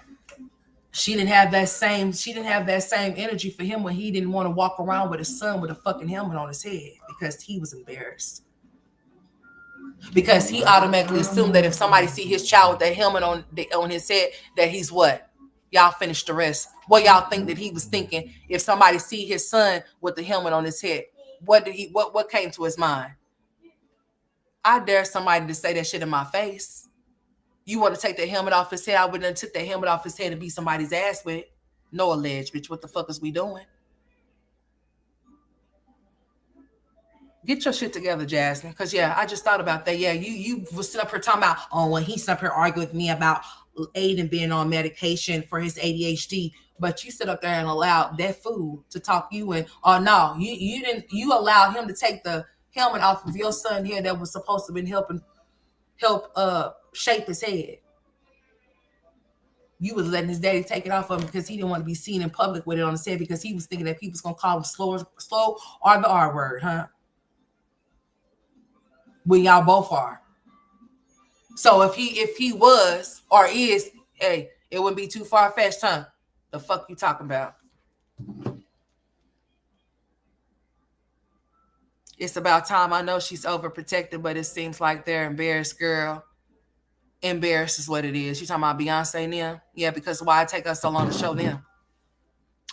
Speaker 1: She didn't have that same energy for him when he didn't want to walk around with his son with a fucking helmet on his head because he was embarrassed. Because he automatically assumed that if somebody see his child with that helmet on his head, that he's what? Y'all finish the rest. What y'all think that he was thinking if somebody see his son with the helmet on his head? What came to his mind? I dare somebody to say that shit in my face. You want to take the helmet off his head? I wouldn't have took the helmet off his head and beat somebody's ass with it. No alleged, bitch. What the fuck is we doing? Get your shit together, Jasmine. Because, yeah, I just thought about that. Yeah, you was sitting up here talking about, oh, when he's up here arguing with me about Aiden being on medication for his ADHD, but you sit up there and allowed that fool to talk you in. Oh, no, you allowed him to take the helmet off of your son here that was supposed to have been help shape his head. You was letting his daddy take it off of him because he didn't want to be seen in public with it on his head because he was thinking that people was going to call him slow or the R word, huh? When y'all both are. So if he was or is, hey, it wouldn't be too far-fetched, huh? The fuck you talking about? It's about time. I know she's overprotected, but it seems like they're embarrassed, girl. Embarrassed is what it is. You talking about Beyonce and them? Yeah, because why it take us so long to show them?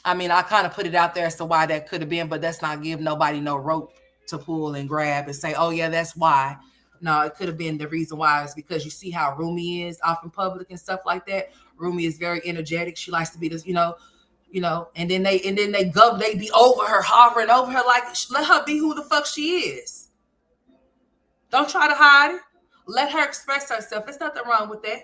Speaker 1: I mean, I kind of put it out there as to why that could have been, but that's not give nobody no rope to pull and grab and say, oh, yeah, that's why. No, it could have been the reason why is because you see how Rumi is off in public and stuff like that. Rumi is very energetic. She likes to be this, and then they be over her, hovering over her, like, let her be who the fuck she is. Don't try to hide it. Let her express herself. There's nothing wrong with that.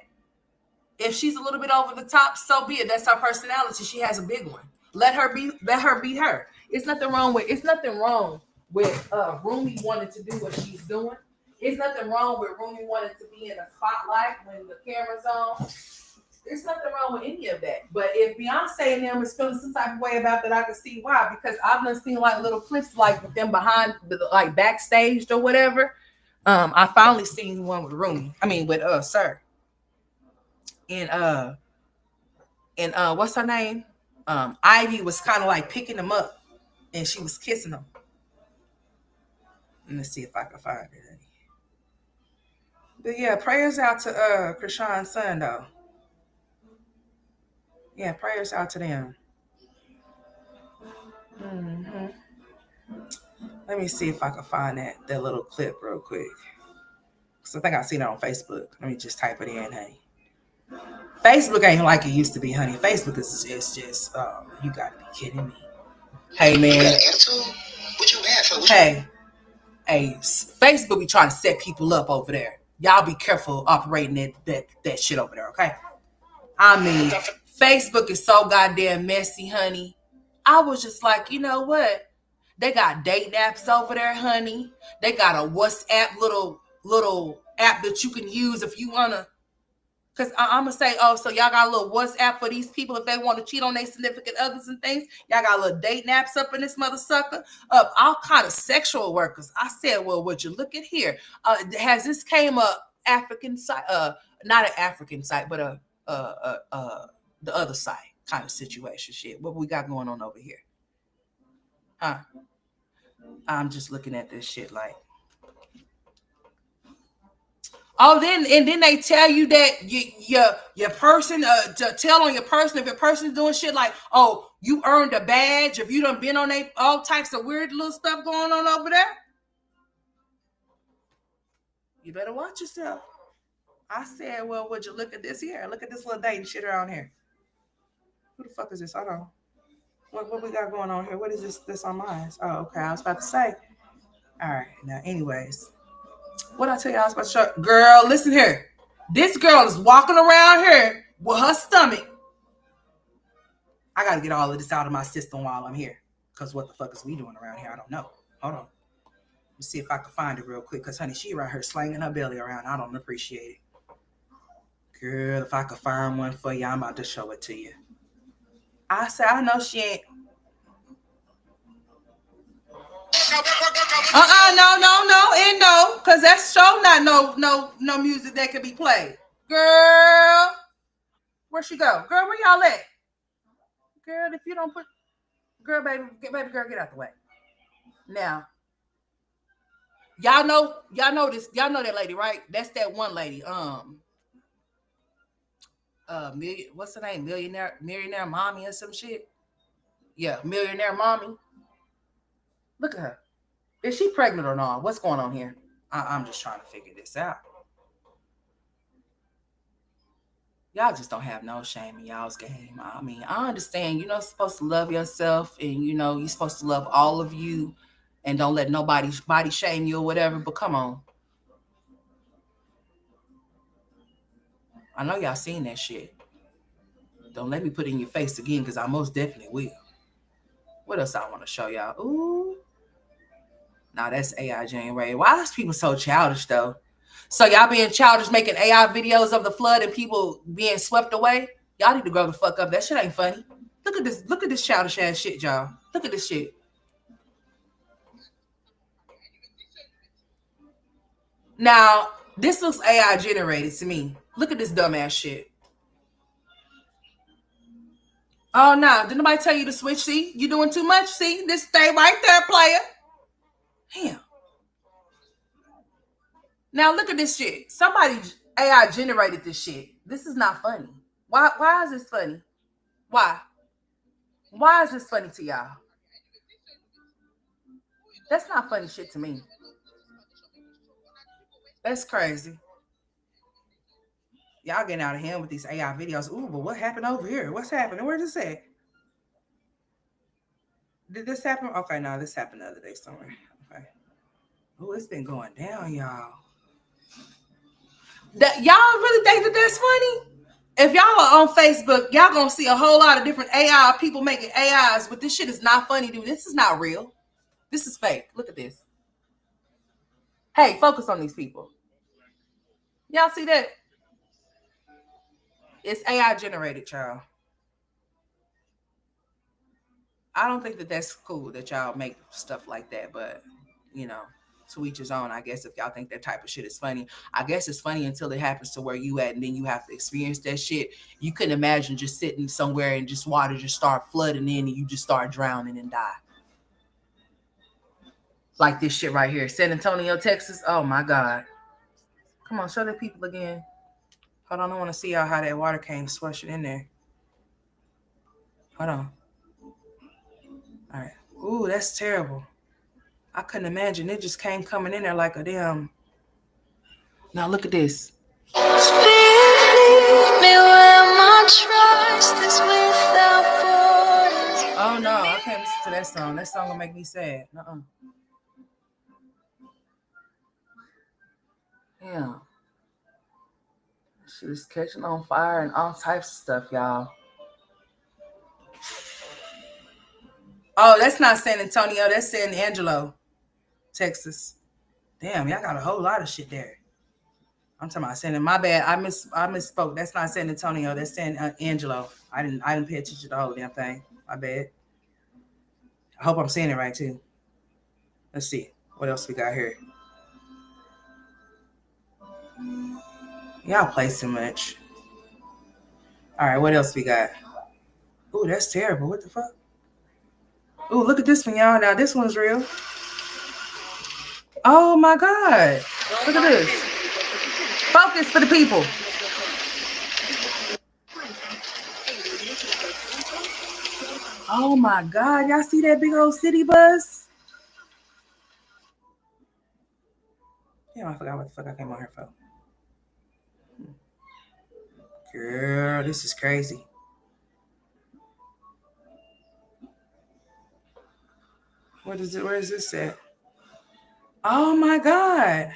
Speaker 1: If she's a little bit over the top, so be it. That's her personality. She has a big one. Let her be her. It's nothing wrong with Rumi wanting to do what she's doing. It's nothing wrong with Rumi wanting to be in the spotlight when the camera's on. There's nothing wrong with any of that. But if Beyonce and them is feeling some type of way about that, I can see why. Because I've done seen like little clips like with them behind like backstage or whatever. I finally seen one with Rumi. I mean with Sir. And what's her name? Ivy was kind of like picking him up and she was kissing him. Let me see if I can find it. But yeah, prayers out to Krishan's son though. Yeah, prayers out to them. Mm-hmm. Let me see if I can find that little clip real quick. Because I think I've seen it on Facebook. Let me just type it in, honey. Facebook ain't like it used to be, honey. Facebook is just you gotta be kidding me. Hey, man.
Speaker 8: What you mad for?
Speaker 1: Hey, Facebook be trying to set people up over there. Y'all be careful operating that shit over there, okay? I mean, Facebook is so goddamn messy, honey. I was just like, you know what? They got date apps over there, honey. They got a WhatsApp little app that you can use if you wanna. Because I'm going to say, oh, so y'all got a little WhatsApp for these people if they want to cheat on their significant others and things. Y'all got a little date naps up in this mother sucker. All kind of sexual workers. I said, well, would you look at here? Has this came up African site? Not an African site, but the other side kind of situation shit. What we got going on over here? Huh? I'm just looking at this shit like. Oh, then they tell you that your person to tell on your person if your person's doing shit like, oh, you earned a badge if you done been on all types of weird little stuff going on over there. You better watch yourself. I said, well, would you look at this here? Look at this little dating shit around here. Who the fuck is this? Hold on. What we got going on here? What is this on mine? Oh, okay. I was about to say. All right. Now, anyways. What I tell you I was about to show? Girl, listen here. This girl is walking around here with her stomach. I got to get all of this out of my system while I'm here. Because what the fuck is we doing around here? I don't know. Hold on. Let's see if I can find it real quick. Because, honey, she right here slanging her belly around. I don't appreciate it. Girl, if I could find one for you, I'm about to show it to you. I said, I know she ain't. No, because that's show not no music that can be played. Girl, where'd she go? Girl, where y'all at? Girl, if you don't put, girl, baby girl, get out the way. Now, y'all know this. Y'all know that lady, right? That's that one lady. What's her name? Millionaire mommy or some shit. Yeah, millionaire mommy. Look at her. Is she pregnant or not? What's going on here? I'm just trying to figure this out. Y'all just don't have no shame in y'all's game. I mean, I understand you're not supposed to love yourself, and you're supposed to love all of you, and don't let nobody body shame you or whatever. But come on, I know y'all seen that shit. Don't let me put it in your face again, because I most definitely will. What else I want to show y'all? Ooh. Nah, that's AI January. Why is people so childish, though? So y'all being childish, making AI videos of the flood and people being swept away? Y'all need to grow the fuck up. That shit ain't funny. Look at this. Look at this childish ass shit, y'all. Look at this shit. Now, this looks AI generated to me. Look at this dumbass shit. Oh, no. Did nobody tell you to switch? See? You doing too much? See? This stay right there, player. Damn. Now, look at this shit. Somebody AI generated this shit. This is not funny. Why is this funny? Why? Why is this funny to y'all? That's not funny shit to me. That's crazy. Y'all getting out of hand with these AI videos. Ooh, but what happened over here? What's happening? Where's this at? Did this happen? Okay, no, this happened the other day somewhere. Okay. Oh, it's been going down, y'all. Y'all really think that that's funny? If y'all are on Facebook, y'all gonna see a whole lot of different AI people making AIs, but this shit is not funny, dude. This is not real. This is fake. Look at this. Hey, focus on these people. Y'all see that? It's AI generated, y'all. I don't think that that's cool that y'all make stuff like that, but to each his own. I guess if y'all think that type of shit is funny, I guess it's funny until it happens to where you at, and then you have to experience that shit. You couldn't imagine just sitting somewhere and just water just start flooding in and you just start drowning and die. Like this shit right here, San Antonio, Texas. Oh my God. Come on, show the people again. Hold on, I want to see y'all how that water came swishing in there. Hold on. All right. Ooh, that's terrible. I couldn't imagine. It just came coming in there like a damn. Now look at this. Oh no, I can't listen to that song. That song will make me sad. Yeah. She was catching on fire and all types of stuff, y'all. Oh, that's not San Antonio. That's San Angelo, Texas. Damn, y'all got a whole lot of shit there. I'm talking about San. My bad. I misspoke. That's not San Antonio. That's San Angelo. I didn't pay attention to the whole damn thing. My bad. I hope I'm saying it right too. Let's see what else we got here. Y'all play too much. All right, what else we got? Ooh, that's terrible. What the fuck? Ooh, look at this one, y'all. Now this one's real. Oh my God. Look at this. Focus for the people. Oh my God. Y'all see that big old city bus? Yeah, I forgot what the fuck I came on here for. Girl, this is crazy. What is it? Where is this at? Oh my God.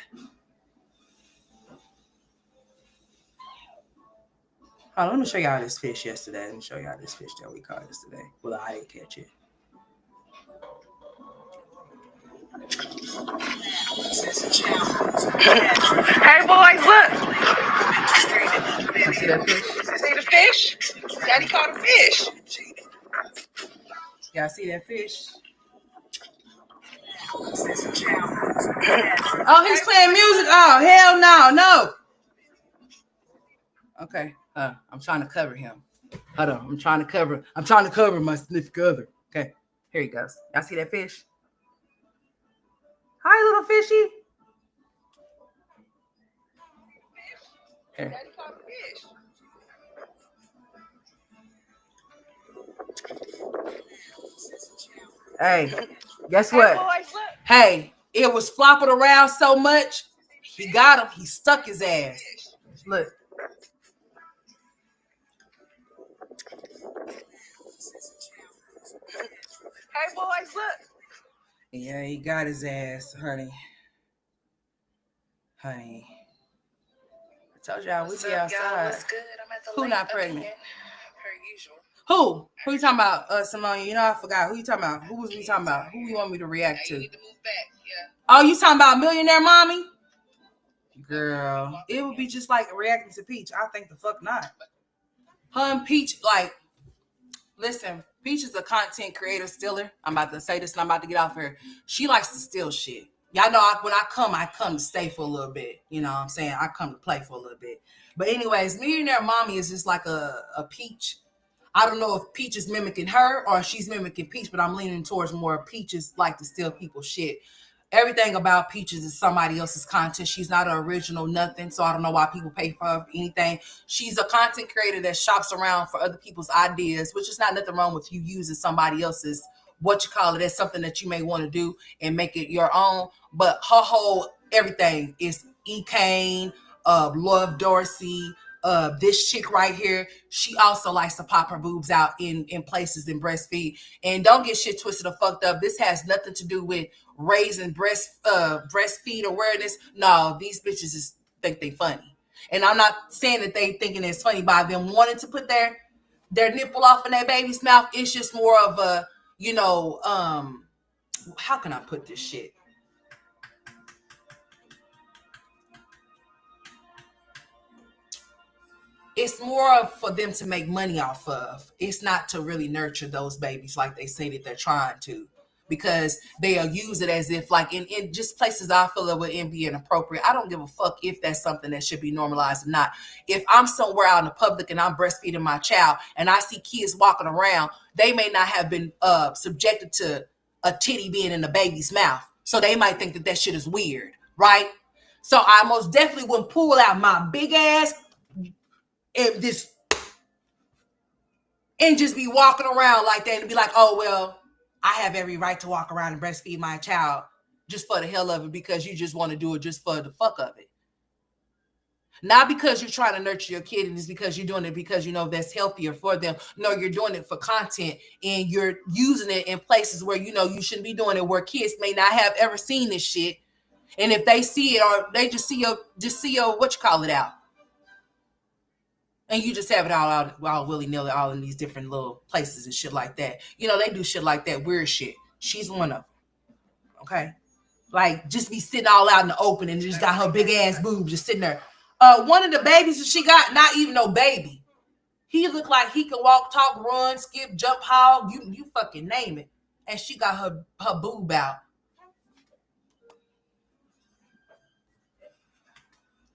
Speaker 1: Oh, let me show y'all this fish yesterday. Let me show y'all this fish that we caught yesterday. Well, I didn't catch it.
Speaker 5: Hey boys, look.
Speaker 1: You see that fish?
Speaker 5: See the fish? Daddy caught a fish.
Speaker 1: Y'all see that fish? Oh, he's playing music. Oh, hell no. Okay. I'm trying to cover him. Hold on. I'm trying to cover my significant other. Okay. Here he goes. Y'all see that fish? Hi, little fishy. Here. Hey, guess what? Hey, it was flopping around so much. He got him. He stuck his ass. Look.
Speaker 5: Hey, boys, look.
Speaker 1: Yeah, he got his ass, honey. Honey. I told y'all we be outside.
Speaker 2: What's good? I'm at the
Speaker 1: Who
Speaker 2: late
Speaker 1: not pregnant?
Speaker 2: again, per usual.
Speaker 1: Who? Who you talking about, Simone? You know I forgot. Who you talking about? Who was we talking about? Who you want me to react to?
Speaker 2: You need to move back, yeah.
Speaker 1: Oh, you talking about Millionaire Mommy? Girl, it would be just like reacting to Peach. I think the fuck not. Her and Peach, like, listen, Peach is a content creator stealer. I'm about to say this and I'm about to get off here. She likes to steal shit. Y'all know when I come to stay for a little bit. You know what I'm saying? I come to play for a little bit. But anyways, Millionaire Mommy is just like a Peach. I don't know if Peach is mimicking her or she's mimicking Peach, but I'm leaning towards more Peaches like to steal people's shit. Everything about Peaches is somebody else's content. She's not an original nothing, so I don't know why people pay for her anything. She's a content creator that shops around for other people's ideas, which is not nothing wrong with you using somebody else's, what you call it, as something that you may want to do and make it your own. But her whole everything is E. Kane, Love Dorsey, this chick right here, she also likes to pop her boobs out in places and breastfeed. And don't get shit twisted or fucked up. This has nothing to do with raising breastfeed awareness. No, these bitches just think they funny. And I'm not saying that they thinking it's funny by them wanting to put their nipple off in their baby's mouth. It's just more of a, how can I put this shit? It's more for them to make money off of. It's not to really nurture those babies like they say that they're trying to, because they'll use it as if like in just places I feel it would be inappropriate. I don't give a fuck if that's something that should be normalized or not. If I'm somewhere out in the public and I'm breastfeeding my child and I see kids walking around, they may not have been subjected to a titty being in the baby's mouth. So they might think that shit is weird, right? So I most definitely wouldn't pull out my big ass and just be walking around like that and be like, oh, well, I have every right to walk around and breastfeed my child just for the hell of it because you just want to do it just for the fuck of it. Not because you're trying to nurture your kid and it's because you're doing it because you know that's healthier for them. No, you're doing it for content and you're using it in places where you know you shouldn't be doing it, where kids may not have ever seen this shit. And if they see it or they just see your what you call it out. And you just have it all willy-nilly, all in these different little places and shit like that. You know, they do shit like that, weird shit. She's one of them. Okay? Like, just be sitting all out in the open and just got her big ass boobs just sitting there. One of the babies that she got, not even no baby. He looked like he could walk, talk, run, skip, jump, hog, you fucking name it. And she got her boob out.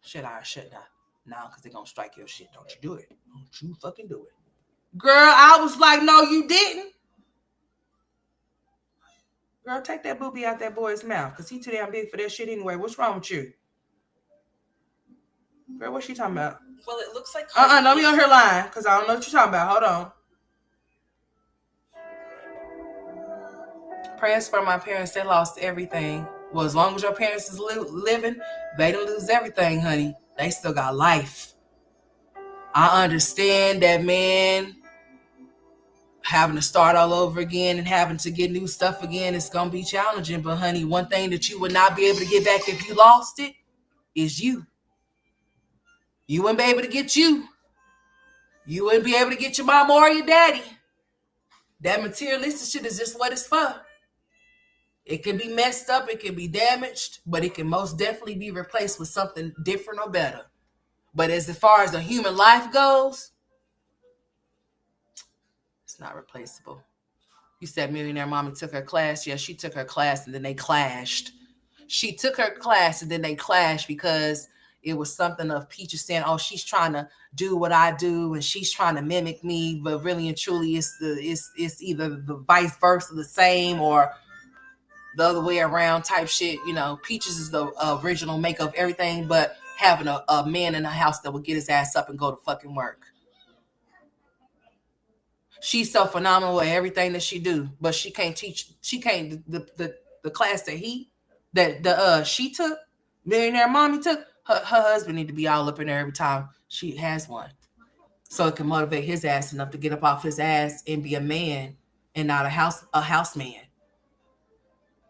Speaker 1: Should I or should not? No, because they're going to strike your shit. Don't you do it. Don't you fucking do it. Girl, I was like, no, you didn't. Girl, take that boobie out that boy's mouth because he too damn big for that shit anyway. What's wrong with you? Girl, what's she talking about?
Speaker 5: Well, it looks like...
Speaker 1: Don't be on her line because I don't know what you're talking about. Hold on. Prayers for my parents. They lost everything. Well, as long as your parents is living, they didn't lose everything, honey. They still got life. I understand that, man, having to start all over again and having to get new stuff again, it's going to be challenging. But, honey, one thing that you would not be able to get back if you lost it is you. You wouldn't be able to get you. You wouldn't be able to get your mama or your daddy. That materialistic shit is just what it's for. It can be messed up, it can be damaged, but it can most definitely be replaced with something different or better. But as far as the human life goes, it's not replaceable. You said Millionaire Mommy took her class. Yeah, she took her class and then they clashed. She took her class and then they clashed because it was something of Peaches saying, "Oh, she's trying to do what I do, and she's trying to mimic me," but really and truly, it's either the vice versa, the same, or the other way around type shit. Peaches is the original make of everything, but having a man in the house that will get his ass up and go to fucking work. She's so phenomenal at everything that she do, but she can't teach. She can't the class that she took, Millionaire Mommy took. Her husband need to be all up in there every time she has one, so it can motivate his ass enough to get up off his ass and be a man and not a house man.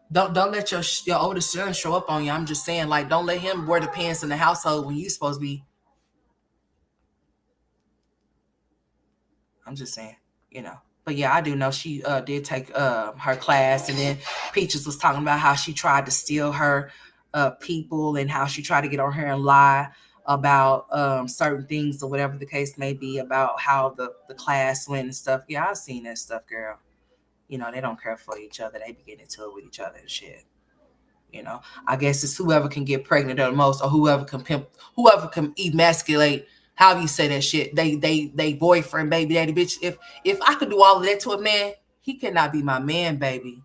Speaker 1: Don't let your oldest son show up on you. I'm just saying, like, don't let him wear the pants in the household when you supposed to be. I'm just saying, But yeah, I do know she did take her class, and then Peaches was talking about how she tried to steal her people and how she tried to get on her and lie about certain things or whatever the case may be about how the class went and stuff. Yeah, I've seen that stuff, girl. They don't care for each other. They be getting into it with each other and shit. I guess it's whoever can get pregnant the most, or whoever can pimp, whoever can emasculate. How you say that shit? They boyfriend, baby daddy, bitch. If I could do all of that to a man, he cannot be my man, baby.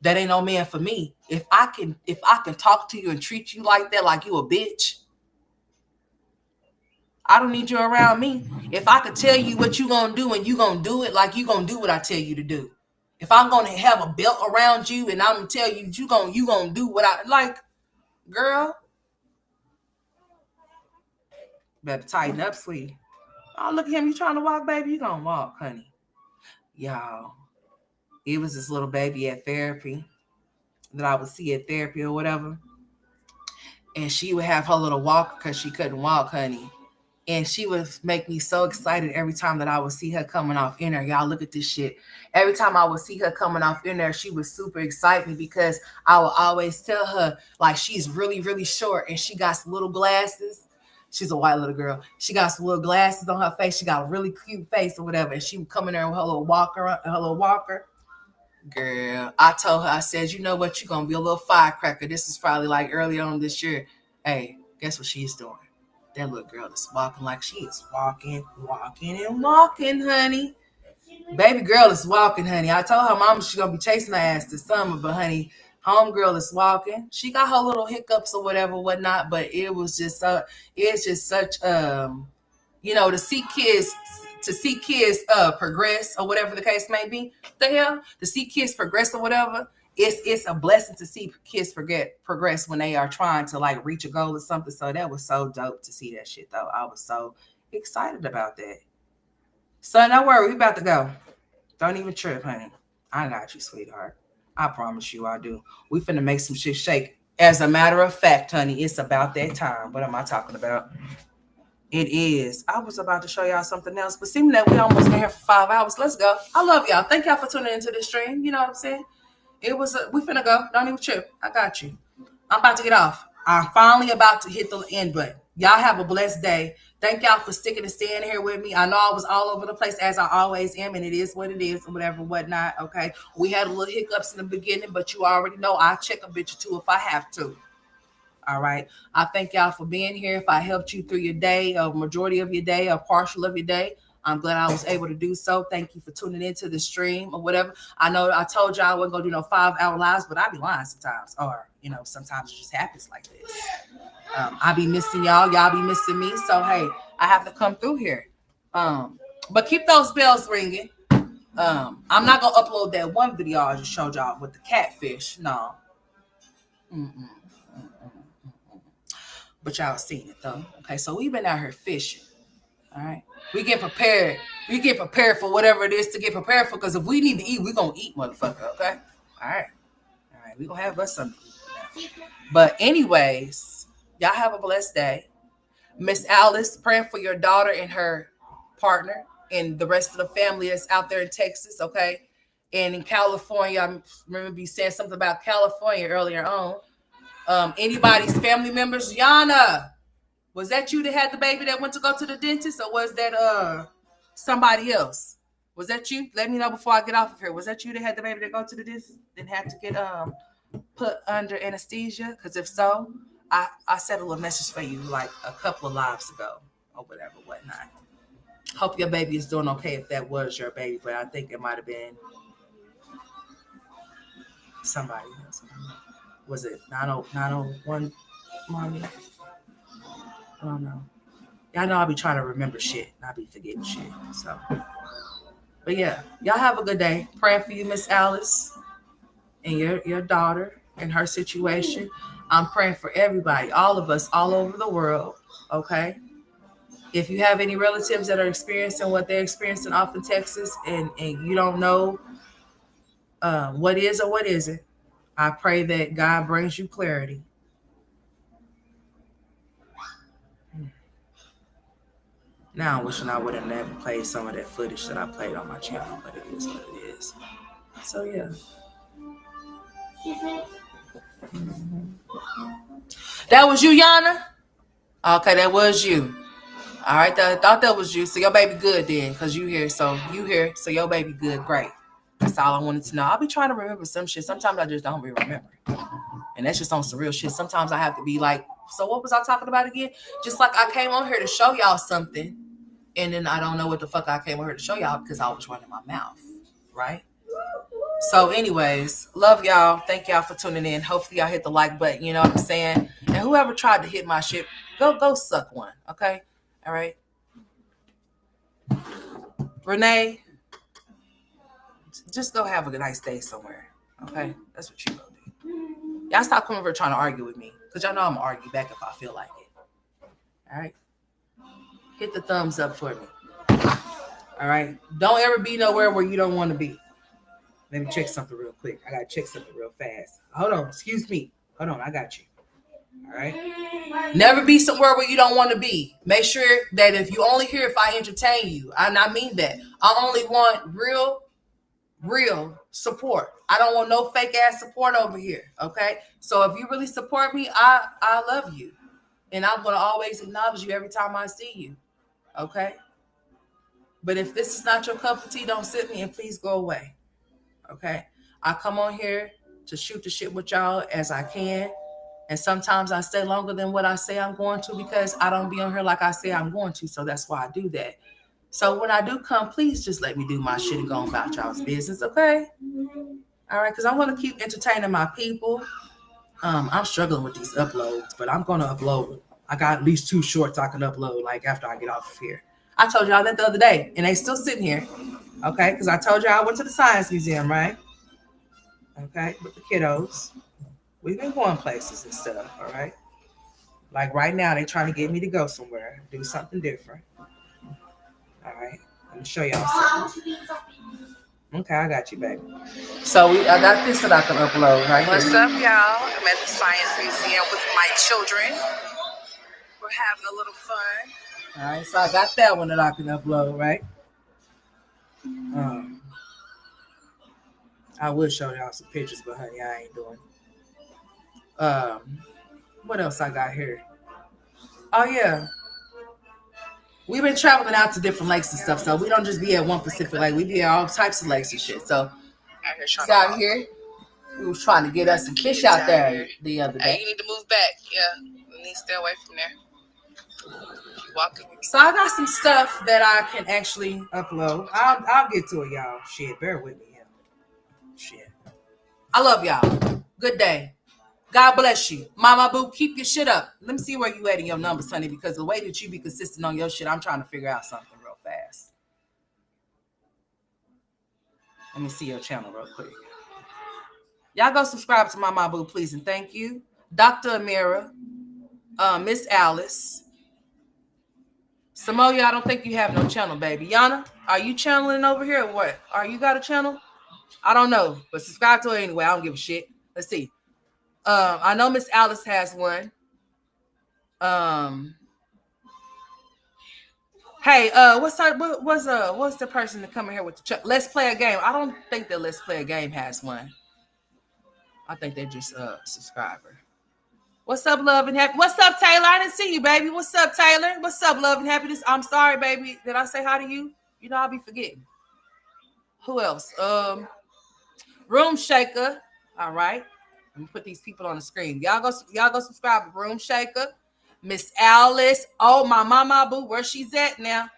Speaker 1: That ain't no man for me. If I can talk to you and treat you like that, like you a bitch, I don't need you around me. If I could tell you what you gonna do and you gonna do it, like you gonna do what I tell you to do. If I'm gonna have a belt around you and I'm gonna tell you you gonna do what I like, girl, better tighten up, sweetie. Oh, look at him. You trying to walk, baby? You gonna walk, honey. Y'all, it was this little baby at therapy that I would see at therapy or whatever. And she would have her little walker because she couldn't walk, honey. And she would make me so excited every time that I would see her coming off in there. Y'all, look at this shit. Every time I would see her coming off in there, she would super excite me because I would always tell her, like, she's really, really short and she got some little glasses. She's a white little girl. She got some little glasses on her face. She got a really cute face or whatever. And she would come in there with her little walker. Girl, I told her, I said, you know what? You're going to be a little firecracker. This is probably like early on this year. Hey, guess what she's doing? That little girl is walking like she is walking, honey. Baby girl is walking, honey. I told her mama she's going to be chasing her ass this summer, but honey, homegirl is walking. She got her little hiccups or whatever, whatnot, but it was just, it's just such, to see kids progress or whatever the case may be. The hell, to see kids progress or whatever, it's a blessing to see kids progress when they are trying to like reach a goal or something. So that was so dope to see that shit though. I was so excited about that. So don't worry, we about to go. Don't even trip, honey. I got you, sweetheart. I promise you I do. We finna make some shit shake. As a matter of fact, honey, it's about that time. What am I talking about? It is. I was about to show y'all something else, but seeming that we almost been here for 5 hours. Let's go. I love y'all. Thank y'all for tuning into this stream. You know what I'm saying? We finna go. Don't even trip. I got you. I'm about to get off. I'm finally about to hit the end button. Y'all have a blessed day. Thank y'all for sticking and staying here with me. I know I was all over the place as I always am, and it is what it is, and whatever, whatnot. Okay. We had a little hiccups in the beginning, but you already know I check a bitch or two if I have to. All right. I thank y'all for being here. If I helped you through your day, a majority of your day, a partial of your day, I'm glad I was able to do so. Thank you for tuning into the stream or whatever. I know I told y'all I wasn't going to do no 5-hour lives, but I be lying sometimes. Or, sometimes it just happens like this. I be missing y'all. Y'all be missing me. So, hey, I have to come through here. But keep those bells ringing. I'm not going to upload that one video I just showed y'all with the catfish. No. But y'all seen it though. Okay, so we've been out here fishing. All right. We get prepared. We get prepared for whatever it is to get prepared for. Because if we need to eat, we're gonna eat, motherfucker. Okay. All right. We gonna have us something. But anyways, y'all have a blessed day. Miss Alice, praying for your daughter and her partner and the rest of the family that's out there in Texas. Okay. And in California, I remember you saying something about California earlier on. Anybody's family members? Yana, was that you that had the baby that went to go to the dentist, or was that somebody else? Was that you? Let me know before I get off of here. Was that you that had the baby that go to the dentist and had to get put under anesthesia? Because if so, I sent a little message for you like a couple of lives ago or whatever, whatnot. Hope your baby is doing okay if that was your baby, but I think it might have been somebody else. Was it 901 mommy? I don't know. Y'all know I'll be trying to remember shit and I'll be forgetting shit. So, but yeah, y'all have a good day. Praying for you, Miss Alice, and your daughter and her situation. I'm praying for everybody, all of us, all over the world. Okay. If you have any relatives that are experiencing what they're experiencing off in Texas and you don't know what is or what isn't, I pray that God brings you clarity. Now I'm wishing I would have never played some of that footage that I played on my channel, but it is what it is. So yeah. That was you, Yana? Okay, that was you. All right, I thought that was you. So your baby good then, because you here. So you here. So your baby good. Great. That's all I wanted to know. I'll be trying to remember some shit. Sometimes I just don't remember. And that's just on some real shit. Sometimes I have to be like, so what was I talking about again? Just like I came on here to show y'all something. And then I don't know what the fuck I came on here to show y'all because I was running my mouth. Right? So anyways, love y'all. Thank y'all for tuning in. Hopefully y'all hit the like button. You know what I'm saying? And whoever tried to hit my shit, go suck one. Okay? All right. Renee, just go have a nice day somewhere. Okay? That's what you gonna do. Y'all stop coming over trying to argue with me. Because y'all know I'm gonna argue back if I feel like it. All right? Hit the thumbs up for me. All right? Don't ever be nowhere where you don't want to be. Let me check something real quick. I gotta check something real fast. Hold on. Excuse me. Hold on. I got you. All right. Never be somewhere where you don't want to be. Make sure that if you only here if I entertain you, and I mean that. I only want real support. I don't want no fake ass support over here. Okay. So if you really support me, I love you, and I'm gonna always acknowledge you every time I see you. Okay. But if this is not your cup of tea, don't sit me and please go away. Okay. I come on here to shoot the shit with y'all as I can. And sometimes I stay longer than what I say I'm going to because I don't be on here like I say I'm going to. So that's why I do that. So when I do come, please just let me do my shit and go on about y'all's business, okay? All right, because I want to keep entertaining my people. I'm struggling with these uploads, but I'm going to upload. I got at least 2 shorts I can upload like after I get off of here. I told y'all that the other day, and they still sitting here, okay? Because I told y'all I went to the Science Museum, right? Okay, with the kiddos. We've been going places and stuff, all right? Like right now, they're trying to get me to go somewhere, do something different. All right, let me show y'all something. Okay, I got you, baby. So I got this that I can upload right here. What's up, y'all? I'm at the Science Museum with my children. We're having a little fun. All right, so I got that one that I can upload, right? I will show y'all some pictures, but honey, I ain't doing it. What else I got here? Oh yeah, we've been traveling out to different lakes and stuff, so we don't just be at one Pacific lake. We be at all types of lakes and shit. So out here, we was trying to get us some fish out there the other day. Hey, you need to move back. Yeah, you need to stay away from there. Walking. So I got some stuff that I can actually upload. I'll get to it, y'all. Shit, bear with me. Shit. I love y'all. Good day. God bless you. Mama Boo, keep your shit up. Let me see where you at in your numbers, honey, because the way that you be consistent on your shit, I'm trying to figure out something real fast. Let me see your channel real quick. Y'all go subscribe to Mama Boo, please, and thank you. Dr. Amira, Miss Alice. Samoya, I don't think you have no channel, baby. Yana, are you channeling over here or what? Are you got a channel? I don't know, but subscribe to her anyway. I don't give a shit. Let's see. I know Miss Alice has one. Hey, what's the person to come in here with the Let's Play a Game? I don't think that Let's Play a Game has one. I think they just subscriber. What's up, love and happy? What's up, Taylor? I didn't see you, baby. What's up, Taylor? What's up, love and happiness? I'm sorry, baby. Did I say hi to you? You know I'll be forgetting. Who else? Room Shaker. All right. Let me put these people on the screen. Y'all go subscribe to Room Shaker. Miss Alice. Oh, my Mama Boo, where she's at now.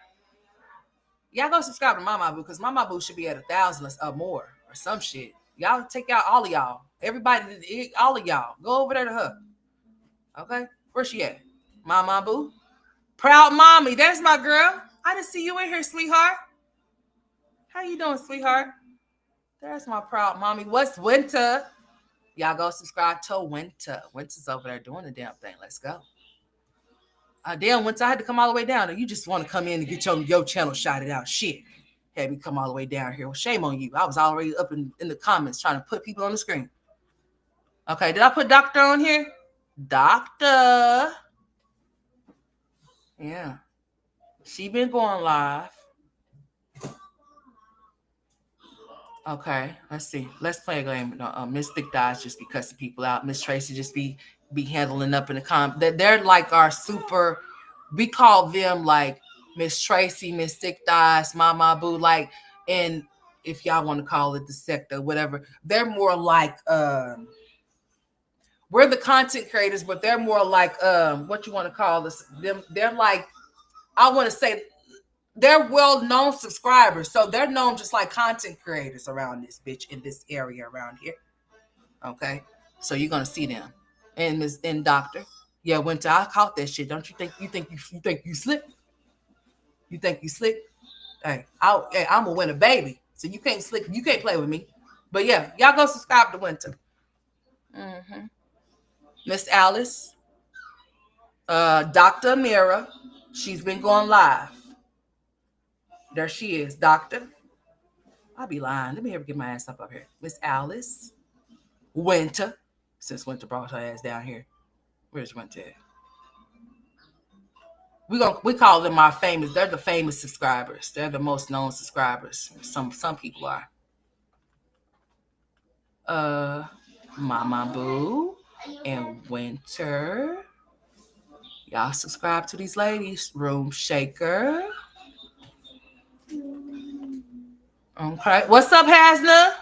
Speaker 1: Y'all go subscribe to Mama Boo, because Mama Boo should be at 1,000 or more or some shit. Y'all take out all of y'all. Everybody, all of y'all. Go over there to her. Okay? Where she at? Mama Boo. Proud Mommy. There's my girl. I didn't see you in here, sweetheart. How you doing, sweetheart? There's my proud mommy. What's Winter? Y'all go subscribe to Winter. Winter's over there doing the damn thing. Let's go. Damn, Winter, I had to come all the way down. You just want to come in and get your channel shouted out. Shit. Had me come all the way down here. Well, shame on you. I was already up in the comments trying to put people on the screen. Okay, did I put Doctor on here? Doctor. Yeah. She been going live. Okay, let's see. Let's play a game. No, Miss Thick Thighs just be cussing people out. Miss Tracy just be handling up in the They're like our super. We call them like Miss Tracy, Miss Thick Thighs, Mama Boo. Like, and if y'all want to call it the sector, whatever, they're more like we're the content creators, but they're more like what you want to call this. Them. They're like, I want to say, they're well-known subscribers, so they're known just like content creators around this bitch in this area around here. Okay, so you're gonna see them. And Miss and Doctor, yeah, Winter, I caught that shit. Don't you think you think you slick? You think you slick? Hey, I'm a winner, baby. So you can't slick. You can't play with me. But yeah, y'all go subscribe to Winter. Miss Alice, Dr. Amira, she's been going live. There she is, Doctor. I'll be lying. Let me get my ass up here. Miss Alice. Winter. Since Winter brought her ass down here. Where's Winter at? We call them our famous. They're the famous subscribers. They're the most known subscribers. Some people are. Mama Boo and Winter. Y'all subscribe to these ladies. Room Shaker. Okay. What's up, Hasna?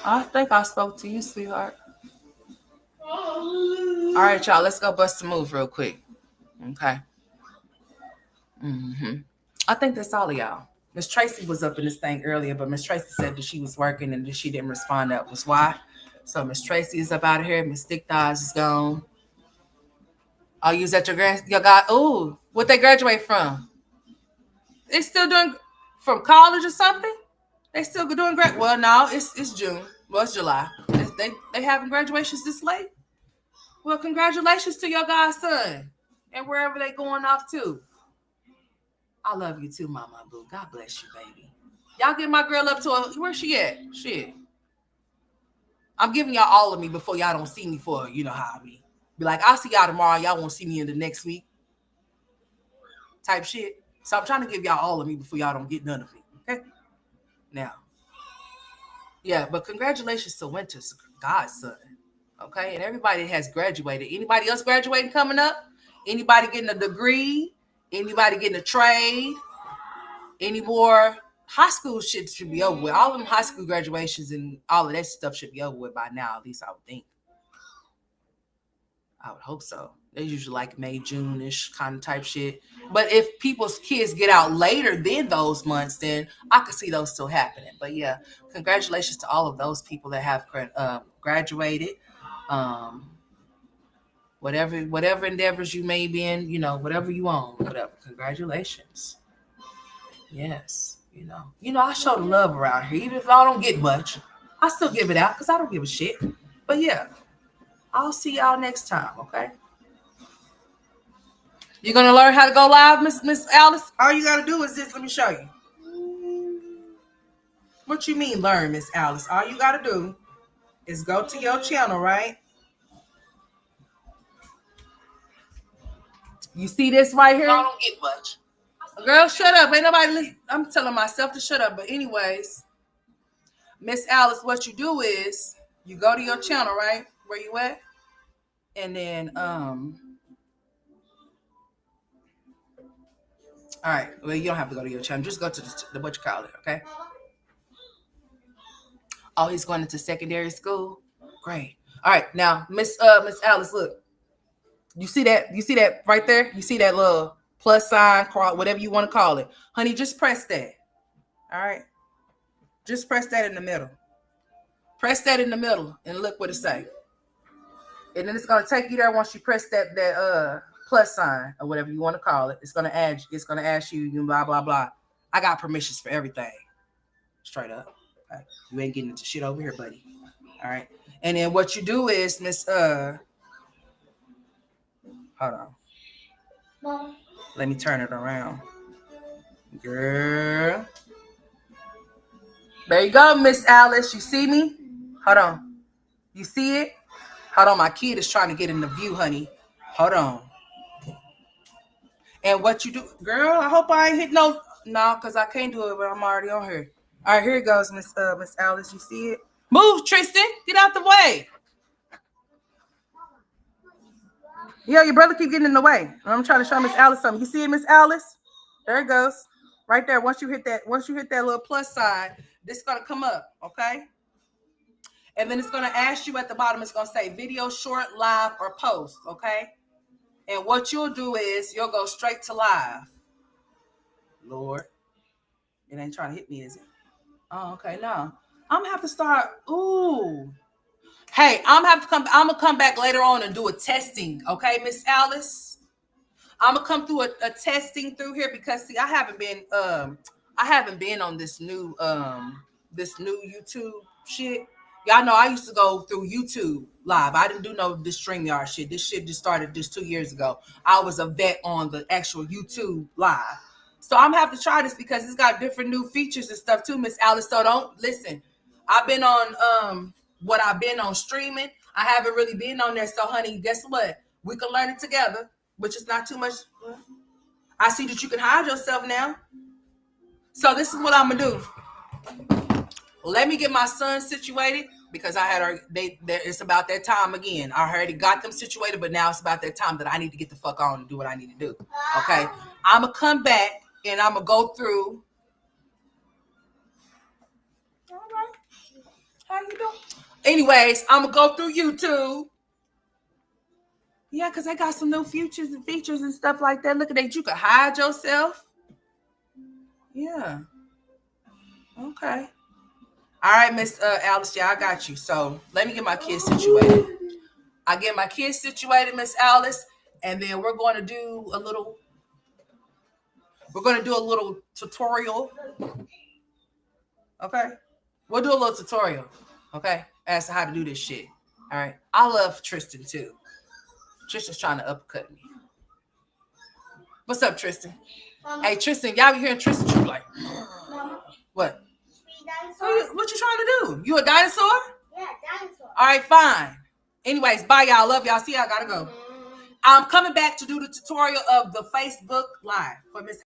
Speaker 1: I think I spoke to you, sweetheart. All right, y'all. Let's go bust a move real quick. Okay. I think that's all of y'all. Miss Tracy was up in this thing earlier, but Miss Tracy said that she was working and that she didn't respond. That was why. So Miss Tracy is up out of here. Miss Thick Thighs is gone. I'll use that your guy. Oh, what they graduate from? They still doing from college or something? They still doing great. Well, no, it's June. Well, it's July. They having graduations this late? Well, congratulations to your godson and wherever they going off to. I love you too, Mama Boo. God bless you, baby. Y'all get my girl up to where she at? Shit. I'm giving y'all all of me before y'all don't see me for, you know how I be. Be like, I'll see y'all tomorrow. Y'all won't see me in the next week. Type shit. So I'm trying to give y'all all of me before y'all don't get none of me. Okay? Now. Yeah, but congratulations to Winter's godson. Okay? And everybody has graduated. Anybody else graduating coming up? Anybody getting a degree? Anybody getting a trade? Any more? High school shit should be over with. All of them high school graduations and all of that stuff should be over with by now, at least I would think. I would hope so. They usually like May, June-ish kind of type shit. But if people's kids get out later than those months, then I could see those still happening. But yeah, congratulations to all of those people that have graduated. Whatever endeavors you may be in, you know, whatever you own, whatever. Congratulations. Yes, you know, I show the love around here. Even if I don't get much, I still give it out because I don't give a shit. But yeah, I'll see y'all next time, okay? You're gonna learn how to go live, Miss Alice? All you gotta do is this. Let me show you. What you mean learn, Miss Alice? All you gotta do is go to your channel, right? You see this right here? I don't get much. Girl, shut up. Ain't nobody listen. I'm telling myself to shut up. But anyways, Miss Alice, what you do is you go to your channel, right? Where you at? And then, all right. Well, you don't have to go to your channel. Just go to the what you call it, okay? Oh, he's going into secondary school. Great. All right, now, Miss Alice, look. You see that? You see that right there? You see that little plus sign, whatever you want to call it, honey? Just press that. All right. Just press that in the middle. Press that in the middle, and look what it say. And then it's gonna take you there once you press that plus sign or whatever you want to call it. It's gonna ask you blah blah blah. I got permissions for everything. Straight up. Okay. You ain't getting into shit over here, buddy. All right. And then what you do is, hold on. Mom. Let me turn it around. Girl. There you go, Miss Alice. You see me? Hold on. You see it? Hold on. My kid is trying to get in the view, honey. Hold on. And what you do, girl, I hope I ain't hit no, because I can't do it, but I'm already on here. All right, here it goes, Miss Alice. You see it? Move, Tristan. Get out the way. Yeah, your brother keep getting in the way. I'm trying to show Miss Alice something. You see it, Miss Alice? There it goes. Right there. Once you hit that little plus sign, this is gonna come up, okay? And then it's gonna ask you at the bottom, it's gonna say video, short, live, or post, okay? And what you'll do is you'll go straight to live. Lord. It ain't trying to hit me, is it? Oh, okay, no. I'm gonna have to start. Ooh. Hey, I'm gonna come back later on and do a testing, okay, Miss Alice? I'm gonna come through a testing through here because see, I haven't been on this new YouTube shit. Y'all know I used to go through YouTube live. I didn't do this StreamYard shit. This shit just started just 2 years ago. I was a vet on the actual YouTube live. So I'm gonna have to try this because it's got different new features and stuff too, Miss Alice. So don't listen. I've been on what I've been on streaming. I haven't really been on there. So honey, guess what? We can learn it together, which is not too much. I see that you can hide yourself now. So this is what I'm gonna do. Let me get my son situated because I had it's about that time again. I already got them situated, but now it's about that time that I need to get the fuck on and do what I need to do. Okay, I'm gonna come back and I'm gonna go through. All right, how you doing? Anyways, I'm gonna go through YouTube. Yeah, because I got some new features and stuff like that. Look at that, you can hide yourself. Yeah. Okay. All right, Miss Alice, yeah, I got you. So let me get my kids situated. I get my kids situated, Miss Alice, and then we're going to do a little tutorial. Okay? We'll do a little tutorial, okay, as to how to do this shit. All right? I love Tristan, too. Tristan's trying to uppercut me. What's up, Tristan? Hey, Tristan, y'all be hearing Tristan, you like, what? What you trying to do? You a dinosaur?
Speaker 4: Yeah, dinosaur.
Speaker 1: All right, fine. Anyways, bye, y'all. Love y'all. See, I gotta go. I'm coming back to do the tutorial of the Facebook Live for Miss